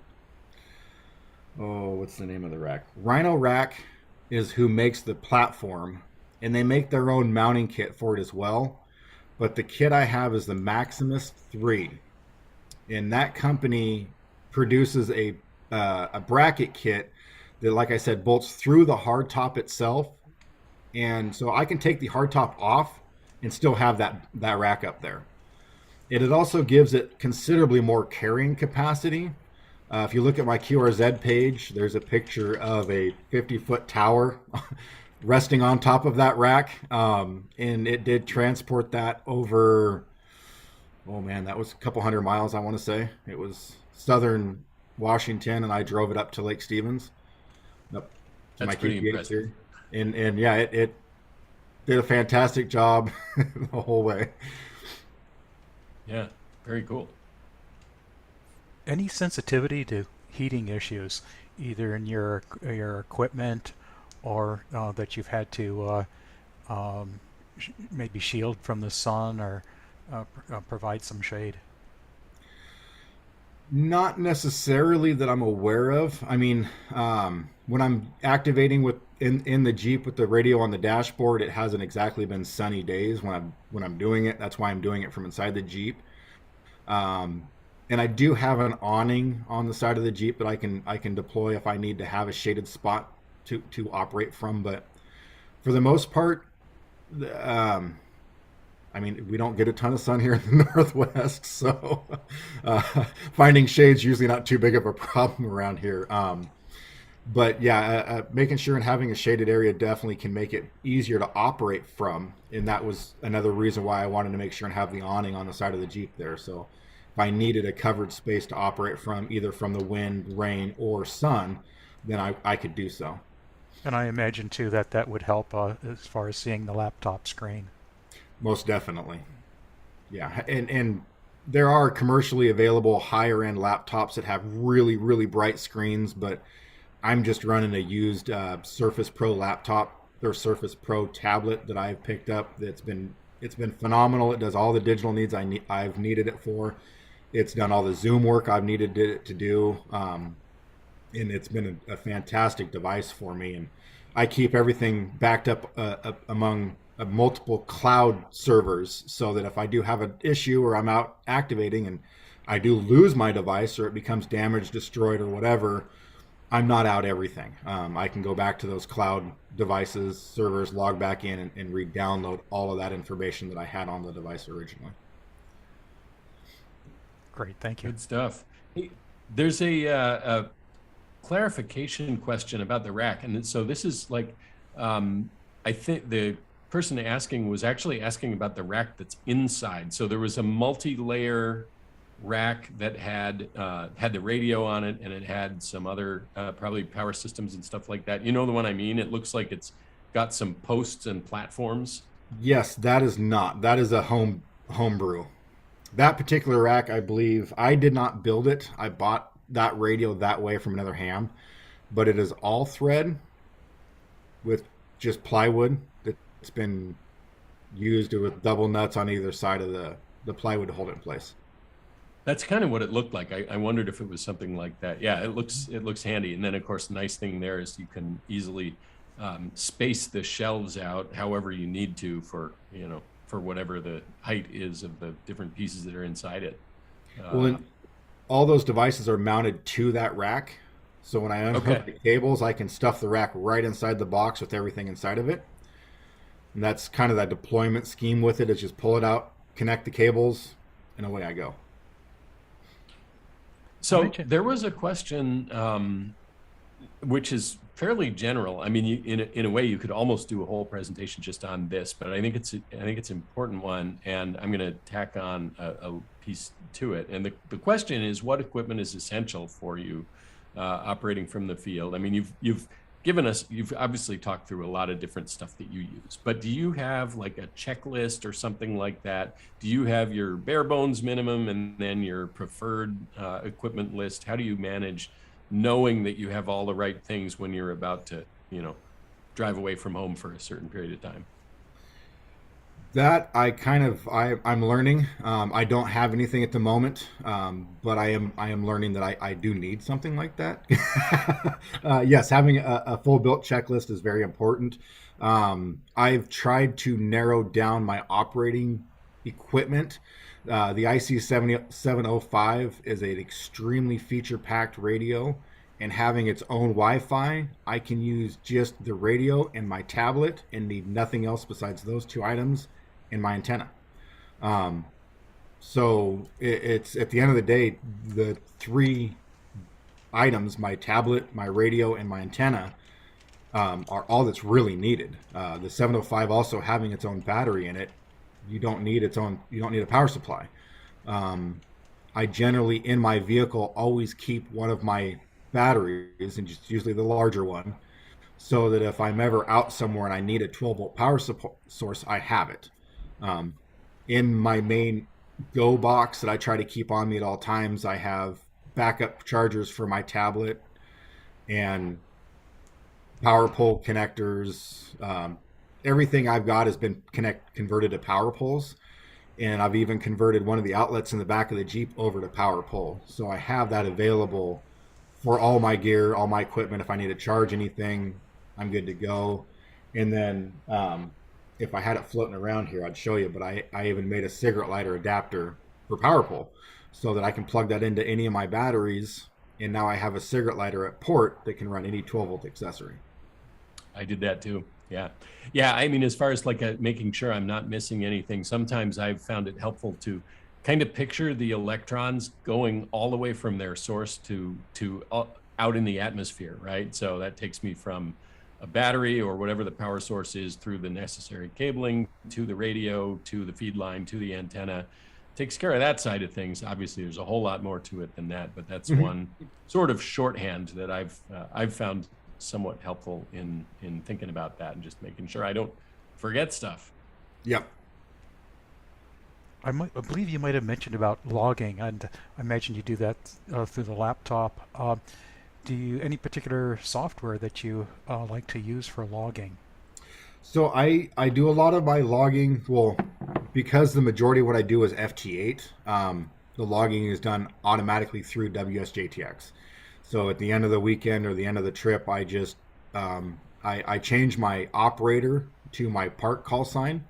what's the name of the rack? Rhino Rack is who makes the platform, and they make their own mounting kit for it as well. But the kit I have is the Maximus 3, and that company produces a bracket kit that, like I said, bolts through the hardtop itself, and so I can take the hardtop off and still have that rack up there. It also gives it considerably more carrying capacity. If you look at my QRZ page, there's a picture of a 50-foot tower resting on top of that rack, and it did transport that over, oh man, that was a couple hundred miles, I want to say. It was southern Washington, and I drove it up to Lake Stevens. Up to That's pretty impressive. Here. And yeah, it did a fantastic job the whole way. Yeah, very cool. Any sensitivity to heating issues, either in your equipment or that you've had to maybe shield from the sun or provide some shade? Not necessarily that I'm aware of. I mean, when I'm activating in the Jeep with the radio on the dashboard, it hasn't exactly been sunny days when I'm doing it. That's why I'm doing it from inside the Jeep. And I do have an awning on the side of the Jeep that I can deploy if I need to have a shaded spot to operate from. But for the most part, I mean, we don't get a ton of sun here in the Northwest, so finding shade's usually not too big of a problem around here. But yeah, making sure and having a shaded area definitely can make it easier to operate from. And that was another reason why I wanted to make sure and have the awning on the side of the Jeep there. So if I needed a covered space to operate from, either from the wind, rain, or sun, then I could do so. And I imagine too that would help as far as seeing the laptop screen. Most definitely. Yeah. And there are commercially available higher end laptops that have really, really bright screens, but I'm just running a used Surface Pro laptop or Surface Pro tablet that I've picked up. It's been phenomenal. It does all the digital needs I've needed it for. It's done all the Zoom work I've needed it to do, and it's been a fantastic device for me. And I keep everything backed up among multiple cloud servers, so that if I do have an issue or I'm out activating and I do lose my device or it becomes damaged, destroyed, or whatever, I'm not out everything. I can go back to those cloud devices, servers, log back in, and re-download all of that information that I had on the device originally. Great, thank you. Good stuff. Hey, there's a clarification question about the rack, and so this is like, I think the person asking was actually asking about the rack that's inside. So there was a multi-layer rack that had the radio on it, and it had some other probably power systems and stuff like that. You know the one I mean? It looks like it's got some posts and platforms. Yes, that is a homebrew. That particular rack, I believe, I did not build it. I bought that radio that way from another ham, but it is all thread with just plywood that's been used with double nuts on either side of the plywood to hold it in place. That's kind of what it looked like. I wondered if it was something like that. Yeah, it looks handy. And then of course, the nice thing there is you can easily space the shelves out however you need to for whatever the height is of the different pieces that are inside it. Well, all those devices are mounted to that rack. So when I unhook the cables, I can stuff the rack right inside the box with everything inside of it. And that's kind of that deployment scheme with it, is just pull it out, connect the cables, and away I go. So there was a question, which is fairly general. I mean, in a way, you could almost do a whole presentation just on this, but I think it's an important one, and I'm going to tack on a piece to it. And the question is, what equipment is essential for you operating from the field? I mean, you've obviously talked through a lot of different stuff that you use, but do you have like a checklist or something like that? Do you have your bare bones minimum and then your preferred equipment list? How do you manage knowing that you have all the right things when you're about to, drive away from home for a certain period of time? That I'm learning. I don't have anything at the moment, but I am learning that I do need something like that. Yes, having a full built checklist is very important. I've tried to narrow down my operating equipment. The IC705 is an extremely feature-packed radio, and having its own Wi-Fi, I can use just the radio and my tablet and need nothing else besides those two items and my antenna. So it's at the end of the day, the three items, my tablet, my radio, and my antenna, are all that's really needed. The 705 also having its own battery in it, you don't need a power supply. I generally in my vehicle always keep one of my batteries, and just usually the larger one, so that if I'm ever out somewhere and I need a 12-volt power source, I have it. In my main Go box that I try to keep on me at all times, I have backup chargers for my tablet and power pole connectors. Everything I've got has been converted to power poles, and I've even converted one of the outlets in the back of the Jeep over to power pole. So I have that available for all my gear, all my equipment. If I need to charge anything, I'm good to go. And then if I had it floating around here, I'd show you, but I even made a cigarette lighter adapter for power pole so that I can plug that into any of my batteries. And now I have a cigarette lighter at port that can run any 12-volt accessory. I did that too. Yeah. Yeah. I mean, as far as like making sure I'm not missing anything, sometimes I've found it helpful to kind of picture the electrons going all the way from their source to out in the atmosphere, right? So that takes me from a battery or whatever the power source is through the necessary cabling to the radio, to the feed line, to the antenna. Takes care of that side of things. Obviously, there's a whole lot more to it than that, but that's one sort of shorthand that I've found somewhat helpful in thinking about that and just making sure I don't forget stuff. Yep. I believe you might have mentioned about logging, and I imagine you do that through the laptop. Do you any particular software that you like to use for logging? So I do a lot of my logging. Well, because the majority of what I do is FT8. The logging is done automatically through WSJTX. So at the end of the weekend or the end of the trip, I just I change my operator to my park call sign,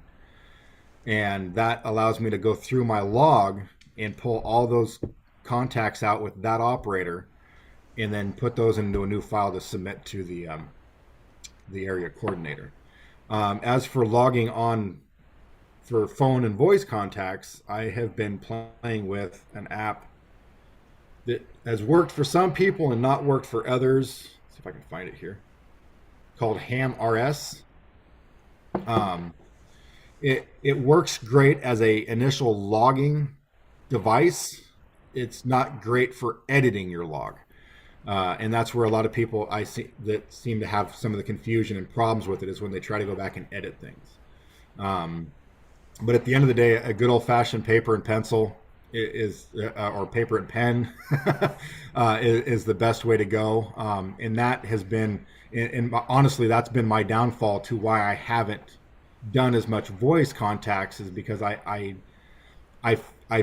and that allows me to go through my log and pull all those contacts out with that operator, and then put those into a new file to submit to the area coordinator. As for logging on for phone and voice contacts, I have been playing with an app that has worked for some people and not worked for others. Let's see if I can find it here. Called HamRS. It works great as a initial logging device. It's not great for editing your log. And that's where a lot of people I see that seem to have some of the confusion and problems with it is when they try to go back and edit things. But at the end of the day, a good old-fashioned paper and pencil is or paper and pen is the best way to go. And that has been, and honestly, that's been my downfall to why I haven't done as much voice contacts, is because I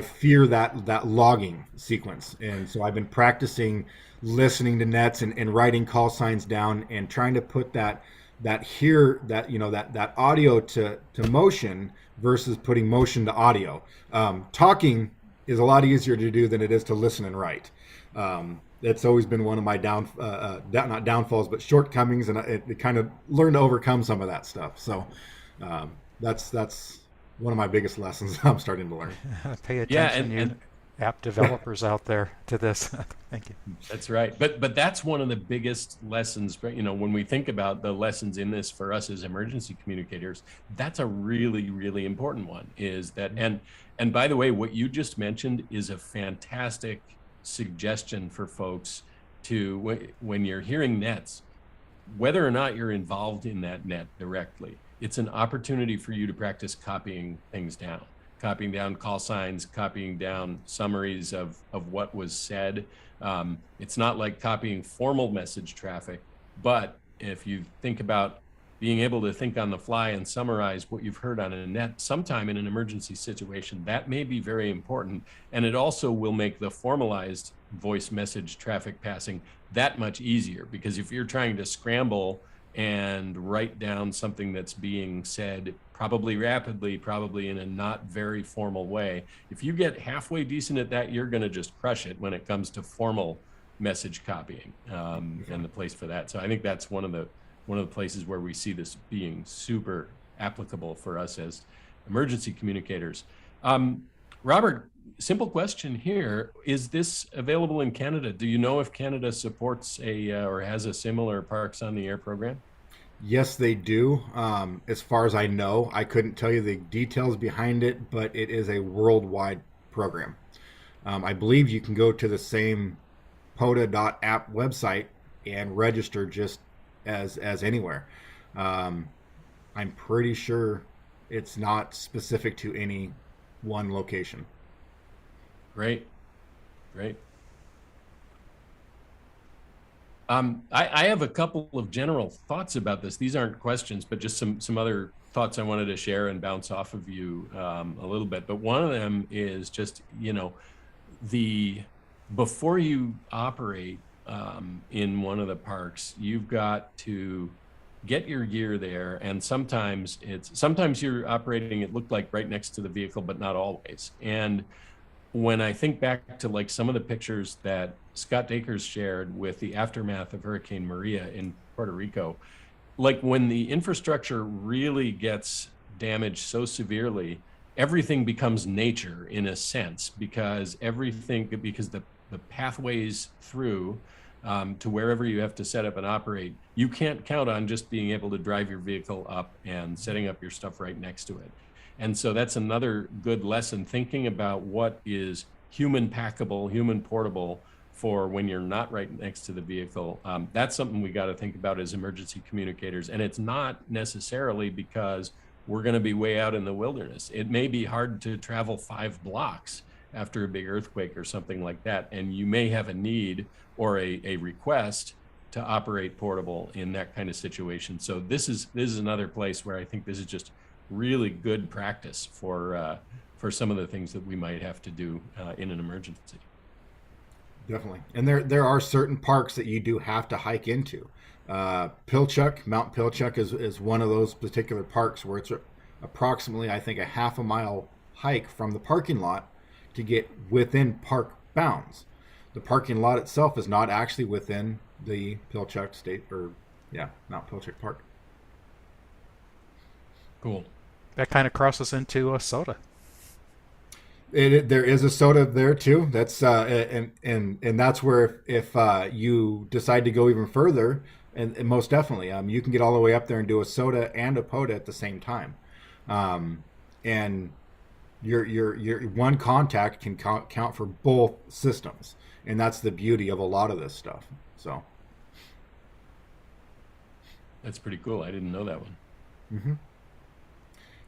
fear that logging sequence. And so I've been practicing listening to nets and writing call signs down and trying to put that audio to motion versus putting motion to audio. Talking is a lot easier to do than it is to listen and write. That's always been one of my not downfalls, but shortcomings, and it kind of learned to overcome some of that stuff. So that's one of my biggest lessons I'm starting to learn. Pay attention, you app developers out there, to this. Thank you. That's right. But that's one of the biggest lessons, when we think about the lessons in this for us as emergency communicators, that's a really, really important one, is that, and by the way, what you just mentioned is a fantastic suggestion for folks to, when you're hearing nets, whether or not you're involved in that net directly, it's an opportunity for you to practice copying things down. Copying down call signs, copying down summaries of what was said. It's not like copying formal message traffic, but if you think about being able to think on the fly and summarize what you've heard on a net sometime in an emergency situation, that may be very important. And it also will make the formalized voice message traffic passing that much easier, because if you're trying to scramble and write down something that's being said probably rapidly, probably in a not very formal way, if you get halfway decent at that, you're going to just crush it when it comes to formal message copying, and the place for that. So I think that's one of the places where we see this being super applicable for us as emergency communicators. Robert, simple question here: is this available in Canada? Do you know if Canada supports or has a similar Parks on the Air program? Yes, they do. As far as I know, I couldn't tell you the details behind it, but it is a worldwide program. I believe you can go to the same POTA.app website and register just as anywhere. I'm pretty sure it's not specific to any one location. Great. I have a couple of general thoughts about this. These aren't questions, but just some other thoughts I wanted to share and bounce off of you a little bit. But one of them is just, before you operate in one of the parks, you've got to get your gear there. And sometimes you're operating, it looked like right next to the vehicle, but not always. And when I think back to like some of the pictures that Scott Dakers shared with the aftermath of Hurricane Maria in Puerto Rico, like when the infrastructure really gets damaged so severely, everything becomes nature in a sense, because the pathways through to wherever you have to set up and operate, you can't count on just being able to drive your vehicle up and setting up your stuff right next to it. And so that's another good lesson, thinking about what is human packable, human portable for when you're not right next to the vehicle. That's something we got to think about as emergency communicators. And it's not necessarily because we're going to be way out in the wilderness. It may be hard to travel 5 blocks after a big earthquake or something like that. And you may have a need or a request to operate portable in that kind of situation. So this is another place where I think this is just really good practice for some of the things that we might have to do in an emergency. Definitely. And there are certain parks that you do have to hike into. Pilchuck, Mount Pilchuck is one of those particular parks where it's approximately, I think, a half a mile hike from the parking lot to get within park bounds. The parking lot itself is not actually within the Pilchuck Mount Pilchuck Park. Cool. That kind of crosses into a soda. There is a soda there too. That's and that's where if you decide to go even further, and most definitely, you can get all the way up there and do a soda and a POTA at the same time, and your one contact can count for both systems, and that's the beauty of a lot of this stuff. So that's pretty cool. I didn't know that one. Mm-hmm.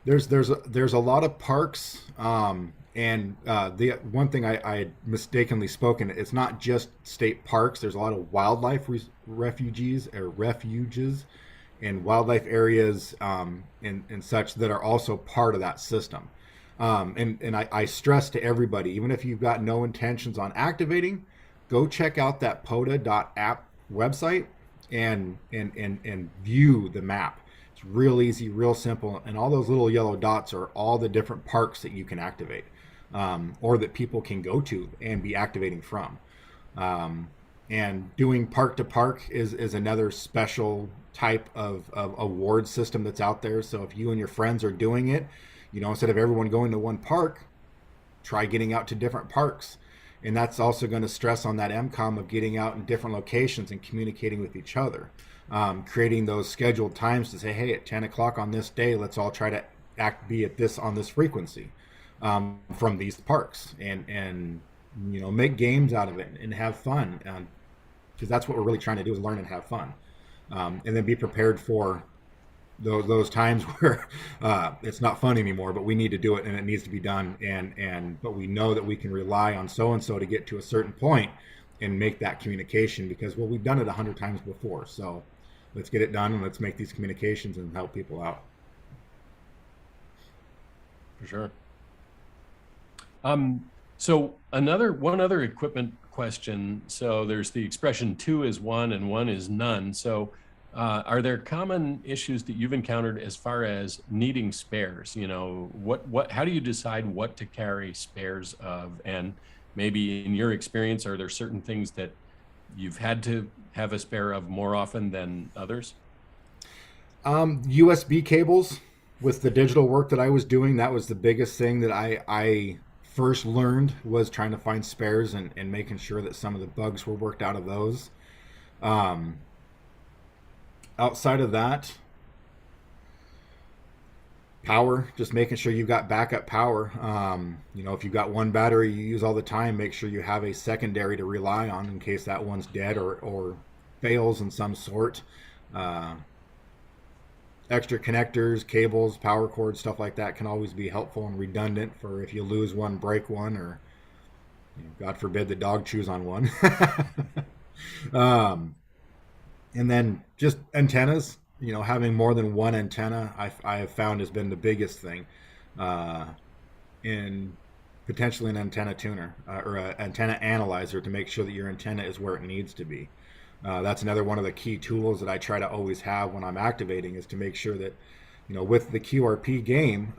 There's a lot of parks. And the one thing I had mistakenly spoken, it's not just state parks. There's a lot of wildlife refuges and wildlife areas and such that are also part of that system. And I stress to everybody, even if you've got no intentions on activating, go check out that POTA.app website and view the map. It's real easy, real simple, and all those little yellow dots are all the different parks that you can activate. Or that people can go to and be activating from. And doing park to park is another special type of award system that's out there. So if you and your friends are doing it, instead of everyone going to one park, try getting out to different parks. And that's also going to stress on that MCOM of getting out in different locations and communicating with each other. Creating those scheduled times to say, hey, at 10 o'clock on this day, let's all try to be on this frequency. From these parks and make games out of it and have fun, because that's what we're really trying to do, is learn and have fun, and then be prepared for those times where it's not fun anymore, but we need to do it and it needs to be done, but we know that we can rely on so and so to get to a certain point and make that communication, because we've done it 100 times before. So let's get it done and let's make these communications and help people out. For sure. So one other equipment question. So there's the expression 2 is 1 and 1 is none. So are there common issues that you've encountered as far as needing spares? How do you decide what to carry spares of? And maybe in your experience, are there certain things that you've had to have a spare of more often than others? USB cables. With the digital work that I was doing, that was the biggest thing that I first learned, was trying to find spares and making sure that some of the bugs were worked out of those. Outside of that, power, just making sure you've got backup power. If you've got one battery you use all the time, make sure you have a secondary to rely on in case that one's dead or fails in some sort. Extra connectors, cables, power cords, stuff like that can always be helpful and redundant for if you lose one, break one, or God forbid the dog chews on one. And then just antennas, having more than one antenna, I have found has been the biggest thing. And potentially an antenna tuner or an antenna analyzer to make sure that your antenna is where it needs to be. That's another one of the key tools that I try to always have when I'm activating, is to make sure that, with the QRP game,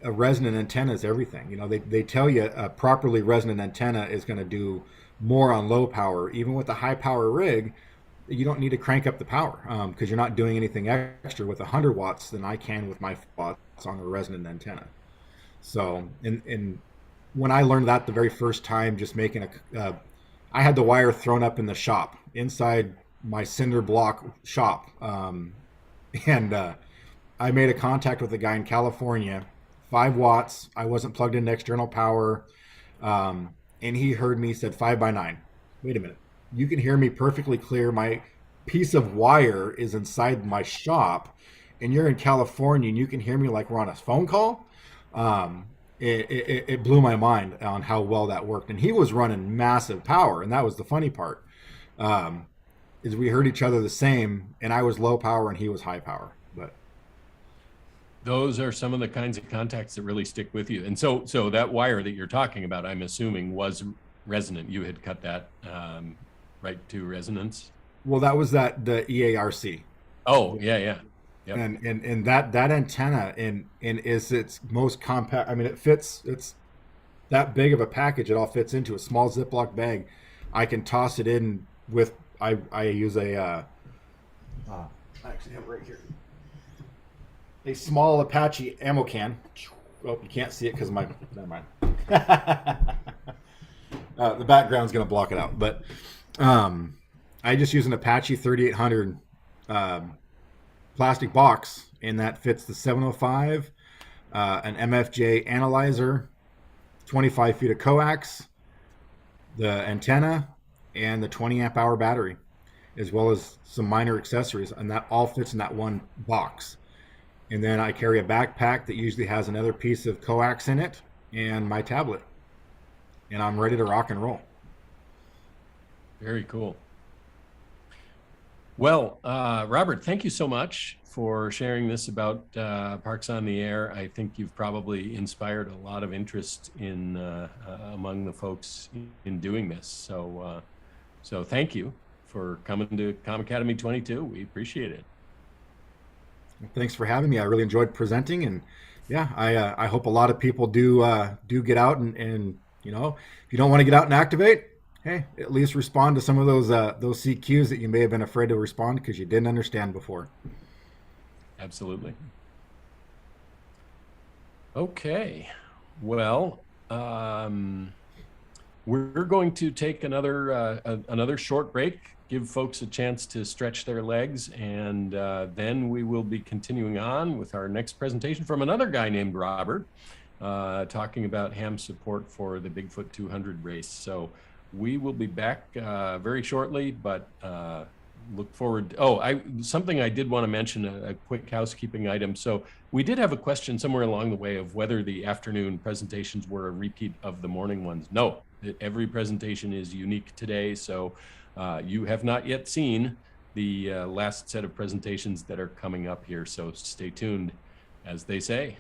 a resonant antenna is everything. They tell you a properly resonant antenna is going to do more on low power. Even with a high power rig, you don't need to crank up the power because you're not doing anything extra with 100 watts than I can with my watts on a resonant antenna. So, and when I learned that the very first time, just making I had the wire thrown up in the shop inside my cinder block shop. And I made a contact with a guy in California, 5 watts. I wasn't plugged in external power. And he heard me, said 5x9. Wait a minute. You can hear me perfectly clear. My piece of wire is inside my shop and you're in California and you can hear me like we're on a phone call, it blew my mind on how well that worked. And he was running massive power, and that was the funny part. Is we heard each other the same, and I was low power and he was high power. But those are some of the kinds of contacts that really stick with you. And so that wire that you're talking about, I'm assuming, was resonant. You had cut that right to resonance. Well, that was the EARC. Oh, yeah. Yep. And that antenna in is its most compact. I mean, it's that big of a package. It all fits into a small Ziploc bag. I can toss it in with. I use a. I actually have it right here. A small Apache ammo can. Oh, you can't see it because my. Never mind. The background's gonna block it out, but I just use an Apache 3800 plastic box, and that fits the 705, an MFJ analyzer, 25 feet of coax, the antenna, and the 20 amp hour battery, as well as some minor accessories, and that all fits in that one box. And then I carry a backpack that usually has another piece of coax in it and my tablet, and I'm ready to rock and roll. Very cool. Well, Robert, thank you so much for sharing this about Parks on the Air. I think you've probably inspired a lot of interest in among the folks in doing this. So thank you for coming to Comm Academy 22. We appreciate it. Thanks for having me. I really enjoyed presenting, and yeah, I hope a lot of people do get out and you know, if you don't want to get out and activate, hey, at least respond to some of those CQs that you may have been afraid to respond because you didn't understand before. Absolutely. Okay. Well, we're going to take another short break, give folks a chance to stretch their legs, and then we will be continuing on with our next presentation from another guy named Robert, talking about ham support for the Bigfoot 200 race. So we will be back very shortly, but look forward. Something I did want to mention, a quick housekeeping item. So we did have a question somewhere along the way of whether the afternoon presentations were a repeat of the morning ones. No, every presentation is unique today. So you have not yet seen the last set of presentations that are coming up here. So stay tuned, as they say.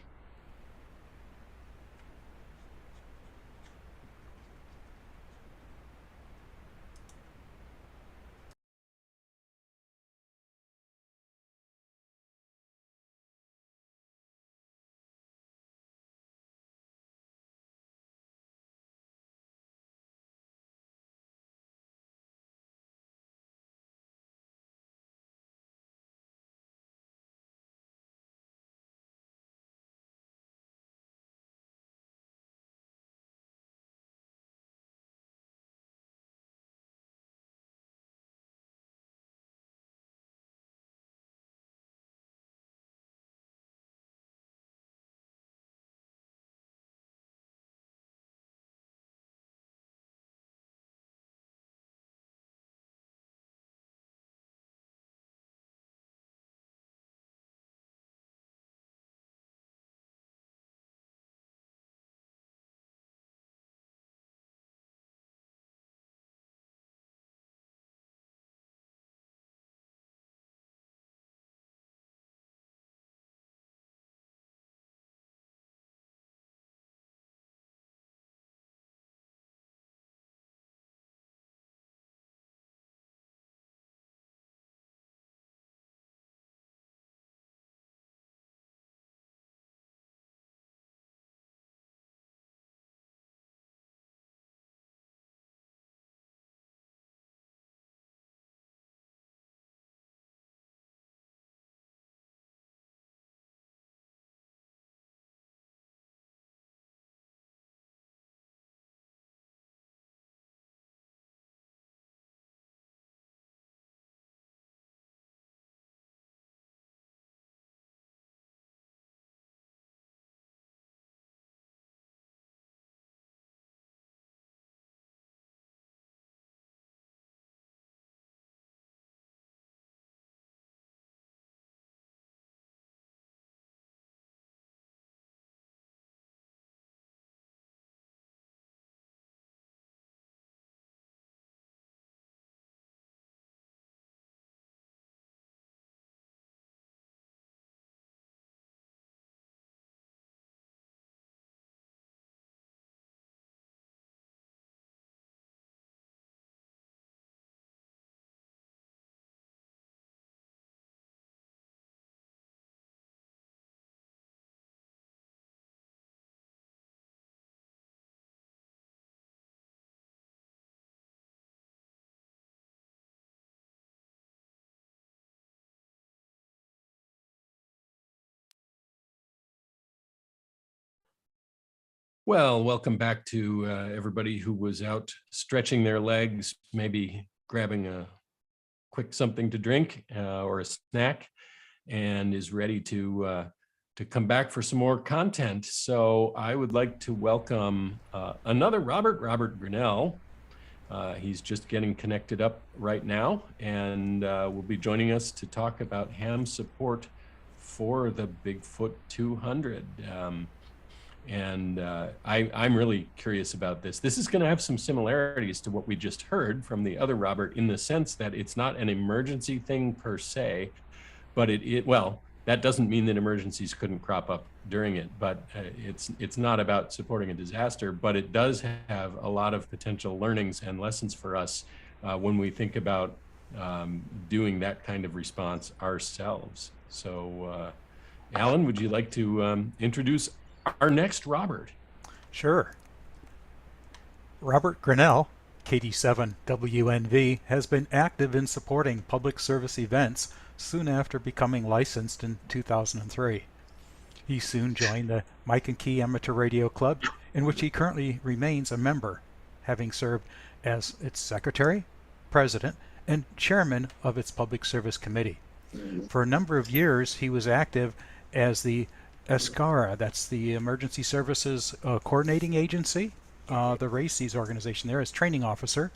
Well, welcome back to everybody who was out stretching their legs, maybe grabbing a quick something to drink or a snack, and is ready to come back for some more content. So I would like to welcome another Robert Grinnell. He's just getting connected up right now, and will be joining us to talk about ham support for the Bigfoot 200. I'm really curious about this. This is going to have some similarities to what we just heard from the other Robert, in the sense that it's not an emergency thing per se, but well, that doesn't mean that emergencies couldn't crop up during it, but it's not about supporting a disaster, but it does have a lot of potential learnings and lessons for us when we think about doing that kind of response ourselves. So Alan, would you like to introduce our next Robert? Sure. Robert Grinnell, KD7WNV, has been active in supporting public service events soon after becoming licensed in 2003. He soon joined the Mike and Key Amateur Radio Club, in which he currently remains a member, having served as its secretary, president, and chairman of its public service committee. For a number of years, he was active as the ESCARA, that's the Emergency Services Coordinating Agency, the RACES organization there, as training officer.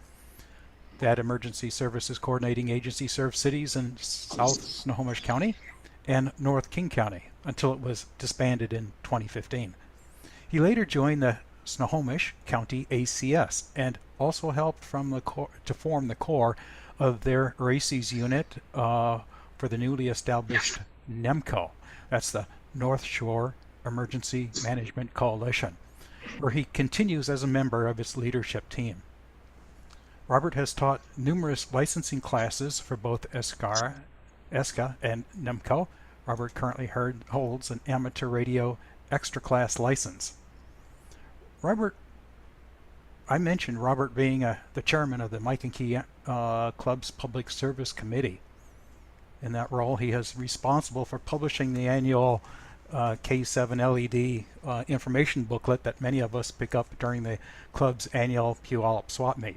That Emergency Services Coordinating Agency served cities in South Snohomish County and North King County until it was disbanded in 2015. He later joined the Snohomish County ACS and also helped to form the core of their RACES unit for the newly established NEMCO. That's the North Shore Emergency Management Coalition, where he continues as a member of its leadership team. Robert has taught numerous licensing classes for both ESCA and NEMCO. Robert currently holds an amateur radio extra class license. I mentioned Robert being the chairman of the Mike and Key Club's Public Service Committee. In that role, he is responsible for publishing the annual K7 LED information booklet that many of us pick up during the club's annual Puyallup Swap Meet.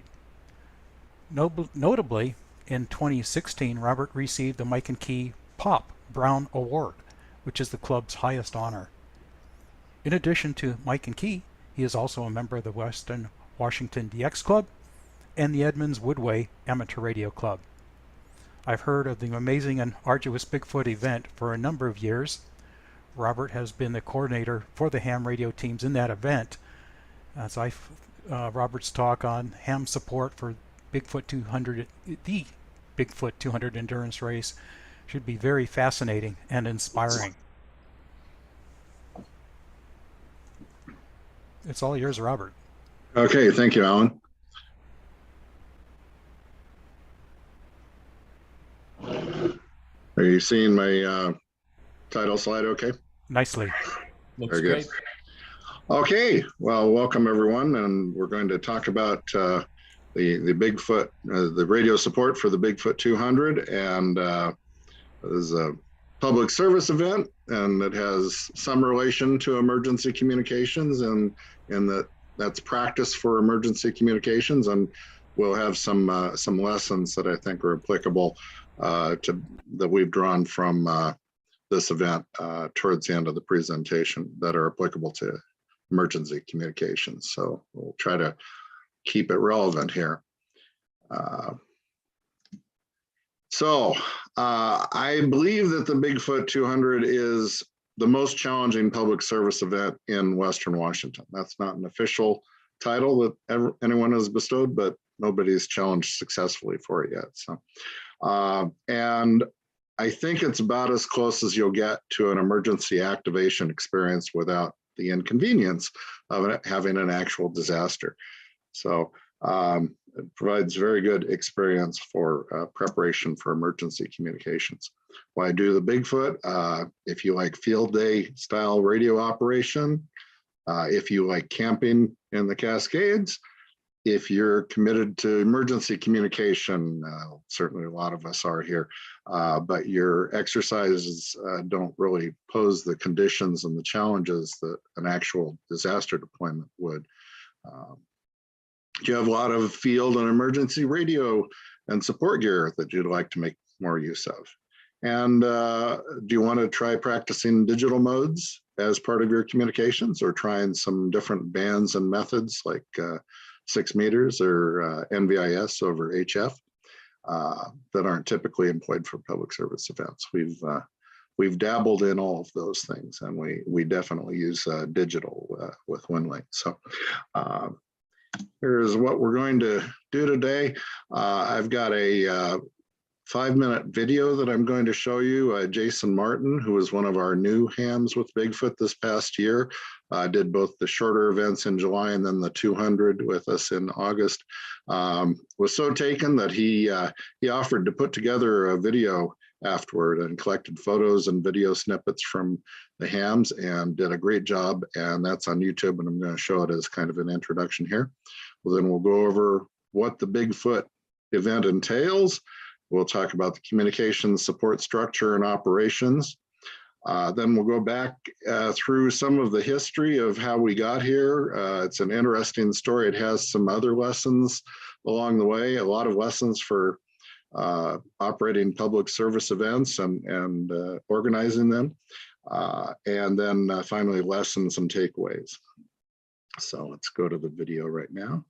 Notably, in 2016, Robert received the Mike and Key Pop Brown Award, which is the club's highest honor. In addition to Mike and Key, he is also a member of the Western Washington DX Club and the Edmonds Woodway Amateur Radio Club. I've heard of the amazing and arduous Bigfoot event for a number of years. Robert has been the coordinator for the ham radio teams in that event. Robert's talk on ham support for Bigfoot 200, the Bigfoot 200 endurance race, should be very fascinating and inspiring. It's all yours, Robert. Okay, thank you, Alan. Are you seeing my title slide okay? Nicely. Looks Very great. good. Okay, well, welcome everyone, and we're going to talk about the Bigfoot, the radio support for the Bigfoot 200, and this is a public service event, and it has some relation to emergency communications, and that's practice for emergency communications, and we'll have some lessons that I think are applicable that we've drawn from this event towards the end of the presentation that are applicable to emergency communications. So we'll try to keep it relevant here. I believe that the Bigfoot 200 is the most challenging public service event in Western Washington. That's not an official title that anyone has bestowed, but nobody's challenged successfully for it yet. So, and I think it's about as close as you'll get to an emergency activation experience without the inconvenience of having an actual disaster. So it provides very good experience for preparation for emergency communications. Why do the Bigfoot? If you like field day style radio operation, if you like camping in the Cascades, if you're committed to emergency communication, certainly a lot of us are here, but your exercises don't really pose the conditions and the challenges that an actual disaster deployment would. Do you have a lot of field and emergency radio and support gear that you'd like to make more use of? And do you want to try practicing digital modes as part of your communications, or trying some different bands and methods like 6 meters or NVIS over HF that aren't typically employed for public service events? We've dabbled in all of those things, and we definitely use digital with WinLink. So here's what we're going to do today. I've got a 5-minute video that I'm going to show you. Jason Martin, who was one of our new hams with Bigfoot this past year, did both the shorter events in July and then the 200 with us in August, was so taken that he offered to put together a video afterward and collected photos and video snippets from the hams and did a great job. And that's on YouTube, and I'm going to show it as kind of an introduction here. Well, then we'll go over what the Bigfoot event entails. We'll talk about the communications support structure and operations. Then we'll go back through some of the history of how we got here. It's an interesting story. It has some other lessons along the way, a lot of lessons for operating public service events and organizing them. And then finally, lessons and takeaways. So let's go to the video right now.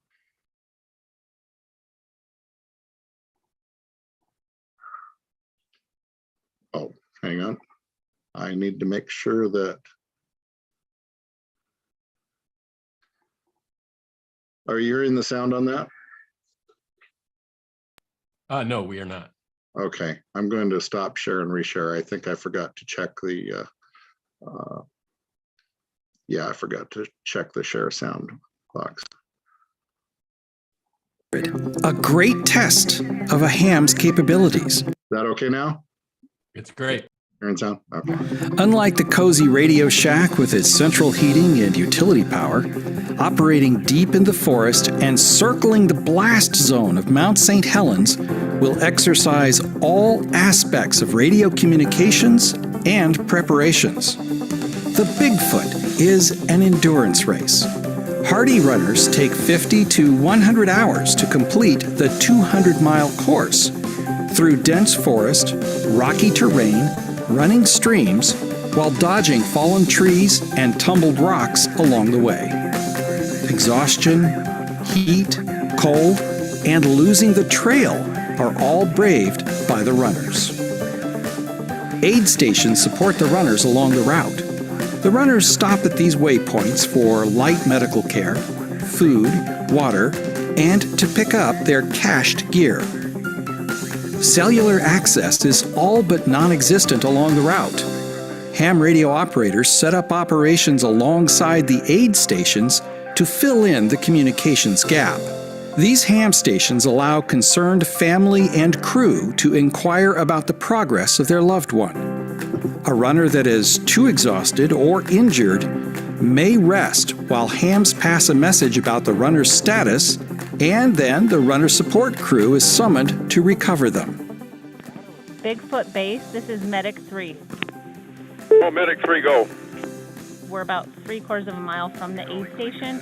Oh, hang on. I need to make sure that. Are you hearing the sound on that? No, we are not. Okay, I'm going to stop share and reshare. I think I forgot to check the, yeah, I forgot to check the share sound box. A great test of a ham's capabilities. Is that okay now? It's great. Hearing sound? Okay. Unlike the cozy Radio Shack with its central heating and utility power, operating deep in the forest and circling the blast zone of Mount St. Helens will exercise all aspects of radio communications and preparations. The Bigfoot is an endurance race. Hardy runners take 50 to 100 hours to complete the 200-mile course through dense forest, rocky terrain, running streams, while dodging fallen trees and tumbled rocks along the way. Exhaustion, heat, cold, and losing the trail are all braved by the runners. Aid stations support the runners along the route. The runners stop at these waypoints for light medical care, food, water, and to pick up their cached gear. Cellular access is all but non-existent along the route. Ham radio operators set up operations alongside the aid stations to fill in the communications gap. These ham stations allow concerned family and crew to inquire about the progress of their loved one. A runner that is too exhausted or injured may rest while hams pass a message about the runner's status, and then the runner support crew is summoned to recover them. Bigfoot Base, this is Medic 3. Oh, Medic 3, go. We're about 3/4 of a mile from the aid station.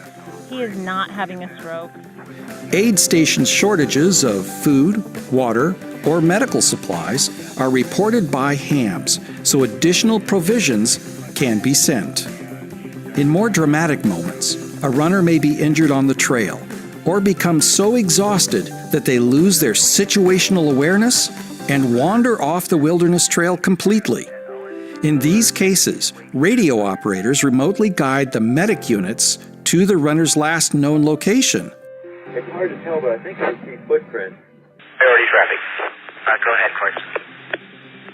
He is not having a stroke. Aid station shortages of food, water, or medical supplies are reported by hams, so additional provisions can be sent. In more dramatic moments, a runner may be injured on the trail or become so exhausted that they lose their situational awareness and wander off the wilderness trail completely. In these cases, radio operators remotely guide the medic units to the runner's last known location. It's hard to tell, but I think I see footprints. Priority traffic. Go ahead, Court.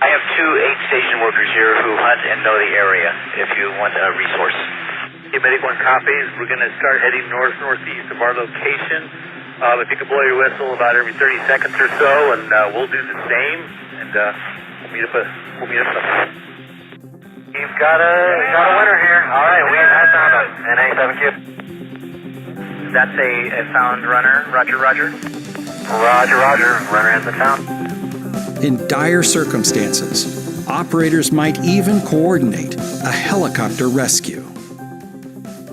I have 2 aid station workers here who hunt and know the area if you want a resource. Okay, Medic 1 copies. We're going to start heading northeast of our location. If you could blow your whistle about every 30 seconds or so, and we'll do the same. And we'll meet up. You've got a winner here. All right, we have that found him. NA7Q. That's a found runner. Roger, roger. Roger, roger. Runner has been found. In dire circumstances, operators might even coordinate a helicopter rescue.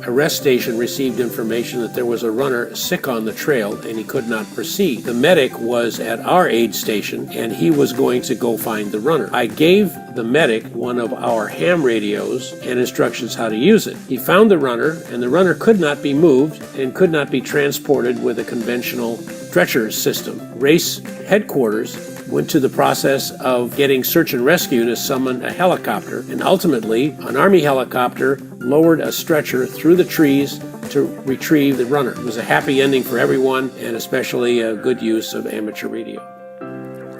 A rest station received information that there was a runner sick on the trail and he could not proceed. The medic was at our aid station and he was going to go find the runner. I gave the medic one of our ham radios and instructions how to use it. He found the runner, and the runner could not be moved and could not be transported with a conventional stretcher system. Race headquarters went to the process of getting search and rescue to summon a helicopter, and ultimately an Army helicopter lowered a stretcher through the trees to retrieve the runner. It was a happy ending for everyone, and especially a good use of amateur radio.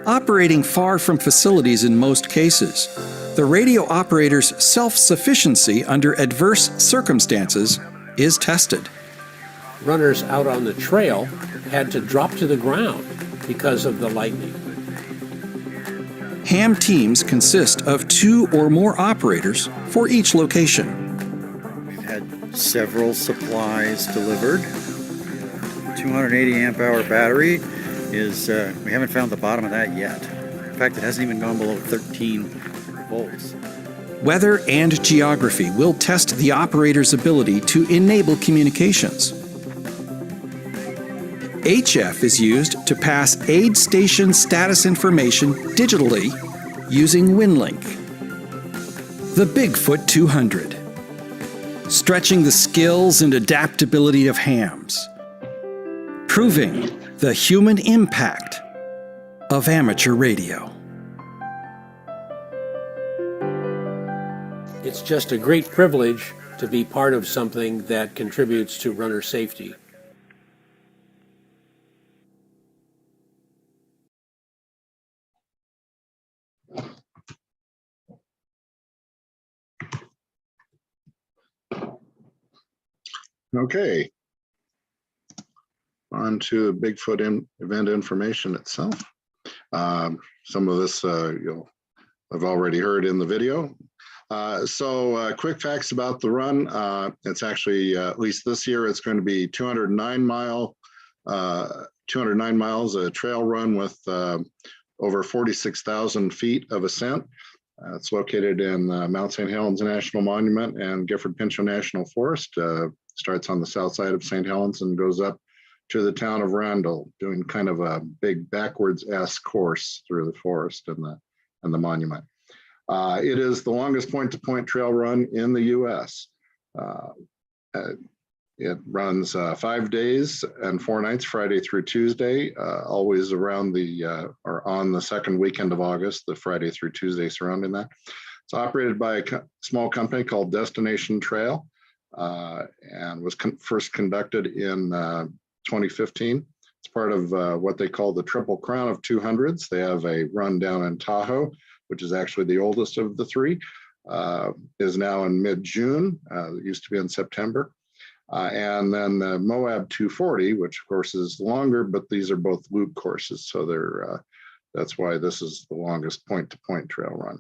Operating far from facilities in most cases, the radio operator's self-sufficiency under adverse circumstances is tested. Runners out on the trail had to drop to the ground because of the lightning. Ham teams consist of 2 or more operators for each location. We've had several supplies delivered. 280 amp hour battery is, we haven't found the bottom of that yet. In fact, it hasn't even gone below 13 volts. Weather and geography will test the operator's ability to enable communications. HF is used to pass aid station status information digitally using WinLink. The Bigfoot 200, stretching the skills and adaptability of hams, proving the human impact of amateur radio. It's just a great privilege to be part of something that contributes to runner safety. Okay. On to Bigfoot event information itself. Some of this you'll have already heard in the video. Quick facts about the run. It's actually, at least this year, it's going to be 209 miles, a trail run with over 46,000 feet of ascent. It's located in Mount St. Helens National Monument and Gifford Pinchot National Forest. Starts on the south side of St. Helens and goes up to the town of Randall, doing kind of a big backwards-ass course through the forest and the monument. It is the longest point-to-point trail run in the U.S. It runs 5 days and 4 nights, Friday through Tuesday, always around or on the second weekend of August, the Friday through Tuesday surrounding that. It's operated by a small company called Destination Trail, and was first conducted in 2015. It's part of what they call the Triple Crown of 200s. They have a run down in Tahoe, which is actually the oldest of the 3, is now in mid-June. It used to be in September. And then the Moab 240, which of course is longer, but these are both loop courses. So that's why this is the longest point-to-point trail run.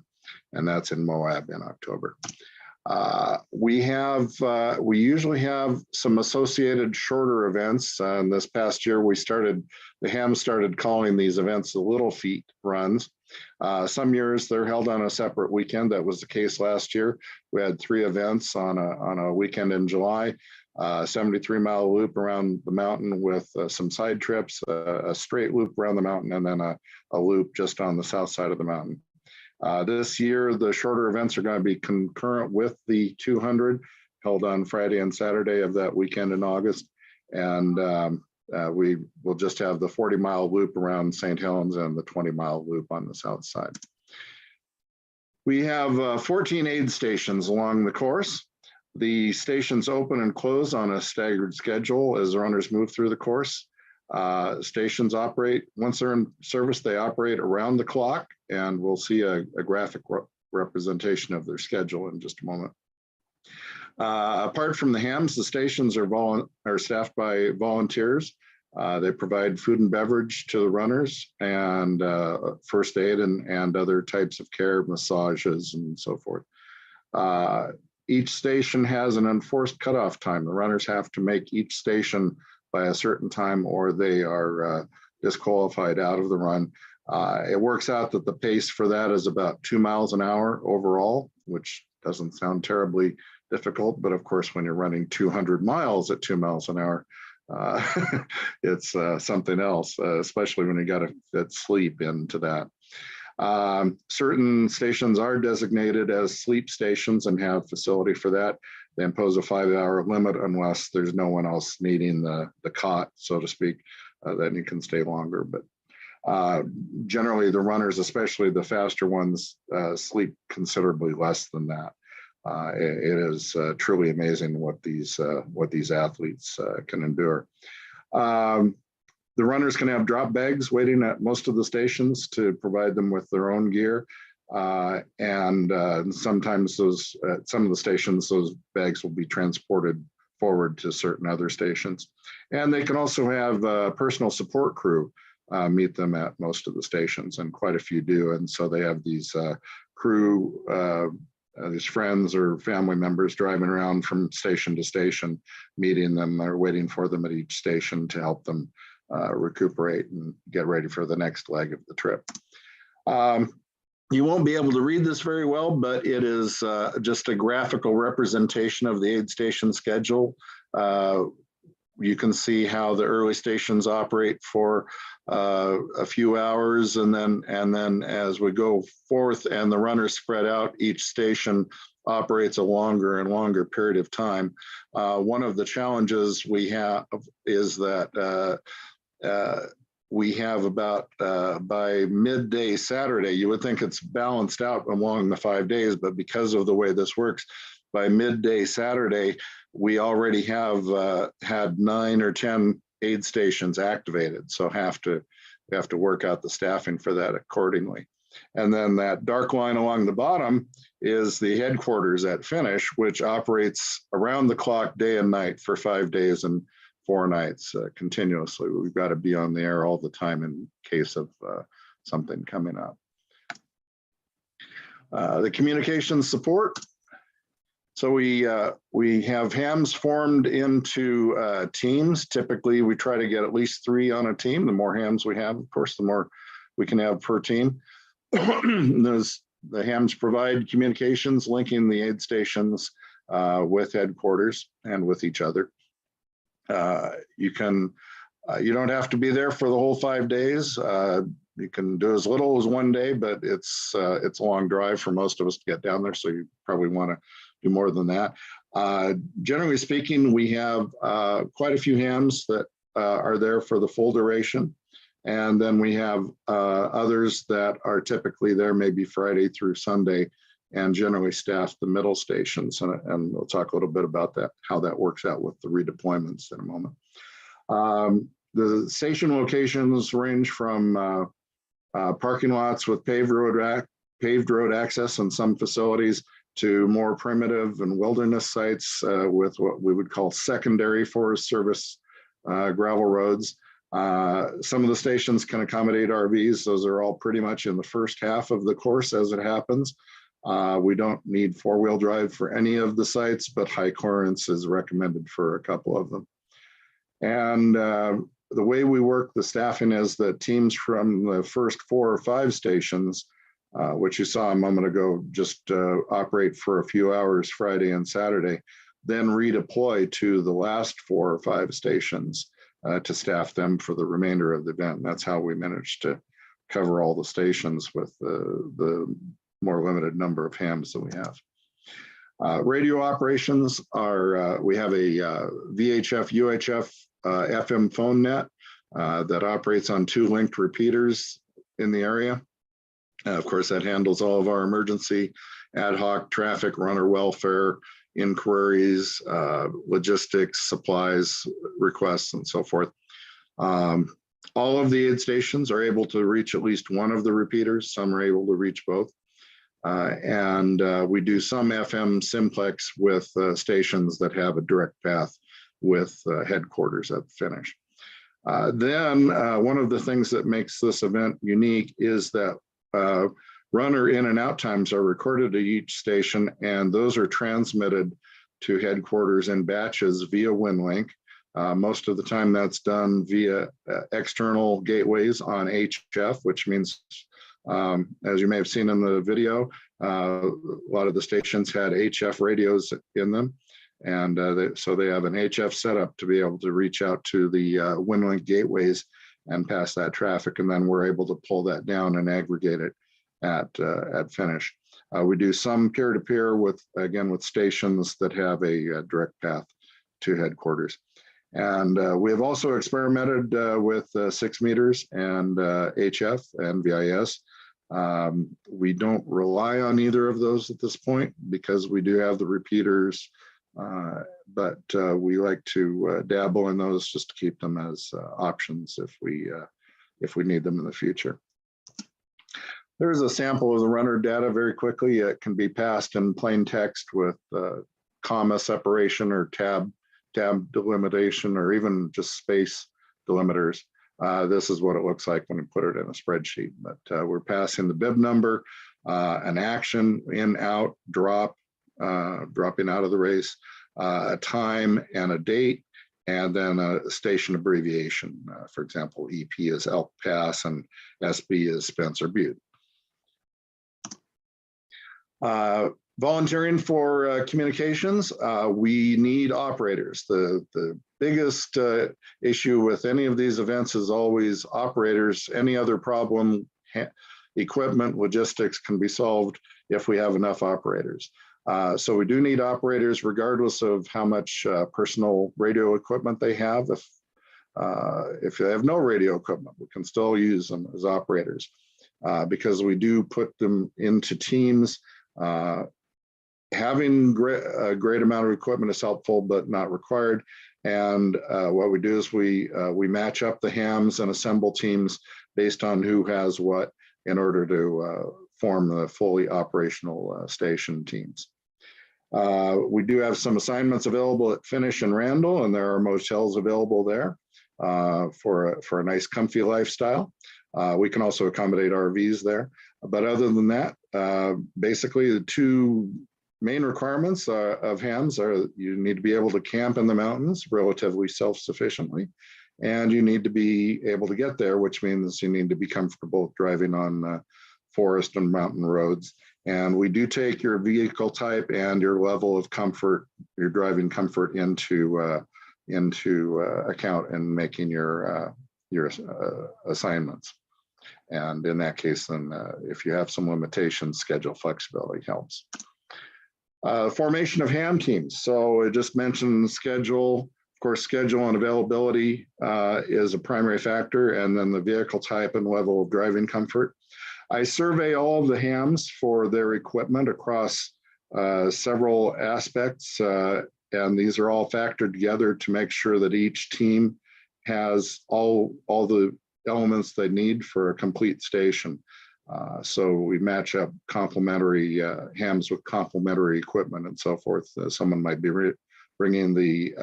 And that's in Moab in October. We usually have some associated shorter events. And this past year, the Hams started calling these events the Little Feet runs. Some years they're held on a separate weekend. That was the case last year. We had 3 events on a weekend in July. 73-mile loop around the mountain with some side trips, a straight loop around the mountain, and then a loop just on the south side of the mountain. This year, the shorter events are going to be concurrent with the 200, held on Friday and Saturday of that weekend in August. And we will just have the 40-mile loop around St. Helens and the 20-mile loop on the south side. We have 14 aid stations along the course. The stations open and close on a staggered schedule as the runners move through the course. Stations operate, once they're in service, they operate around the clock, and we'll see a graphic representation of their schedule in just a moment. Apart from the hams, the stations are staffed by volunteers. They provide food and beverage to the runners and first aid and other types of care, massages and so forth. each station has an enforced cutoff time. The runners have to make each station by a certain time or they are disqualified out of the run. It works out that the pace for that is about 2 miles an hour overall, which doesn't sound terribly difficult, but of course, when you're running 200 miles at 2 miles an hour, it's something else, especially when you got to fit sleep into that. Certain stations are designated as sleep stations and have facility for that. They impose a 5-hour limit unless there's no one else needing the cot, so to speak, then you can stay longer. But generally the runners, especially the faster ones, sleep considerably less than that. It is truly amazing what these athletes can endure. The runners can have drop bags waiting at most of the stations to provide them with their own gear. And sometimes those, at some of the stations, those bags will be transported forward to certain other stations. And they can also have a personal support crew meet them at most of the stations, and quite a few do. And so they have these crew, these friends or family members driving around from station to station, meeting them or waiting for them at each station to help them recuperate and get ready for the next leg of the trip. You won't be able to read this very well, but it is just a graphical representation of the aid station schedule. You can see how the early stations operate for a few hours, and then as we go forth and the runners spread out, each station operates a longer and longer period of time. One of the challenges we have is that we have about by midday Saturday, you would think it's balanced out along the 5 days, but because of the way this works, by midday Saturday, we already have had 9 or 10 aid stations activated. So we have to work out the staffing for that accordingly. And then that dark line along the bottom is the headquarters at finish, which operates around the clock day and night for 5 days and 4 nights continuously. We've got to be on the air all the time in case of something coming up. The communications support. So we have hams formed into teams. Typically, we try to get at least 3 on a team. The more hams we have, of course, the more we can have per team. The hams provide communications linking the aid stations with headquarters and with each other. You don't have to be there for the whole 5 days. You can do as little as 1 day, but it's a long drive for most of us to get down there, so you probably want to do more than that. Generally speaking, we have quite a few hams that are there for the full duration. And then we have others that are typically there maybe Friday through Sunday and generally staff the middle stations. And we'll talk a little bit about that, how that works out with the redeployments in a moment. The station locations range from parking lots with paved road access in some facilities to more primitive and wilderness sites with what we would call secondary Forest Service gravel roads. Some of the stations can accommodate RVs. Those are all pretty much in the first half of the course as it happens. We don't need 4-wheel drive for any of the sites, but high clearance is recommended for a couple of them. And the way we work the staffing is that teams from the first 4 or 5 stations, which you saw a moment ago, just operate for a few hours Friday and Saturday, then redeploy to the last 4 or 5 stations to staff them for the remainder of the event. And that's how we managed to cover all the stations with the more limited number of hams that we have. Radio operations are, we have a VHF, UHF, FM phone net that operates on 2 linked repeaters in the area. Of course, that handles all of our emergency, ad hoc, traffic, runner welfare, inquiries, logistics, supplies, requests, and so forth. All of the aid stations are able to reach at least one of the repeaters. Some are able to reach both. And we do some FM simplex with stations that have a direct path with headquarters at the finish. Then one of the things that makes this event unique is that runner in and out times are recorded at each station, and those are transmitted to headquarters in batches via WinLink. Most of the time that's done via external gateways on HF, which means, as you may have seen in the video, a lot of the stations had HF radios in them. And so they have an HF setup to be able to reach out to the WinLink gateways and pass that traffic. And then we're able to pull that down and aggregate it at finish. We do some peer-to-peer with stations that have a direct path to headquarters. And we have also experimented with 6 meters and HF and VIS. We don't rely on either of those at this point because we do have the repeaters, but we like to dabble in those just to keep them as options if we need them in the future. There's a sample of the runner data very quickly. It can be passed in plain text with comma separation or tab delimitation, or even just space delimiters. This is what it looks like when you put it in a spreadsheet. But we're passing the bib number, an action, in, out, drop, dropping out of the race, a time and a date, and then a station abbreviation. For example, EP is Elk Pass and SB is Spencer Butte. Volunteering for communications, we need operators. The biggest issue with any of these events is always operators. Any other problem, equipment, logistics can be solved if we have enough operators. So we do need operators regardless of how much personal radio equipment they have. If they have no radio equipment, we can still use them as operators because we do put them into teams. Having a great amount of equipment is helpful, but not required. And what we do is we match up the hams and assemble teams based on who has what in order to form the fully operational station teams. We do have some assignments available at Finish and Randall, and there are motels available there for a nice comfy lifestyle. We can also accommodate RVs there. But other than that, basically the two main requirements of hams are you need to be able to camp in the mountains relatively self-sufficiently, and you need to be able to get there, which means you need to be comfortable driving on forest and mountain roads. And we do take your vehicle type and your level of comfort, your driving comfort into account in making your assignments. And in that case, then if you have some limitations, schedule flexibility helps. Formation of ham teams. So I just mentioned schedule. Of course, schedule and availability is a primary factor, and then the vehicle type and level of driving comfort. I survey all of the hams for their equipment across several aspects, and these are all factored together to make sure that each team has all the elements they need for a complete station. So we match up complementary hams with complementary equipment and so forth. Someone might be bringing the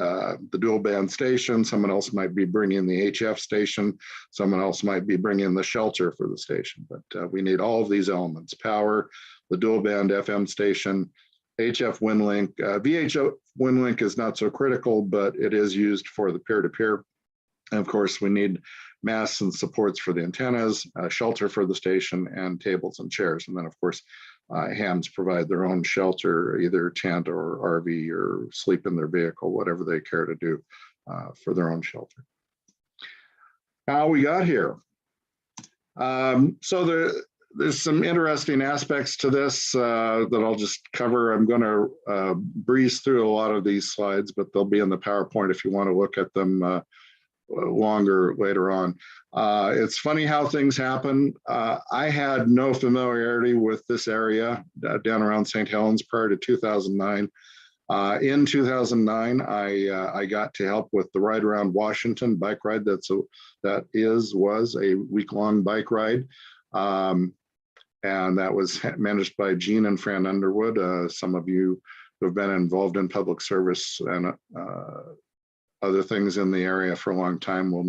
dual band station, someone else might be bringing the HF station, someone else might be bringing the shelter for the station. But we need all of these elements: power, the dual band FM station, HF WinLink. VHF WinLink is not so critical, but it is used for the peer-to-peer. And of course, we need masts and supports for the antennas, shelter for the station, and tables and chairs. And then, of course, hams provide their own shelter, either tent or RV, or sleep in their vehicle, whatever they care to do for their own shelter. How we got here. So there's some interesting aspects to this that I'll just cover. I'm going to breeze through a lot of these slides, but they'll be in the PowerPoint if you want to look at them longer later on. It's funny how things happen. I had no familiarity with this area down around St. Helens prior to 2009. In 2009, I got to help with the Ride Around Washington bike ride. Was a week-long bike ride. And that was managed by Gene and Fran Underwood. Some of you who have been involved in public service and other things in the area for a long time will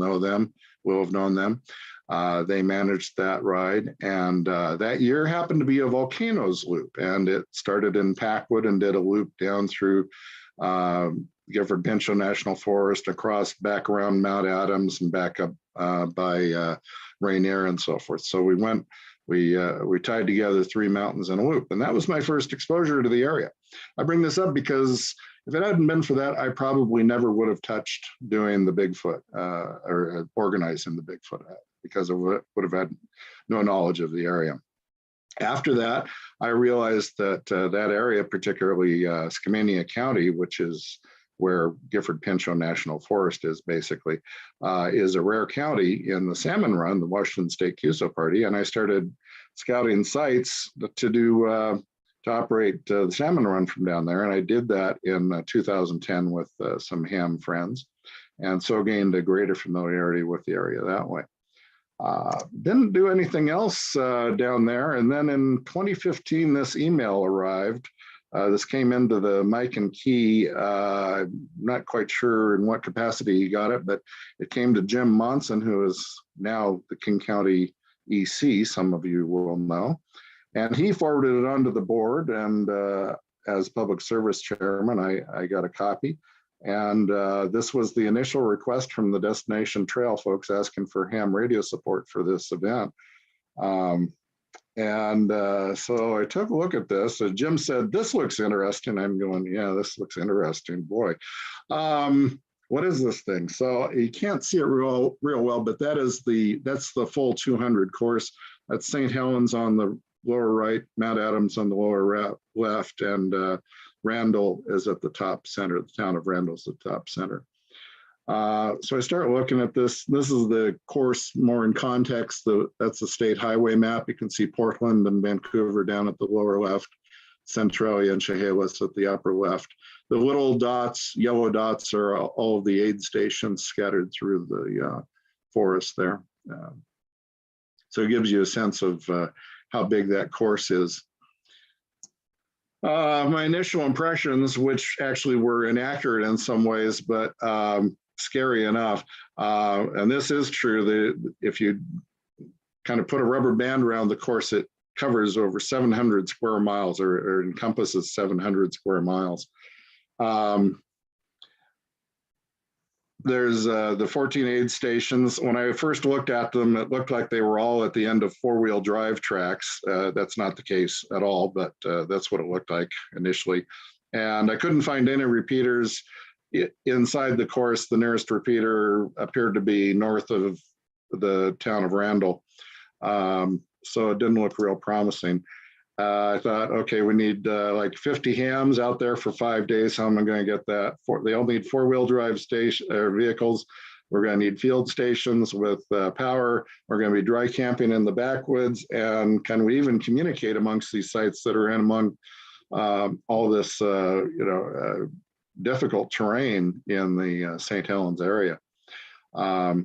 have known them. They managed that ride, and that year happened to be a volcanoes loop, and it started in Packwood and did a loop down through Gifford Pinchot National Forest, across back around Mount Adams and back up by Rainier and so forth. So we tied together 3 mountains in a loop, and that was my first exposure to the area. I bring this up because if it hadn't been for that, I probably never would have touched doing the Bigfoot or organizing the Bigfoot, because I would have had no knowledge of the area. After that, I realized that that area, particularly Skamania County, which is where Gifford Pinchot National Forest is basically, is a rare county in the salmon run, the Washington State CUSO Party. And I started scouting sites to operate the salmon run from down there. And I did that in 2010 with some ham friends, and so gained a greater familiarity with the area that way. Didn't do anything else down there. And then in 2015, this email arrived. This came into the Mike and Key. I'm not quite sure in what capacity he got it, but it came to Jim Monson, who is now the King County EC, some of you will know. And he forwarded it onto the board, and as public service chairman, I got a copy. And this was the initial request from the Destination Trail folks asking for ham radio support for this event. So I took a look at this. Jim said, "This looks interesting." I'm going, "Yeah, this looks interesting, boy. What is this thing?" So you can't see it real well, but that's the full 200 course. That's St. Helens on the lower right, Mount Adams on the lower left, and Randall is at the top center. The town of Randall is the top center. So I start looking at this. This is the course more in context. That's the state highway map. You can see Portland and Vancouver down at the lower left, Centralia and Chehalis at the upper left. The little dots, yellow dots, are all of the aid stations scattered through the forest there. So it gives you a sense of how big that course is. My initial impressions, which actually were inaccurate in some ways, but scary enough, and this is true, if you kind of put a rubber band around the course, it covers over 700 square miles, or encompasses 700 square miles. There's the 14 aid stations. When I first looked at them, it looked like they were all at the end of four-wheel drive tracks. That's not the case at all, but that's what it looked like initially. And I couldn't find any repeaters inside the course. The nearest repeater appeared to be north of the town of Randall. So it didn't look real promising. I thought, okay, we need like 50 hams out there for 5 days. How am I going to get that? They all need four-wheel drive vehicles. We're going to need field stations with power. We're going to be dry camping in the backwoods. And can we even communicate amongst these sites that are in among all this, difficult terrain in the St. Helens area?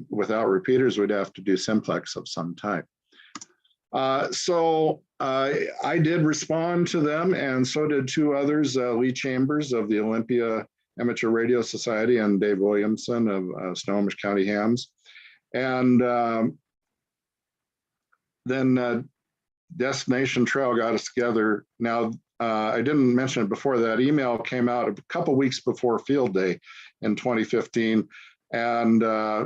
Without repeaters, we'd have to do simplex of some type. So I did respond to them, and so did two others, Lee Chambers of the Olympia Amateur Radio Society and Dave Williamson of Snohomish County Hams. And then Destination Trail got us together. Now, I didn't mention it before, that email came out a couple weeks before Field Day in 2015. And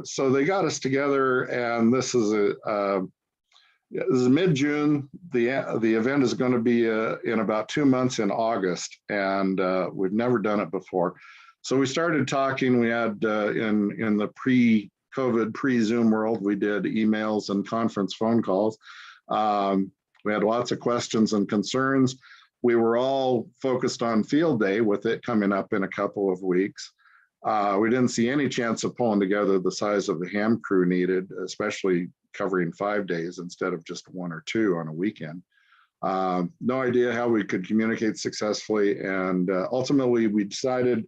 so they got us together, and this is this is mid-June. The event is going to be in about 2 months in August, and we've never done it before. So we started talking. We had in the pre-COVID, pre-Zoom world, we did emails and conference phone calls. We had lots of questions and concerns. We were all focused on Field Day, with it coming up in a couple of weeks. We didn't see any chance of pulling together the size of the ham crew needed, especially covering 5 days instead of just 1 or 2 on a weekend. No idea how we could communicate successfully. And ultimately we decided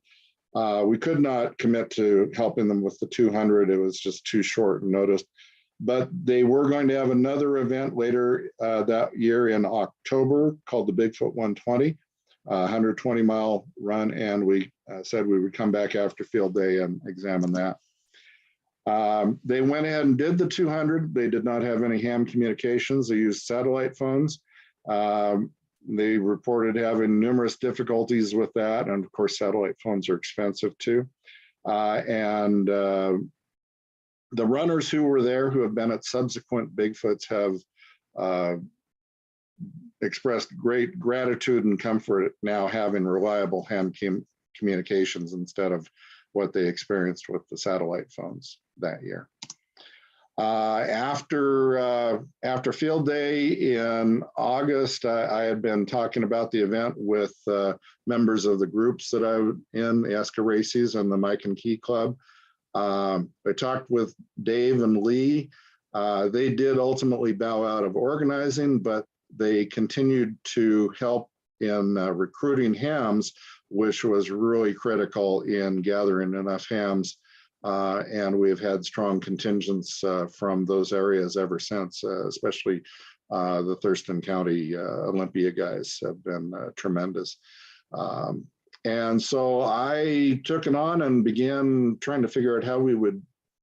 we could not commit to helping them with the 200. It was just too short notice. But they were going to have another event later that year in October called the Bigfoot 120, 120-mile run. And we said we would come back after Field Day and examine that. They went ahead and did the 200. They did not have any ham communications. They used satellite phones. They reported having numerous difficulties with that. And of course, satellite phones are expensive too. The runners who were there, who have been at subsequent Bigfoots, have expressed great gratitude and comfort at now having reliable ham communications instead of what they experienced with the satellite phones that year. After field day in August, I had been talking about the event with members of the groups that I was in, the Escaraces and the Mike and Key Club. I talked with Dave and Lee. They did ultimately bow out of organizing, but they continued to help in recruiting hams, which was really critical in gathering enough hams. And we've had strong contingents from those areas ever since, especially the Thurston County Olympia guys have been tremendous. And so I took it on and began trying to figure out how we would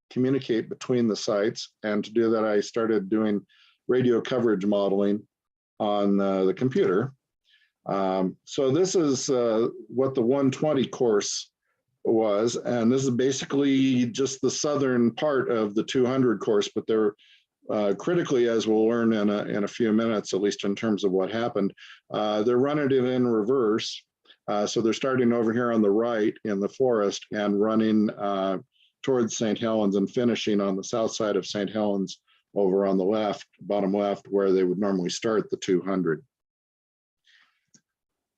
communicate between the sites. And to do that, I started doing radio coverage modeling on the computer. So this is what the 120 course was, and this is basically just the southern part of the 200 course, but they're critically, as we'll learn in a few minutes, at least in terms of what happened, they're running it in reverse. So they're starting over here on the right in the forest and running towards St. Helens and finishing on the south side of St. Helens over on the left, bottom left, where they would normally start the 200.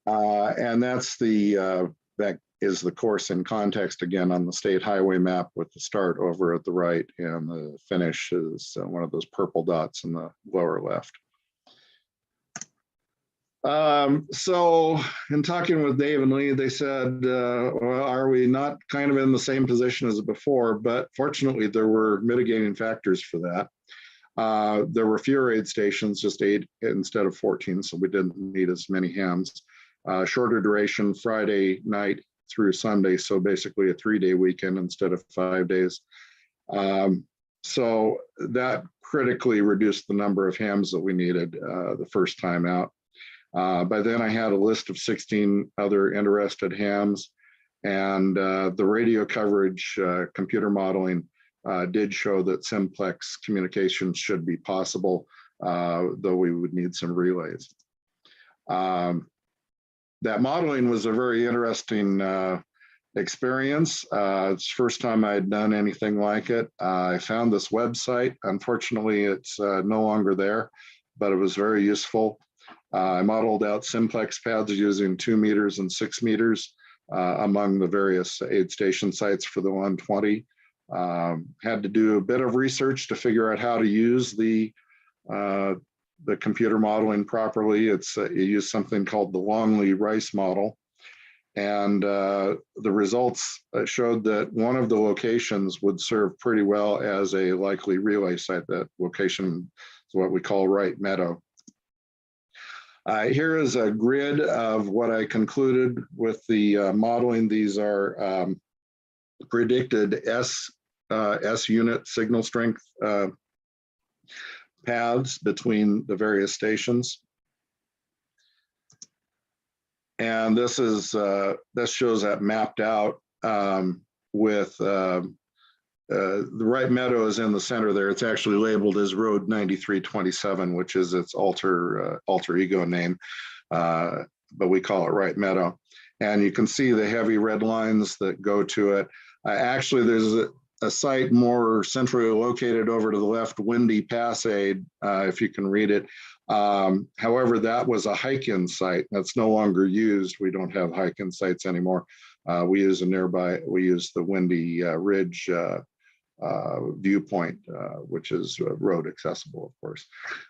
And that's that is the course in context again on the state highway map, with the start over at the right and the finish is one of those purple dots in the lower left. So in talking with Dave and Lee, they said, well, are we not kind of in the same position as before? But fortunately, there were mitigating factors for that. There were fewer aid stations, just 8 instead of 14, so we didn't need as many hams. Shorter duration, Friday night through Sunday, so basically a 3-day weekend instead of 5 days. So that critically reduced the number of hams that we needed the first time out. By then I had a list of 16 other interested hams, and the radio coverage computer modeling did show that simplex communications should be possible, though we would need some relays. That modeling was a very interesting experience. It's the first time I had done anything like it. I found this website. Unfortunately, it's no longer there, but it was very useful. I modeled out simplex paths using 2 meters and 6 meters among the various aid station sites for the 120. Had to do a bit of research to figure out how to use the computer modeling properly. It's you use something called the Longley-Rice model. And the results showed that one of the locations would serve pretty well as a likely relay site. That location is what we call Wright Meadow. Here is a grid of what I concluded with the modeling. These are predicted S unit signal strength paths between the various stations. And this is this shows that mapped out with the Wright Meadow is in the center there. It's actually labeled as Road 9327, which is its alter ego name, but we call it Wright Meadow. And you can see the heavy red lines that go to it. Actually, there's a site more centrally located over to the left, Windy Pass Aid, if you can read it. However, that was a hike-in site that's no longer used. We don't have hike-in sites anymore. We use the Windy Ridge viewpoint, which is road accessible, of course.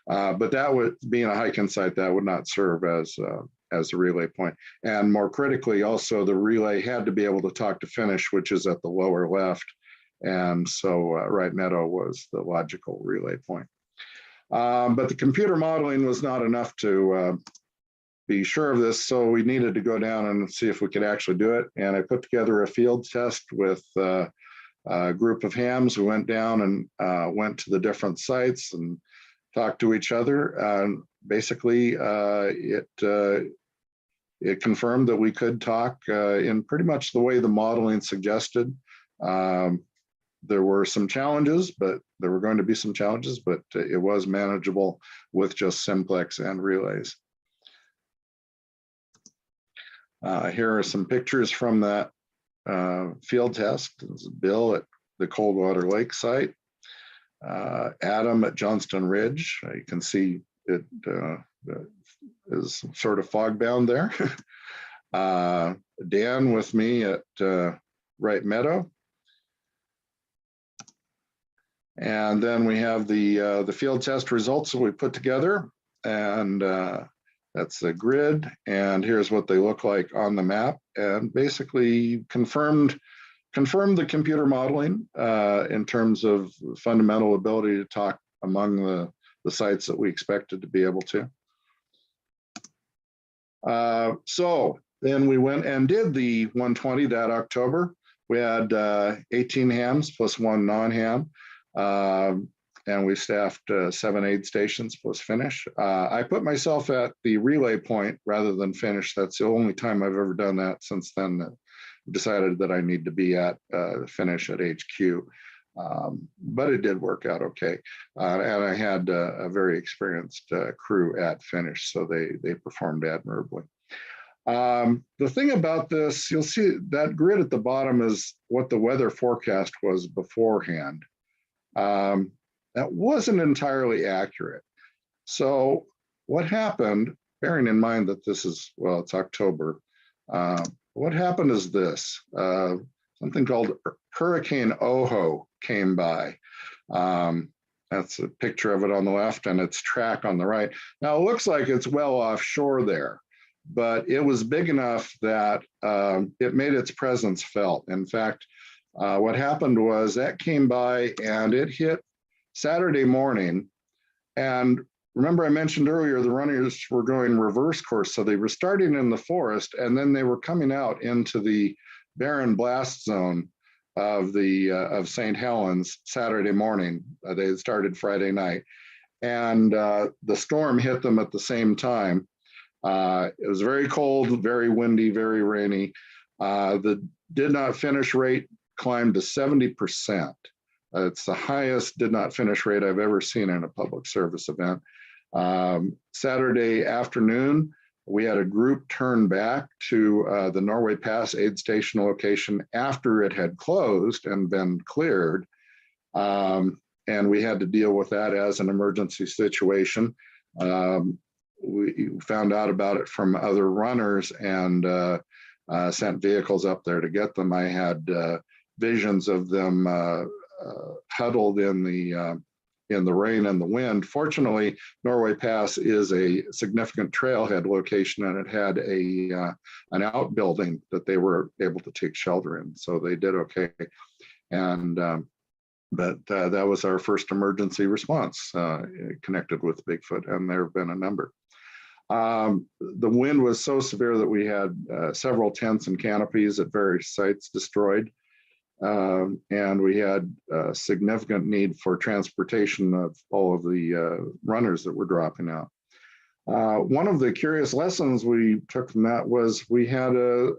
But that would, being a hike-in site, that would not serve as a relay point. And more critically, also, the relay had to be able to talk to finish, which is at the lower left. And so Wright Meadow was the logical relay point. But the computer modeling was not enough to be sure of this, so we needed to go down and see if we could actually do it. And I put together a field test with group of hams. We went down and went to the different sites and talked to each other. And basically, it confirmed that we could talk in pretty much the way the modeling suggested. There were some challenges, but there were going to be some challenges, but it was manageable with just simplex and relays. Here are some pictures from that field test. This is Bill at the Coldwater Lake site, Adam at Johnston Ridge. You can see it is sort of fog bound there. Dan with me at Wright Meadow. And then we have the field test results that we put together, and that's the grid. And here's what they look like on the map, and basically confirmed the computer modeling in terms of fundamental ability to talk among the sites that we expected to be able to. So then we went and did the 120 that October. We had 18 hams plus 1 non-ham. And we staffed 7 aid stations plus finish. I put myself at the relay point rather than finish. That's the only time I've ever done that since then. Decided that I need to be at finish at HQ. But it did work out okay. And I had a very experienced crew at finish, so they performed admirably. The thing about this, you'll see that grid at the bottom is what the weather forecast was beforehand. That wasn't entirely accurate. So what happened, bearing in mind that this is, well, it's October, what happened is this, something called Hurricane Oho came by. That's a picture of it on the left and its track on the right. Now it looks like it's well offshore there, but it was big enough that it made its presence felt. In fact, what happened was that came by and it hit Saturday morning. And remember I mentioned earlier, the runners were going reverse course. So they were starting in the forest and then they were coming out into the barren blast zone of St. Helens Saturday morning. They had started Friday night. And the storm hit them at the same time. It was very cold, very windy, very rainy. The did not finish rate climbed to 70%. It's the highest did not finish rate I've ever seen in a public service event. Saturday afternoon, we had a group turn back to the Norway Pass aid station location after it had closed and been cleared. And we had to deal with that as an emergency situation. We found out about it from other runners and sent vehicles up there to get them. I had visions of them huddled in the rain and the wind. Fortunately, Norway Pass is a significant trailhead location, and it had an outbuilding that they were able to take shelter in, so they did okay. And but that was our first emergency response connected with Bigfoot, and there have been a number. The wind was so severe that we had several tents and canopies at various sites destroyed. And we had a significant need for transportation of all of the runners that were dropping out. One of the curious lessons we took from that was we had a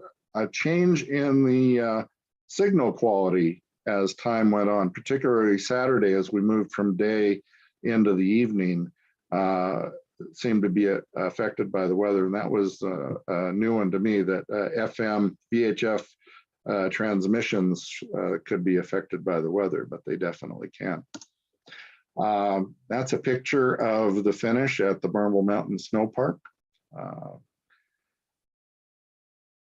change in the signal quality as time went on, particularly Saturday as we moved from day into the evening. It seemed to be affected by the weather, and that was a new one to me, that FM, VHF transmissions could be affected by the weather, but they definitely can. That's a picture of the finish at the Barnwell Mountain Snow Park.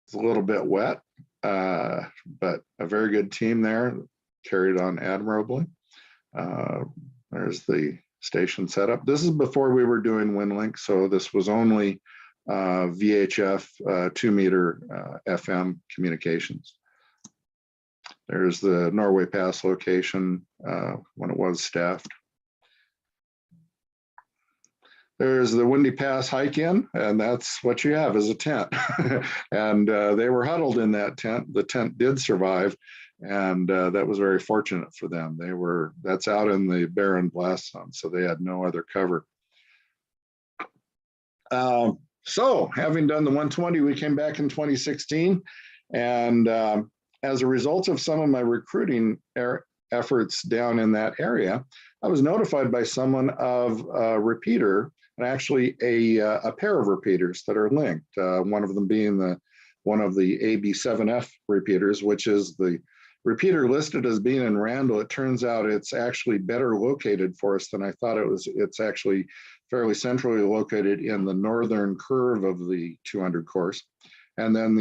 It's a little bit wet, but a very good team there, carried on admirably. There's the station setup. This is before we were doing WinLink, so this was only VHF 2-meter FM communications. There's the Norway Pass location when it was staffed. there's the Windy Pass hike-in, and that's what you have is a tent. And they were huddled in that tent. The tent did survive, and that was very fortunate for them. That's out in the barren blast zone, so they had no other cover. So having done the 120, we came back in 2016, and as a result of some of my recruiting efforts down in that area, I was notified by someone of a repeater, and actually a pair of repeaters that are linked. One of them being one of the AB7F repeaters, which is the repeater listed as being in Randall. It turns out it's actually better located for us than I thought it was. It's actually fairly centrally located in the northern curve of the 200 course. And then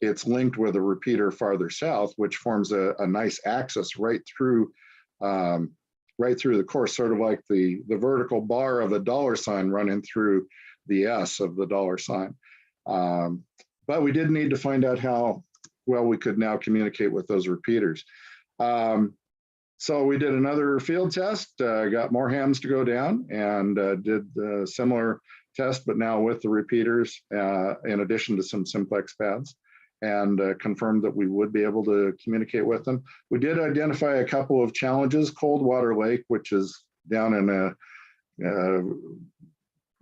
it's linked with a repeater farther south, which forms a nice axis right through the course, sort of like the vertical bar of a $sign running through the S of the $sign. But we did need to find out how well we could now communicate with those repeaters. So we did another field test, got more hams to go down, and did a similar test, but now with the repeaters in addition to some simplex pads, and confirmed that we would be able to communicate with them. We did identify a couple of challenges. Coldwater Lake, which is down in a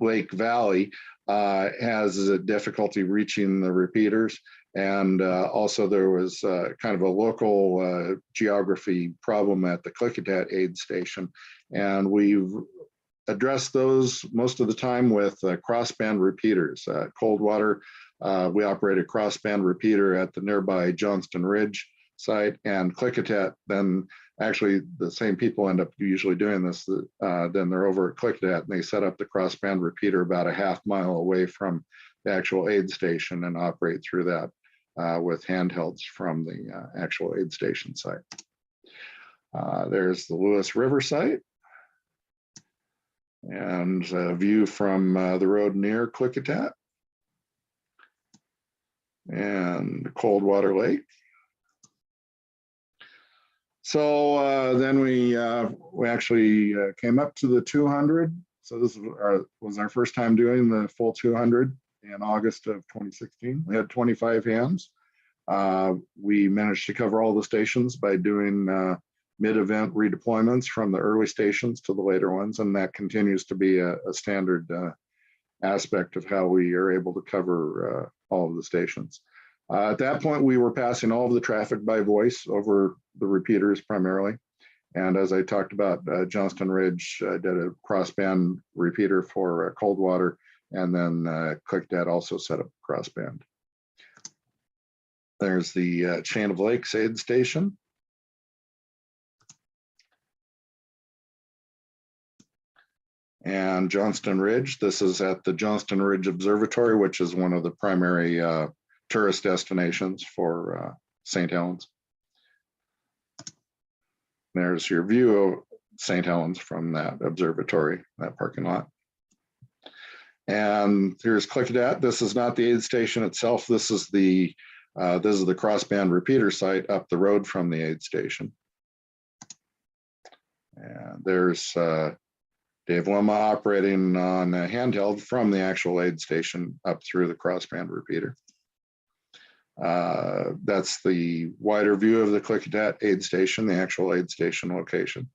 lake valley, has a difficulty reaching the repeaters. And also there was kind of a local geography problem at the Klickitat aid station. And we've addressed those most of the time with crossband repeaters. Coldwater, we operate a crossband repeater at the nearby Johnston Ridge site, and Klickitat, then actually the same people end up usually doing this, then they're over at Klickitat and they set up the crossband repeater about a half mile away from the actual aid station and operate through that with handhelds from the actual aid station site. There's the Lewis River site and a view from the road near Klickitat and Coldwater Lake. So then we actually came up to the 200. So this was our first time doing the full 200 in August of 2016. We had 25 hams. We managed to cover all the stations by doing mid-event redeployments from the early stations to the later ones, and that continues to be a standard aspect of how we are able to cover all of the stations. At that point, we were passing all of the traffic by voice over the repeaters primarily. And as I talked about, Johnston Ridge did a crossband repeater for Coldwater, and then Klickitat also set up crossband. There's the Chain of Lakes aid station. And Johnston Ridge, this is at the Johnston Ridge Observatory, which is one of the primary tourist destinations for St. Helens. There's your view of St. Helens from that observatory, that parking lot. And here's Klickitat. This is not the aid station itself. This is the crossband repeater site up the road from the aid station. And there's Dave Loma operating on a handheld from the actual aid station up through the crossband repeater. That's the wider view of the Klickitat aid station, the actual aid station location.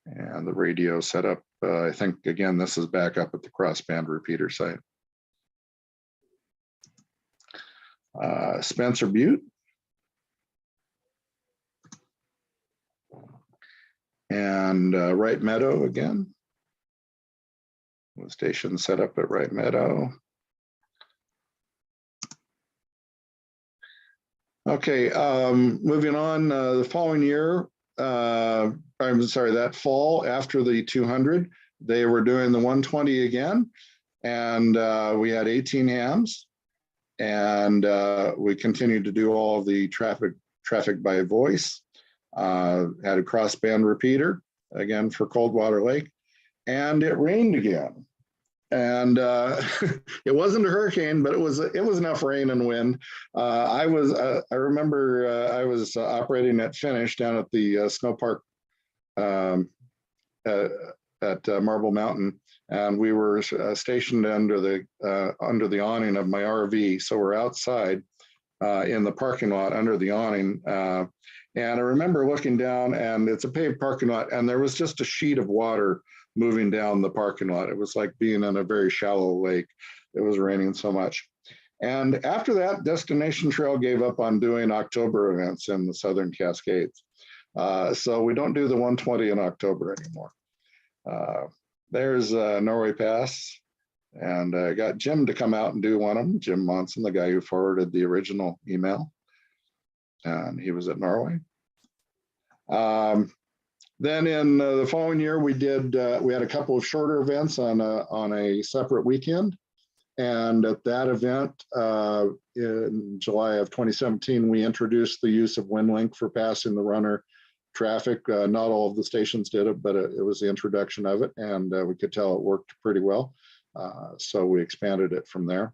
And the radio setup, I think, again, this is back up at the crossband repeater site. Spencer Butte. And Wright Meadow again. The station set up at Wright Meadow. Okay, moving on, the following year, I'm sorry, that fall after the 200, they were doing the 120 again, and we had 18 hams, and we continued to do all of the traffic by voice, had a crossband repeater, again for Coldwater Lake, and it rained again. And it wasn't a hurricane, but it was enough rain and wind. I remember I was operating at Finish down at the snow park at Marble Mountain, and we were stationed under the awning of my RV. So we're outside in the parking lot under the awning. And I remember looking down, and it's a paved parking lot, and there was just a sheet of water moving down the parking lot. It was like being in a very shallow lake. It was raining so much. And after that, Destination Trail gave up on doing October events in the Southern Cascades. So we don't do the 120 in October anymore. There's Norway Pass. And I got Jim to come out and do one of them, Jim Monson, the guy who forwarded the original email. And he was at Norway. Then in the following year, we had a couple of shorter events on a separate weekend. And at that event in July of 2017, we introduced the use of WindLink for passing the runner traffic. Not all of the stations did it, but it was the introduction of it, and we could tell it worked pretty well. So we expanded it from there.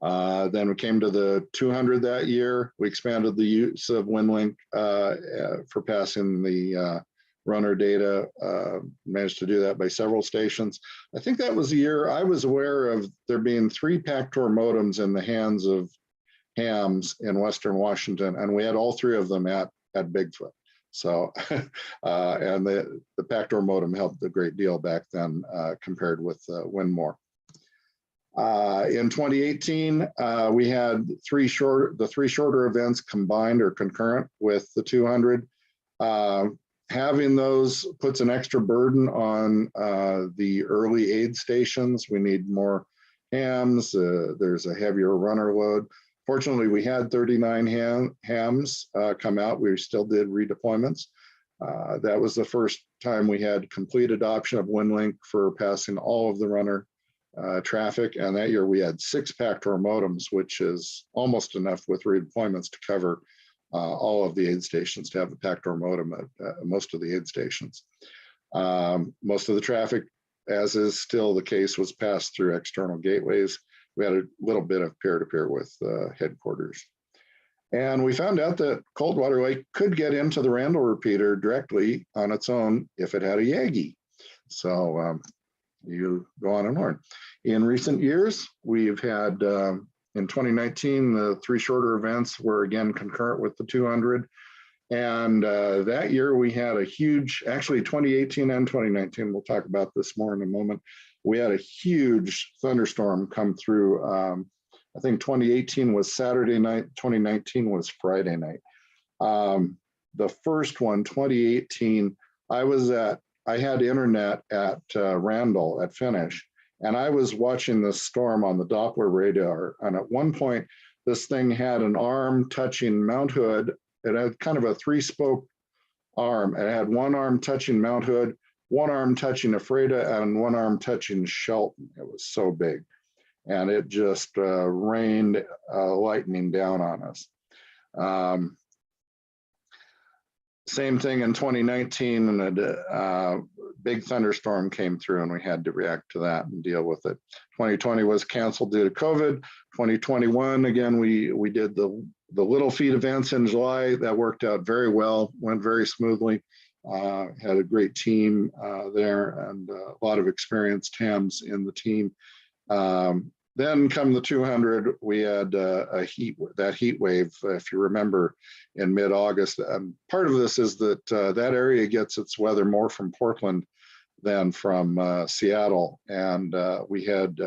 Then we came to the 200 that year. We expanded the use of WindLink for passing the runner data. Managed to do that by several stations. I think that was the year I was aware of there being 3 Pactor modems in the hands of hams in Western Washington, and we had all 3 of them at Bigfoot. So, and the Pactor modem helped a great deal back then compared with Winmore. In 2018, we had the three shorter events combined or concurrent with the 200. Having those puts an extra burden on the early aid stations. We need more hams. There's a heavier runner load. Fortunately, we had 39 hams come out. We still did redeployments. That was the first time we had complete adoption of WindLink for passing all of the runner traffic. And that year we had 6 Pactor modems, which is almost enough with redeployments to cover all of the aid stations, to have a Pactor modem at most of the aid stations. Most of the traffic, as is still the case, was passed through external gateways. We had a little bit of peer-to-peer with headquarters. And we found out that Coldwater Lake could get into the Randall repeater directly on its own if it had a Yagi. So you go on and learn. In recent years, we've had, in 2019, the 3 shorter events were again concurrent with the 200. And that year we had a huge, actually 2018 and 2019, we'll talk about this more in a moment. We had a huge thunderstorm come through. I think 2018 was Saturday night, 2019 was Friday night. The first one, 2018, I had internet at Randall at Finish, and I was watching this storm on the Doppler radar. And at one point, this thing had an arm touching Mount Hood. It had kind of a 3-spoke arm. It had one arm touching Mount Hood, one arm touching Ephrata, and one arm touching Shelton. It was so big. And it just rained lightning down on us. Same thing in 2019, and a big thunderstorm came through, and we had to react to that and deal with it. 2020 was canceled due to COVID. 2021, again, we did the Little Feet events in July. That worked out very well, went very smoothly. Had a great team there, and a lot of experienced hams in the team. Then come the 200, we had that heat wave, if you remember, in mid-August. Part of this is that that area gets its weather more from Portland than from Seattle. And we had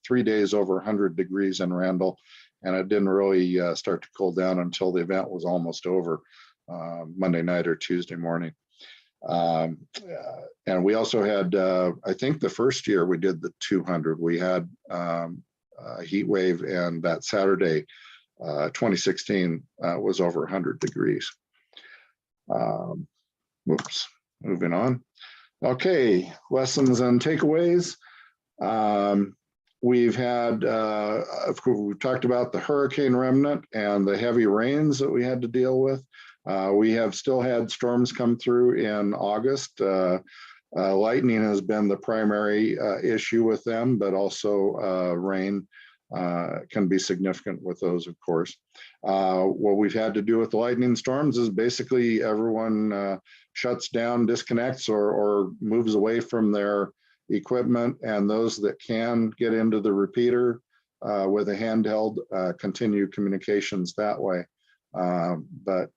3 days over 100 degrees in Randall, and it didn't really start to cool down until the event was almost over, Monday night or Tuesday morning. And we also had, I think the first year we did the 200, we had a heat wave, and that Saturday, 2016, was over 100 degrees. Whoops, moving on. Okay, lessons and takeaways. We've had, we've talked about the hurricane remnant and the heavy rains that we had to deal with. We have still had storms come through in August. Lightning has been the primary issue with them, but also rain. can be significant with those, of course. What we've had to do with the lightning storms is basically everyone shuts down, disconnects, or moves away from their equipment, and those that can get into the repeater with a handheld continue communications that way. But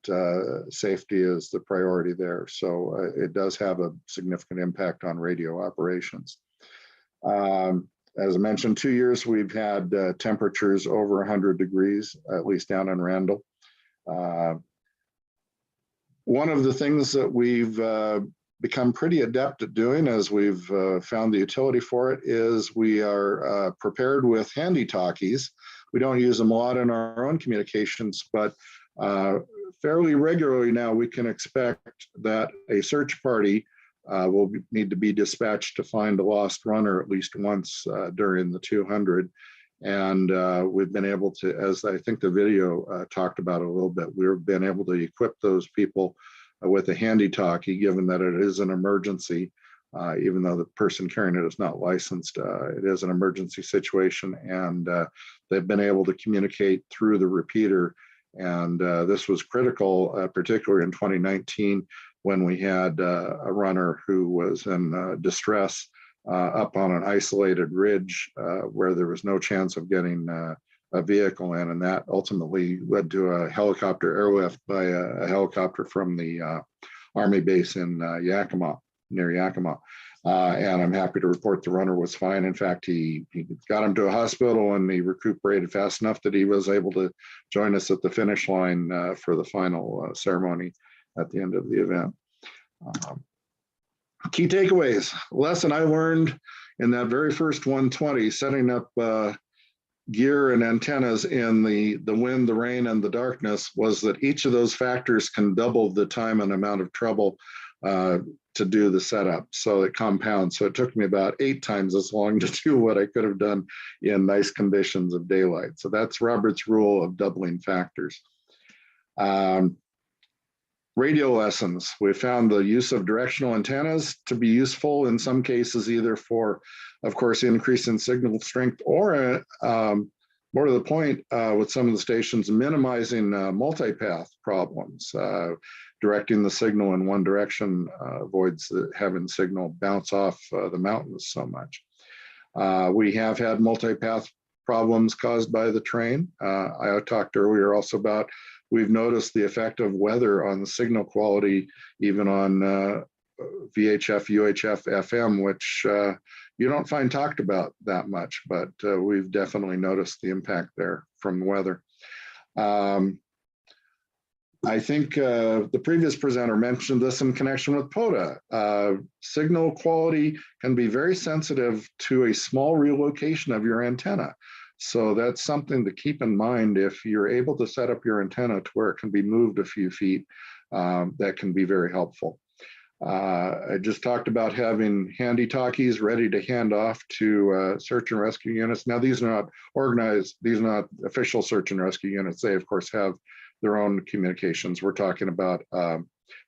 safety is the priority there. So it does have a significant impact on radio operations. As I mentioned, 2 years we've had temperatures over 100 degrees, at least down in Randall. One of the things that we've become pretty adept at doing, as we've found the utility for it, is we are prepared with handy talkies. We don't use them a lot in our own communications, but fairly regularly now we can expect that a search party will need to be dispatched to find a lost runner at least once during the 200. And we've been able to, as I think the video talked about a little bit, we've been able to equip those people with a handy talkie, given that it is an emergency, even though the person carrying it is not licensed. It is an emergency situation, and they've been able to communicate through the repeater. And this was critical, particularly in 2019, when we had a runner who was in distress up on an isolated ridge where there was no chance of getting a vehicle in, and that ultimately led to a helicopter airlift by a helicopter from the Army base in Yakima, near Yakima. And I'm happy to report the runner was fine. In fact, he got him to a hospital and he recuperated fast enough that he was able to join us at the finish line for the final ceremony at the end of the event. Key takeaways. Lesson I learned in that very first 120, setting up gear and antennas in the wind, the rain, and the darkness, was that each of those factors can double the time and amount of trouble to do the setup. So it compounds. So it took me about 8 times as long to do what I could have done in nice conditions of daylight. So that's Robert's rule of doubling factors. Radio lessons. We found the use of directional antennas to be useful in some cases, either for, of course, increase in signal strength, or more to the point, with some of the stations, minimizing multipath problems. Directing the signal in one direction avoids having signal bounce off the mountains so much. We have had multipath problems caused by the terrain. I talked earlier also about, we've noticed the effect of weather on the signal quality, even on VHF, UHF, FM, which you don't find talked about that much, but we've definitely noticed the impact there from weather. I think the previous presenter mentioned this in connection with POTA. Signal quality can be very sensitive to a small relocation of your antenna. So that's something to keep in mind. If you're able to set up your antenna to where it can be moved a few feet, that can be very helpful. I just talked about having handy talkies ready to hand off to search and rescue units. Now, these are not organized, these are not official search and rescue units. They, of course, have their own communications. We're talking about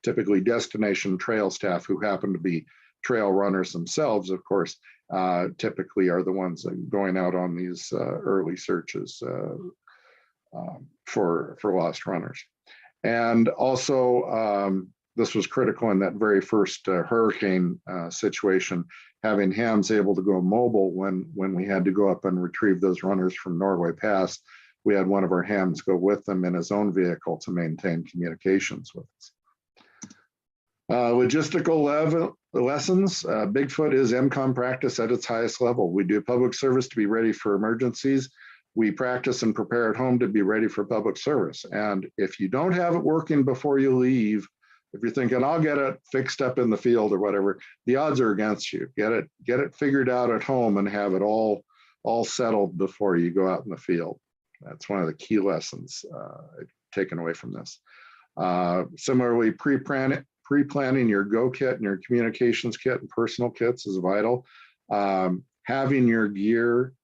typically destination trail staff who happen to be trail runners themselves, of course, typically are the ones that are going out on these early searches for lost runners. And also, this was critical in that very first hurricane situation, having hams able to go mobile when we had to go up and retrieve those runners from Norway Pass. We had one of our hams go with them in his own vehicle to maintain communications with us. Logistical lessons. Bigfoot is MCOM practice at its highest level. We do public service to be ready for emergencies. We practice and prepare at home to be ready for public service. And if you don't have it working before you leave, if you're thinking, I'll get it fixed up in the field or whatever, the odds are against you. Get it figured out at home and have it all settled before you go out in the field. That's one of the key lessons taken away from this. Similarly, pre-planning your go kit and your communications kit and personal kits is vital. Having your gear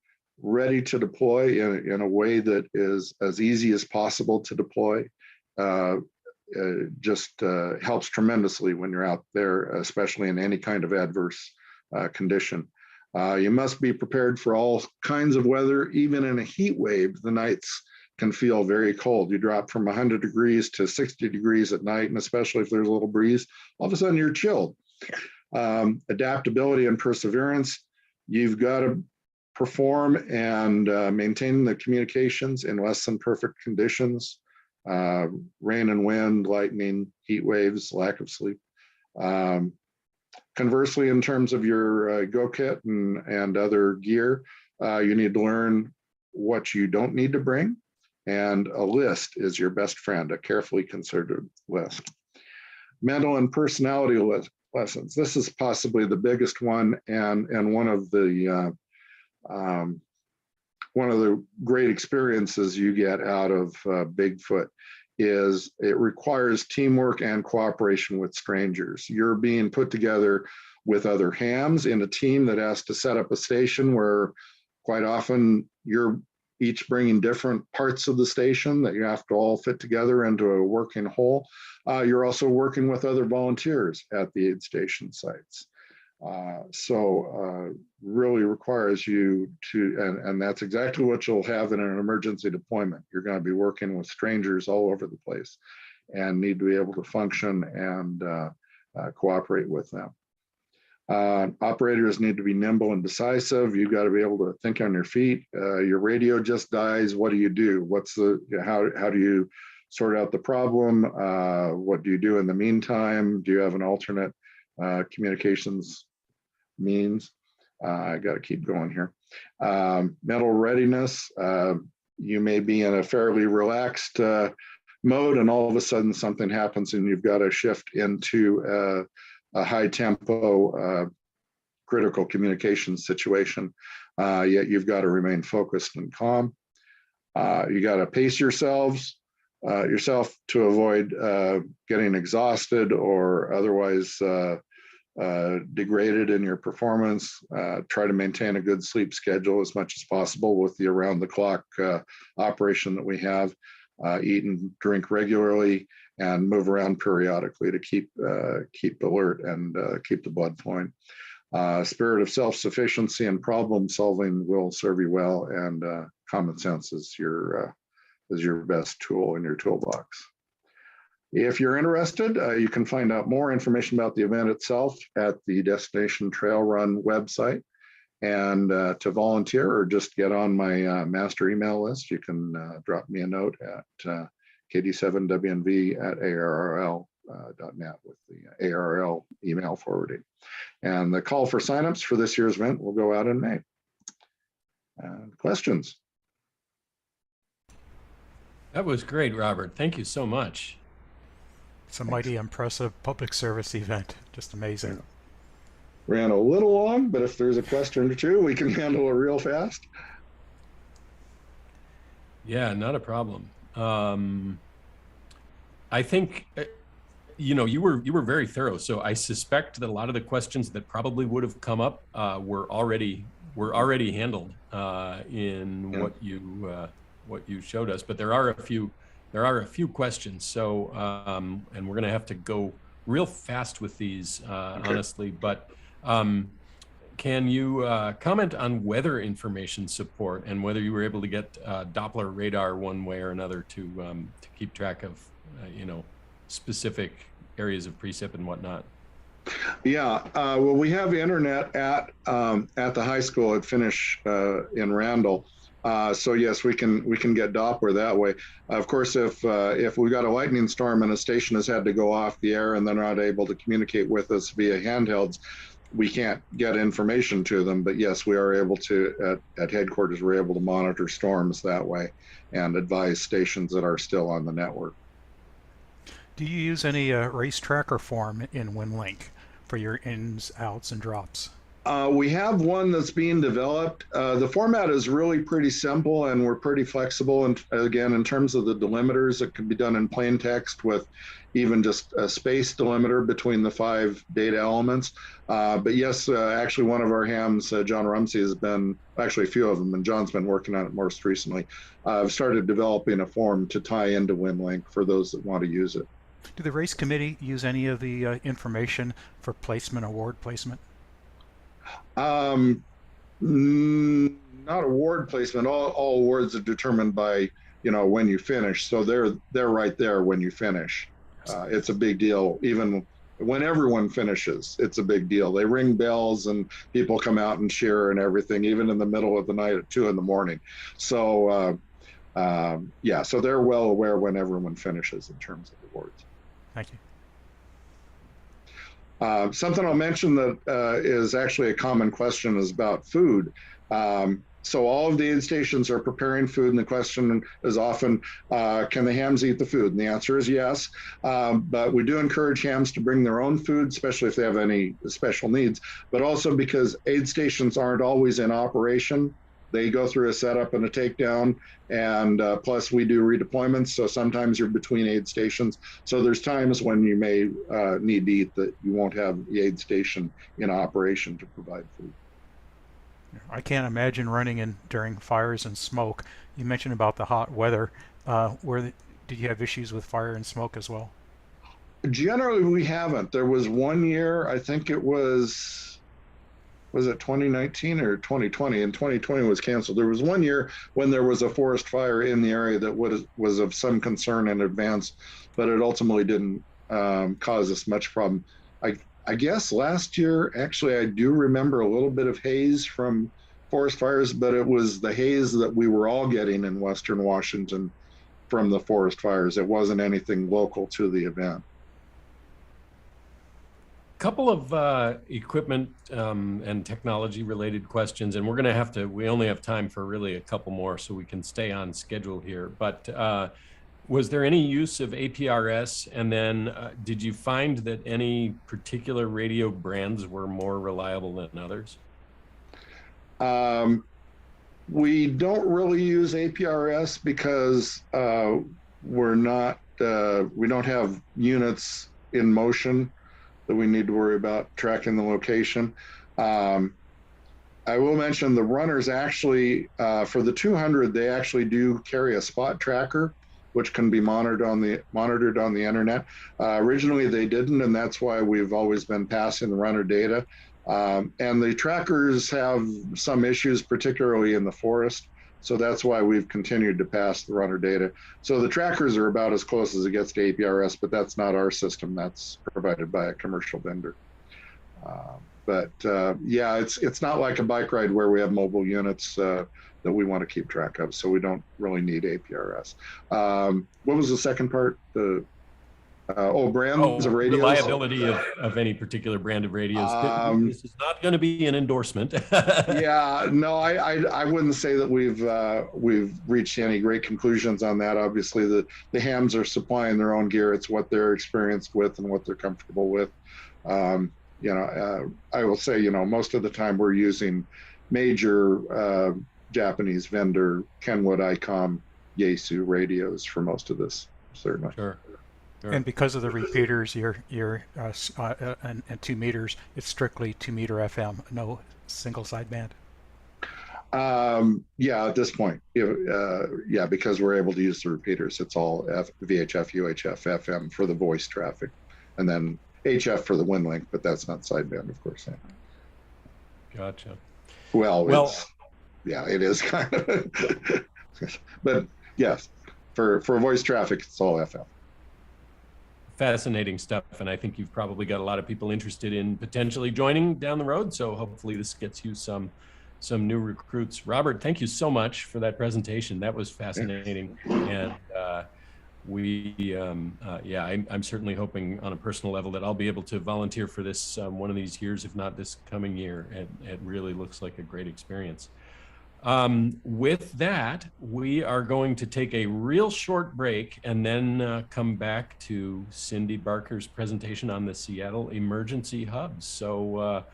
ready to deploy in a way that is as easy as possible to deploy just helps tremendously when you're out there, especially in any kind of adverse condition. You must be prepared for all kinds of weather. Even in a heat wave, the nights can feel very cold. You drop from 100 degrees to 60 degrees at night, and especially if there's a little breeze, all of a sudden you're chilled. Adaptability and perseverance. You've got to perform and maintain the communications in less than perfect conditions. Rain and wind, lightning, heat waves, lack of sleep. Conversely, in terms of your go kit and other gear, you need to learn what you don't need to bring, and a list is your best friend, a carefully considered list. Mental and personality lessons. This is possibly the biggest one, and one of the great experiences you get out of Bigfoot is it requires teamwork and cooperation with strangers. You're being put together with other hams in a team that has to set up a station where quite often you're each bringing different parts of the station that you have to all fit together into a working whole. You're also working with other volunteers at the aid station sites. So really requires you to, and that's exactly what you'll have in an emergency deployment. You're going to be working with strangers all over the place and need to be able to function and cooperate with them. Operators need to be nimble and decisive. You've got to be able to think on your feet. Your radio just dies. What do you do? How do you sort out the problem? What do you do in the meantime? Do you have an alternate communications means? I got to keep going here. Mental readiness. You may be in a fairly relaxed mode, and all of a sudden something happens and you've got to shift into a high tempo critical communication situation. Yet you've got to remain focused and calm. You got to pace yourself to avoid getting exhausted or otherwise degraded in your performance. Try to maintain a good sleep schedule as much as possible with the around the clock operation that we have. Eat and drink regularly and move around periodically to keep alert and keep the blood flowing. Spirit of self-sufficiency and problem solving will serve you well, and common sense is your best tool in your toolbox. If you're interested, you can find out more information about the event itself at the Destination Trail Run website. And to volunteer or just get on my master email list, you can drop me a note at kd7wnv@arrl.net with the ARL email forwarding. And the call for signups for this year's event will go out in May. Questions? That was great, Robert. Thank you so much. It's a mighty impressive public service event. Just amazing. Yeah. Ran a little long, but if there's a question or two, we can handle it real fast. Yeah, not a problem. I think, you were very thorough. So I suspect that a lot of the questions that probably would have come up were already handled in what you showed us. But there are a few questions. So and we're going to have to go real fast with these, honestly. But can you comment on weather information support and whether you were able to get Doppler radar one way or another to keep track of specific areas of precip and whatnot? Yeah, well, we have internet at the high school at Finnish in Randall. So yes, we can get Doppler that way. Of course, if we got a lightning storm and a station has had to go off the air and they're not able to communicate with us via handhelds, we can't get information to them. But yes, we are able to at headquarters. We're able to monitor storms that way and advise stations that are still on the network. Do you use any race tracker form in WinLink for your ins, outs, and drops? We have one that's being developed. The format is really pretty simple, and we're pretty flexible. And again, in terms of the delimiters, it can be done in plain text with even just a space delimiter between the 5 data elements. But yes, actually one of our hams, John Rumsey, has been, actually a few of them, and John's been working on it most recently. I've started developing a form to tie into WinLink for those that want to use it. Do the race committee use any of the information for placement, award placement? Not award placement. All awards are determined by, when you finish. So they're right there when you finish. It's a big deal. Even when everyone finishes, it's a big deal. They ring bells and people come out and cheer and everything, even in the middle of the night at 2 a.m. So yeah, so they're well aware when everyone finishes in terms of awards. Thank you. Something I'll mention that is actually a common question is about food. So all of the aid stations are preparing food, and the question is often, can the hams eat the food? And the answer is yes, but we do encourage hams to bring their own food, especially if they have any special needs, but also because aid stations aren't always in operation. They go through a setup and a takedown, and plus we do redeployments, so sometimes you're between aid stations. So there's times when you may need to eat that you won't have the aid station in operation to provide food. I can't imagine running in during fires and smoke. You mentioned about the hot weather. Did you have issues with fire and smoke as well? Generally, we haven't. There was one year, I think it was it 2019 or 2020? And 2020 was canceled. There was one year when there was a forest fire in the area that was of some concern in advance, but it ultimately didn't cause us much problem. I guess last year, actually, I do remember a little bit of haze from forest fires, but it was the haze that we were all getting in Western Washington from the forest fires. It wasn't anything local to the event. Couple of equipment and technology related questions, and we're going to have to, we only have time for really a couple more so we can stay on schedule here. But was there any use of APRS? And then did you find that any particular radio brands were more reliable than others? We don't really use APRS because we don't have units in motion that we need to worry about tracking the location. I will mention the runners actually, for the 200, they actually do carry a spot tracker, which can be monitored on the internet. Originally they didn't, and that's why we've always been passing the runner data. And the trackers have some issues, particularly in the forest. So that's why we've continued to pass the runner data. So the trackers are about as close as it gets to APRS, but that's not our system. That's provided by a commercial vendor. Yeah, it's not like a bike ride where we have mobile units that we want to keep track of. So we don't really need APRS. What was the second part? Brands of radios? Reliability of any particular brand of radios. This is not going to be an endorsement. Yeah, no, I wouldn't say that we've reached any great conclusions on that. Obviously, the hams are supplying their own gear. It's what they're experienced with and what they're comfortable with. I will say, most of the time we're using major Japanese vendor Kenwood, ICOM, Yaesu radios for most of this, certainly. Sure. And because of the repeaters, you're and 2 meters, it's strictly 2 meter FM, no single sideband. Yeah, at this point, yeah, because we're able to use the repeaters, it's all VHF, UHF, FM for the voice traffic, and then HF for the wind link, but that's not sideband, of course. Yeah. Gotcha. Well, yeah, it is kind of, but yes, for voice traffic, it's all FM. Fascinating stuff, and I think you've probably got a lot of people interested in potentially joining down the road. So hopefully this gets you some new recruits. Robert, thank you so much for that presentation. That was fascinating, and I'm certainly hoping on a personal level that I'll be able to volunteer for this one of these years, if not this coming year. It really looks like a great experience. With that, we are going to take a real short break and then come back to Cindy Barker's presentation on the Seattle Emergency Hubs. So,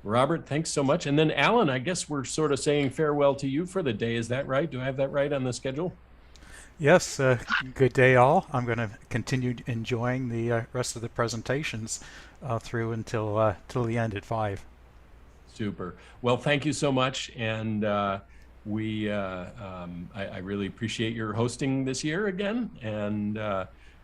Robert, thanks so much. And then Alan, I guess we're sort of saying farewell to you for the day. Is that right? Do I have that right on the schedule? Yes, good day all. I'm going to continue enjoying the rest of the presentations through until the end at 5. Super. Well, thank you so much. And I really appreciate your hosting this year again. And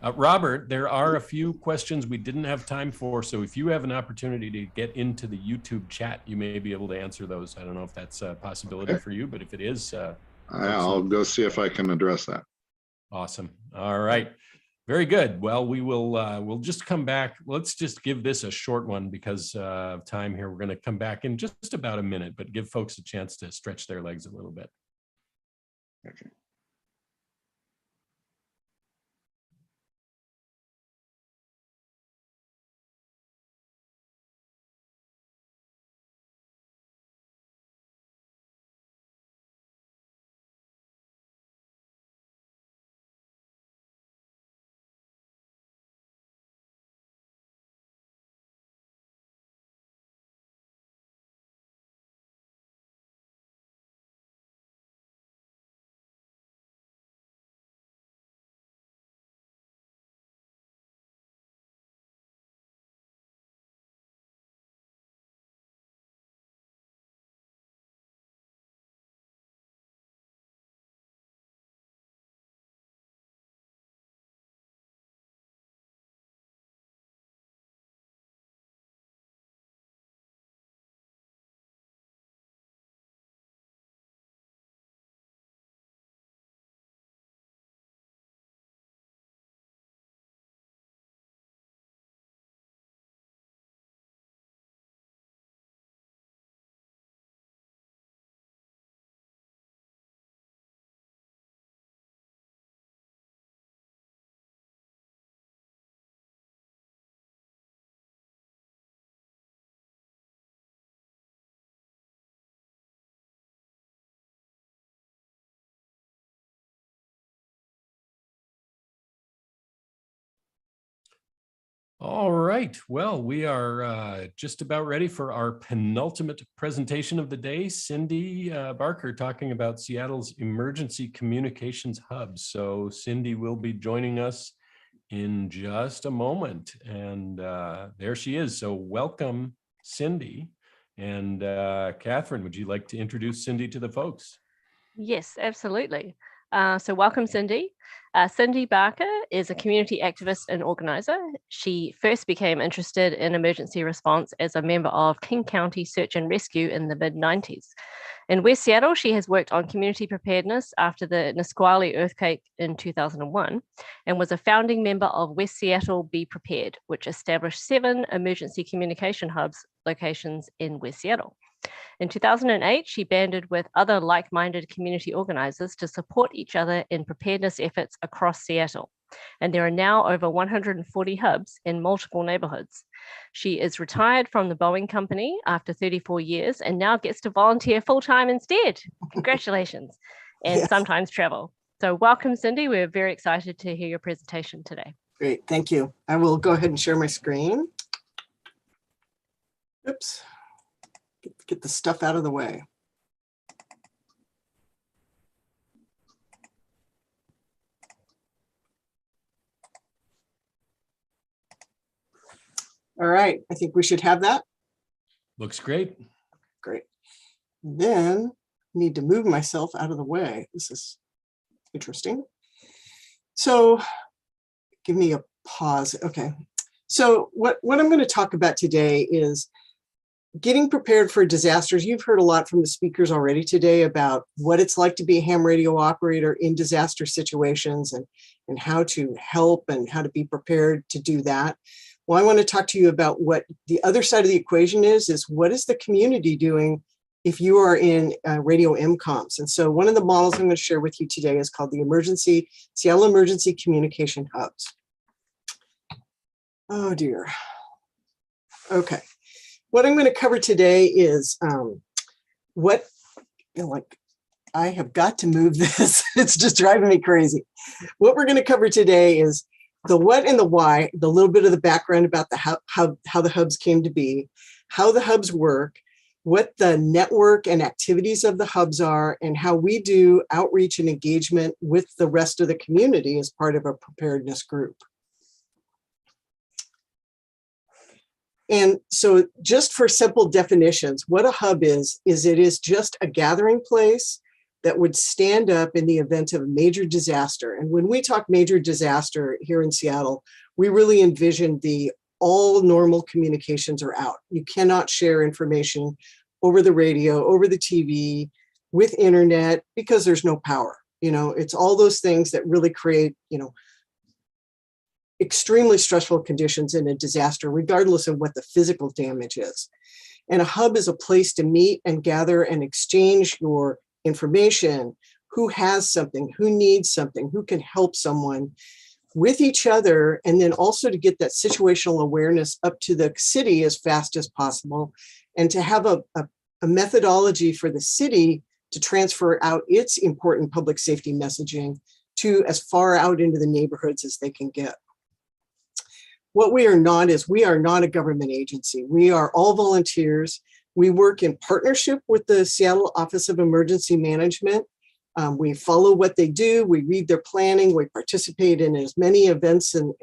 Robert, there are a few questions we didn't have time for, so if you have an opportunity to get into the YouTube chat, you may be able to answer those. I don't know if that's a possibility for you, but if it is, I'll go see if I can address that. Awesome. All right. Very good. Well, we'll just come back. Let's just give this a short one because of time here. We're going to come back in just about a minute, but give folks a chance to stretch their legs a little bit. Okay. All right. Well, we are just about ready for our penultimate presentation of the day. Cindy Barker talking about Seattle's emergency communications hub. So Cindy will be joining us in just a moment. And there she is. So welcome, Cindy. And Catherine, would you like to introduce Cindy to the folks? Yes, absolutely. So welcome, Cindy. Cindy Barker is a community activist and organizer. She first became interested in emergency response as a member of King County Search and Rescue in the mid-90s. In West Seattle, she has worked on community preparedness after the Nisqually earthquake in 2001 and was a founding member of West Seattle Be Prepared, which established 7 emergency communication hubs locations in West Seattle. In 2008, she banded with other like-minded community organizers to support each other in preparedness efforts across Seattle. And there are now over 140 hubs in multiple neighborhoods. She is retired from the Boeing company after 34 years and now gets to volunteer full-time instead. Congratulations. And sometimes travel. So welcome, Cindy. We're very excited to hear your presentation today. Great, thank you. I will go ahead and share my screen. Oops. Get the stuff out of the way. All right, I think we should have that. Looks great. Great. Then need to move myself out of the way. This is interesting. So give me a pause. Okay. So what I'm going to talk about today is getting prepared for disasters. You've heard a lot from the speakers already today about what it's like to be a ham radio operator in disaster situations and how to help and how to be prepared to do that. Well, I want to talk to you about what the other side of the equation is what is the community doing if you are in radio MCOMs? And so one of the models I'm going to share with you today is called the Seattle Emergency Communication Hubs. Oh dear. Okay. What I'm going to cover today is I have got to move this. It's just driving me crazy. What we're going to cover today is the what and the why, the little bit of the background about the how the hubs came to be, how the hubs work, what the network and activities of the hubs are, and how we do outreach and engagement with the rest of the community as part of a preparedness group. And so just for simple definitions, what a hub is it is just a gathering place that would stand up in the event of a major disaster. And when we talk major disaster here in Seattle, we really envision all normal communications are out. You cannot share information over the radio, over the TV, with internet, because there's no power. It's all those things that really create, extremely stressful conditions in a disaster, regardless of what the physical damage is. And a hub is a place to meet and gather and exchange your information, who has something, who needs something, who can help someone, with each other, and then also to get that situational awareness up to the city as fast as possible, and to have a methodology for the city to transfer out its important public safety messaging to as far out into the neighborhoods as they can get. What we are not is, we are not a government agency. We are all volunteers. We work in partnership with the Seattle Office of Emergency Management. We follow what they do. We read their planning. We participate in as many events and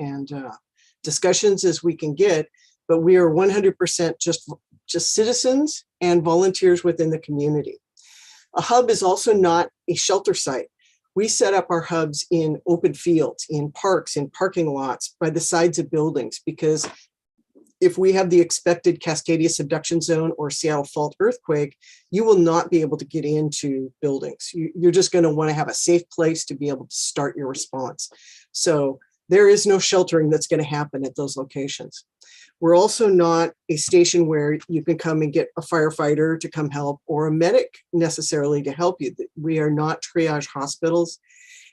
discussions as we can get. But we are 100% just citizens and volunteers within the community. A hub is also not a shelter site. We set up our hubs in open fields, in parks, in parking lots, by the sides of buildings, because if we have the expected Cascadia subduction zone or Seattle fault earthquake, you will not be able to get into buildings. You're just going to want to have a safe place to be able to start your response. So there is no sheltering that's going to happen at those locations. We're also not a station where you can come and get a firefighter to come help, or a medic necessarily to help you. We are not triage hospitals.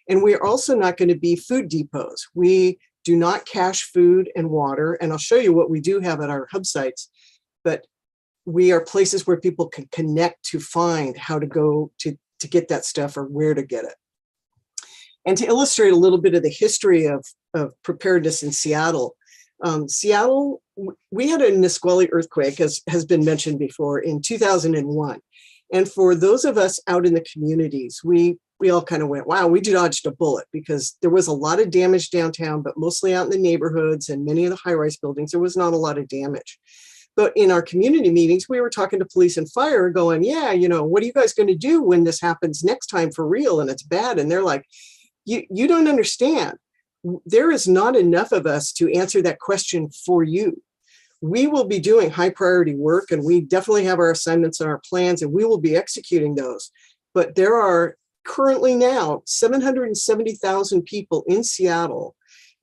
And we are also not going to be food depots. We do not cache food and water. And I'll show you what we do have at our hub sites. But we are places where people can connect to find how to go to get that stuff, or where to get it. And to illustrate a little bit of the history of preparedness in Seattle, we had a Nisqually earthquake, as has been mentioned before, in 2001. And for those of us out in the communities, we all kind of went, wow, we dodged a bullet, because there was a lot of damage downtown, but mostly out in the neighborhoods and many of the high-rise buildings, there was not a lot of damage. But in our community meetings, we were talking to police and fire going, yeah, what are you guys going to do when this happens next time for real and it's bad? And they're like, you don't understand. There is not enough of us to answer that question for you. We will be doing high priority work, and we definitely have our assignments and our plans, and we will be executing those. But there are currently now 770,000 people in Seattle.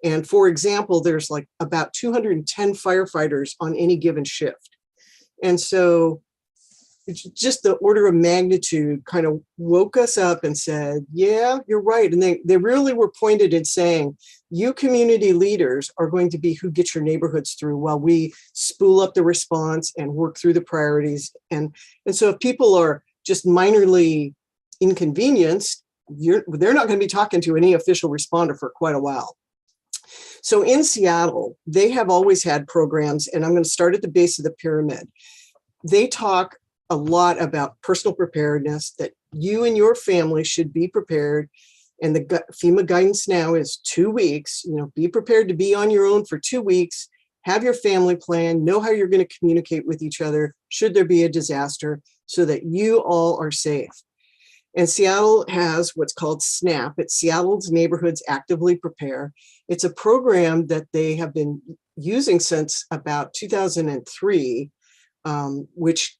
And for example, there's like about 210 firefighters on any given shift. And so it's just the order of magnitude kind of woke us up and said, yeah, you're right. And they really were pointed at saying, you community leaders are going to be who get your neighborhoods through, while we spool up the response and work through the priorities. And so if people are just minorly inconvenienced, they're not going to be talking to any official responder for quite a while. So in Seattle, they have always had programs, and I'm going to start at the base of the pyramid. They talk a lot about personal preparedness, that you and your family should be prepared. And the FEMA guidance now is 2 weeks. Be prepared to be on your own for 2 weeks, have your family plan, know how you're going to communicate with each other should there be a disaster, so that you all are safe. And Seattle has what's called SNAP. It's Seattle's Neighborhoods Actively Prepare. It's a program that they have been using since about 2003, which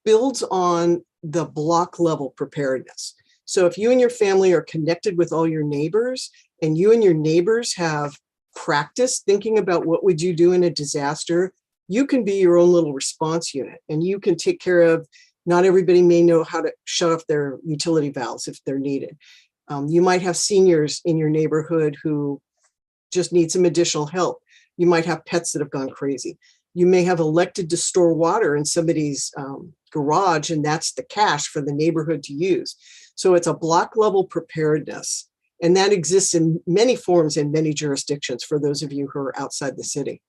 builds on the block level preparedness. So if you and your family are connected with all your neighbors, and you and your neighbors have practiced thinking about what would you do in a disaster, you can be your own little response unit, and you can take care of. Not everybody may know how to shut off their utility valves if they're needed. You might have seniors in your neighborhood who just need some additional help. You might have pets that have gone crazy. You may have elected to store water in somebody's garage, and that's the cache for the neighborhood to use. So it's a block level preparedness. And that exists in many forms in many jurisdictions for those of you who are outside the city.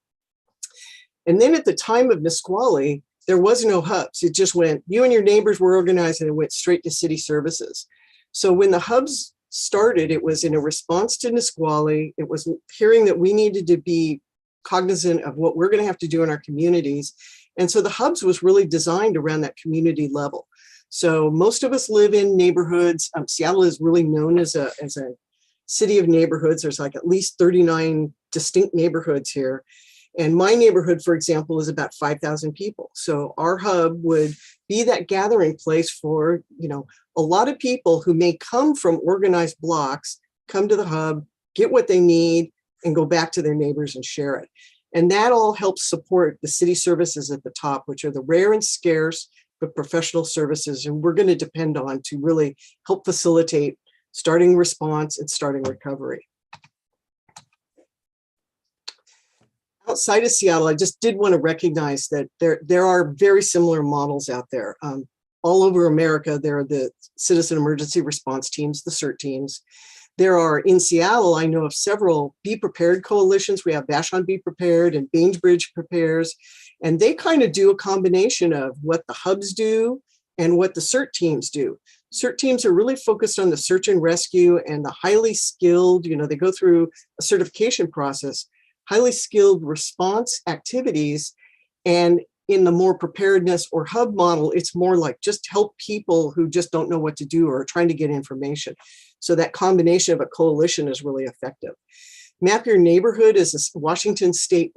And then at the time of Nisqually, there was no hubs. It just went, you and your neighbors were organized, and it went straight to city services. So when the hubs started, it was in a response to Nisqually. It was hearing that we needed to be cognizant of what we're going to have to do in our communities. And so the hubs was really designed around that community level. So most of us live in neighborhoods. Seattle is really known as a city of neighborhoods. There's like at least 39 distinct neighborhoods here. And my neighborhood, for example, is about 5,000 people. So our hub would be that gathering place for, a lot of people who may come from organized blocks, come to the hub, get what they need, and go back to their neighbors and share it. And that all helps support the city services at the top, which are the rare and scarce, but professional services. And we're going to depend on to really help facilitate starting response and starting recovery. Outside of Seattle, I just did want to recognize that there are very similar models out there. All over America, there are the Citizen Emergency Response Teams, the CERT teams. There are, in Seattle, I know of several Be Prepared coalitions. We have Vashon Be Prepared and Bainbridge Prepares, and they kind of do a combination of what the hubs do and what the CERT teams do. CERT teams are really focused on the search and rescue and the highly skilled, they go through a certification process, highly skilled response activities. And in the more preparedness or hub model, it's more like just help people who just don't know what to do or are trying to get information. So that combination of a coalition is really effective. Map Your Neighborhood is a Washington State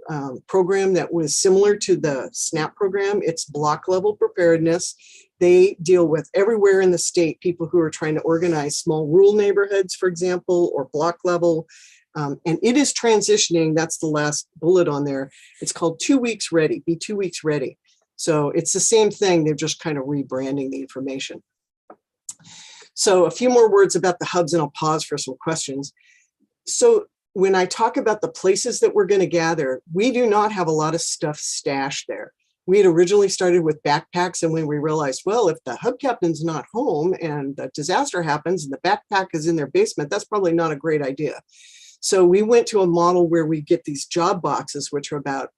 program that was similar to the SNAP program. It's block level preparedness. They deal with everywhere in the state, people who are trying to organize small rural neighborhoods, for example, or block level. And it is transitioning. That's the last bullet on there. It's called 2 weeks ready, be 2 weeks ready. So it's the same thing. They're just kind of rebranding the information. So a few more words about the hubs, and I'll pause for some questions. So when I talk about the places that we're going to gather, we do not have a lot of stuff stashed there. We had originally started with backpacks, and when we realized, well, if the hub captain's not home and the disaster happens and the backpack is in their basement, that's probably not a great idea. So we went to a model where we get these job boxes, which are about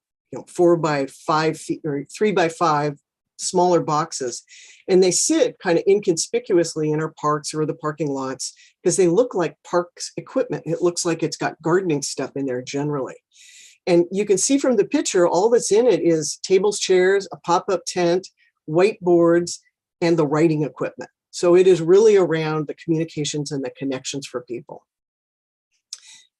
4 by 5 feet or 3 by 5 smaller boxes. And they sit kind of inconspicuously in our parks or the parking lots because they look like parks equipment. It looks like it's got gardening stuff in there generally. And you can see from the picture, all that's in it is tables, chairs, a pop-up tent, whiteboards, and the writing equipment. So it is really around the communications and the connections for people.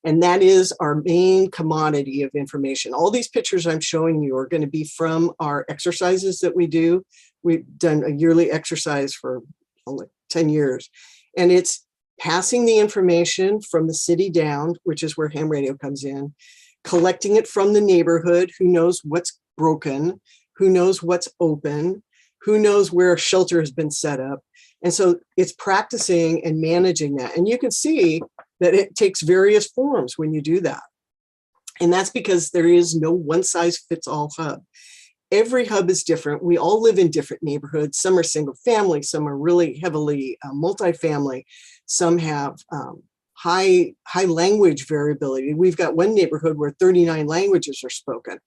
And that is our main commodity of information. All these pictures I'm showing you are going to be from our exercises that we do. We've done a yearly exercise for only 10 years. And it's passing the information from the city down, which is where ham radio comes in, collecting it from the neighborhood, who knows what's broken, who knows what's open, who knows where a shelter has been set up. And so it's practicing and managing that. And you can see that it takes various forms when you do that. And that's because there is no one size fits all hub. Every hub is different. We all live in different neighborhoods. Some are single family, some are really heavily multifamily. Some have high language variability. We've got one neighborhood where 39 languages are spoken.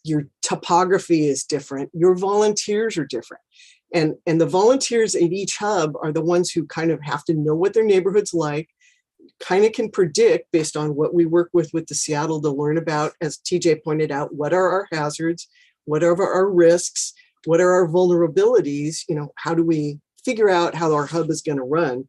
Your topography is different. Your volunteers are different. And the volunteers at each hub are the ones who kind of have to know what their neighborhood's like, kind of can predict based on what we work with the Seattle to learn about, as TJ pointed out, what are our hazards, what are our risks, what are our vulnerabilities, how do we figure out how our hub is going to run.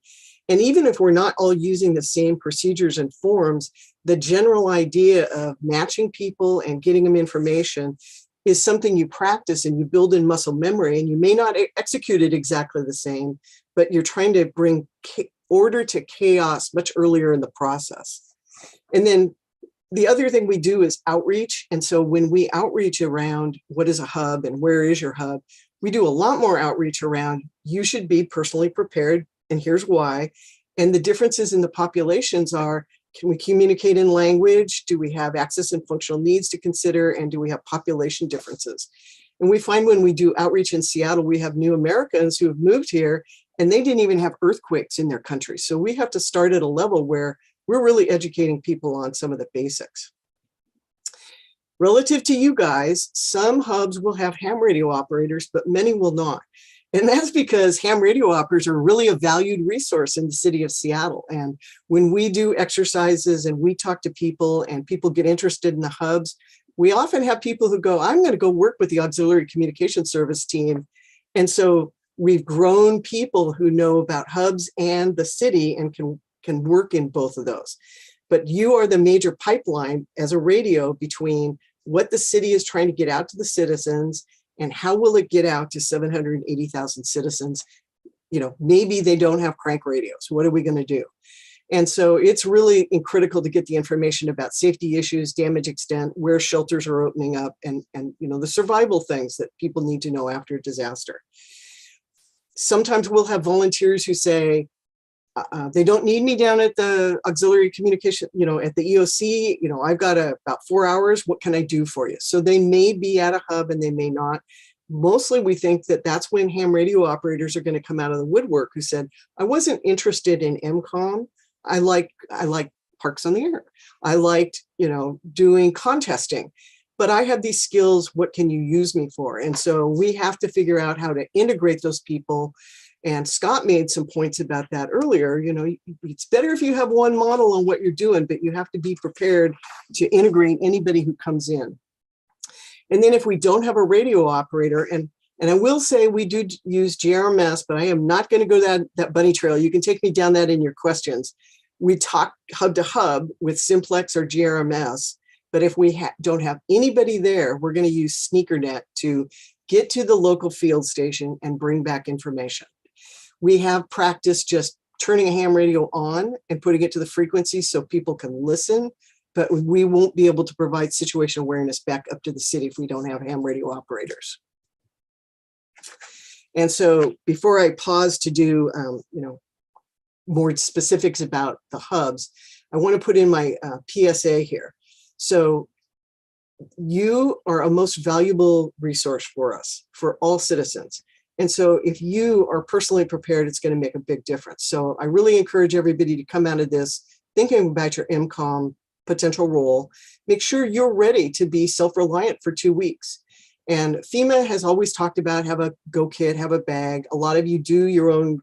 And even if we're not all using the same procedures and forms, the general idea of matching people and getting them information is something you practice and you build in muscle memory, and you may not execute it exactly the same, but you're trying to bring order to chaos much earlier in the process. And then the other thing we do is outreach. And so when we outreach around what is a hub and where is your hub, we do a lot more outreach around you should be personally prepared, and here's why. And the differences in the populations are, can we communicate in language? Do we have access and functional needs to consider? And do we have population differences? And we find when we do outreach in Seattle, we have new Americans who have moved here and they didn't even have earthquakes in their country. So we have to start at a level where we're really educating people on some of the basics. Relative to you guys, some hubs will have ham radio operators, but many will not. And that's because ham radio operators are really a valued resource in the city of Seattle. And when we do exercises and we talk to people and people get interested in the hubs, we often have people who go, I'm going to go work with the auxiliary communication service team. And so we've grown people who know about hubs and the city and can work in both of those. But you are the major pipeline as a radio between what the city is trying to get out to the citizens and how will it get out to 780,000 citizens. You know, maybe they don't have crank radios. What are we going to do? And so it's really critical to get the information about safety issues, damage extent, where shelters are opening up, and you know, the survival things that people need to know after a disaster. Sometimes we'll have volunteers who say, they don't need me down at the auxiliary communication, you know, at the EOC, you know, I've got about 4 hours. What can I do for you? So they may be at a hub and they may not. Mostly we think that that's when ham radio operators are going to come out of the woodwork who said, I wasn't interested in MCOM. I like Parks on the Air. I liked, you know, doing contesting, but I have these skills. What can you use me for? And so we have to figure out how to integrate those people. And Scott made some points about that earlier. You know, it's better if you have one model on what you're doing, but you have to be prepared to integrate anybody who comes in. And then if we don't have a radio operator, and I will say we do use GRMS, but I am not going to go that bunny trail. You can take me down that in your questions. We talk hub to hub with Simplex or GRMS, but if we don't have anybody there, we're going to use SneakerNet to get to the local field station and bring back information. We have practiced just turning a ham radio on and putting it to the frequency so people can listen, but we won't be able to provide situation awareness back up to the city if we don't have ham radio operators. And so before I pause to do, you know, more specifics about the hubs, I want to put in my PSA here. So you are a most valuable resource for us, for all citizens. And so if you are personally prepared, it's going to make a big difference. So I really encourage everybody to come out of this thinking about your MCOM potential role. Make sure you're ready to be self-reliant for 2 weeks. And FEMA has always talked about have a go kit, have a bag. A lot of you do your own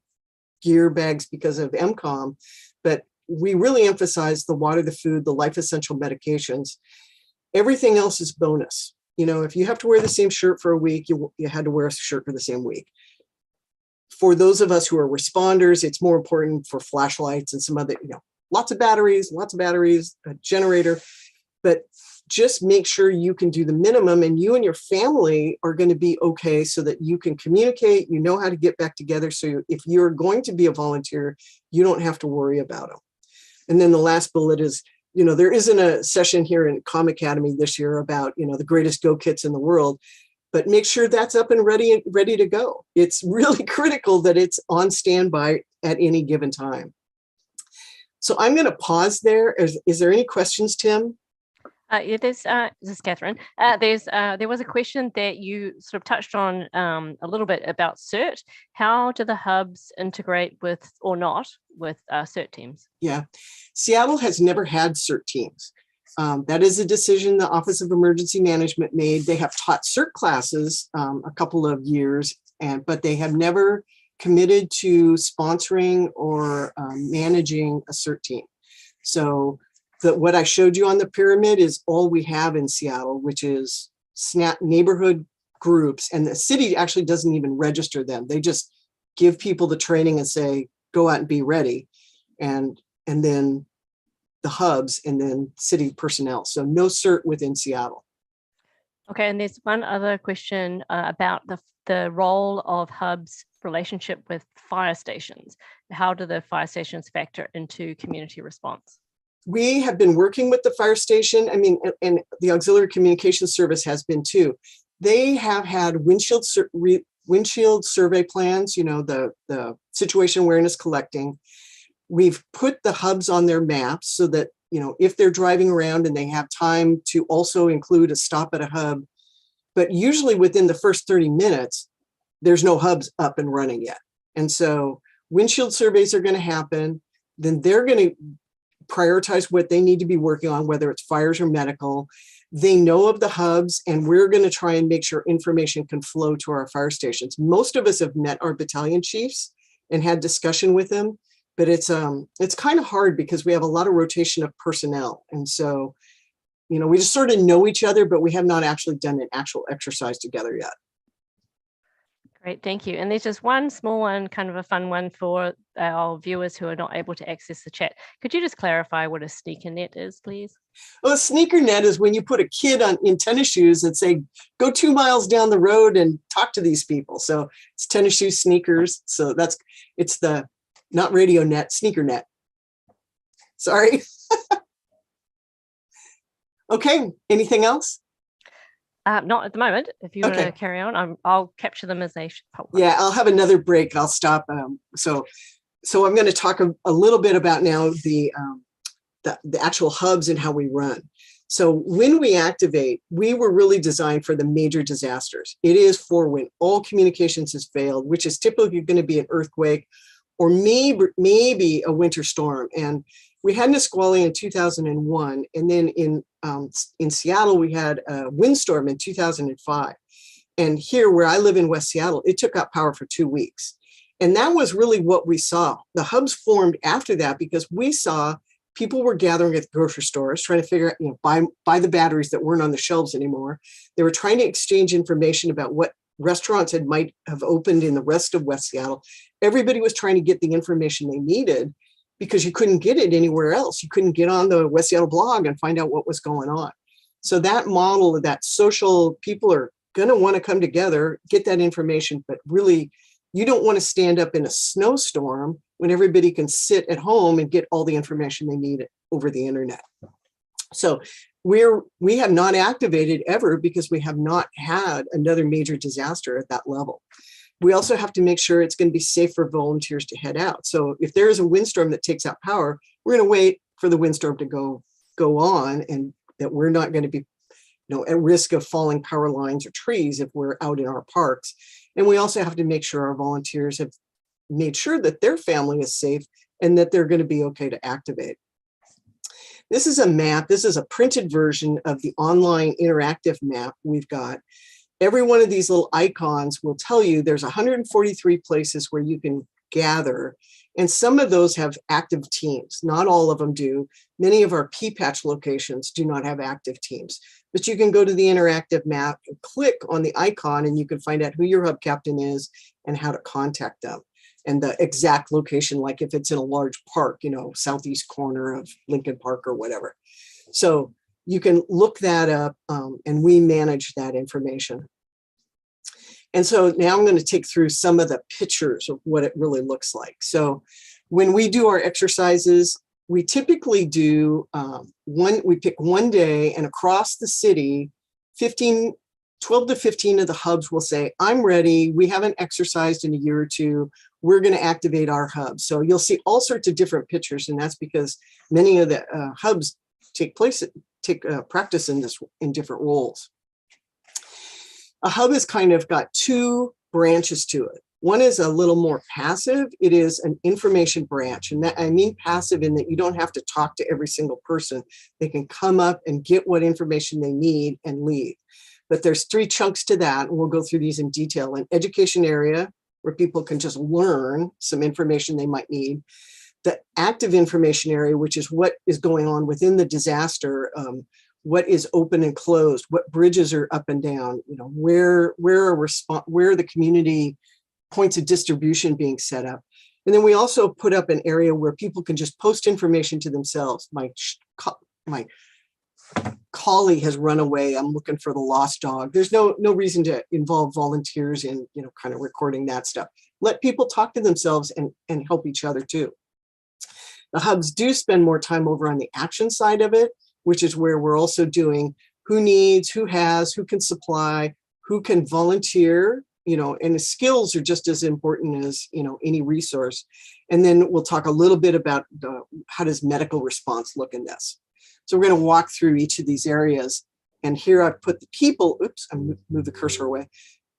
gear bags because of MCOM, but we really emphasize the water, the food, the life essential medications. Everything else is bonus. You know, if you have to wear the same shirt for a week, you had to wear a shirt for the same week. For those of us who are responders, it's more important for flashlights and some other, you know, lots of batteries, a generator, but just make sure you can do the minimum and you and your family are going to be okay so that you can communicate, you know how to get back together. So if you're going to be a volunteer, you don't have to worry about them. And then the last bullet is, you know, there isn't a session here in Comm Academy this year about, you know, the greatest go kits in the world, but make sure that's up and ready to go. It's really critical that it's on standby at any given time. So I'm going to pause there. Is there any questions, Tim? Yeah, this is Catherine. There was a question that you sort of touched on a little bit about CERT. How do the hubs integrate with or not with CERT teams? Yeah, Seattle has never had CERT teams. That is a decision the Office of Emergency Management made. They have taught CERT classes a couple of years, but they have never committed to sponsoring or managing a CERT team. So what I showed you on the pyramid is all we have in Seattle, which is SNAP neighborhood groups. And the city actually doesn't even register them. They just give people the training and say, go out and be ready. And then the hubs and then city personnel. So no CERT within Seattle. Okay, and there's one other question about the role of hubs relationship with fire stations. How do the fire stations factor into community response? We have been working with the fire station. I mean, and the Auxiliary Communications Service has been too. They have had windshield survey plans, you know, the situation awareness collecting. We've put the hubs on their maps so that, you know, if they're driving around and they have time to also include a stop at a hub, but usually within the first 30 minutes, there's no hubs up and running yet. And so windshield surveys are going to happen. Then they're going to prioritize what they need to be working on, whether it's fires or medical. They know of the hubs, and we're going to try and make sure information can flow to our fire stations. Most of us have met our battalion chiefs and had discussion with them, but it's kind of hard because we have a lot of rotation of personnel. And so, you know, we just sort of know each other, but we have not actually done an actual exercise together yet. Great, thank you. And there's just one small one, kind of a fun one for our viewers who are not able to access the chat. Could you just clarify what a sneaker net is, please? Well, a sneaker net is when you put a kid in tennis shoes and say, go 2 miles down the road and talk to these people. So it's tennis shoes, sneakers. So it's the, not radio net, sneaker net. Sorry. Okay, anything else? Not at the moment. If you want to carry on, I'll capture them as they pop up. Yeah, I'll have another break. I'll stop. So I'm going to talk a little bit about now the actual hubs and how we run. So when we activate, we were really designed for the major disasters. It is for when all communications has failed, which is typically going to be an earthquake or maybe a winter storm. And we had Nisqually in 2001, and then in Seattle we had a windstorm in 2005. And here, where I live in West Seattle, it took out power for 2 weeks, and that was really what we saw. The hubs formed after that because we saw people were gathering at the grocery stores trying to figure out, buy the batteries that weren't on the shelves anymore. They were trying to exchange information about what restaurants might have opened in the rest of West Seattle. Everybody was trying to get the information they needed, because you couldn't get it anywhere else. You couldn't get on the West Seattle blog and find out what was going on. So that model of that social, people are going to want to come together, get that information, but really you don't want to stand up in a snowstorm when everybody can sit at home and get all the information they need over the internet. So we have not activated ever because we have not had another major disaster at that level. We also have to make sure it's going to be safe for volunteers to head out. So if there is a windstorm that takes out power, we're going to wait for the windstorm to go on, and that we're not going to be at risk of falling power lines or trees if we're out in our parks. And we also have to make sure our volunteers have made sure that their family is safe and that they're going to be okay to activate. This is a map. This is a printed version of the online interactive map we've got. Every one of these little icons will tell you there's 143 places where you can gather, and some of those have active teams. Not all of them do. Many of our P-patch locations do not have active teams, but you can go to the interactive map and click on the icon, and you can find out who your hub captain is and how to contact them, and the exact location, like if it's in a large park, southeast corner of Lincoln Park or whatever. So you can look that up, and we manage that information. And so now I'm going to take through some of the pictures of what it really looks like. So when we do our exercises, we typically do we pick one day, and across the city, 12 to 15 of the hubs will say, I'm ready. We haven't exercised in a year or two. We're going to activate our hub. So you'll see all sorts of different pictures, and that's because many of the hubs take practice in different roles. A hub has kind of got two branches to it. One is a little more passive. It is an information branch. And that I mean passive in that you don't have to talk to every single person. They can come up and get what information they need and leave. But there's 3 chunks to that, and we'll go through these in detail. An education area where people can just learn some information they might need. The active information area, which is what is going on within the disaster, what is open and closed, what bridges are up and down, where are the community points of distribution being set up. And then we also put up an area where people can just post information to themselves. My collie has run away. I'm looking for the lost dog. There's no reason to involve volunteers in, kind of recording that stuff. Let people talk to themselves and help each other too. The hubs do spend more time over on the action side of it, which is where we're also doing who needs, who has, who can supply, who can volunteer, and the skills are just as important as, any resource. And then we'll talk a little bit about how does medical response look in this. So we're going to walk through each of these areas. And here I've put the people, I moved the cursor away.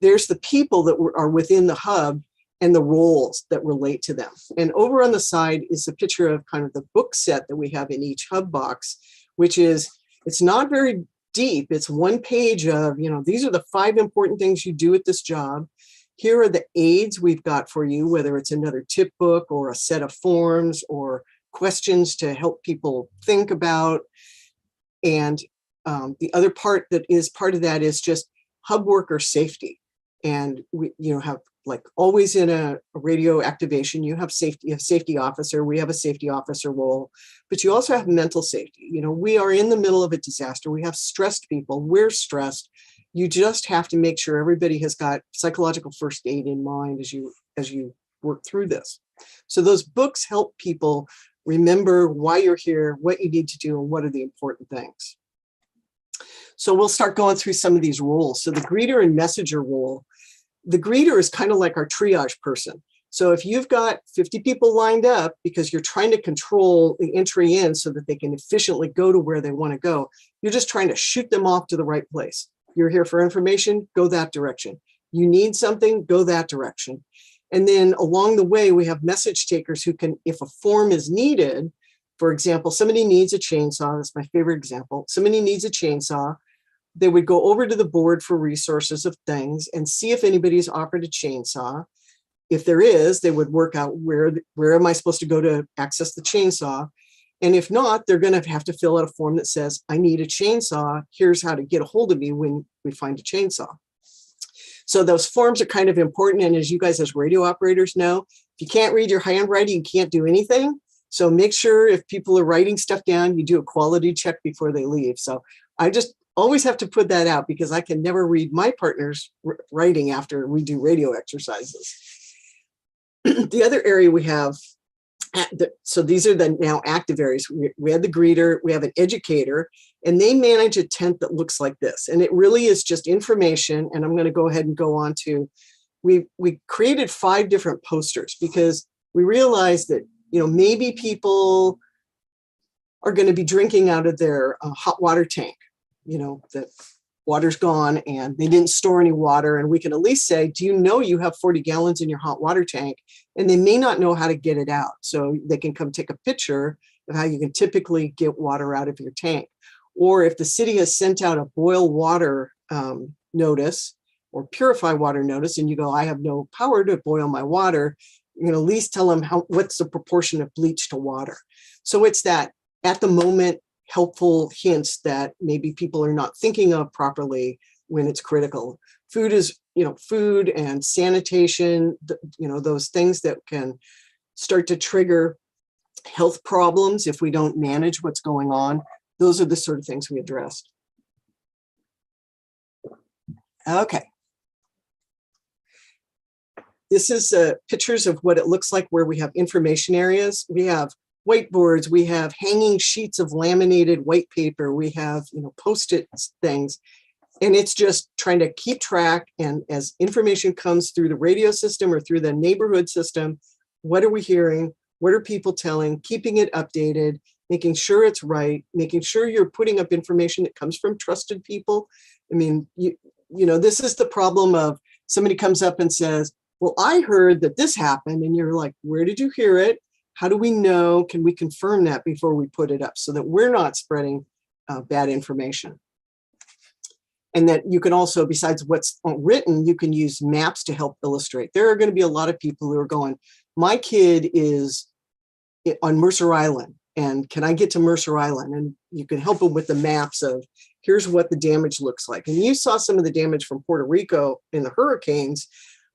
There's the people that are within the hub and the roles that relate to them. And over on the side is a picture of kind of the book set that we have in each hub box, which is, it's not very deep. It's one page of, these are the 5 important things you do at this job. Here are the aids we've got for you, whether it's another tip book or a set of forms or questions to help people think about. And the other part that is part of that is just hub worker safety. And we have like always in a radio activation, you have safety officer, we have a safety officer role, but you also have mental safety. You know, we are in the middle of a disaster. We have stressed people, we're stressed. You just have to make sure everybody has got psychological first aid in mind as you work through this. So those books help people remember why you're here, what you need to do, and what are the important things. So we'll start going through some of these roles. So the greeter and messenger role, the greeter is kind of like our triage person. So if you've got 50 people lined up because you're trying to control the entry in so that they can efficiently go to where they want to go, you're just trying to shoot them off to the right place. You're here for information, go that direction. You need something, go that direction. And then along the way, we have message takers who can, if a form is needed, for example, somebody needs a chainsaw, that's my favorite example. Somebody needs a chainsaw. They would go over to the board for resources of things and see if anybody's offered a chainsaw. If there is, they would work out where am I supposed to go to access the chainsaw? And if not, they're going to have to fill out a form that says, I need a chainsaw. Here's how to get a hold of me when we find a chainsaw. So those forms are kind of important. And as you guys as radio operators know, if you can't read your handwriting, you can't do anything. So make sure if people are writing stuff down, you do a quality check before they leave. So I just always have to put that out because I can never read my partner's writing after we do radio exercises. The other area we have, so these are the now active areas. We had the greeter, we have an educator, and they manage a tent that looks like this. And it really is just information. And I'm going to go ahead and go on to, we created 5 different posters because we realized that, you know, maybe people are going to be drinking out of their hot water tank. You know, the water's gone and they didn't store any water. And we can at least say, do you know you have 40 gallons in your hot water tank? And they may not know how to get it out. So they can come take a picture of how you can typically get water out of your tank. Or if the city has sent out a boil water notice or purify water notice, and you go, I have no power to boil my water, you can at least tell them what's the proportion of bleach to water. So it's that at the moment, helpful hints that maybe people are not thinking of properly when it's critical. Food is, you know, food and sanitation, you know, those things that can start to trigger health problems if we don't manage what's going on. Those are the sort of things we addressed. Okay. This is pictures of what it looks like where we have information areas. We have whiteboards, we have hanging sheets of laminated white paper, we have, you know, Post-it things, and it's just trying to keep track. And as information comes through the radio system or through the neighborhood system, what are we hearing? What are people telling? Keeping it updated, making sure it's right, making sure you're putting up information that comes from trusted people. I mean, you know, this is the problem of somebody comes up and says, well, I heard that this happened, and you're like, where did you hear it? How do we know? Can we confirm that before we put it up so that we're not spreading bad information? And that you can also, besides what's written, you can use maps to help illustrate. There are going to be a lot of people who are going, my kid is on Mercer Island, and can I get to Mercer Island? And you can help them with the maps of, here's what the damage looks like. And you saw some of the damage from Puerto Rico in the hurricanes.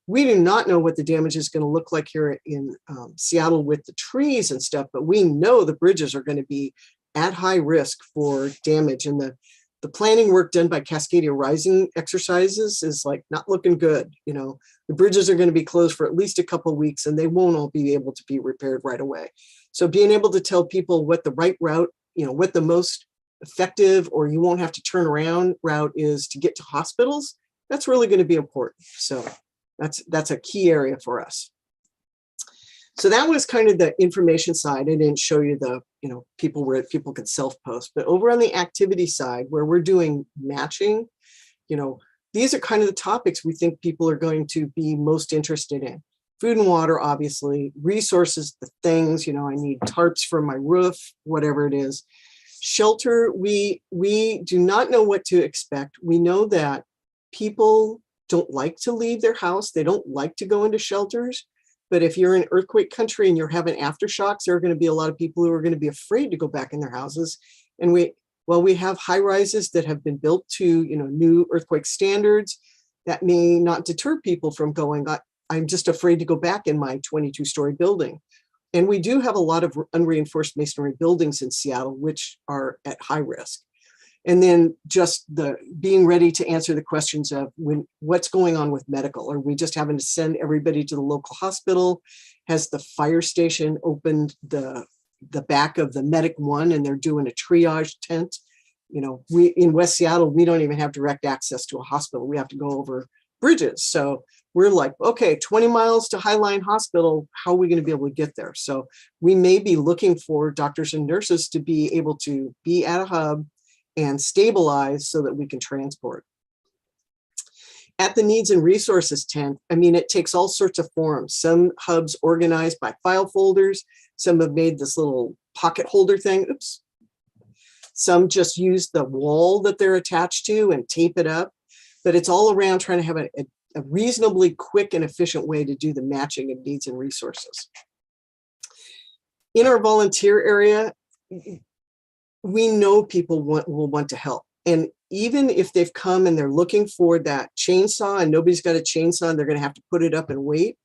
We do not know what the damage is going to look like here in Seattle with the trees and stuff, but we know the bridges are going to be at high risk for damage. And the planning work done by Cascadia Rising exercises is like not looking good. You know, the bridges are going to be closed for at least a couple of weeks, and they won't all be able to be repaired right away. So being able to tell people what the right route, you know, what the most effective, or you won't have to turn around route is to get to hospitals, that's really going to be important. So that's a key area for us. So that was kind of the information side. I didn't show you the, you know, people where people could self-post, but over on the activity side where we're doing matching, you know, these are kind of the topics we think people are going to be most interested in. Food and water, obviously, resources, the things, you know, I need tarps for my roof, whatever it is. Shelter, we do not know what to expect. We know that people don't like to leave their house. They don't like to go into shelters. But if you're in earthquake country and you're having aftershocks, there are going to be a lot of people who are going to be afraid to go back in their houses. And we have high rises that have been built to, you know, new earthquake standards that may not deter people from going. I'm just afraid to go back in my 22-story building. And we do have a lot of unreinforced masonry buildings in Seattle, which are at high risk. And then just the being ready to answer the questions of what's going on with medical. Are we just having to send everybody to the local hospital? Has the fire station opened the back of the Medic 1 and they're doing a triage tent? You know, we in West Seattle, we don't even have direct access to a hospital. We have to go over bridges. So we're like, okay, 20 miles to Highline Hospital, how are we going to be able to get there? So we may be looking for doctors and nurses to be able to be at a hub and stabilize so that we can transport. At the needs and resources tent, I mean, it takes all sorts of forms. Some hubs organized by file folders. Some have made this little pocket holder thing. Oops. Some just use the wall that they're attached to and tape it up. But it's all around trying to have a reasonably quick and efficient way to do the matching of needs and resources. In our volunteer area, we know people will want to help. And even if they've come and they're looking for that chainsaw and nobody's got a chainsaw and they're going to have to put it up and wait,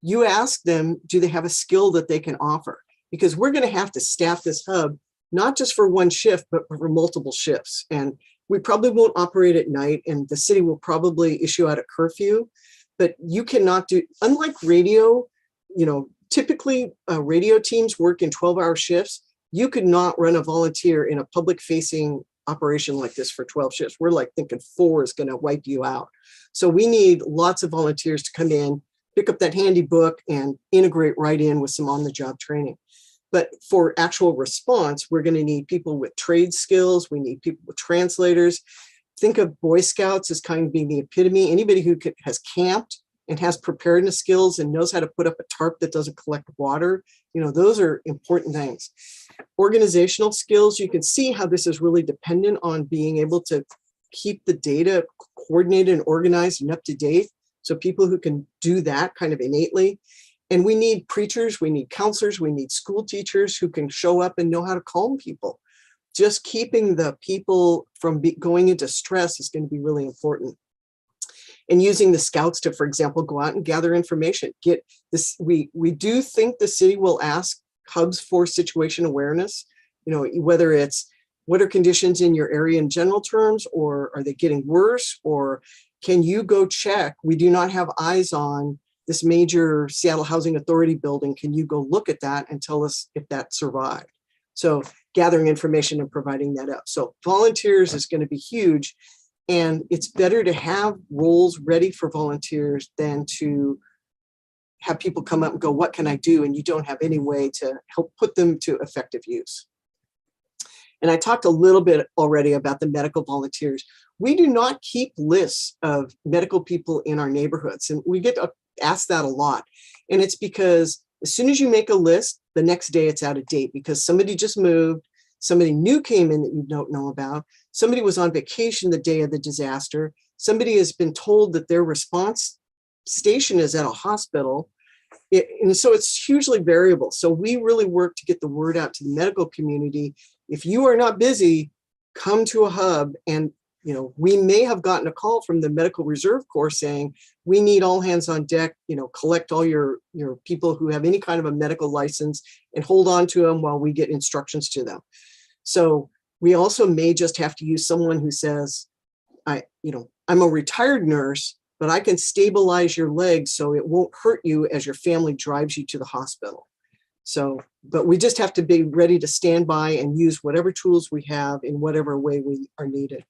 you ask them, do they have a skill that they can offer? Because we're going to have to staff this hub, not just for one shift, but for multiple shifts. And we probably won't operate at night, and the city will probably issue out a curfew, but you cannot do, unlike radio, you know, typically radio teams work in 12-hour shifts. You could not run a volunteer in a public facing operation like this for 12 shifts. We're like thinking 4 is going to wipe you out. So we need lots of volunteers to come in, pick up that handy book and integrate right in with some on-the-job training. But for actual response, we're going to need people with trade skills. We need people with translators. Think of Boy Scouts as kind of being the epitome. Anybody who has camped and has preparedness skills and knows how to put up a tarp that doesn't collect water, you know, those are important things. Organizational skills, you can see how this is really dependent on being able to keep the data coordinated and organized and up to date. So people who can do that kind of innately. And we need preachers, we need counselors, we need school teachers who can show up and know how to calm people. Just keeping the people from going into stress is going to be really important. And using the scouts to, for example, go out and gather information. Get this. We do think the city will ask hubs for situation awareness. You know, whether it's what are conditions in your area in general terms, or are they getting worse, or can you go check? We do not have eyes on this major Seattle Housing Authority building. Can you go look at that and tell us if that survived? So gathering information and providing that up. So volunteers is going to be huge. And it's better to have roles ready for volunteers than to have people come up and go, what can I do? And you don't have any way to help put them to effective use. And I talked a little bit already about the medical volunteers. We do not keep lists of medical people in our neighborhoods. And we get asked that a lot. And it's because as soon as you make a list, the next day it's out of date because somebody just moved, somebody new came in that you don't know about, somebody was on vacation the day of the disaster, somebody has been told that their response station is at a hospital. And so it's hugely variable. So we really work to get the word out to the medical community. If you are not busy, come to a hub. And you know, we may have gotten a call from the Medical Reserve Corps saying, we need all hands on deck, you know, collect all your people who have any kind of a medical license and hold on to them while we get instructions to them. So we also may just have to use someone who says, I'm a retired nurse, but I can stabilize your legs so it won't hurt you as your family drives you to the hospital. So, but we just have to be ready to stand by and use whatever tools we have in whatever way we are needed.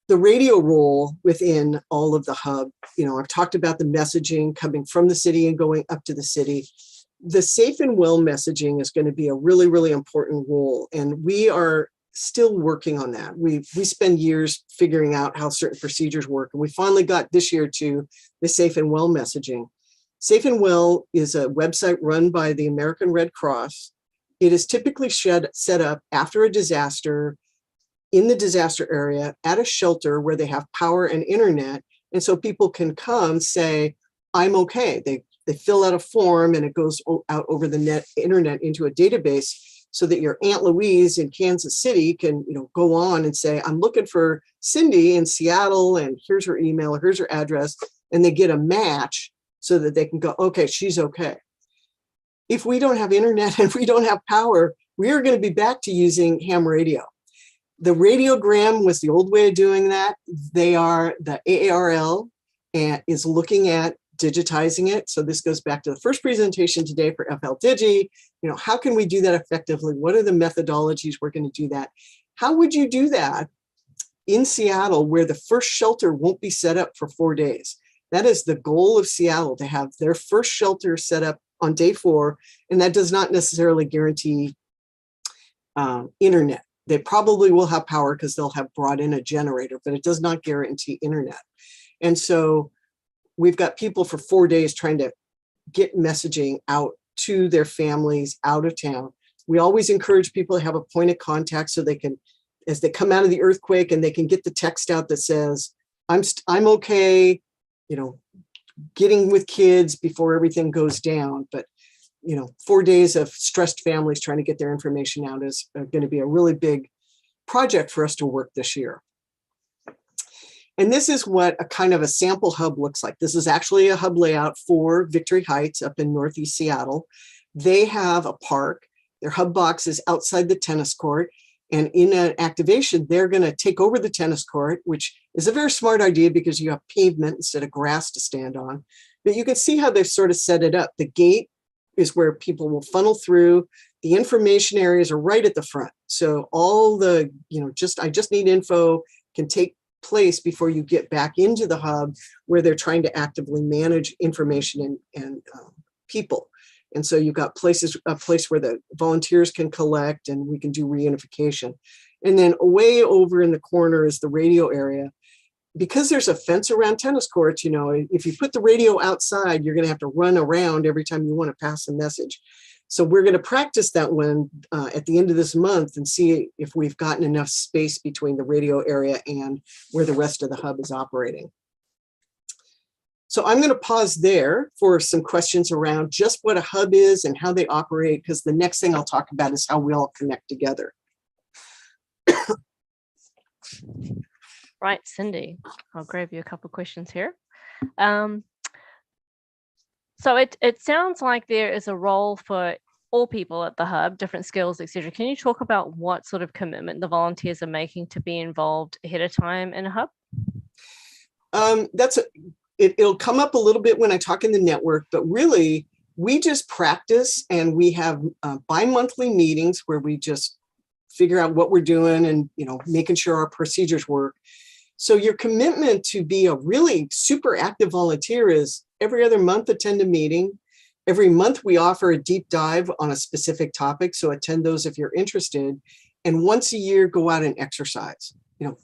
The radio role within all of the hub, you know, I've talked about the messaging coming from the city and going up to the city. The safe and well messaging is going to be a really, really important role. And we are still working on that. We spend years figuring out how certain procedures work. And we finally got this year to the safe and well messaging. Safe and Well is a website run by the American Red Cross. It is typically set up after a disaster in the disaster area at a shelter where they have power and internet. And so people can come say, I'm okay. They fill out a form and it goes out over the internet into a database so that your Aunt Louise in Kansas City can, you know, go on and say, I'm looking for Cindy in Seattle and here's her email, here's her address. and they get a match so that they can go, okay, she's okay. If we don't have internet and we don't have power, we are going to be back to using ham radio. The radiogram was the old way of doing that. The AARL is looking at digitizing it. So this goes back to the first presentation today for FL Digi. How can we do that effectively? What are the methodologies we're going to do that? How would you do that in Seattle, where the first shelter won't be set up for 4 days? That is the goal of Seattle, to have their first shelter set up on day 4. And that does not necessarily guarantee internet. They probably will have power because they'll have brought in a generator, but it does not guarantee internet. And so we've got people for 4 days trying to get messaging out to their families out of town. We always encourage people to have a point of contact so they can, as they come out of the earthquake, and they can get the text out that says, I'm okay, getting with kids before everything goes down. But 4 days of stressed families trying to get their information out is going to be a really big project for us to work this year. And this is what a kind of a sample hub looks like. This is actually a hub layout for Victory Heights up in Northeast Seattle. They have a park. Their hub box is outside the tennis court. And in an activation, they're going to take over the tennis court, which is a very smart idea because you have pavement instead of grass to stand on. But you can see how they've sort of set it up. The gate is where people will funnel through. The information areas are right at the front. So all the, I just need info can take place before you get back into the hub, where they're trying to actively manage information and people. And so you've got a place where the volunteers can collect and we can do reunification. And then way over in the corner is the radio area. Because there's a fence around tennis courts, if you put the radio outside, you're going to have to run around every time you want to pass a message. So we're going to practice that one at the end of this month and see if we've gotten enough space between the radio area and where the rest of the hub is operating. So I'm going to pause there for some questions around just what a hub is and how they operate, because the next thing I'll talk about is how we all connect together. Right, Cindy, I'll grab you a couple of questions here. So it sounds like there is a role for all people at the hub, different skills, etc. Can you talk about what sort of commitment the volunteers are making to be involved ahead of time in a hub? It'll come up a little bit when I talk in the network, but really we just practice, and we have bi-monthly meetings where we just figure out what we're doing and making sure our procedures work. So your commitment to be a really super active volunteer is every other month attend a meeting. Every month we offer a deep dive on a specific topic, so attend those if you're interested. And once a year, go out and exercise.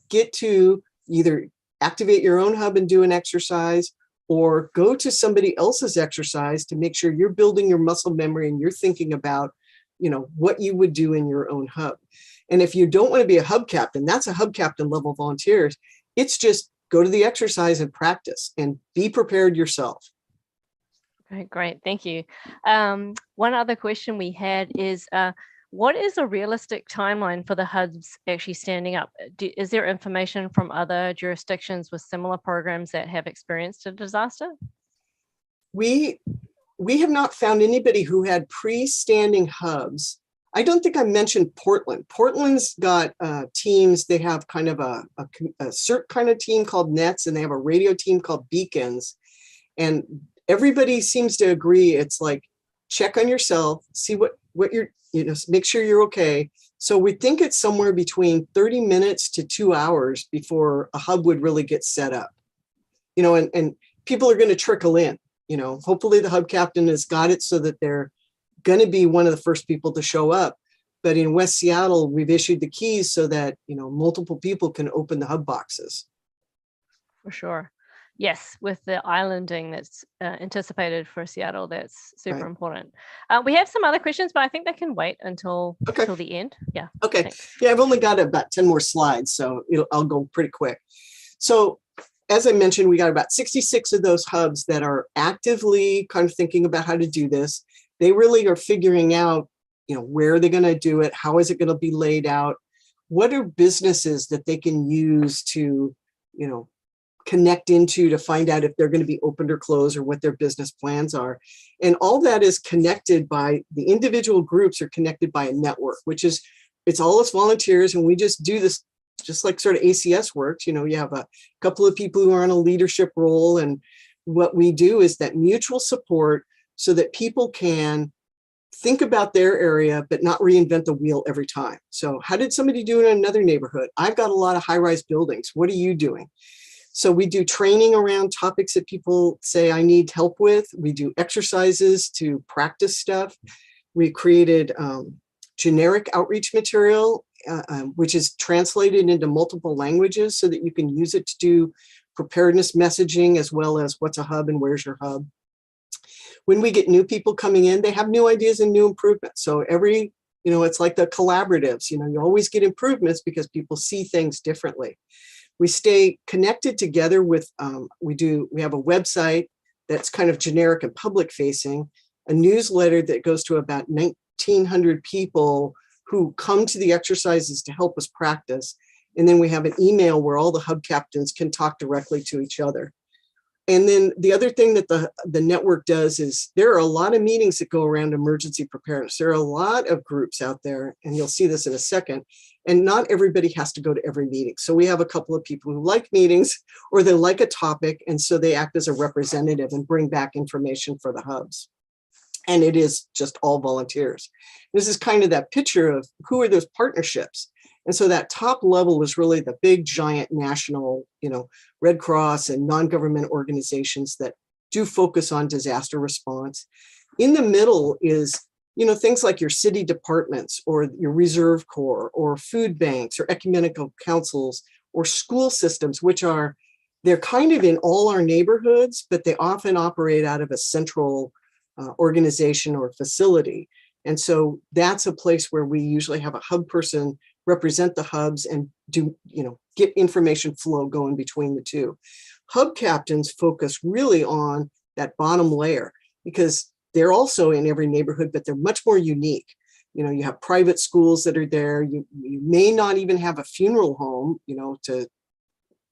Get to either activate your own hub and do an exercise, or go to somebody else's exercise to make sure you're building your muscle memory and you're thinking about, what you would do in your own hub. And if you don't want to be a hub captain, that's a hub captain level volunteers. It's just go to the exercise and practice and be prepared yourself. Okay, great. Thank you. One other question we had is, what is a realistic timeline for the hubs actually standing up? Is there information from other jurisdictions with similar programs that have experienced a disaster? We have not found anybody who had pre-standing hubs. I don't think I mentioned Portland. Portland's got teams. They have kind of a CERT kind of team called Nets, and they have a radio team called Beacons. And everybody seems to agree. It's like, check on yourself, see what you're, make sure you're okay. So we think it's somewhere between 30 minutes to 2 hours before a hub would really get set up. And people are going to trickle in. Hopefully the hub captain has got it so that they're going to be one of the first people to show up. But in West Seattle, we've issued the keys so that, multiple people can open the hub boxes. For sure. Yes, with the islanding that's anticipated for Seattle, that's super important. We have some other questions, but I think they can wait until the end. Yeah. Okay. Thanks. Yeah, I've only got about 10 more slides, so I'll go pretty quick. So as I mentioned, we got about 66 of those hubs that are actively kind of thinking about how to do this. They really are figuring out, where are they going to do it? How is it going to be laid out? What are businesses that they can use to, connect into to find out if they're going to be opened or closed or what their business plans are. And all that is connected by the individual groups are connected by a network, which is, it's all us volunteers. And we just do this just like sort of ACS works. You know, you have a couple of people who are in a leadership role. And what we do is that mutual support so that people can think about their area, but not reinvent the wheel every time. So how did somebody do in another neighborhood? I've got a lot of high-rise buildings. What are you doing? So we do training around topics that people say I need help with. We do exercises to practice stuff. We created generic outreach material, which is translated into multiple languages so that you can use it to do preparedness messaging as well as what's a hub and where's your hub. When we get new people coming in, they have new ideas and new improvements. So every, you know, it's like the collaboratives, you know, you always get improvements because people see things differently. We stay connected together with, we have a website that's kind of generic and public facing, a newsletter that goes to about 1,900 people who come to the exercises to help us practice. And then we have an email where all the hub captains can talk directly to each other. And then the other thing that the network does is there are a lot of meetings that go around emergency preparedness. There are a lot of groups out there, and you'll see this in a second, and not everybody has to go to every meeting. So we have a couple of people who like meetings or they like a topic, and so they act as a representative and bring back information for the hubs. And it is just all volunteers. This is kind of that picture of who are those partnerships. And so that top level is really the big, giant national, you know, Red Cross and non-government organizations that do focus on disaster response. In the middle is, you know, things like your city departments or your Reserve Corps or food banks or ecumenical councils or school systems, which are, they're kind of in all our neighborhoods, but they often operate out of a central organization or facility. And so that's a place where we usually have a hub person represent the hubs and do, you know, get information flow going between the two. Hub captains focus really on that bottom layer because they're also in every neighborhood, but they're much more unique. You know, you have private schools that are there. You may not even have a funeral home, you know, to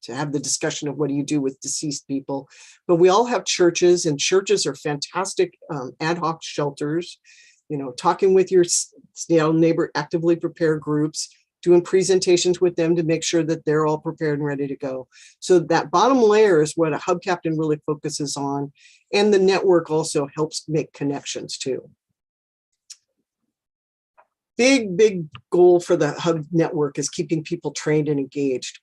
have the discussion of what do you do with deceased people. But we all have churches, and churches are fantastic ad hoc shelters. You know, talking with your neighbor actively prepared groups, doing presentations with them to make sure that they're all prepared and ready to go. So that bottom layer is what a hub captain really focuses on. And the network also helps make connections too. Big goal for the hub network is keeping people trained and engaged.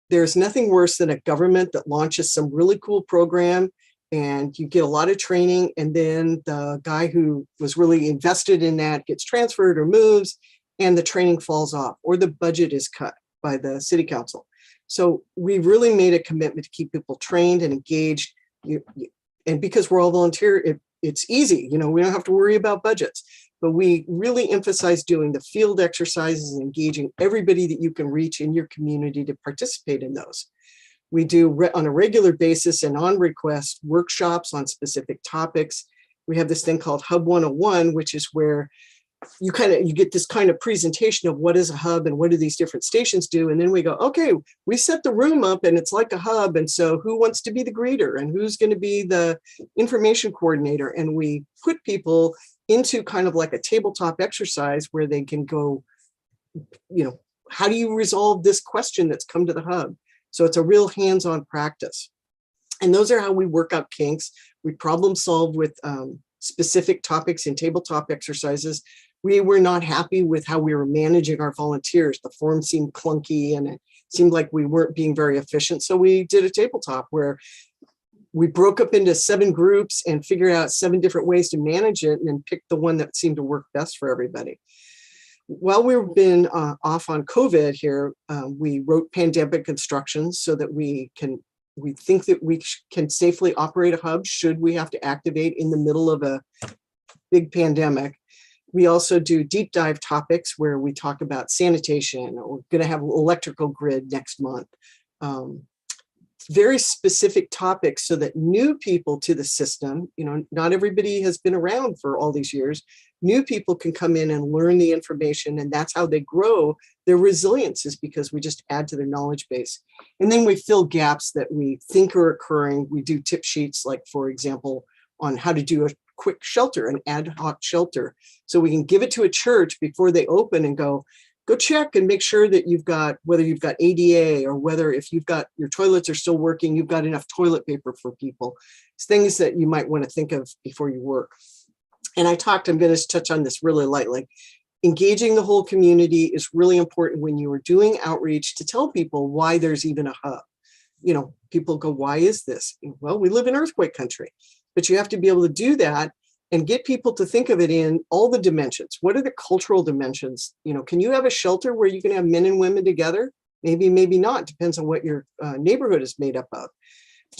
There's nothing worse than a government that launches some really cool program and you get a lot of training, and then the guy who was really invested in that gets transferred or moves, and the training falls off, or the budget is cut by the city council. So we really made a commitment to keep people trained and engaged. And because we're all volunteer, it's easy. You know, we don't have to worry about budgets. But we really emphasize doing the field exercises and engaging everybody that you can reach in your community to participate in those. We do on a regular basis and on request workshops on specific topics. We have this thing called Hub 101, which is where you get this kind of presentation of what is a hub and what do these different stations do. And then we go, okay, we set the room up and it's like a hub. And so who wants to be the greeter and who's going to be the information coordinator? And we put people into kind of like a tabletop exercise where they can go, you know, how do you resolve this question that's come to the hub? So it's a real hands-on practice. And those are how we work out kinks. We problem solve with specific topics in tabletop exercises. We were not happy with how we were managing our volunteers. The form seemed clunky and it seemed like we weren't being very efficient. So we did a tabletop where we broke up into 7 groups and figured out 7 different ways to manage it and then picked the one that seemed to work best for everybody. While we've been off on COVID here, we wrote pandemic instructions so that we think that we can safely operate a hub should we have to activate in the middle of a big pandemic. We also do deep dive topics where we talk about sanitation. We're going to have an electrical grid next month. very specific topics so that new people to the system, not everybody has been around for all these years. New people can come in and learn the information, and that's how they grow their resilience, is because we just add to their knowledge base. And then we fill gaps that we think are occurring. We do tip sheets, like, for example, on how to do a quick shelter, an ad hoc shelter. So we can give it to a church before they open and go check and make sure that whether you've got ADA, or whether, if you've got your toilets are still working, you've got enough toilet paper for people. It's things that you might want to think of before you work. And I'm going to touch on this really lightly. Engaging the whole community is really important when you are doing outreach, to tell people why there's even a hub. People go, why is this? Well, we live in earthquake country, but you have to be able to do that and get people to think of it in all the dimensions. What are the cultural dimensions? Can you have a shelter where you can have men and women together? Maybe, maybe not. Depends on what your neighborhood is made up of.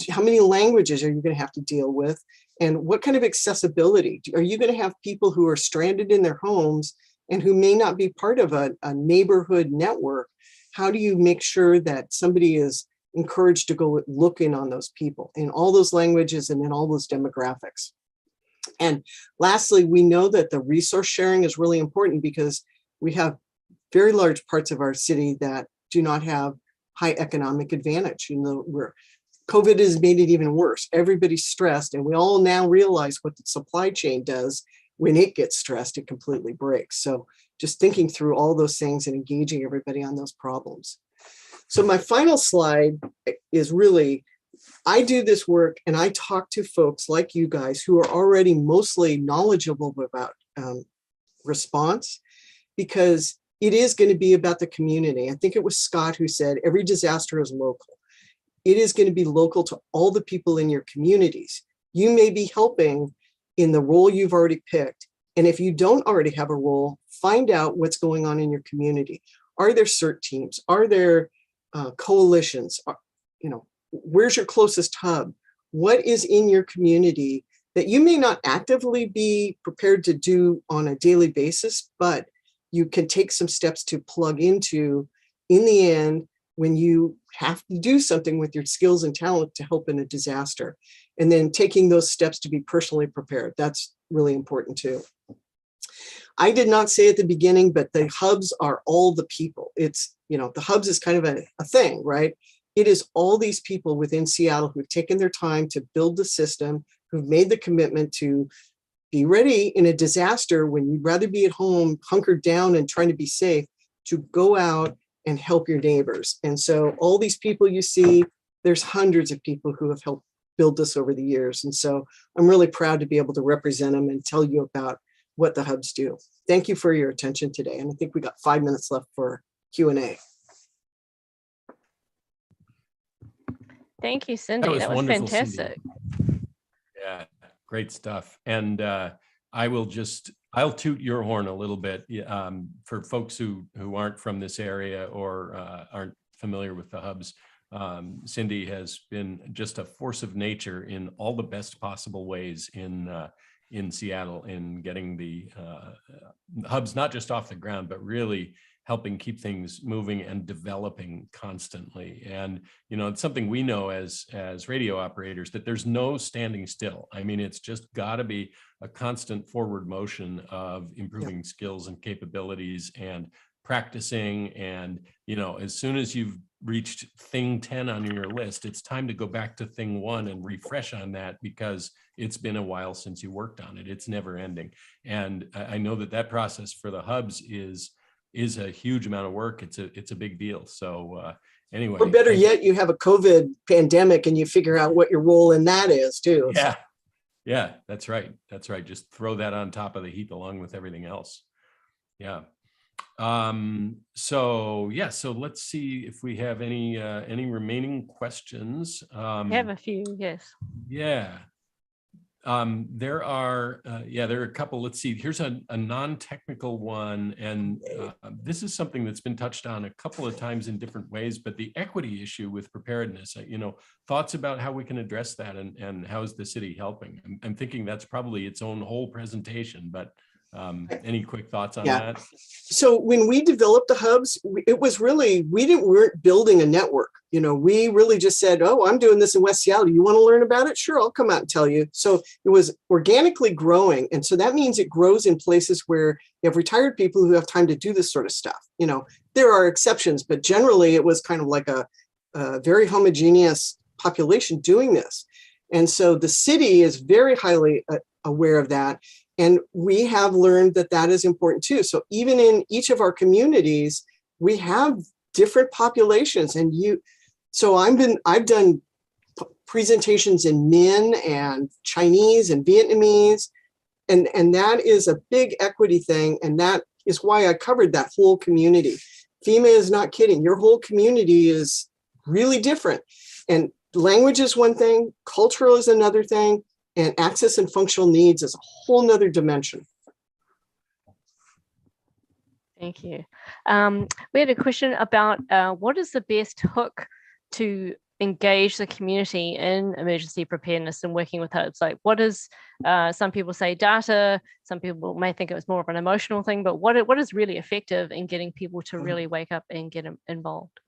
How many languages are you going to have to deal with? And what kind of accessibility? Are you going to have people who are stranded in their homes and who may not be part of a neighborhood network? How do you make sure that somebody is encouraged to go look in on those people in all those languages and in all those demographics? And lastly, we know that the resource sharing is really important, because we have very large parts of our city that do not have high economic advantage. Where COVID has made it even worse. Everybody's stressed, and we all now realize what the supply chain does. When it gets stressed, it completely breaks. So just thinking through all those things and engaging everybody on those problems. So my final slide is really, I do this work and I talk to folks like you guys who are already mostly knowledgeable about response, because it is going to be about the community. I think it was Scott who said every disaster is local. It is going to be local to all the people in your communities. You may be helping in the role you've already picked. And if you don't already have a role, find out what's going on in your community. Are there CERT teams? Are there coalitions? Where's your closest hub? What is in your community that you may not actively be prepared to do on a daily basis, but you can take some steps to plug into in the end when you have to do something with your skills and talent to help in a disaster. And then taking those steps to be personally prepared. That's really important too. I did not say at the beginning, but the hubs are all the people. It's, the hubs is kind of a thing, right? It is all these people within Seattle who've taken their time to build the system, who've made the commitment to be ready in a disaster when you'd rather be at home, hunkered down and trying to be safe, to go out and help your neighbors. And so all these people you see, there's hundreds of people who have helped build this over the years. And so I'm really proud to be able to represent them and tell you about what the hubs do. Thank you for your attention today. And I think we got 5 minutes left for Q&A. Thank you, Cindy. That was fantastic. Cindy. Yeah, great stuff. And I'll toot your horn a little bit for folks who aren't from this area or aren't familiar with the hubs. Cindy has been just a force of nature in all the best possible ways in Seattle in getting the hubs not just off the ground, but really helping keep things moving and developing constantly. And, it's something we know as radio operators, that there's no standing still. I mean, it's just got to be a constant forward motion of improving skills and capabilities and practicing. And, as soon as you've reached thing 10 on your list, it's time to go back to thing 1 and refresh on that, because it's been a while since you worked on it. It's never ending. And I know that process for the hubs is a huge amount of work. It's a big deal. So anyway. Or better yet, you have a COVID pandemic and you figure out what your role in that is too. Yeah. Yeah, that's right. That's right. Just throw that on top of the heap along with everything else. Yeah. So let's see if we have any remaining questions. I have a few, yes. Yeah. There are a couple. Let's see, here's a non-technical one. And this is something that's been touched on a couple of times in different ways, but the equity issue with preparedness, thoughts about how we can address that and how is the city helping? I'm thinking that's probably its own whole presentation, but Any quick thoughts on Yeah. that? So when we developed the hubs, it was really, we weren't building a network. We really just said, oh, I'm doing this in West Seattle. You want to learn about it? Sure, I'll come out and tell you. So it was organically growing. And so that means it grows in places where you have retired people who have time to do this sort of stuff. There are exceptions, but generally it was kind of like a very homogeneous population doing this. And so the city is very highly aware of that. And we have learned that that is important too. So even in each of our communities, we have different populations. And I've done presentations in Min and Chinese and Vietnamese, and that is a big equity thing. And that is why I covered that whole community. FEMA is not kidding. Your whole community is really different. And language is one thing, cultural is another thing. And access and functional needs is a whole nother dimension. Thank you. We had a question about what is the best hook to engage the community in emergency preparedness and working with hubs? Like what is, some people say data, some people may think it was more of an emotional thing, but what is really effective in getting people to really wake up and get involved?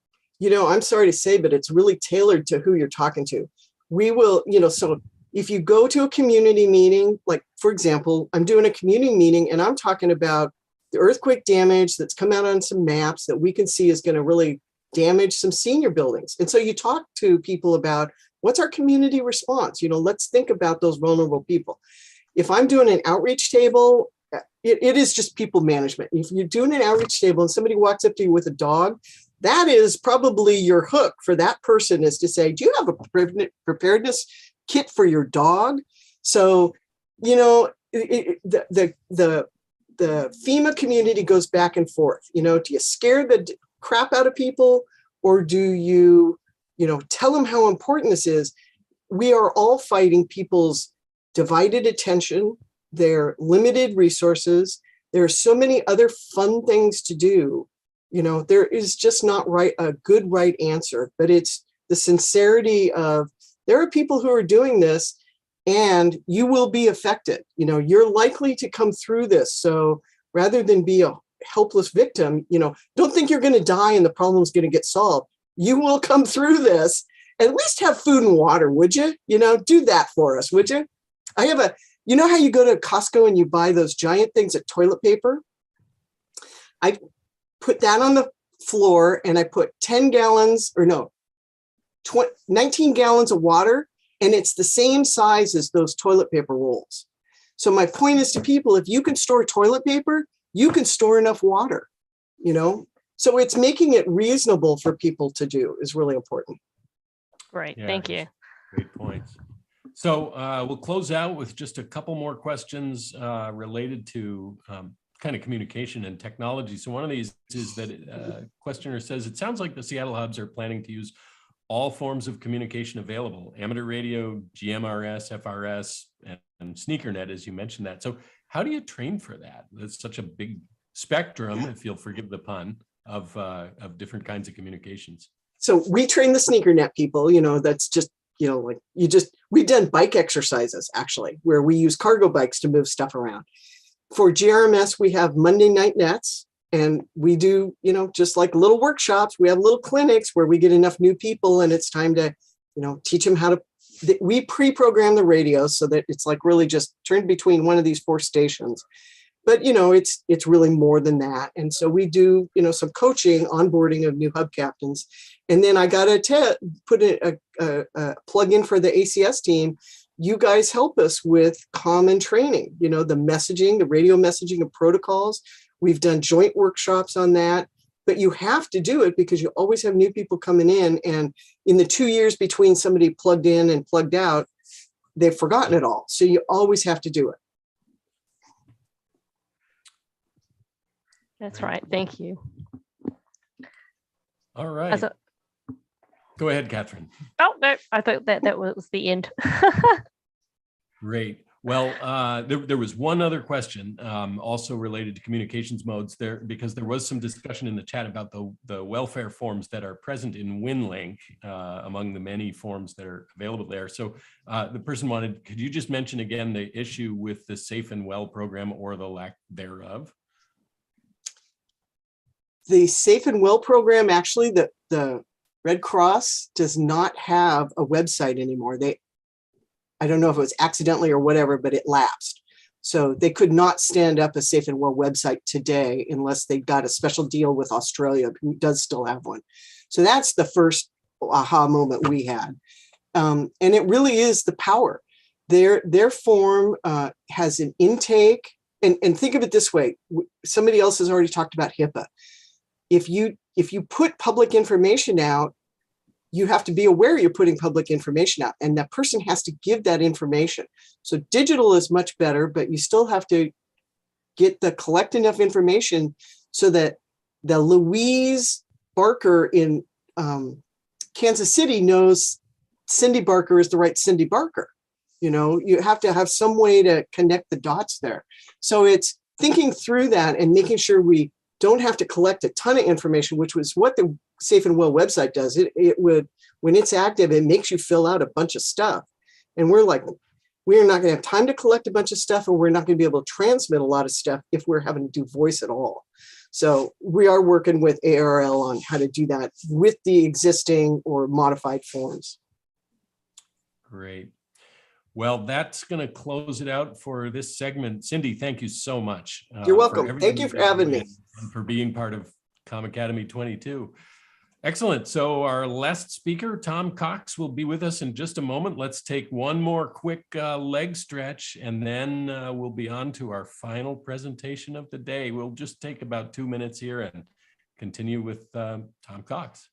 I'm sorry to say, but it's really tailored to who you're talking to. We will, so if you go to a community meeting, like, for example, I'm doing a community meeting and I'm talking about the earthquake damage that's come out on some maps that we can see is going to really damage some senior buildings. And so you talk to people about what's our community response? Let's think about those vulnerable people. If I'm doing an outreach table, it is just people management. If you're doing an outreach table and somebody walks up to you with a dog, that is probably your hook for that person, is to say, do you have a preparedness kit for your dog? So, the FEMA community goes back and forth. Do you scare the crap out of people, or do you, tell them how important this is? We are all fighting people's divided attention, their limited resources. There are so many other fun things to do. There is just not a good right answer, but it's the sincerity of, there are people who are doing this and you will be affected. You're likely to come through this. So rather than be a helpless victim, don't think you're going to die and the problem's going to get solved. You will come through this. At least have food and water, would you? Do that for us, would you? I have how you go to Costco and you buy those giant things of toilet paper? I put that on the floor and I put 19 gallons of water, and it's the same size as those toilet paper rolls. So my point is to people, if you can store toilet paper, you can store enough water, So it's making it reasonable for people to do is really important. Great, thank you. Great points. So we'll close out with just a couple more questions related to kind of communication and technology. So one of these is that questioner says, it sounds like the Seattle hubs are planning to use all forms of communication available, amateur radio, GMRS, FRS, and SneakerNet, as you mentioned that. So how do you train for that? That's such a big spectrum, if you'll forgive the pun, of different kinds of communications. So we train the SneakerNet people, that's just, we've done bike exercises actually, where we use cargo bikes to move stuff around. For GRMS, we have Monday night nets, and we do, just like little workshops. We have little clinics where we get enough new people and it's time to, teach them how to, we pre-program the radio so that it's like really just turned between one of these 4 stations. But, it's really more than that. And so we do, some coaching, onboarding of new hub captains. And then I got to put a plug in for the ACS team. You guys help us with common training, the messaging, the radio messaging of protocols. We've done joint workshops on that, but you have to do it because you always have new people coming in. And in the 2 years between somebody plugged in and plugged out, they've forgotten it all. So you always have to do it. That's right. Thank you. All right. Go ahead, Catherine. Oh, no, I thought that was the end. Great. Well, there was one other question also related to communications modes there, because there was some discussion in the chat about the welfare forms that are present in WinLink among the many forms that are available there. So the person wanted, could you just mention again the issue with the Safe and Well program or the lack thereof? The Safe and Well program, actually, the Red Cross does not have a website anymore. I don't know if it was accidentally or whatever, but it lapsed. So they could not stand up a Safe and Well website today unless they got a special deal with Australia, who does still have one. So that's the first aha moment we had. And it really is the power. Their form has an intake, and think of it this way. Somebody else has already talked about HIPAA. If you put public information out, you have to be aware you're putting public information out, and that person has to give that information. So digital is much better, but you still have to collect enough information so that the Louise Barker in Kansas City knows Cindy Barker is the right Cindy Barker. You know, you have to have some way to connect the dots there. So it's thinking through that and making sure we don't have to collect a ton of information, which was what the Safe and Well website does. It would, when it's active, it makes you fill out a bunch of stuff. And we're like, we're not going to have time to collect a bunch of stuff, and we're not going to be able to transmit a lot of stuff if we're having to do voice at all. So we are working with ARL on how to do that with the existing or modified forms. Great. Well, that's going to close it out for this segment. Cindy, thank you so much. You're welcome. Thank you for having me. And for being part of Comm Academy 22. Excellent. So our last speaker, Tom Cox, will be with us in just a moment. Let's take one more quick leg stretch, and then we'll be on to our final presentation of the day. We'll just take about 2 minutes here and continue with Tom Cox.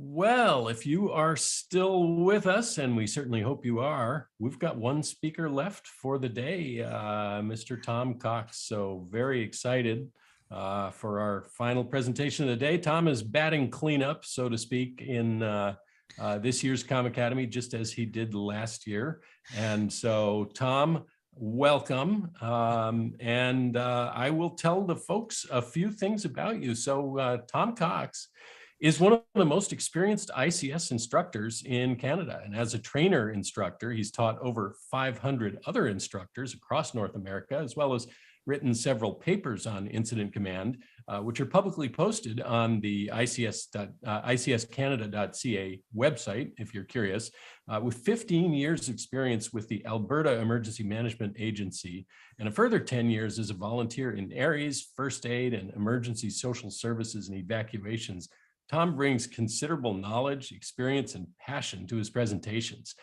Well, if you are still with us, and we certainly hope you are, we've got one speaker left for the day, Mr. Tom Cox. So very excited for our final presentation of the day. Tom is batting cleanup, so to speak, in this year's Comm Academy, just as he did last year. And so, Tom, welcome. I will tell the folks a few things about you. So Tom Cox is one of the most experienced ICS instructors in Canada. And as a trainer instructor, he's taught over 500 other instructors across North America, as well as written several papers on incident command, which are publicly posted on the icscanada.ca website, if you're curious. With 15 years experience with the Alberta Emergency Management Agency and a further 10 years as a volunteer in ARES, first aid, and emergency social services and evacuations, Tom brings considerable knowledge, experience, and passion to his presentations.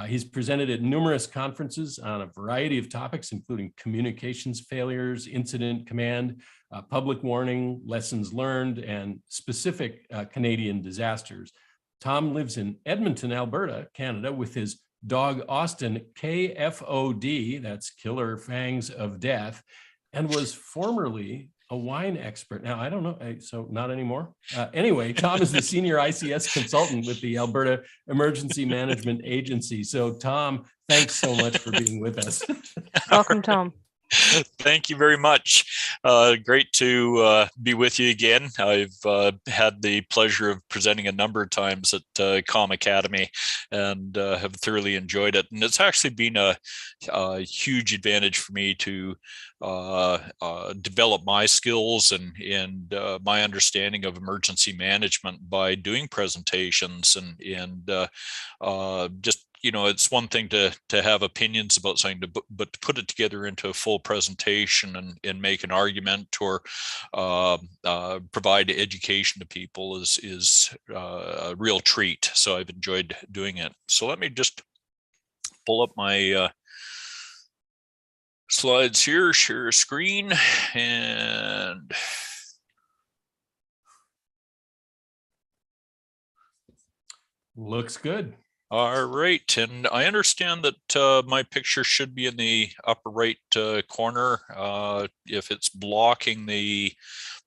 He's presented at numerous conferences on a variety of topics, including communications failures, incident command, public warning, lessons learned, and specific Canadian disasters. Tom lives in Edmonton, Alberta, Canada, with his dog Austin, KFOD, that's Killer Fangs of Death, and was formerly a wine expert. Now, I don't know, so not anymore. Anyway, Tom is the senior ICS consultant with the Alberta Emergency Management Agency. So Tom, thanks so much for being with us. Welcome, Tom. Thank you very much. Great to be with you again. I've had the pleasure of presenting a number of times at Comm Academy and have thoroughly enjoyed it. And it's actually been a huge advantage for me to develop my skills and my understanding of emergency management by doing presentations and just, you know, it's one thing to have opinions about something, but to put it together into a full presentation and make an argument or provide education to people is a real treat. So I've enjoyed doing it. So let me just pull up my slides here, share a screen, and looks good. All right, and I understand that my picture should be in the upper right corner. If it's blocking the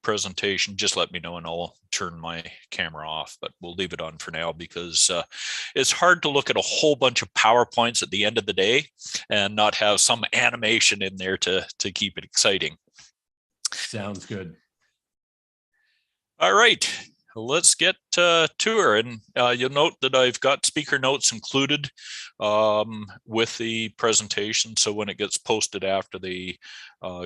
presentation, just let me know and I'll turn my camera off, but we'll leave it on for now because it's hard to look at a whole bunch of PowerPoints at the end of the day and not have some animation in there to keep it exciting. Sounds good. All right. Let's get to her, and you'll note that I've got speaker notes included with the presentation, so when it gets posted after the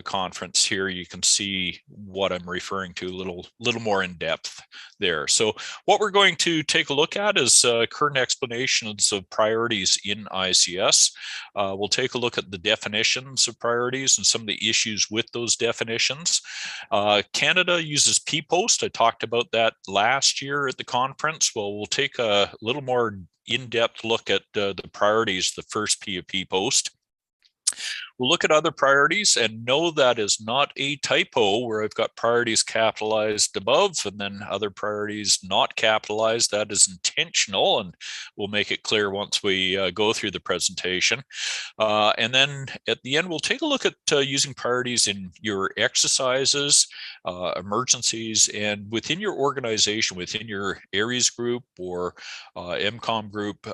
conference here, you can see what I'm referring to a little more in depth there. So what we're going to take a look at is current explanations of priorities in ICS. We'll take a look at the definitions of priorities and some of the issues with those definitions. Canada uses P-Post. I talked about that last year at the conference. Well, we'll take a little more in-depth look at the priorities, the first P of P-Post. We'll look at other priorities and know that is not a typo where I've got priorities capitalized above and then other priorities not capitalized. That is intentional, and we'll make it clear once we go through the presentation. And then at the end, we'll take a look at using priorities in your exercises, emergencies, and within your organization, within your ARES group or MCOM group,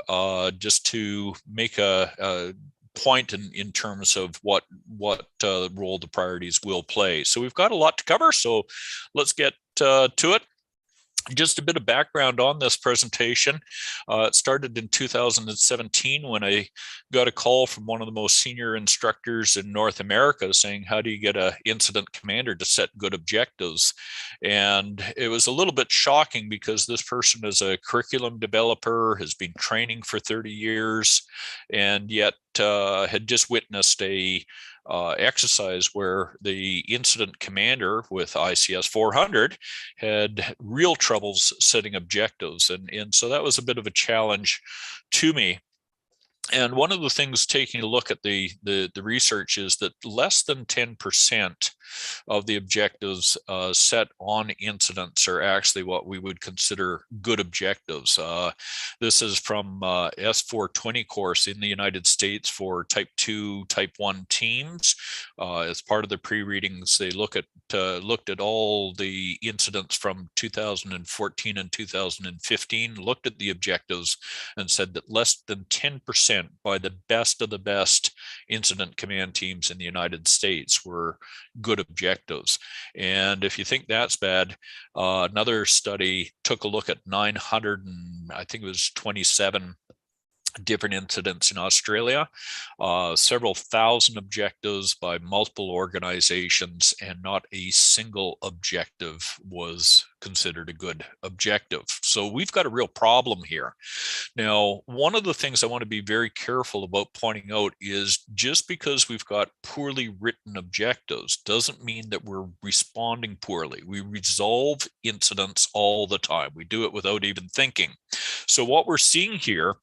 just to make a point in terms of what role the priorities will play. So we've got a lot to cover, so let's get to it. Just a bit of background on this presentation. It started in 2017 when I got a call from one of the most senior instructors in North America saying, how do you get an incident commander to set good objectives? And it was a little bit shocking because this person is a curriculum developer, has been training for 30 years, and yet had just witnessed a exercise where the incident commander with ICS 400 had real troubles setting objectives. And so that was a bit of a challenge to me. And one of the things taking a look at the research is that less than 10% of the objectives set on incidents are actually what we would consider good objectives. This is from S420 course in the United States for type 2, type 1 teams. As part of the pre-readings, they looked at all the incidents from 2014 and 2015, looked at the objectives and said that less than 10% by the best of the best incident command teams in the United States were good objectives. And if you think that's bad, another study took a look at 900 and I think it was 27 different incidents in Australia, several thousand objectives by multiple organizations, and not a single objective was considered a good objective. So we've got a real problem here. Now, one of the things I want to be very careful about pointing out is just because we've got poorly written objectives doesn't mean that we're responding poorly. We resolve incidents all the time. We do it without even thinking. So what we're seeing here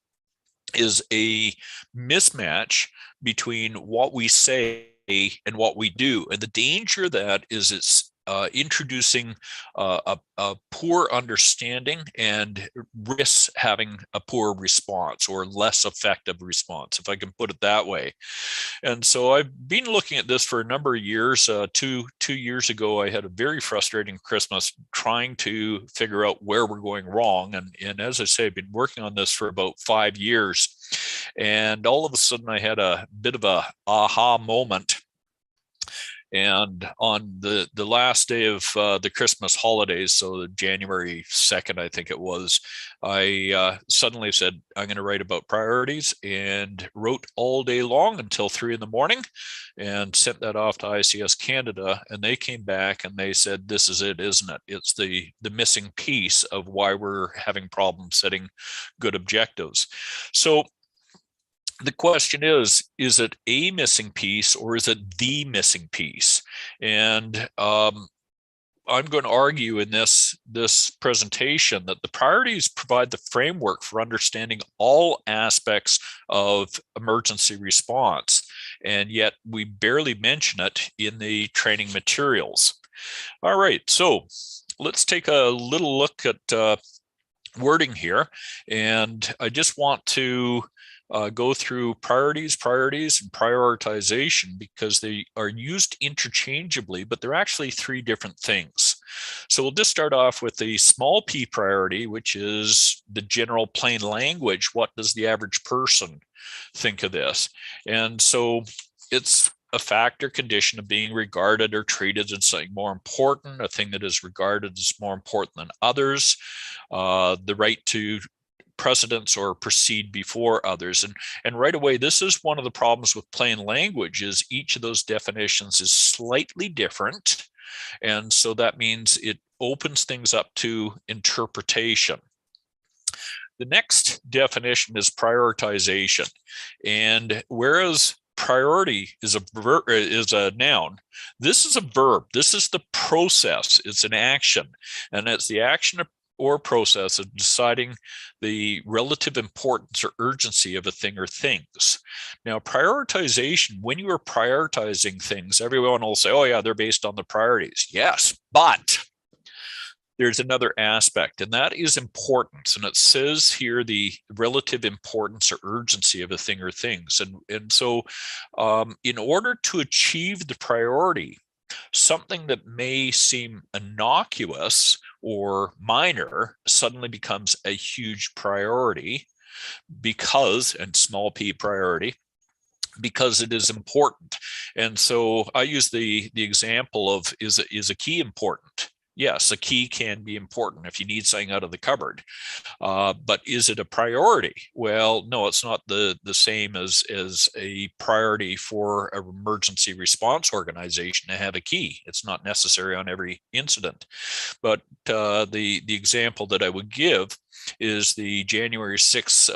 is a mismatch between what we say and what we do. And the danger of that is it's introducing a poor understanding and risks having a poor response or less effective response, if I can put it that way. And so I've been looking at this for a number of years. Two years ago, I had a very frustrating Christmas trying to figure out where we're going wrong. And as I say, I've been working on this for about 5 years. And all of a sudden, I had a bit of a aha moment. And on the last day of the Christmas holidays, so January 2nd, I think it was, I suddenly said, I'm going to write about priorities, and wrote all day long until 3 in the morning and sent that off to ICS Canada. And they came back and they said, this is it, isn't it? It's the missing piece of why we're having problems setting good objectives. So the question is it a missing piece or is it the missing piece? And I'm going to argue in this presentation that the priorities provide the framework for understanding all aspects of emergency response, and yet we barely mention it in the training materials. All right, so let's take a little look at wording here, and I just want to go through priorities, and prioritization, because they are used interchangeably, but they're actually 3 different things. So we'll just start off with the small p priority, which is the general plain language. What does the average person think of this? And so it's a fact or condition of being regarded or treated as something more important, a thing that is regarded as more important than others, the right to precedence or proceed before others. And right away, this is one of the problems with plain language, is each of those definitions is slightly different. And so that means it opens things up to interpretation. The next definition is prioritization. And whereas priority is a noun, this is a verb. This is the process. It's an action. And it's the action or process of deciding the relative importance or urgency of a thing or things. Now, prioritization, when you are prioritizing things, everyone will say, oh yeah, they're based on the priorities. Yes, but there's another aspect, and that is importance. And it says here the relative importance or urgency of a thing or things. And so in order to achieve the priority, something that may seem innocuous or minor suddenly becomes a huge priority because, and small p priority, because it is important. And so I use the example of, is a key important? Yes, a key can be important if you need something out of the cupboard. But is it a priority? Well, no, it's not the same as a priority for an emergency response organization to have a key. It's not necessary on every incident. But the example that I would give is the January 6th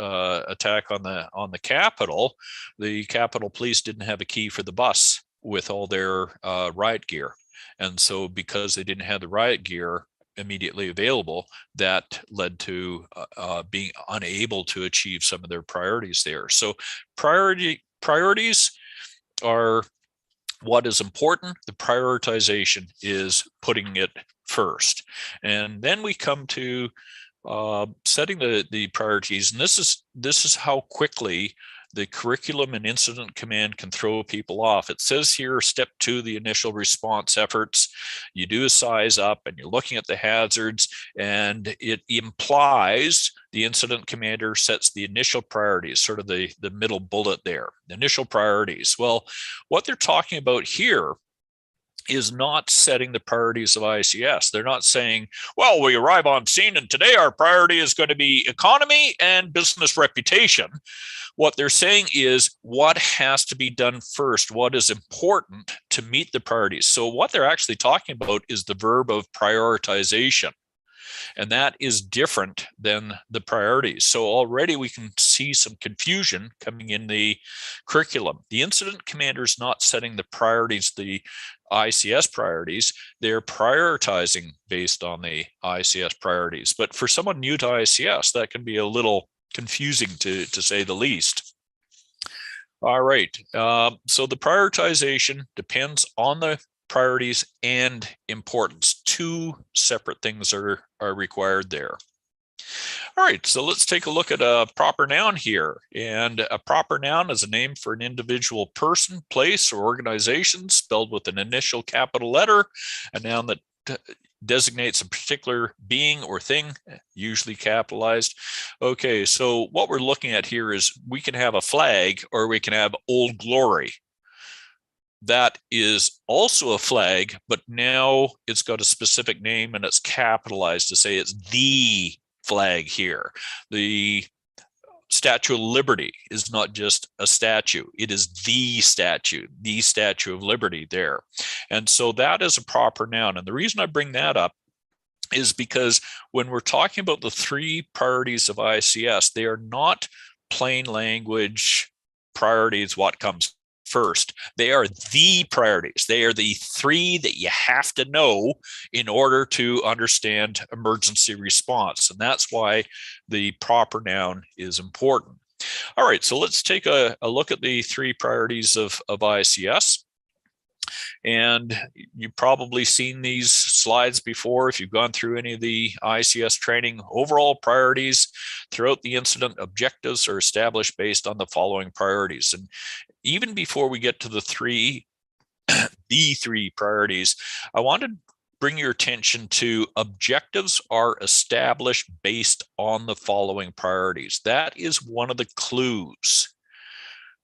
attack on the Capitol. The Capitol Police didn't have a key for the bus with all their riot gear. And so because they didn't have the riot gear immediately available, that led to being unable to achieve some of their priorities there. So priorities are what is important. The prioritization is putting it first. And then we come to setting the priorities. And this is how quickly the curriculum and incident command can throw people off. It says here, step 2, the initial response efforts. You do a size up and you're looking at the hazards, and it implies the incident commander sets the initial priorities, sort of the middle bullet there, the initial priorities. Well, what they're talking about here is not setting the priorities of ICS. They're not saying, well, we arrive on scene and today our priority is going to be economy and business reputation. What they're saying is what has to be done first, what is important to meet the priorities. So what they're actually talking about is the verb of prioritization. And that is different than the priorities. So already we can see some confusion coming in the curriculum. The incident commander is not setting the priorities, the ICS priorities. They're prioritizing based on the ICS priorities. But for someone new to ICS, that can be a little confusing to say the least. All right. So the prioritization depends on the priorities and importance. Two separate things are required there. All right, so let's take a look at a proper noun here. And a proper noun is a name for an individual person, place, or organization spelled with an initial capital letter, a noun that designates a particular being or thing, usually capitalized. Okay, so what we're looking at here is we can have a flag or we can have Old Glory. That is also a flag, but now it's got a specific name and it's capitalized to say it's the flag here. The Statue of Liberty is not just a statue, it is the Statue of Liberty there. And so that is a proper noun. And the reason I bring that up is because when we're talking about the three priorities of ICS, they are not plain language priorities, what comes first. They are the priorities. They are the three that you have to know in order to understand emergency response. And that's why the proper noun is important. All right, so let's take a look at the three priorities of ICS. And you've probably seen these slides before if you've gone through any of the ICS training. Overall priorities throughout the incident, objectives are established based on the following priorities. And even before we get to the three priorities, I want to bring your attention to objectives are established based on the following priorities. That is one of the clues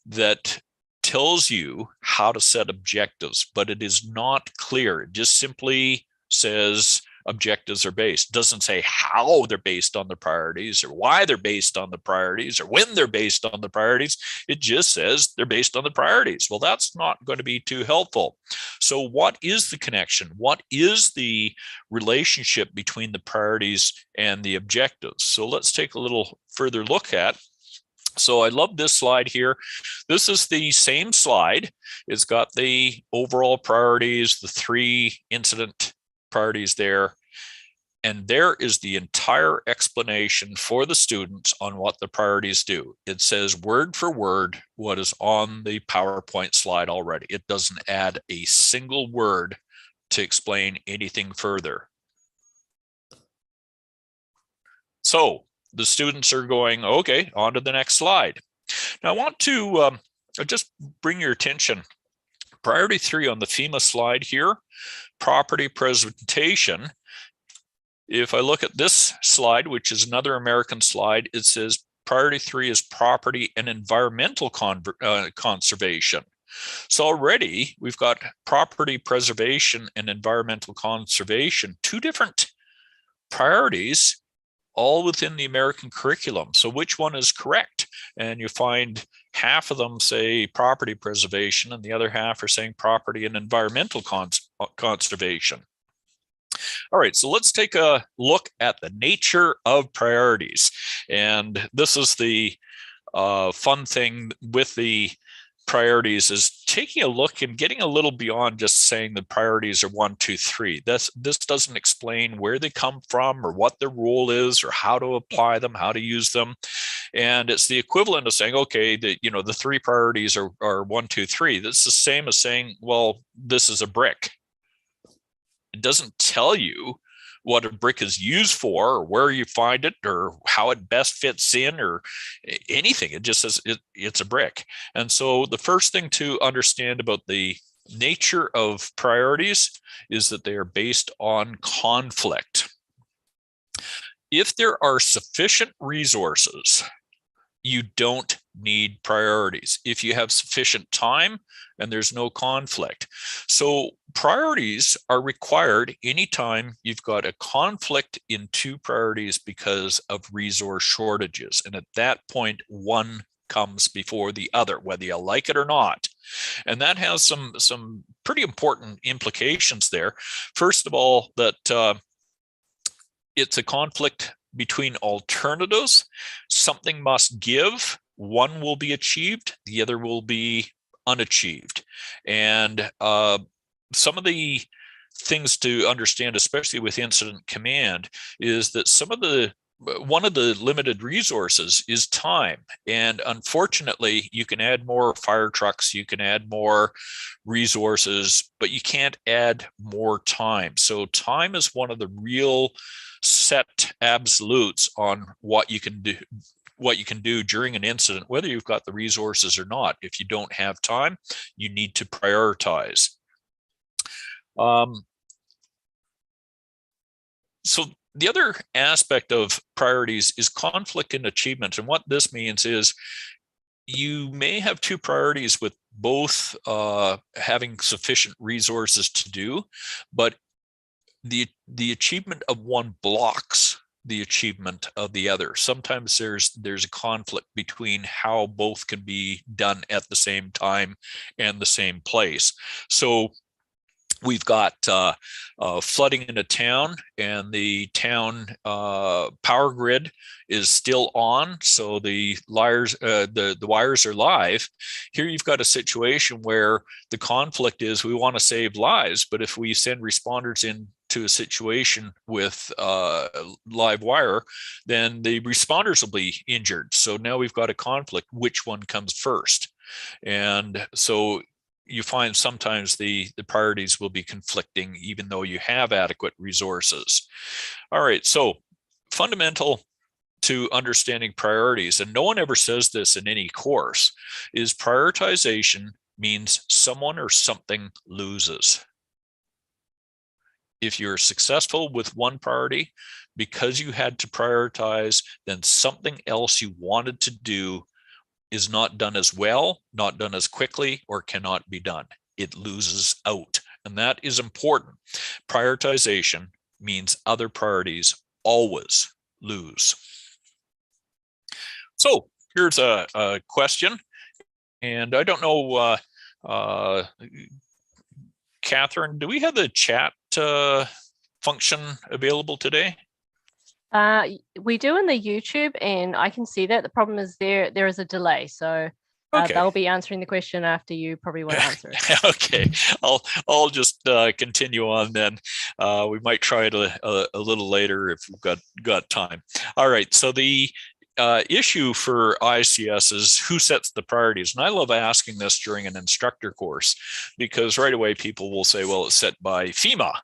that tells you how to set objectives, but it is not clear. It just simply says objectives are based. It doesn't say how they're based on the priorities or why they're based on the priorities or when they're based on the priorities. It just says they're based on the priorities. Well, that's not going to be too helpful. So what is the connection? What is the relationship between the priorities and the objectives? So let's take a little further look at. So I love this slide here. This is the same slide. It's got the overall priorities, the three incident priorities there. And there is the entire explanation for the students on what the priorities do. It says word for word what is on the PowerPoint slide already. It doesn't add a single word to explain anything further. So the students are going, okay, on to the next slide. Now I want to just bring your attention. Priority 3 on the FEMA slide here, property presentation. If I look at this slide, which is another American slide, it says priority 3 is property and environmental conservation. So already we've got property preservation and environmental conservation, two different priorities, all within the American curriculum. So which one is correct? And you find half of them say property preservation and the other half are saying property and environmental conservation. All right, so let's take a look at the nature of priorities. And this is the fun thing with the priorities is taking a look and getting a little beyond just saying the priorities are 1, 2, 3. This doesn't explain where they come from or what their role is or how to apply them, how to use them. And it's the equivalent of saying, okay, the three priorities are 1, 2, 3. That's the same as saying, well, this is a brick. It doesn't tell you what a brick is used for or where you find it or how it best fits in or anything. It just says it's a brick. And so the first thing to understand about the nature of priorities is that they are based on conflict. If there are sufficient resources, you don't need priorities if you have sufficient time and there's no conflict. So priorities are required anytime you've got a conflict in two priorities because of resource shortages. And at that point, one comes before the other, whether you like it or not. And that has some pretty important implications there. First of all, that it's a conflict between alternatives. Something must give. One will be achieved, the other will be unachieved. And some of the things to understand, especially with incident command, is that one of the limited resources is time. And unfortunately, you can add more fire trucks, you can add more resources, but you can't add more time. So time is one of the real set absolutes on what you can do during an incident, whether you've got the resources or not. If you don't have time, you need to prioritize. So the other aspect of priorities is conflict and achievement. And what this means is you may have two priorities with both having sufficient resources to do, but the achievement of one blocks the achievement of the other. Sometimes there's a conflict between how both can be done at the same time and the same place. So we've got flooding in a town, and the town power grid is still on, so the wires are live. Here you've got a situation where the conflict is we want to save lives, but if we send responders into a situation with live wire, then the responders will be injured. So now we've got a conflict. Which one comes first? And so you find sometimes the priorities will be conflicting, even though you have adequate resources. All right, so fundamental to understanding priorities, and no one ever says this in any course, is prioritization means someone or something loses. If you're successful with one priority because you had to prioritize, then something else you wanted to do is not done as well, not done as quickly, or cannot be done. It loses out. And that is important. Prioritization means other priorities always lose. So here's a question. And I don't know, Catherine, do we have the chat function available today? We do in the YouTube, and I can see that. The problem is there is a delay, so Okay. they'll be answering the question after you probably want to answer it. Okay, I'll just continue on then. We might try it a little later if we've got time. All right, so the issue for ICS is who sets the priorities. And I love asking this during an instructor course, because right away people will say, well, it's set by FEMA.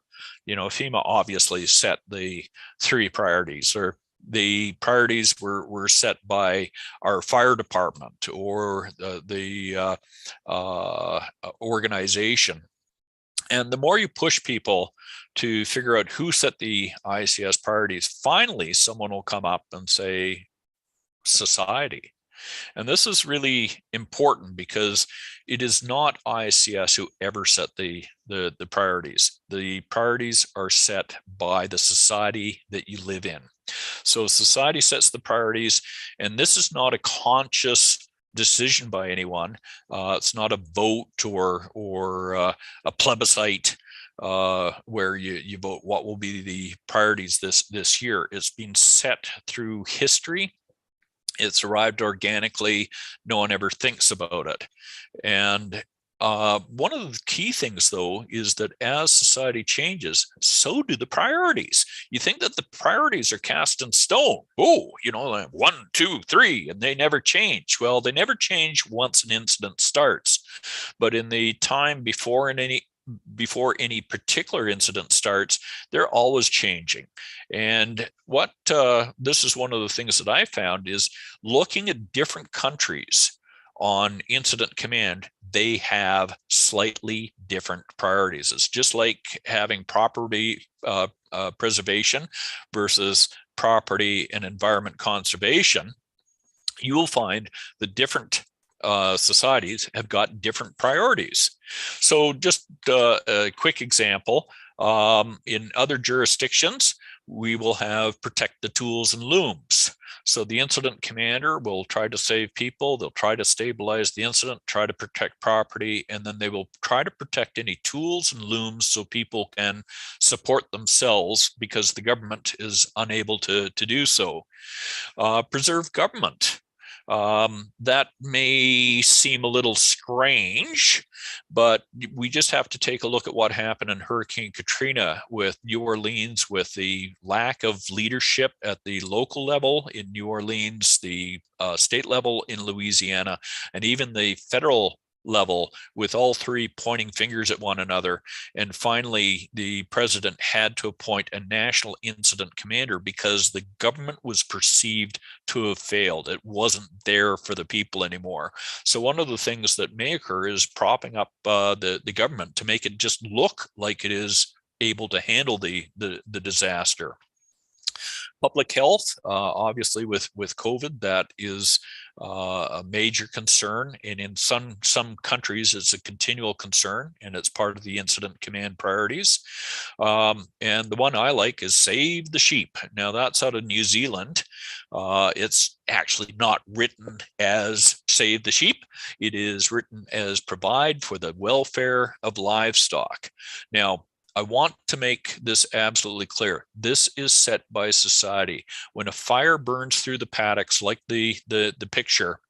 You know, FEMA obviously set the three priorities, or the priorities were set by our fire department or the organization. And the more you push people to figure out who set the ICS priorities, finally someone will come up and say, society. And this is really important because it is not ICS who ever set the priorities. The priorities are set by the society that you live in. So society sets the priorities, and this is not a conscious decision by anyone. It's not a vote or a plebiscite where you vote what will be the priorities this year. It's been set through history. It's arrived organically. No one ever thinks about it. And one of the key things, though, is that as society changes, so do the priorities. You think that the priorities are cast in stone. Oh, you know, 1, 2, 3, and they never change. Well, they never change once an incident starts. But in the time before any particular incident starts, they're always changing. And what this is one of the things that I found is looking at different countries on incident command, they have slightly different priorities. It's just like having property preservation versus property and environment conservation. you will find the different societies have got different priorities. So just a quick example, in other jurisdictions, we will have protect the tools and looms. So the incident commander will try to save people, they'll try to stabilize the incident, try to protect property, and then they will try to protect any tools and looms so people can support themselves because the government is unable to do so. Preserve government. That may seem a little strange, but we just have to take a look at what happened in Hurricane Katrina with New Orleans, with the lack of leadership at the local level in New Orleans, the state level in Louisiana, and even the federal level, with all three pointing fingers at one another. And finally, the president had to appoint a national incident commander because the government was perceived to have failed. It wasn't there for the people anymore. So one of the things that may occur is propping up the government to make it just look like it is able to handle the disaster. Public health, obviously with COVID, that is a major concern, and in some countries it's a continual concern, and it's part of the incident command priorities. And the one I like is save the sheep. Now that's out of New Zealand. It's actually not written as save the sheep. It is written as provide for the welfare of livestock. Now, I want to make this absolutely clear. This is set by society. When a fire burns through the paddocks, like the picture,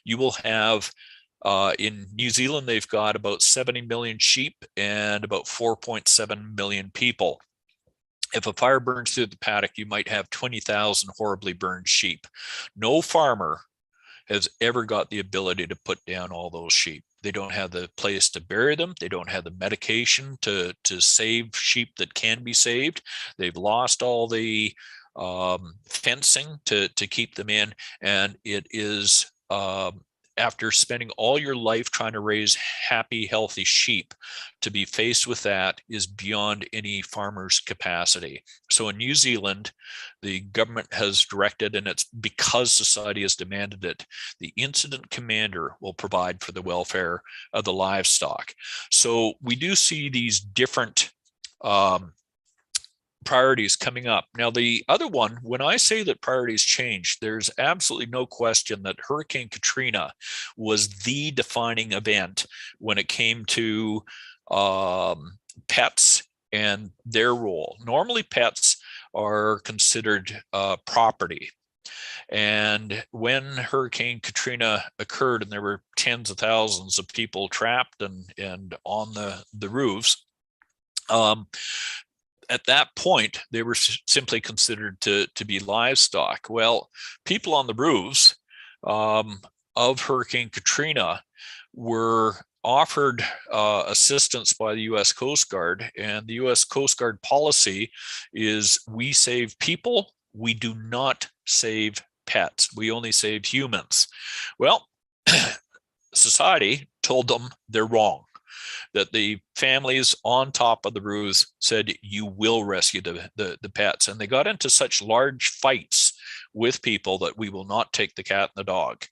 you will have, in New Zealand, they've got about 70 million sheep and about 4.7 million people. If a fire burns through the paddock, you might have 20,000 horribly burned sheep. No farmer has ever got the ability to put down all those sheep. They don't have the place to bury them. They don't have the medication to save sheep that can be saved. They've lost all the fencing to keep them in. And it is, after spending all your life trying to raise happy, healthy sheep, to be faced with that is beyond any farmer's capacity. So in New Zealand, the government has directed, and it's because society has demanded it, the incident commander will provide for the welfare of the livestock. So we do see these different priorities coming up. Now, the other one, when I say that priorities change, there's absolutely no question that Hurricane Katrina was the defining event when it came to pets and their role. Normally, pets are considered property. And when Hurricane Katrina occurred and there were tens of thousands of people trapped and on the roofs, at that point, they were simply considered to be livestock. Well, people on the roofs of Hurricane Katrina were offered assistance by the U.S. Coast Guard, and the U.S. Coast Guard policy is we save people, we do not save pets. We only save humans. Well, society told them they're wrong, that the families on top of the roofs said, you will rescue the pets. And they got into such large fights with people that we will not take the cat and the dog,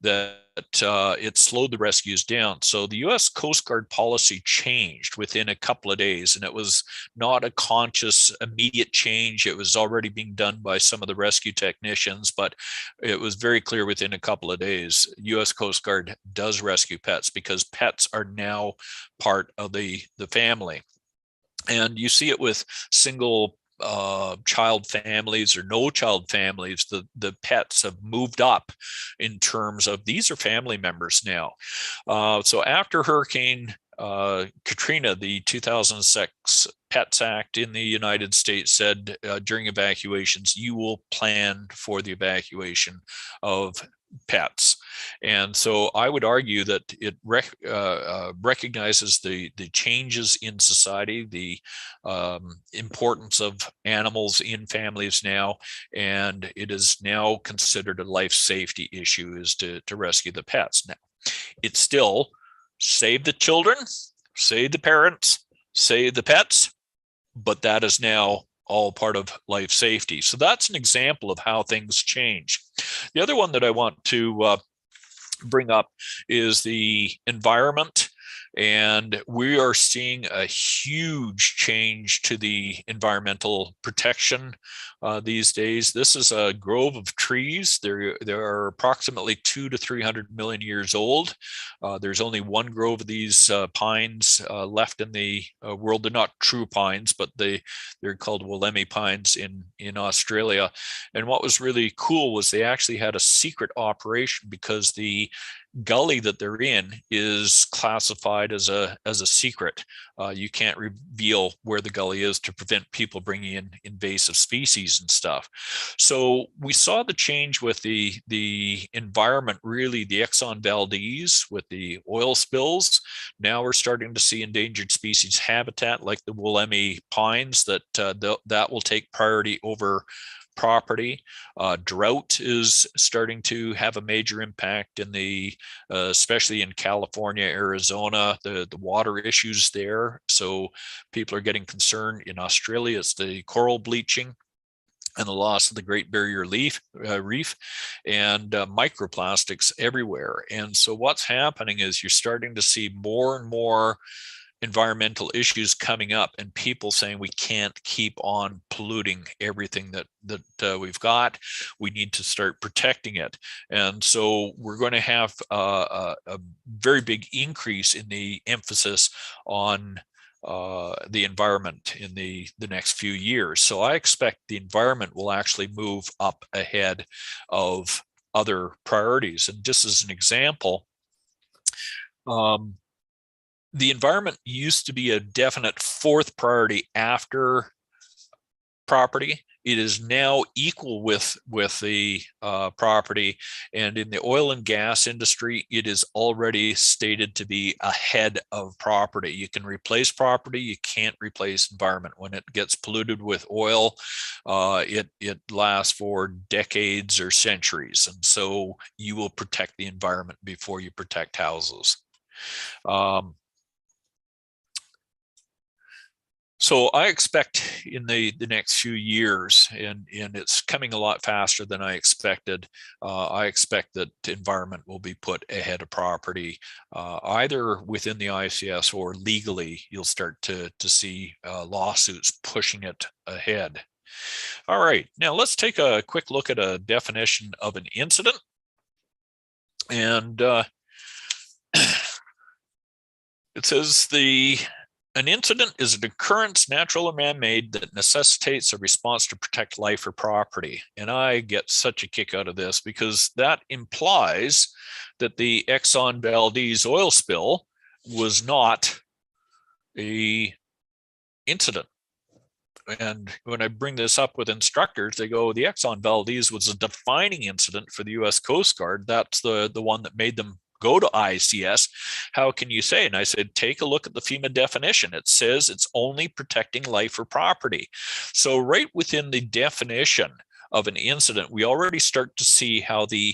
that it slowed the rescues down. So the U.S. Coast Guard policy changed within a couple of days, and it was not a conscious, immediate change. It was already being done by some of the rescue technicians, but it was very clear within a couple of days, U.S. Coast Guard does rescue pets because pets are now part of the family. And you see it with single child families or no child families. The pets have moved up in terms of these are family members now. So after Hurricane Katrina, the 2006 Pets Act in the United States said during evacuations, you will plan for the evacuation of pets. And so I would argue that it recognizes the changes in society, the importance of animals in families now, and it is now considered a life safety issue is to rescue the pets. Now, it's still save the children, save the parents, save the pets, but that is now all part of life safety. So that's an example of how things change. The other one that I want to bring up is the environment. And we are seeing a huge change to the environmental protection these days. This is a grove of trees. There are approximately 200 to 300 million years old. There's only one grove of these pines left in the world. They're not true pines, but they're called Wollemi pines in Australia. And what was really cool was they actually had a secret operation because the gully that they're in is classified as a secret. You can't reveal where the gully is to prevent people bringing in invasive species and stuff. So we saw the change with the environment, really the Exxon Valdez with the oil spills. Now we're starting to see endangered species habitat like the Wollemi pines that will take priority over property. Drought is starting to have a major impact in especially in California, Arizona, the water issues there. So people are getting concerned. In Australia, it's the coral bleaching and the loss of the Great Barrier Reef and microplastics everywhere. And so what's happening is you're starting to see more and more environmental issues coming up and people saying we can't keep on polluting everything that we've got. We need to start protecting it. And so we're going to have a very big increase in the emphasis on the environment in the next few years. So I expect the environment will actually move up ahead of other priorities. And just as an example, the environment used to be a definite fourth priority after property. It is now equal with the property. And in the oil and gas industry, it is already stated to be ahead of property. You can replace property, you can't replace environment. When it gets polluted with oil, it lasts for decades or centuries. And so you will protect the environment before you protect houses. So I expect in the next few years, and it's coming a lot faster than I expected, I expect that environment will be put ahead of property, either within the ICS or legally. You'll start to see lawsuits pushing it ahead. All right, now let's take a quick look at a definition of an incident. And it says an incident is an occurrence, natural or man-made, that necessitates a response to protect life or property. And I get such a kick out of this because that implies that the Exxon Valdez oil spill was not an incident. And when I bring this up with instructors, they go, the Exxon Valdez was a defining incident for the U.S. Coast Guard. That's the one that made them go to ICS. How can you say? And I said, take a look at the FEMA definition. It says it's only protecting life or property. So right within the definition of an incident, we already start to see how the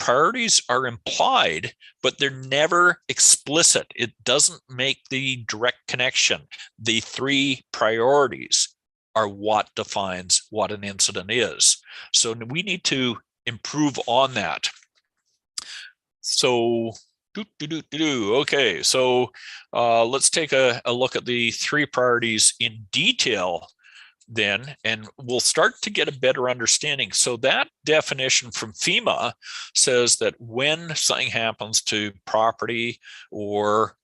priorities are implied, but they're never explicit. It doesn't make the direct connection. The three priorities are what defines what an incident is. So we need to improve on that. So, okay, so let's take a look at the three priorities in detail then, and we'll start to get a better understanding. So that definition from FEMA says that when something happens to property or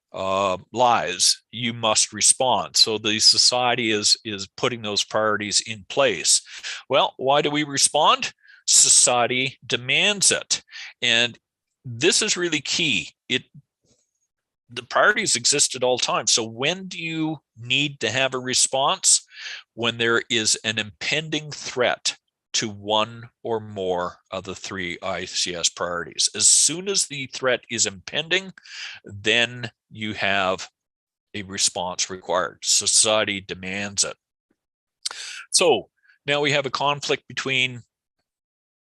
lives, you must respond. So the society is putting those priorities in place. Well, why do we respond? Society demands it. And this is really key. The priorities exist at all times. So when do you need to have a response? When there is an impending threat to one or more of the three ICS priorities. As soon as the threat is impending, then you have a response required. Society demands it. So now we have a conflict between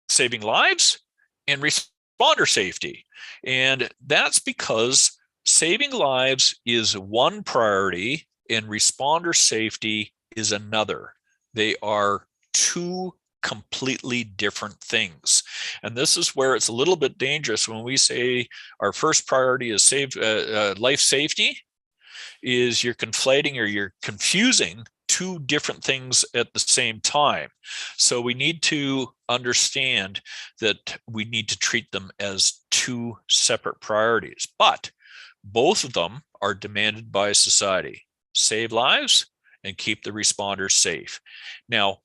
saving lives and responder safety. And that's because saving lives is one priority and responder safety is another. They are two completely different things. And this is where it's a little bit dangerous when we say our first priority is life safety, is you're conflating or you're confusing two different things at the same time. So we need to understand that we need to treat them as two separate priorities, but both of them are demanded by society. Save lives and keep the responders safe. Now,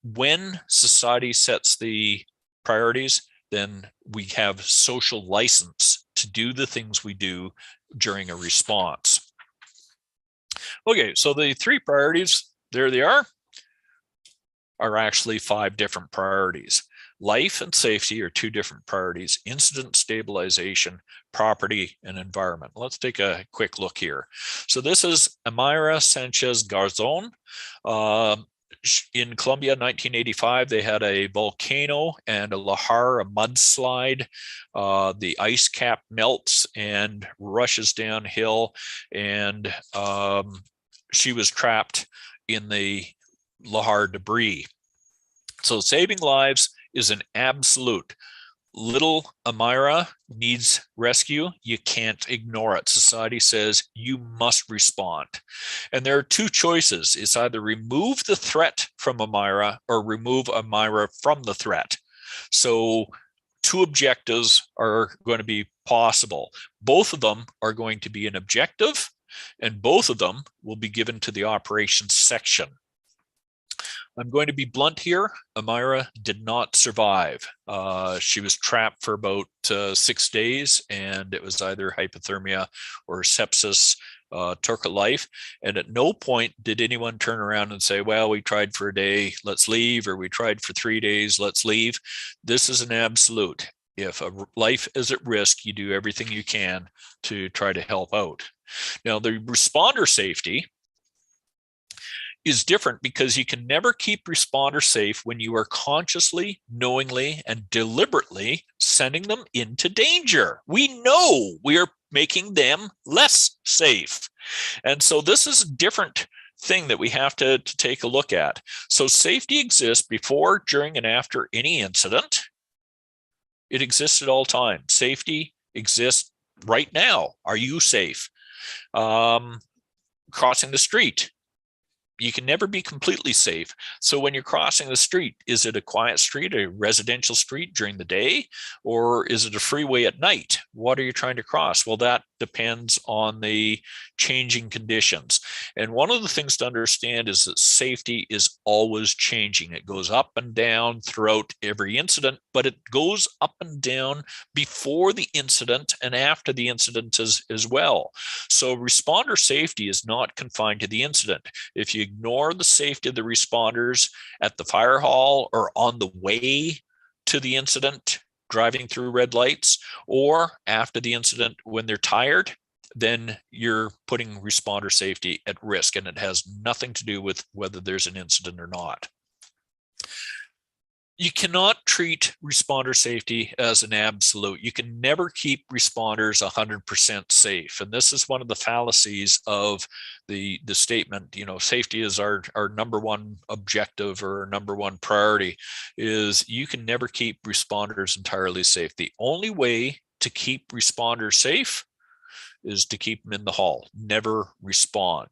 when society sets the priorities, then we have social license to do the things we do during a response. Okay, so the three priorities, there they are actually 5 different priorities. Life and safety are 2 different priorities: incident stabilization, property, and environment. Let's take a quick look here. So this is Amira Sanchez Garzon. In Colombia, 1985, they had a volcano and a lahar, a mudslide. The ice cap melts and rushes downhill, and she was trapped in the lahar debris. So saving lives is an absolute. Little Amira needs rescue. You can't ignore it. Society says you must respond. And there are 2 choices. It's either remove the threat from Amira or remove Amira from the threat. So 2 objectives are going to be possible. Both of them are going to be an objective, and both of them will be given to the operations section. I'm going to be blunt here. Amira did not survive. She was trapped for about 6 days, and it was either hypothermia or sepsis took her life. And at no point did anyone turn around and say, well, we tried for a day, let's leave, or we tried for 3 days, let's leave. This is an absolute. If a life is at risk, you do everything you can to try to help out. Now, the responder safety is different because you can never keep responders safe when you are consciously, knowingly, and deliberately sending them into danger. We know we are making them less safe. And so this is a different thing that we have to take a look at. So safety exists before, during, and after any incident. It exists at all times. Safety exists right now. Are you safe? Crossing the street. You can never be completely safe. So when you're crossing the street, is it a quiet street, a residential street during the day, or is it a freeway at night? What are you trying to cross? Well, that depends on the changing conditions. And one of the things to understand is that safety is always changing. It goes up and down throughout every incident, but it goes up and down before the incident and after the incident as well. So responder safety is not confined to the incident. If you ignore the safety of the responders at the fire hall or on the way to the incident, driving through red lights, or after the incident when they're tired, then you're putting responder safety at risk, and it has nothing to do with whether there's an incident or not. You cannot treat responder safety as an absolute. You can never keep responders 100% safe. And this is one of the fallacies of the statement, you know, safety is our number one objective or number one priority, is you can never keep responders entirely safe. The only way to keep responders safe is to keep them in the hall, never respond.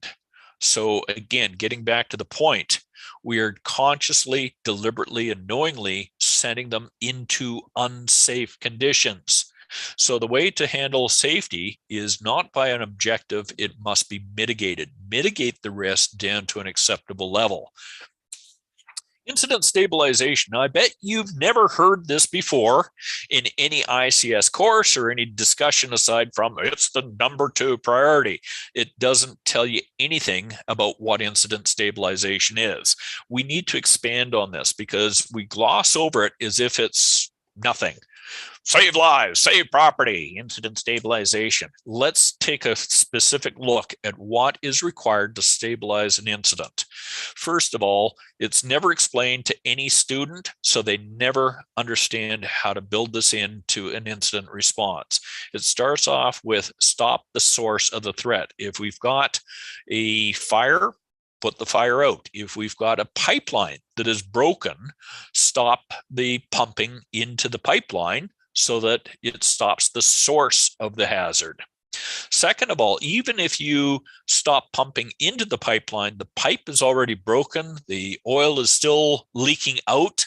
So again, getting back to the point, we are consciously, deliberately, and knowingly sending them into unsafe conditions. So the way to handle safety is not by an objective, it must be mitigated. Mitigate the risk down to an acceptable level. Incident stabilization. Now, I bet you've never heard this before in any ICS course or any discussion aside from it's the number 2 priority. It doesn't tell you anything about what incident stabilization is. We need to expand on this because we gloss over it as if it's nothing. Save lives, save property, incident stabilization. Let's take a specific look at what is required to stabilize an incident. First of all, it's never explained to any student, so they never understand how to build this into an incident response. It starts off with stop the source of the threat. If we've got a fire put the fire out. If we've got a pipeline that is broken, stop the pumping into the pipeline so that it stops the source of the hazard. Second of all, even if you stop pumping into the pipeline, the pipe is already broken, the oil is still leaking out.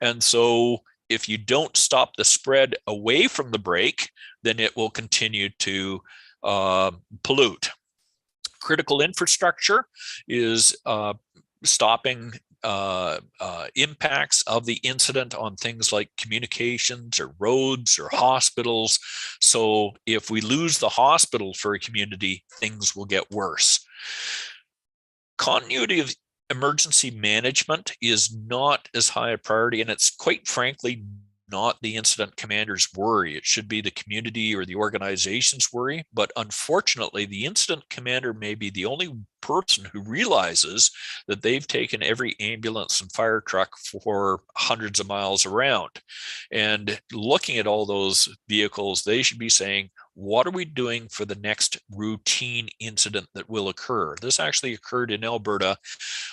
And so if you don't stop the spread away from the break, then it will continue to pollute. Critical infrastructure is stopping impacts of the incident on things like communications or roads or hospitals. So if we lose the hospital for a community, things will get worse. Continuity of emergency management is not as high a priority, and it's quite frankly not the incident commander's worry. It should be the community or the organization's worry. But unfortunately, the incident commander may be the only person who realizes that they've taken every ambulance and fire truck for hundreds of miles around. And looking at all those vehicles, they should be saying, what are we doing for the next routine incident that will occur? This actually occurred in Alberta,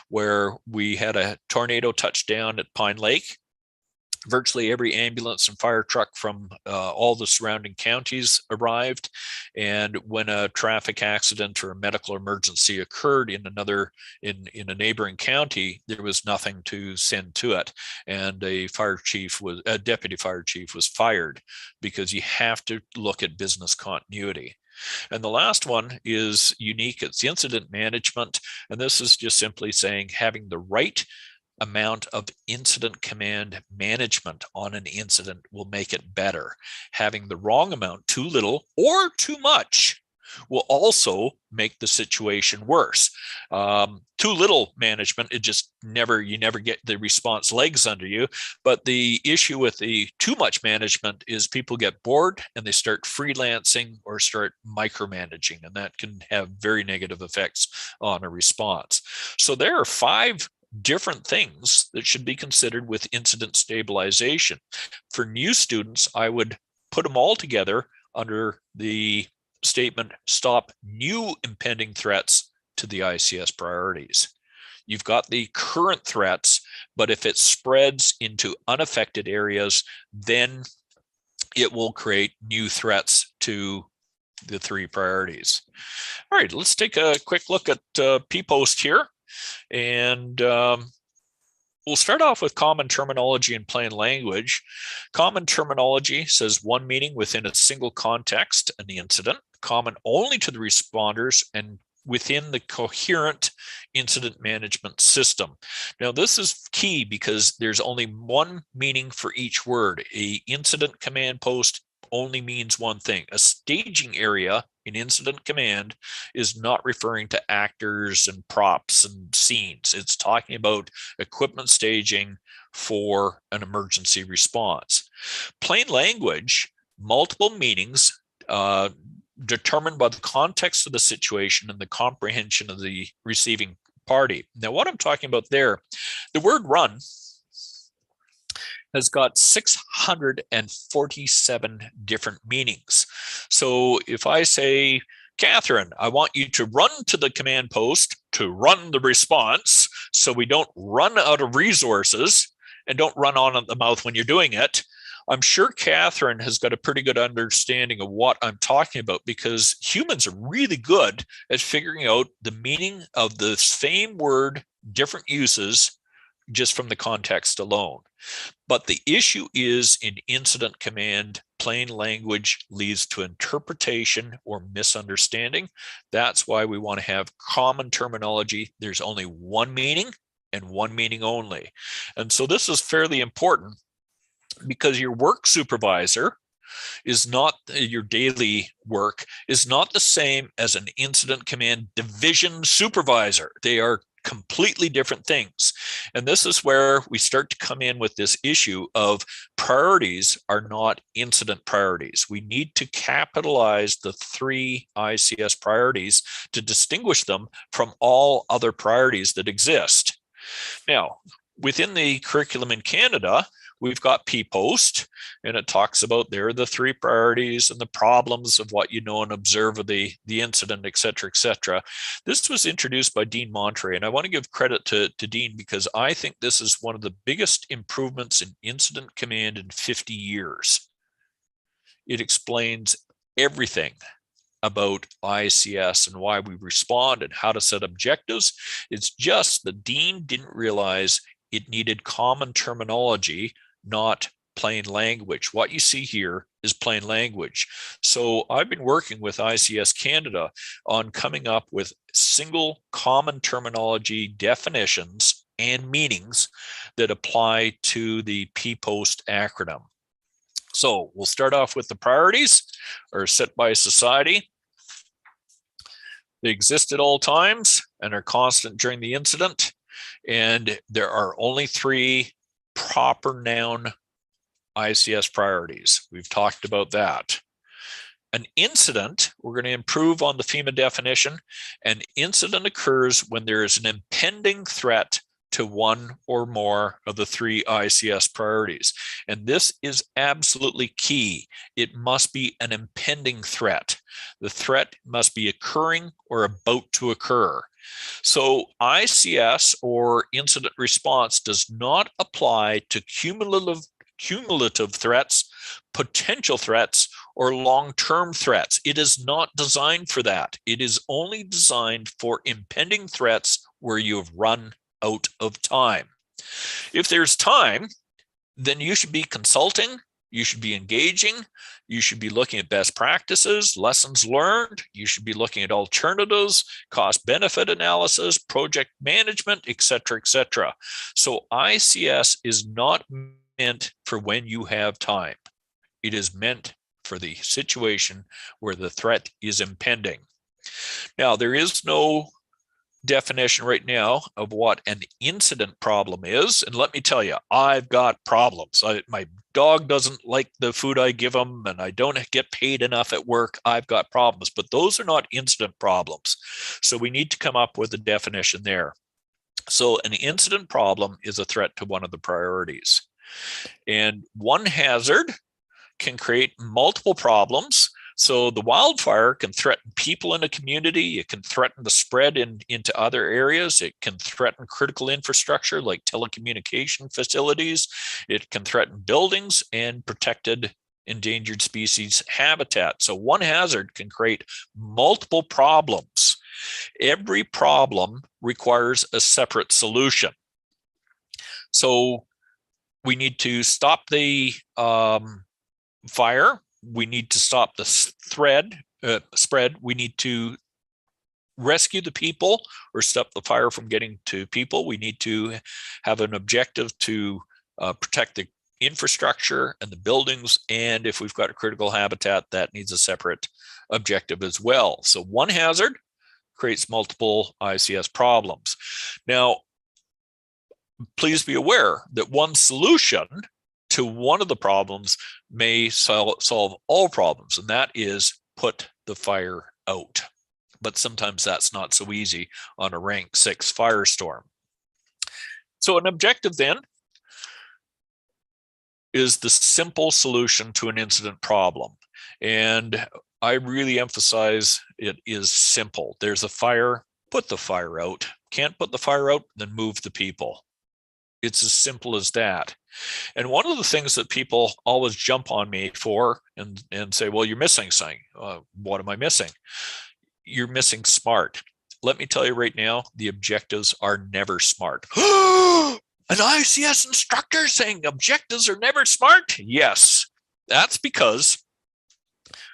where we had a tornado touchdown at Pine Lake. Virtually every ambulance and fire truck from all the surrounding counties arrived. And when a traffic accident or a medical emergency occurred in a neighboring county, there was nothing to send to it. And a deputy fire chief was fired, because you have to look at business continuity. And the last one is unique. It's incident management. And this is just simply saying having the right amount of incident command management on an incident will make it better. Having the wrong amount, too little or too much, will also make the situation worse. Too little management, you never get the response legs under you. But the issue with the too much management is people get bored and they start freelancing or start micromanaging, and that can have very negative effects on a response. So there are 5 different things that should be considered with incident stabilization. For new students, I would put them all together under the statement, stop new impending threats to the ICS priorities. You've got the current threats, but if it spreads into unaffected areas, then it will create new threats to the 3 priorities. All right, let's take a quick look at P-Post here. And we'll start off with common terminology in plain language. Common terminology says one meaning within a single context, an incident, common only to the responders and within the coherent incident management system. Now, this is key because there's only one meaning for each word. An incident command post only means one thing. A staging area in incident command is not referring to actors and props and scenes. It's talking about equipment staging for an emergency response. Plain language, multiple meanings determined by the context of the situation and the comprehension of the receiving party. Now, what I'm talking about there, the word run has got 647 different meanings. So if I say, Catherine, I want you to run to the command post to run the response so we don't run out of resources and don't run on at the mouth when you're doing it, I'm sure Catherine has got a pretty good understanding of what I'm talking about, because humans are really good at figuring out the meaning of the same word, different uses, just from the context alone. But the issue is in incident command, plain language leads to interpretation or misunderstanding. That's why we want to have common terminology. There's only one meaning and one meaning only. And so this is fairly important, because your work supervisor is not, your daily work is not the same as an incident command division supervisor. They are completely different things. And this is where we start to come in with this issue of priorities are not incident priorities. We need to capitalize the 3 ICS priorities to distinguish them from all other priorities that exist. Now, within the curriculum in Canada, we've got P-Post, and it talks about there are the 3 priorities and the problems of what you know and observe of the incident, et cetera, et cetera. This was introduced by Dean Montre, and I want to give credit to Dean because I think this is one of the biggest improvements in incident command in 50 years. It explains everything about ICS and why we respond and how to set objectives. It's just the Dean didn't realize it needed common terminology, not plain language. What you see here is plain language. So I've been working with ICS Canada on coming up with single common terminology definitions and meanings that apply to the P-Post acronym. So we'll start off with the priorities are set by society. They exist at all times and are constant during the incident. And there are only 3 proper noun ICS priorities. We've talked about that. An incident, we're going to improve on the FEMA definition. An incident occurs when there is an impending threat to one or more of the 3 ICS priorities. And this is absolutely key. It must be an impending threat. The threat must be occurring or about to occur. So ICS, or incident response, does not apply to cumulative threats, potential threats, or long-term threats. It is not designed for that. It is only designed for impending threats where you have run out of time. If there's time, then you should be consulting, you should be engaging, you should be looking at best practices, lessons learned, you should be looking at alternatives, cost-benefit analysis, project management, et cetera, et cetera. So ICS is not meant for when you have time. It is meant for the situation where the threat is impending. Now, there is no definition right now of what an incident problem is. And let me tell you, I've got problems. My dog doesn't like the food I give him, and I don't get paid enough at work. I've got problems, but those are not incident problems. So we need to come up with a definition there. So an incident problem is a threat to one of the priorities. And one hazard can create multiple problems. So the wildfire can threaten people in a community. It can threaten the spread into other areas. It can threaten critical infrastructure like telecommunication facilities. It can threaten buildings and protected endangered species habitat. So one hazard can create multiple problems. Every problem requires a separate solution. So we need to stop the fire. We need to stop the spread. We need to rescue the people or stop the fire from getting to people. We need to have an objective to protect the infrastructure and the buildings. And if we've got a critical habitat, that needs a separate objective as well. So one hazard creates multiple ICS problems. Now, please be aware that one solution to one of the problems may solve all problems, and that is put the fire out. But sometimes that's not so easy on a rank 6 firestorm. So an objective then is the simple solution to an incident problem. And I really emphasize it is simple. There's a fire, put the fire out. Can't put the fire out, then move the people. It's as simple as that. And one of the things that people always jump on me for and say, well, you're missing something. What am I missing? You're missing SMART. Let me tell you right now, the objectives are never SMART. An ICS instructor saying objectives are never SMART? Yes, that's because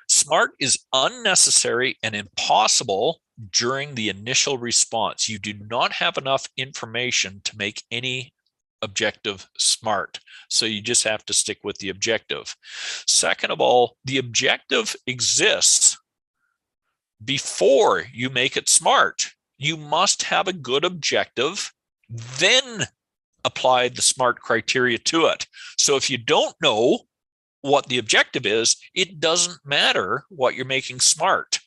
SMART is unnecessary and impossible during the initial response. You do not have enough information to make any objective SMART. So you just have to stick with the objective. Second of all, the objective exists before you make it SMART. You must have a good objective, then apply the SMART criteria to it. So if you don't know what the objective is, it doesn't matter what you're making SMART.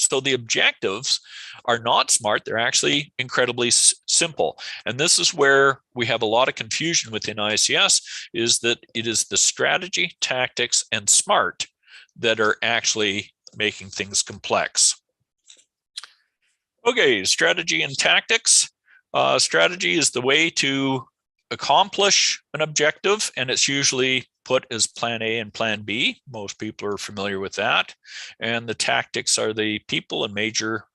So the objectives are not smart. They're actually incredibly simple. And this is where we have a lot of confusion within ICS, is that it is the strategy, tactics, and smart that are actually making things complex. Okay, strategy and tactics. Strategy is the way to accomplish an objective, and it's usually put as plan A and plan B. Most people are familiar with that. And the tactics are the people and major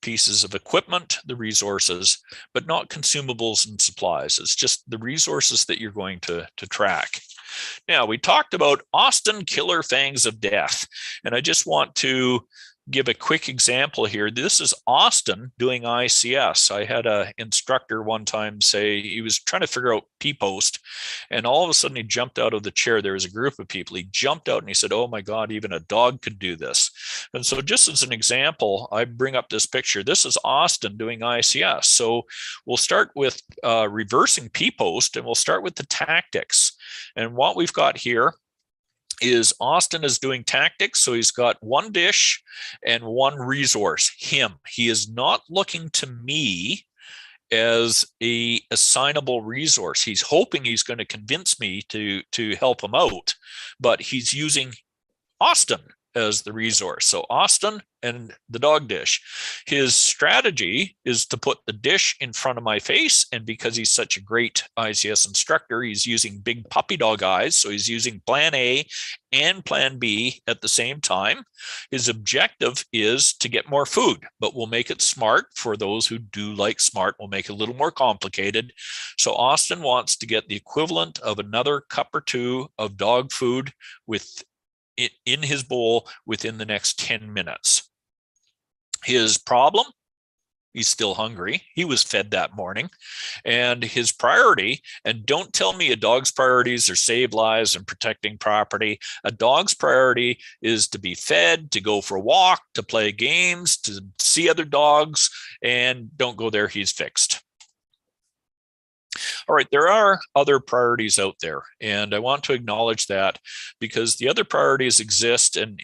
pieces of equipment, the resources, but not consumables and supplies. It's just the resources that you're going to track. Now, we talked about Austin Killer Fangs of Death, and I just want to give a quick example here. This is Austin doing ICS. I had an instructor one time say he was trying to figure out P-post, and all of a sudden he jumped out of the chair. There was a group of people. He jumped out and he said, "Oh my God, even a dog could do this." And so just as an example, I bring up this picture. This is Austin doing ICS. So we'll start with reversing P-post, and we'll start with the tactics. And what we've got here is Austin is doing tactics. So he's got one dish and one resource, him. He is not looking to me as a assignable resource. He's hoping he's going to convince me to help him out, but he's using Austin as the resource. So Austin and the dog dish. His strategy is to put the dish in front of my face, and because he's such a great ICS instructor, he's using big puppy dog eyes. So he's using plan A and plan B at the same time. His objective is to get more food, but we'll make it smart. For those who do like smart, we'll make it a little more complicated. So Austin wants to get the equivalent of another cup or two of dog food in his bowl within the next 10 minutes. His problem, he's still hungry. He was fed that morning. And his priority, and don't tell me a dog's priorities are save lives and protecting property. A dog's priority is to be fed, to go for a walk, to play games, to see other dogs, and don't go there, he's fixed. All right, there are other priorities out there, and I want to acknowledge that because the other priorities exist and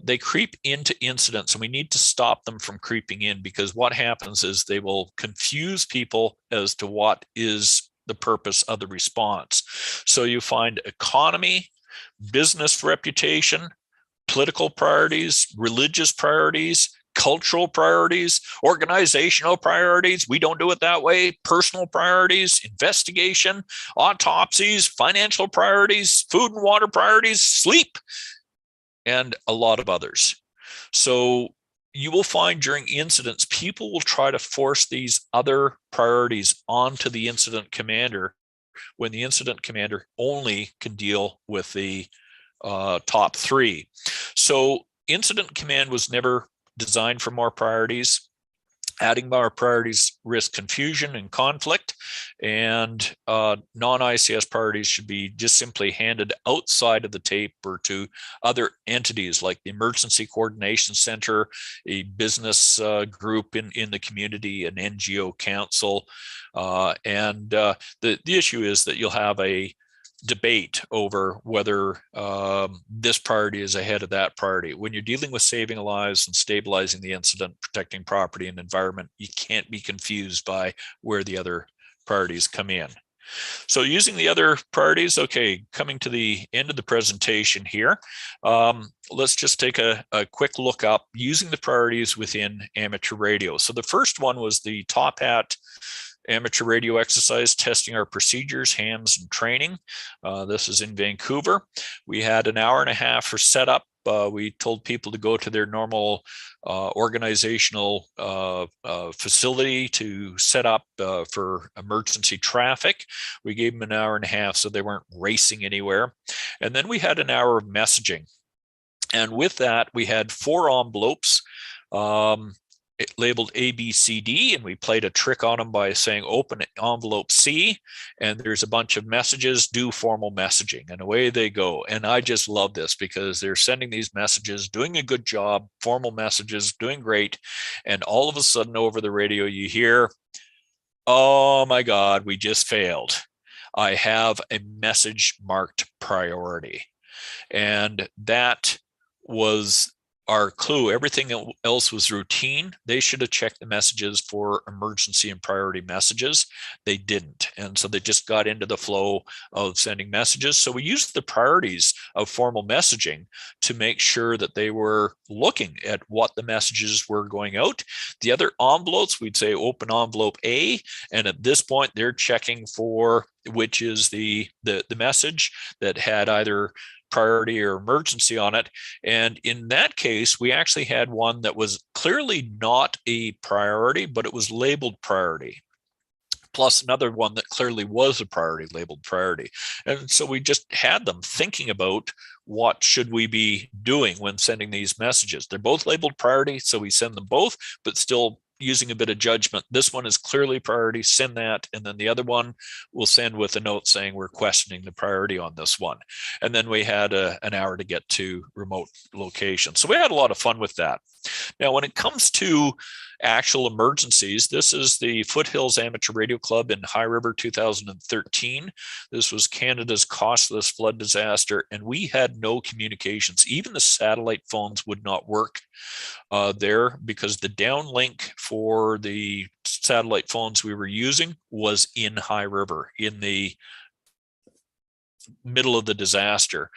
they creep into incidents, and we need to stop them from creeping in, because what happens is they will confuse people as to what is the purpose of the response. So you find economy, business reputation, political priorities, religious priorities, cultural priorities, organizational priorities, we don't do it that way, personal priorities, investigation, autopsies, financial priorities, food and water priorities, sleep, and a lot of others. So you will find during incidents, people will try to force these other priorities onto the incident commander when the incident commander only can deal with the top three. So incident command was never designed for more priorities. Adding more priorities risk confusion and conflict, and non-ICS priorities should be just simply handed outside of the tape or to other entities like the Emergency Coordination Center, a business group in the community, an NGO council. The issue is that you'll have a debate over whether this priority is ahead of that priority. When you're dealing with saving lives and stabilizing the incident, protecting property and environment, you can't be confused by where the other priorities come in. So using the other priorities, okay, coming to the end of the presentation here, let's just take a quick look up using the priorities within amateur radio. So the first one was the Top Hat amateur radio exercise, testing our procedures, hams, and training. This is in Vancouver. We had an hour and a half for setup. We told people to go to their normal organizational facility to set up for emergency traffic. We gave them an hour and a half so they weren't racing anywhere. And then we had an hour of messaging. And with that, we had 4 envelopes. Labeled A, B, C, D, and we played a trick on them by saying open envelope C, and there's a bunch of messages, do formal messaging, and away they go. And I just love this because they're sending these messages, doing a good job, formal messages, doing great, and all of a sudden over the radio you hear, oh my God, we just failed. I have a message marked priority. And that was our clue. Everything else was routine. They should have checked the messages for emergency and priority messages. They didn't. And so they just got into the flow of sending messages. So we used the priorities of formal messaging to make sure that they were looking at what the messages were going out. The other envelopes, we'd say open envelope A. And at this point, they're checking for which is the message that had either priority or emergency on it. And in that case, we actually had one that was clearly not a priority, but it was labeled priority, plus another one that clearly was a priority, labeled priority. And so we just had them thinking about what should we be doing when sending these messages. They're both labeled priority, so we send them both, but still using a bit of judgment. This one is clearly priority, send that. And then the other one we'll send with a note saying we're questioning the priority on this one. And then we had an hour to get to remote location. So we had a lot of fun with that. Now, when it comes to actual emergencies, this is the Foothills Amateur Radio Club in High River 2013. This was Canada's costless flood disaster, and we had no communications. Even the satellite phones would not work there because the downlink for the satellite phones we were using was in High River, in the middle of the disaster.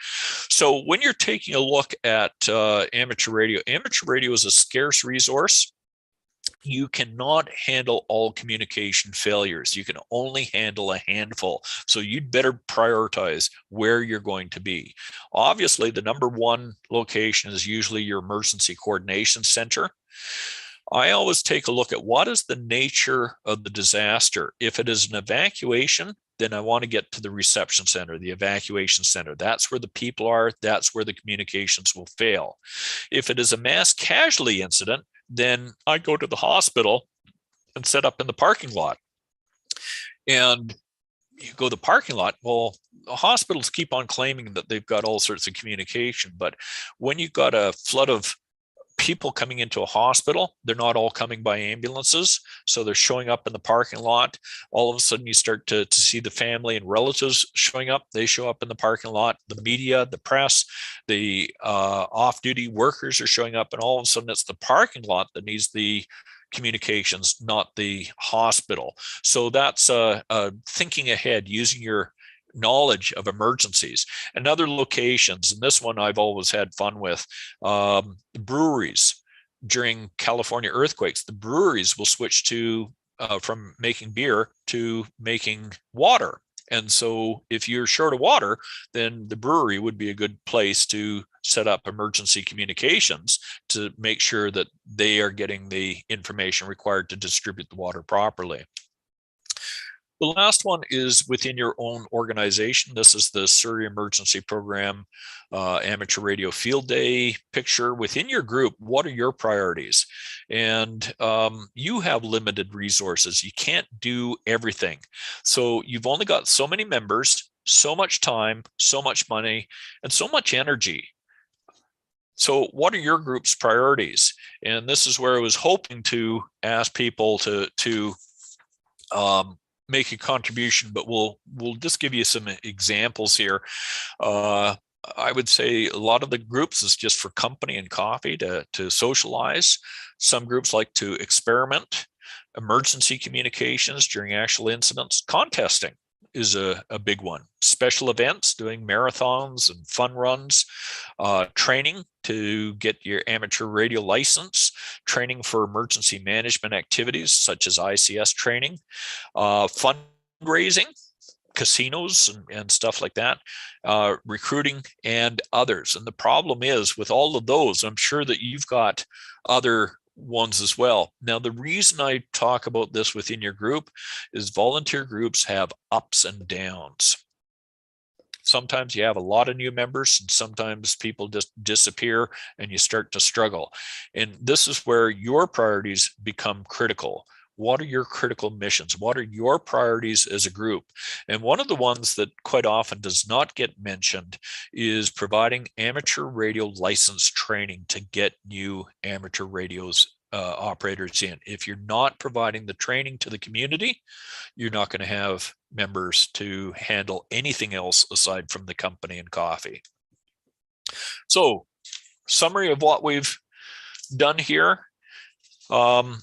So when you're taking a look at amateur radio is a scarce resource. You cannot handle all communication failures. You can only handle a handful. So you'd better prioritize where you're going to be. Obviously, the number one location is usually your emergency coordination center. I always take a look at what is the nature of the disaster. If it is an evacuation, then I want to get to the reception center, the evacuation center. That's where the people are. That's where the communications will fail. If it is a mass casualty incident, then I go to the hospital and set up in the parking lot. And you go to the parking lot, well, the hospitals keep on claiming that they've got all sorts of communication. But when you've got a flood of people coming into a hospital, they're not all coming by ambulances. So they're showing up in the parking lot. All of a sudden you start to see the family and relatives showing up. They show up in the parking lot. The media, the press, the off-duty workers are showing up. And all of a sudden it's the parking lot that needs the communications, not the hospital. So that's thinking ahead, using your knowledge of emergencies and other locations. And this one I've always had fun with. Breweries. During California earthquakes, the breweries will switch to from making beer to making water. And so if you're short of water, then the brewery would be a good place to set up emergency communications to make sure that they are getting the information required to distribute the water properly. The last one is within your own organization. This is the Surrey Emergency Program Amateur Radio Field Day picture. Within your group, what are your priorities? And you have limited resources. You can't do everything. So you've only got so many members, so much time, so much money, and so much energy. So what are your group's priorities? And this is where I was hoping to ask people to make a contribution, but we'll just give you some examples here. I would say a lot of the groups is just for company and coffee to socialize. Some groups like to experiment, emergency communications during actual incidents. Contesting is a big one. Special events, doing marathons and fun runs, training to get your amateur radio license, training for emergency management activities such as ICS training, fundraising, casinos and stuff like that, recruiting and others. And the problem is with all of those, I'm sure that you've got other ones as well. Now, the reason I talk about this within your group is volunteer groups have ups and downs. Sometimes you have a lot of new members and sometimes people just disappear and you start to struggle. And this is where your priorities become critical. What are your critical missions? What are your priorities as a group? And one of the ones that quite often does not get mentioned is providing amateur radio license training to get new amateur radios operators in. If you're not providing the training to the community, you're not going to have members to handle anything else aside from the company and coffee. So, summary of what we've done here. An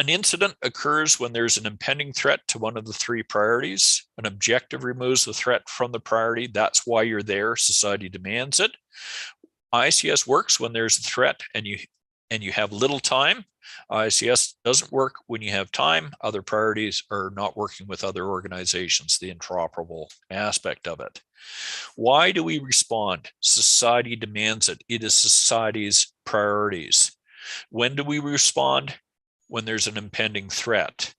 incident occurs when there's an impending threat to one of the three priorities. An objective removes the threat from the priority. That's why you're there. Society demands it. ICS works when there's a threat and you have little time. ICS doesn't work when you have time. Other priorities are not working with other organizations, the interoperable aspect of it. Why do we respond? Society demands it. It is society's priorities. When do we respond? When there's an impending threat.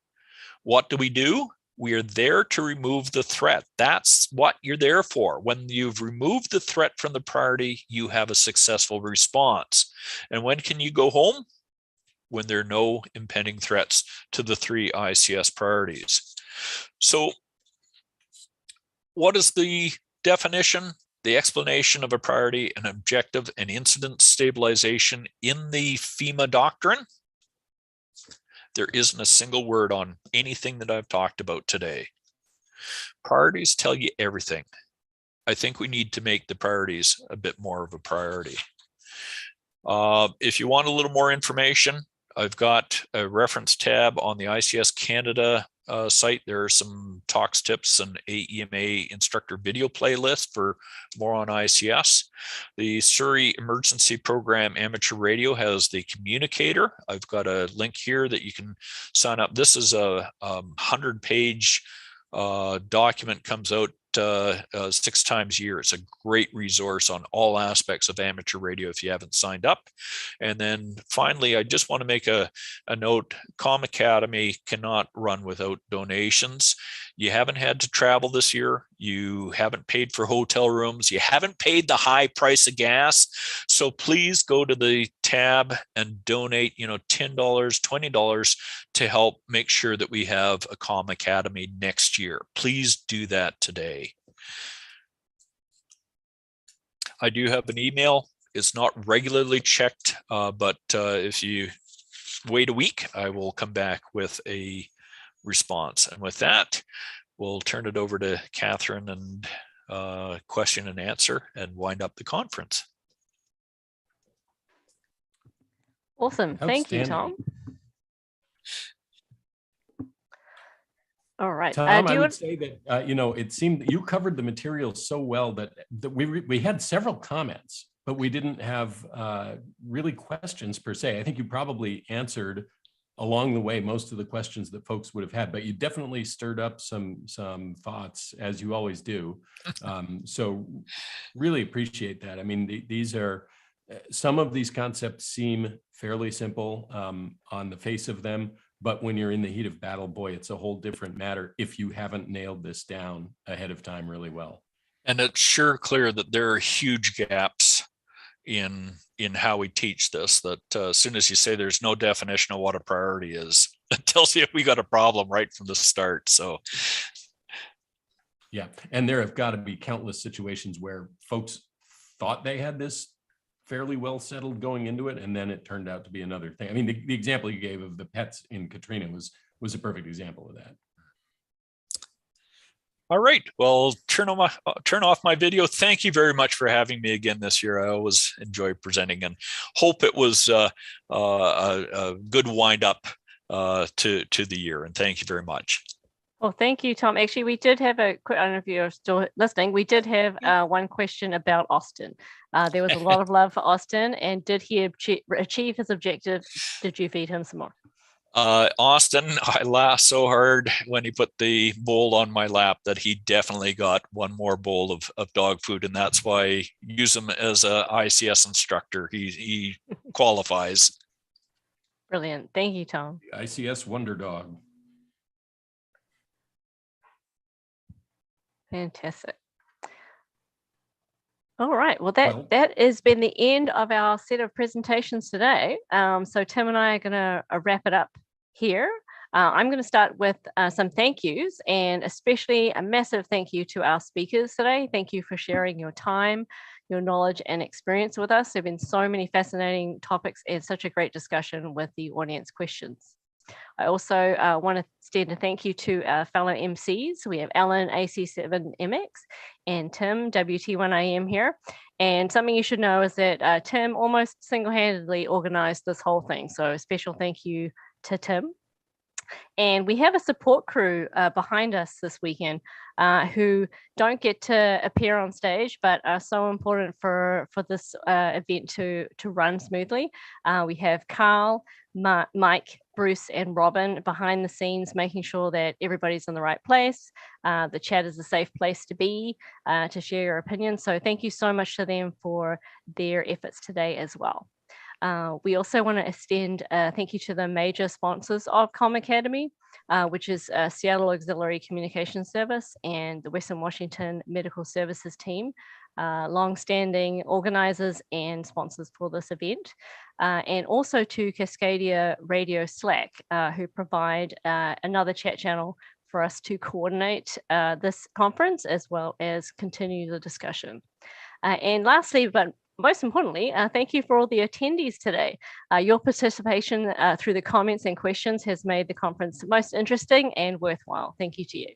What do? We are there to remove the threat. That's what you're there for. When you've removed the threat from the priority, you have a successful response. And when can you go home? When there are no impending threats to the three ICS priorities. So what is the definition? The explanation of a priority, an objective, and incident stabilization in the FEMA doctrine. There isn't a single word on anything that I've talked about today. Priorities tell you everything. I think we need to make the priorities a bit more of a priority. If you want a little more information, I've got a reference tab on the ICS Canada site. There are some talks, tips, and AEMA instructor video playlist for more on ICS. The Surrey Emergency Program Amateur Radio has the communicator. I've got a link here that you can sign up. This is a 100-page document, comes out 6 times a year. It's a great resource on all aspects of amateur radio if you haven't signed up. And then finally, I just want to make a note. Comm Academy cannot run without donations. You haven't had to travel this year. You haven't paid for hotel rooms. You haven't paid the high price of gas. So please go to the tab and donate, $10, $20 to help make sure that we have a Comm Academy next year. Please do that today. I do have an email. It's not regularly checked, but if you wait a week, I will come back with a response. And with that, we'll turn it over to Catherine and question and answer and wind up the conference. Awesome. Thank you, Tom. All right. Tom, I would say that, it seemed that you covered the material so well that we had several comments, but we didn't have really questions per se. I think you probably answered along the way most of the questions that folks would have had, but you definitely stirred up some thoughts, as you always do. So really appreciate that. I mean, these are, some of these concepts seem fairly simple on the face of them, but when you're in the heat of battle, boy, it's a whole different matter if you haven't nailed this down ahead of time really well. And it's sure clear that there are huge gaps in how we teach this, that as soon as you say there's no definition of what a priority is, it tells you we got a problem right from the start. So yeah, and there have got to be countless situations where folks thought they had this fairly well settled going into it, and then it turned out to be another thing. I mean, the example you gave of the pets in Katrina was a perfect example of that. All right, well, turn off my video. Thank you very much for having me again this year. I always enjoy presenting, and hope it was a good wind up to the year. And thank you very much. Well, thank you, Tom. Actually, we did have I don't know if you're still listening, we did have one question about Austin. There was a lot of love for Austin, and did he achieve his objective? Did you feed him some more? Austin, I laughed so hard when he put the bowl on my lap that he definitely got one more bowl of dog food, and that's why I use him as a ICS instructor. He qualifies. Brilliant. Thank you, Tom. The ICS Wonder Dog. Fantastic. All right. Well, that has been the end of our set of presentations today. So Tim and I are going to wrap it up here. I'm going to start with some thank yous, and especially a massive thank you to our speakers today. Thank you for sharing your time, your knowledge and experience with us. There have been so many fascinating topics and such a great discussion with the audience questions. I also want to extend a thank you to our fellow MCs. We have Alan, AC7MX, and Tim, WT1AM here. And something you should know is that Tim almost single-handedly organized this whole thing. So a special thank you to Tim. And we have a support crew behind us this weekend who don't get to appear on stage, but are so important for this event to run smoothly. We have Carl, Mike, Bruce, and Robin behind the scenes, making sure that everybody's in the right place. The chat is a safe place to be, to share your opinions. So thank you so much to them for their efforts today as well. We also want to extend thank you to the major sponsors of Comm Academy, which is Seattle Auxiliary Communication Service and the Western Washington Medical Services team, long-standing organizers and sponsors for this event, and also to Cascadia Radio Slack, who provide another chat channel for us to coordinate this conference as well as continue the discussion. And lastly, but most importantly, thank you for all the attendees today. Your participation through the comments and questions has made the conference most interesting and worthwhile. Thank you to you.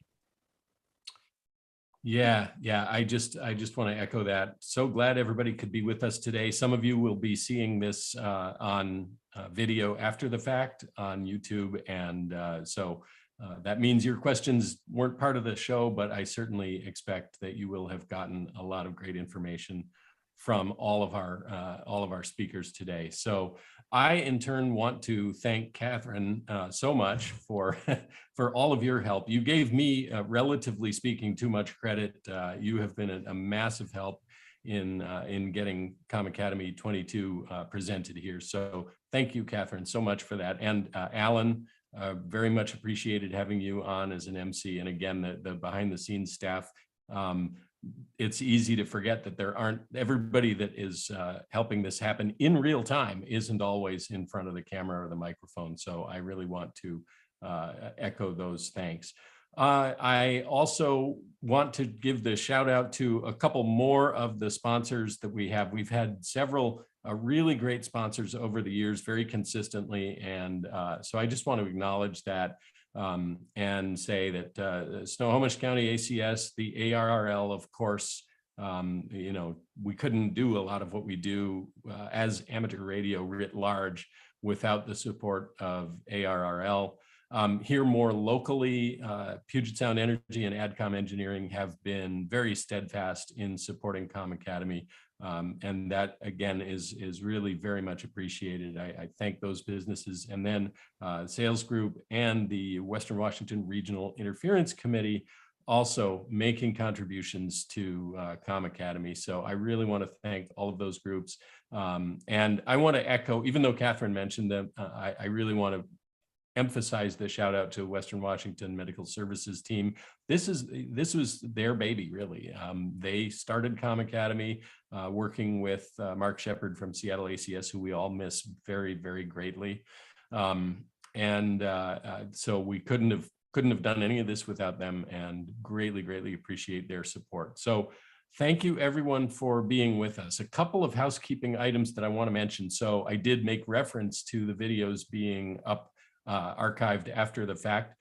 Yeah, I just want to echo that. So glad everybody could be with us today. Some of you will be seeing this on video after the fact on YouTube, and so that means your questions weren't part of the show, but I certainly expect that you will have gotten a lot of great information from all of our speakers today. So I, in turn, want to thank Catherine so much for all of your help. You gave me, relatively speaking, too much credit. You have been a massive help in getting Comm Academy 22 presented here. So thank you, Catherine, so much for that. And Alan, very much appreciated having you on as an MC. And again, the behind the scenes staff. It's easy to forget that there aren't everybody that is helping this happen in real time isn't always in front of the camera or the microphone. So I really want to echo those thanks. I also want to give the shout out to a couple more of the sponsors that we have. We've had several really great sponsors over the years, very consistently. And so I just want to acknowledge that. And say that Snohomish County ACS, the ARRL, of course, we couldn't do a lot of what we do as amateur radio writ large without the support of ARRL. Here more locally, Puget Sound Energy and AdCom Engineering have been very steadfast in supporting Comm Academy. And that, again, is really very much appreciated. I thank those businesses. And then Sales Group and the Western Washington Regional Interference Committee also making contributions to Comm Academy. So I really want to thank all of those groups. And I want to echo, even though Catherine mentioned them, I really want to emphasize the shout out to Western Washington Medical Services team. This was their baby, really. They started Comm Academy working with Mark Shepard from Seattle ACS, who we all miss very, very greatly. So we couldn't have done any of this without them, and greatly appreciate their support. So thank you everyone for being with us. A couple of housekeeping items that I want to mention. So I did make reference to the videos being up archived after the fact.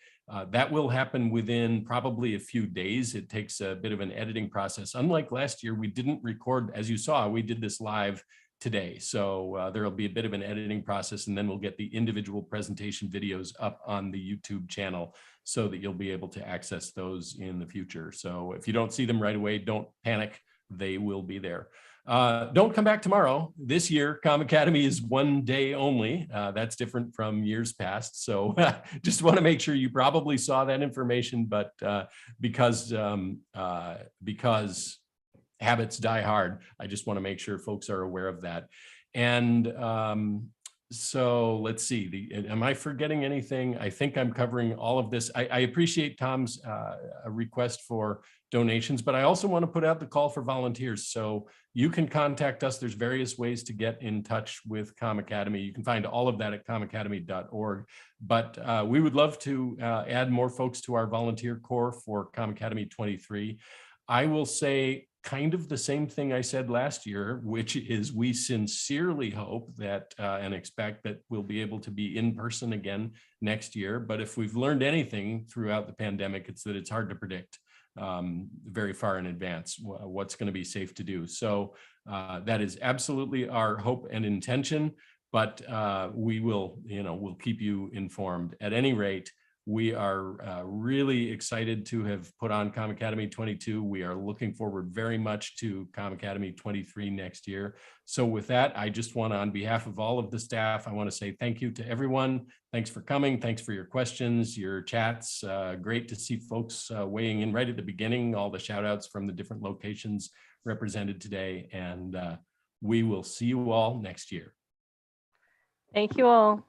That will happen within probably a few days. It takes a bit of an editing process. Unlike last year, we didn't record, as you saw, we did this live today. So there'll be a bit of an editing process, and then we'll get the individual presentation videos up on the YouTube channel so that you'll be able to access those in the future. So if you don't see them right away, don't panic. They will be there. Don't come back tomorrow. This year, Comm Academy is one day only. That's different from years past. So just want to make sure you probably saw that information, but because habits die hard, I just want to make sure folks are aware of that. And so let's see, am I forgetting anything? I think I'm covering all of this. I appreciate Tom's request for donations, but I also want to put out the call for volunteers. So you can contact us. There's various ways to get in touch with Comm Academy. You can find all of that at commacademy.org. But we would love to add more folks to our volunteer corps for Comm Academy 23. I will say kind of the same thing I said last year, which is we sincerely hope that and expect that we'll be able to be in person again next year. But if we've learned anything throughout the pandemic, it's that it's hard to predict very far in advance what's going to be safe to do. So that is absolutely our hope and intention, but we will, we'll keep you informed. At any rate, we are really excited to have put on Comm Academy 22. We are looking forward very much to Comm Academy 23 next year. So with that, I just want to, on behalf of all of the staff, I want to say thank you to everyone. Thanks for coming. Thanks for your questions, your chats. Great to see folks weighing in right at the beginning, all the shout outs from the different locations represented today. And we will see you all next year. Thank you all.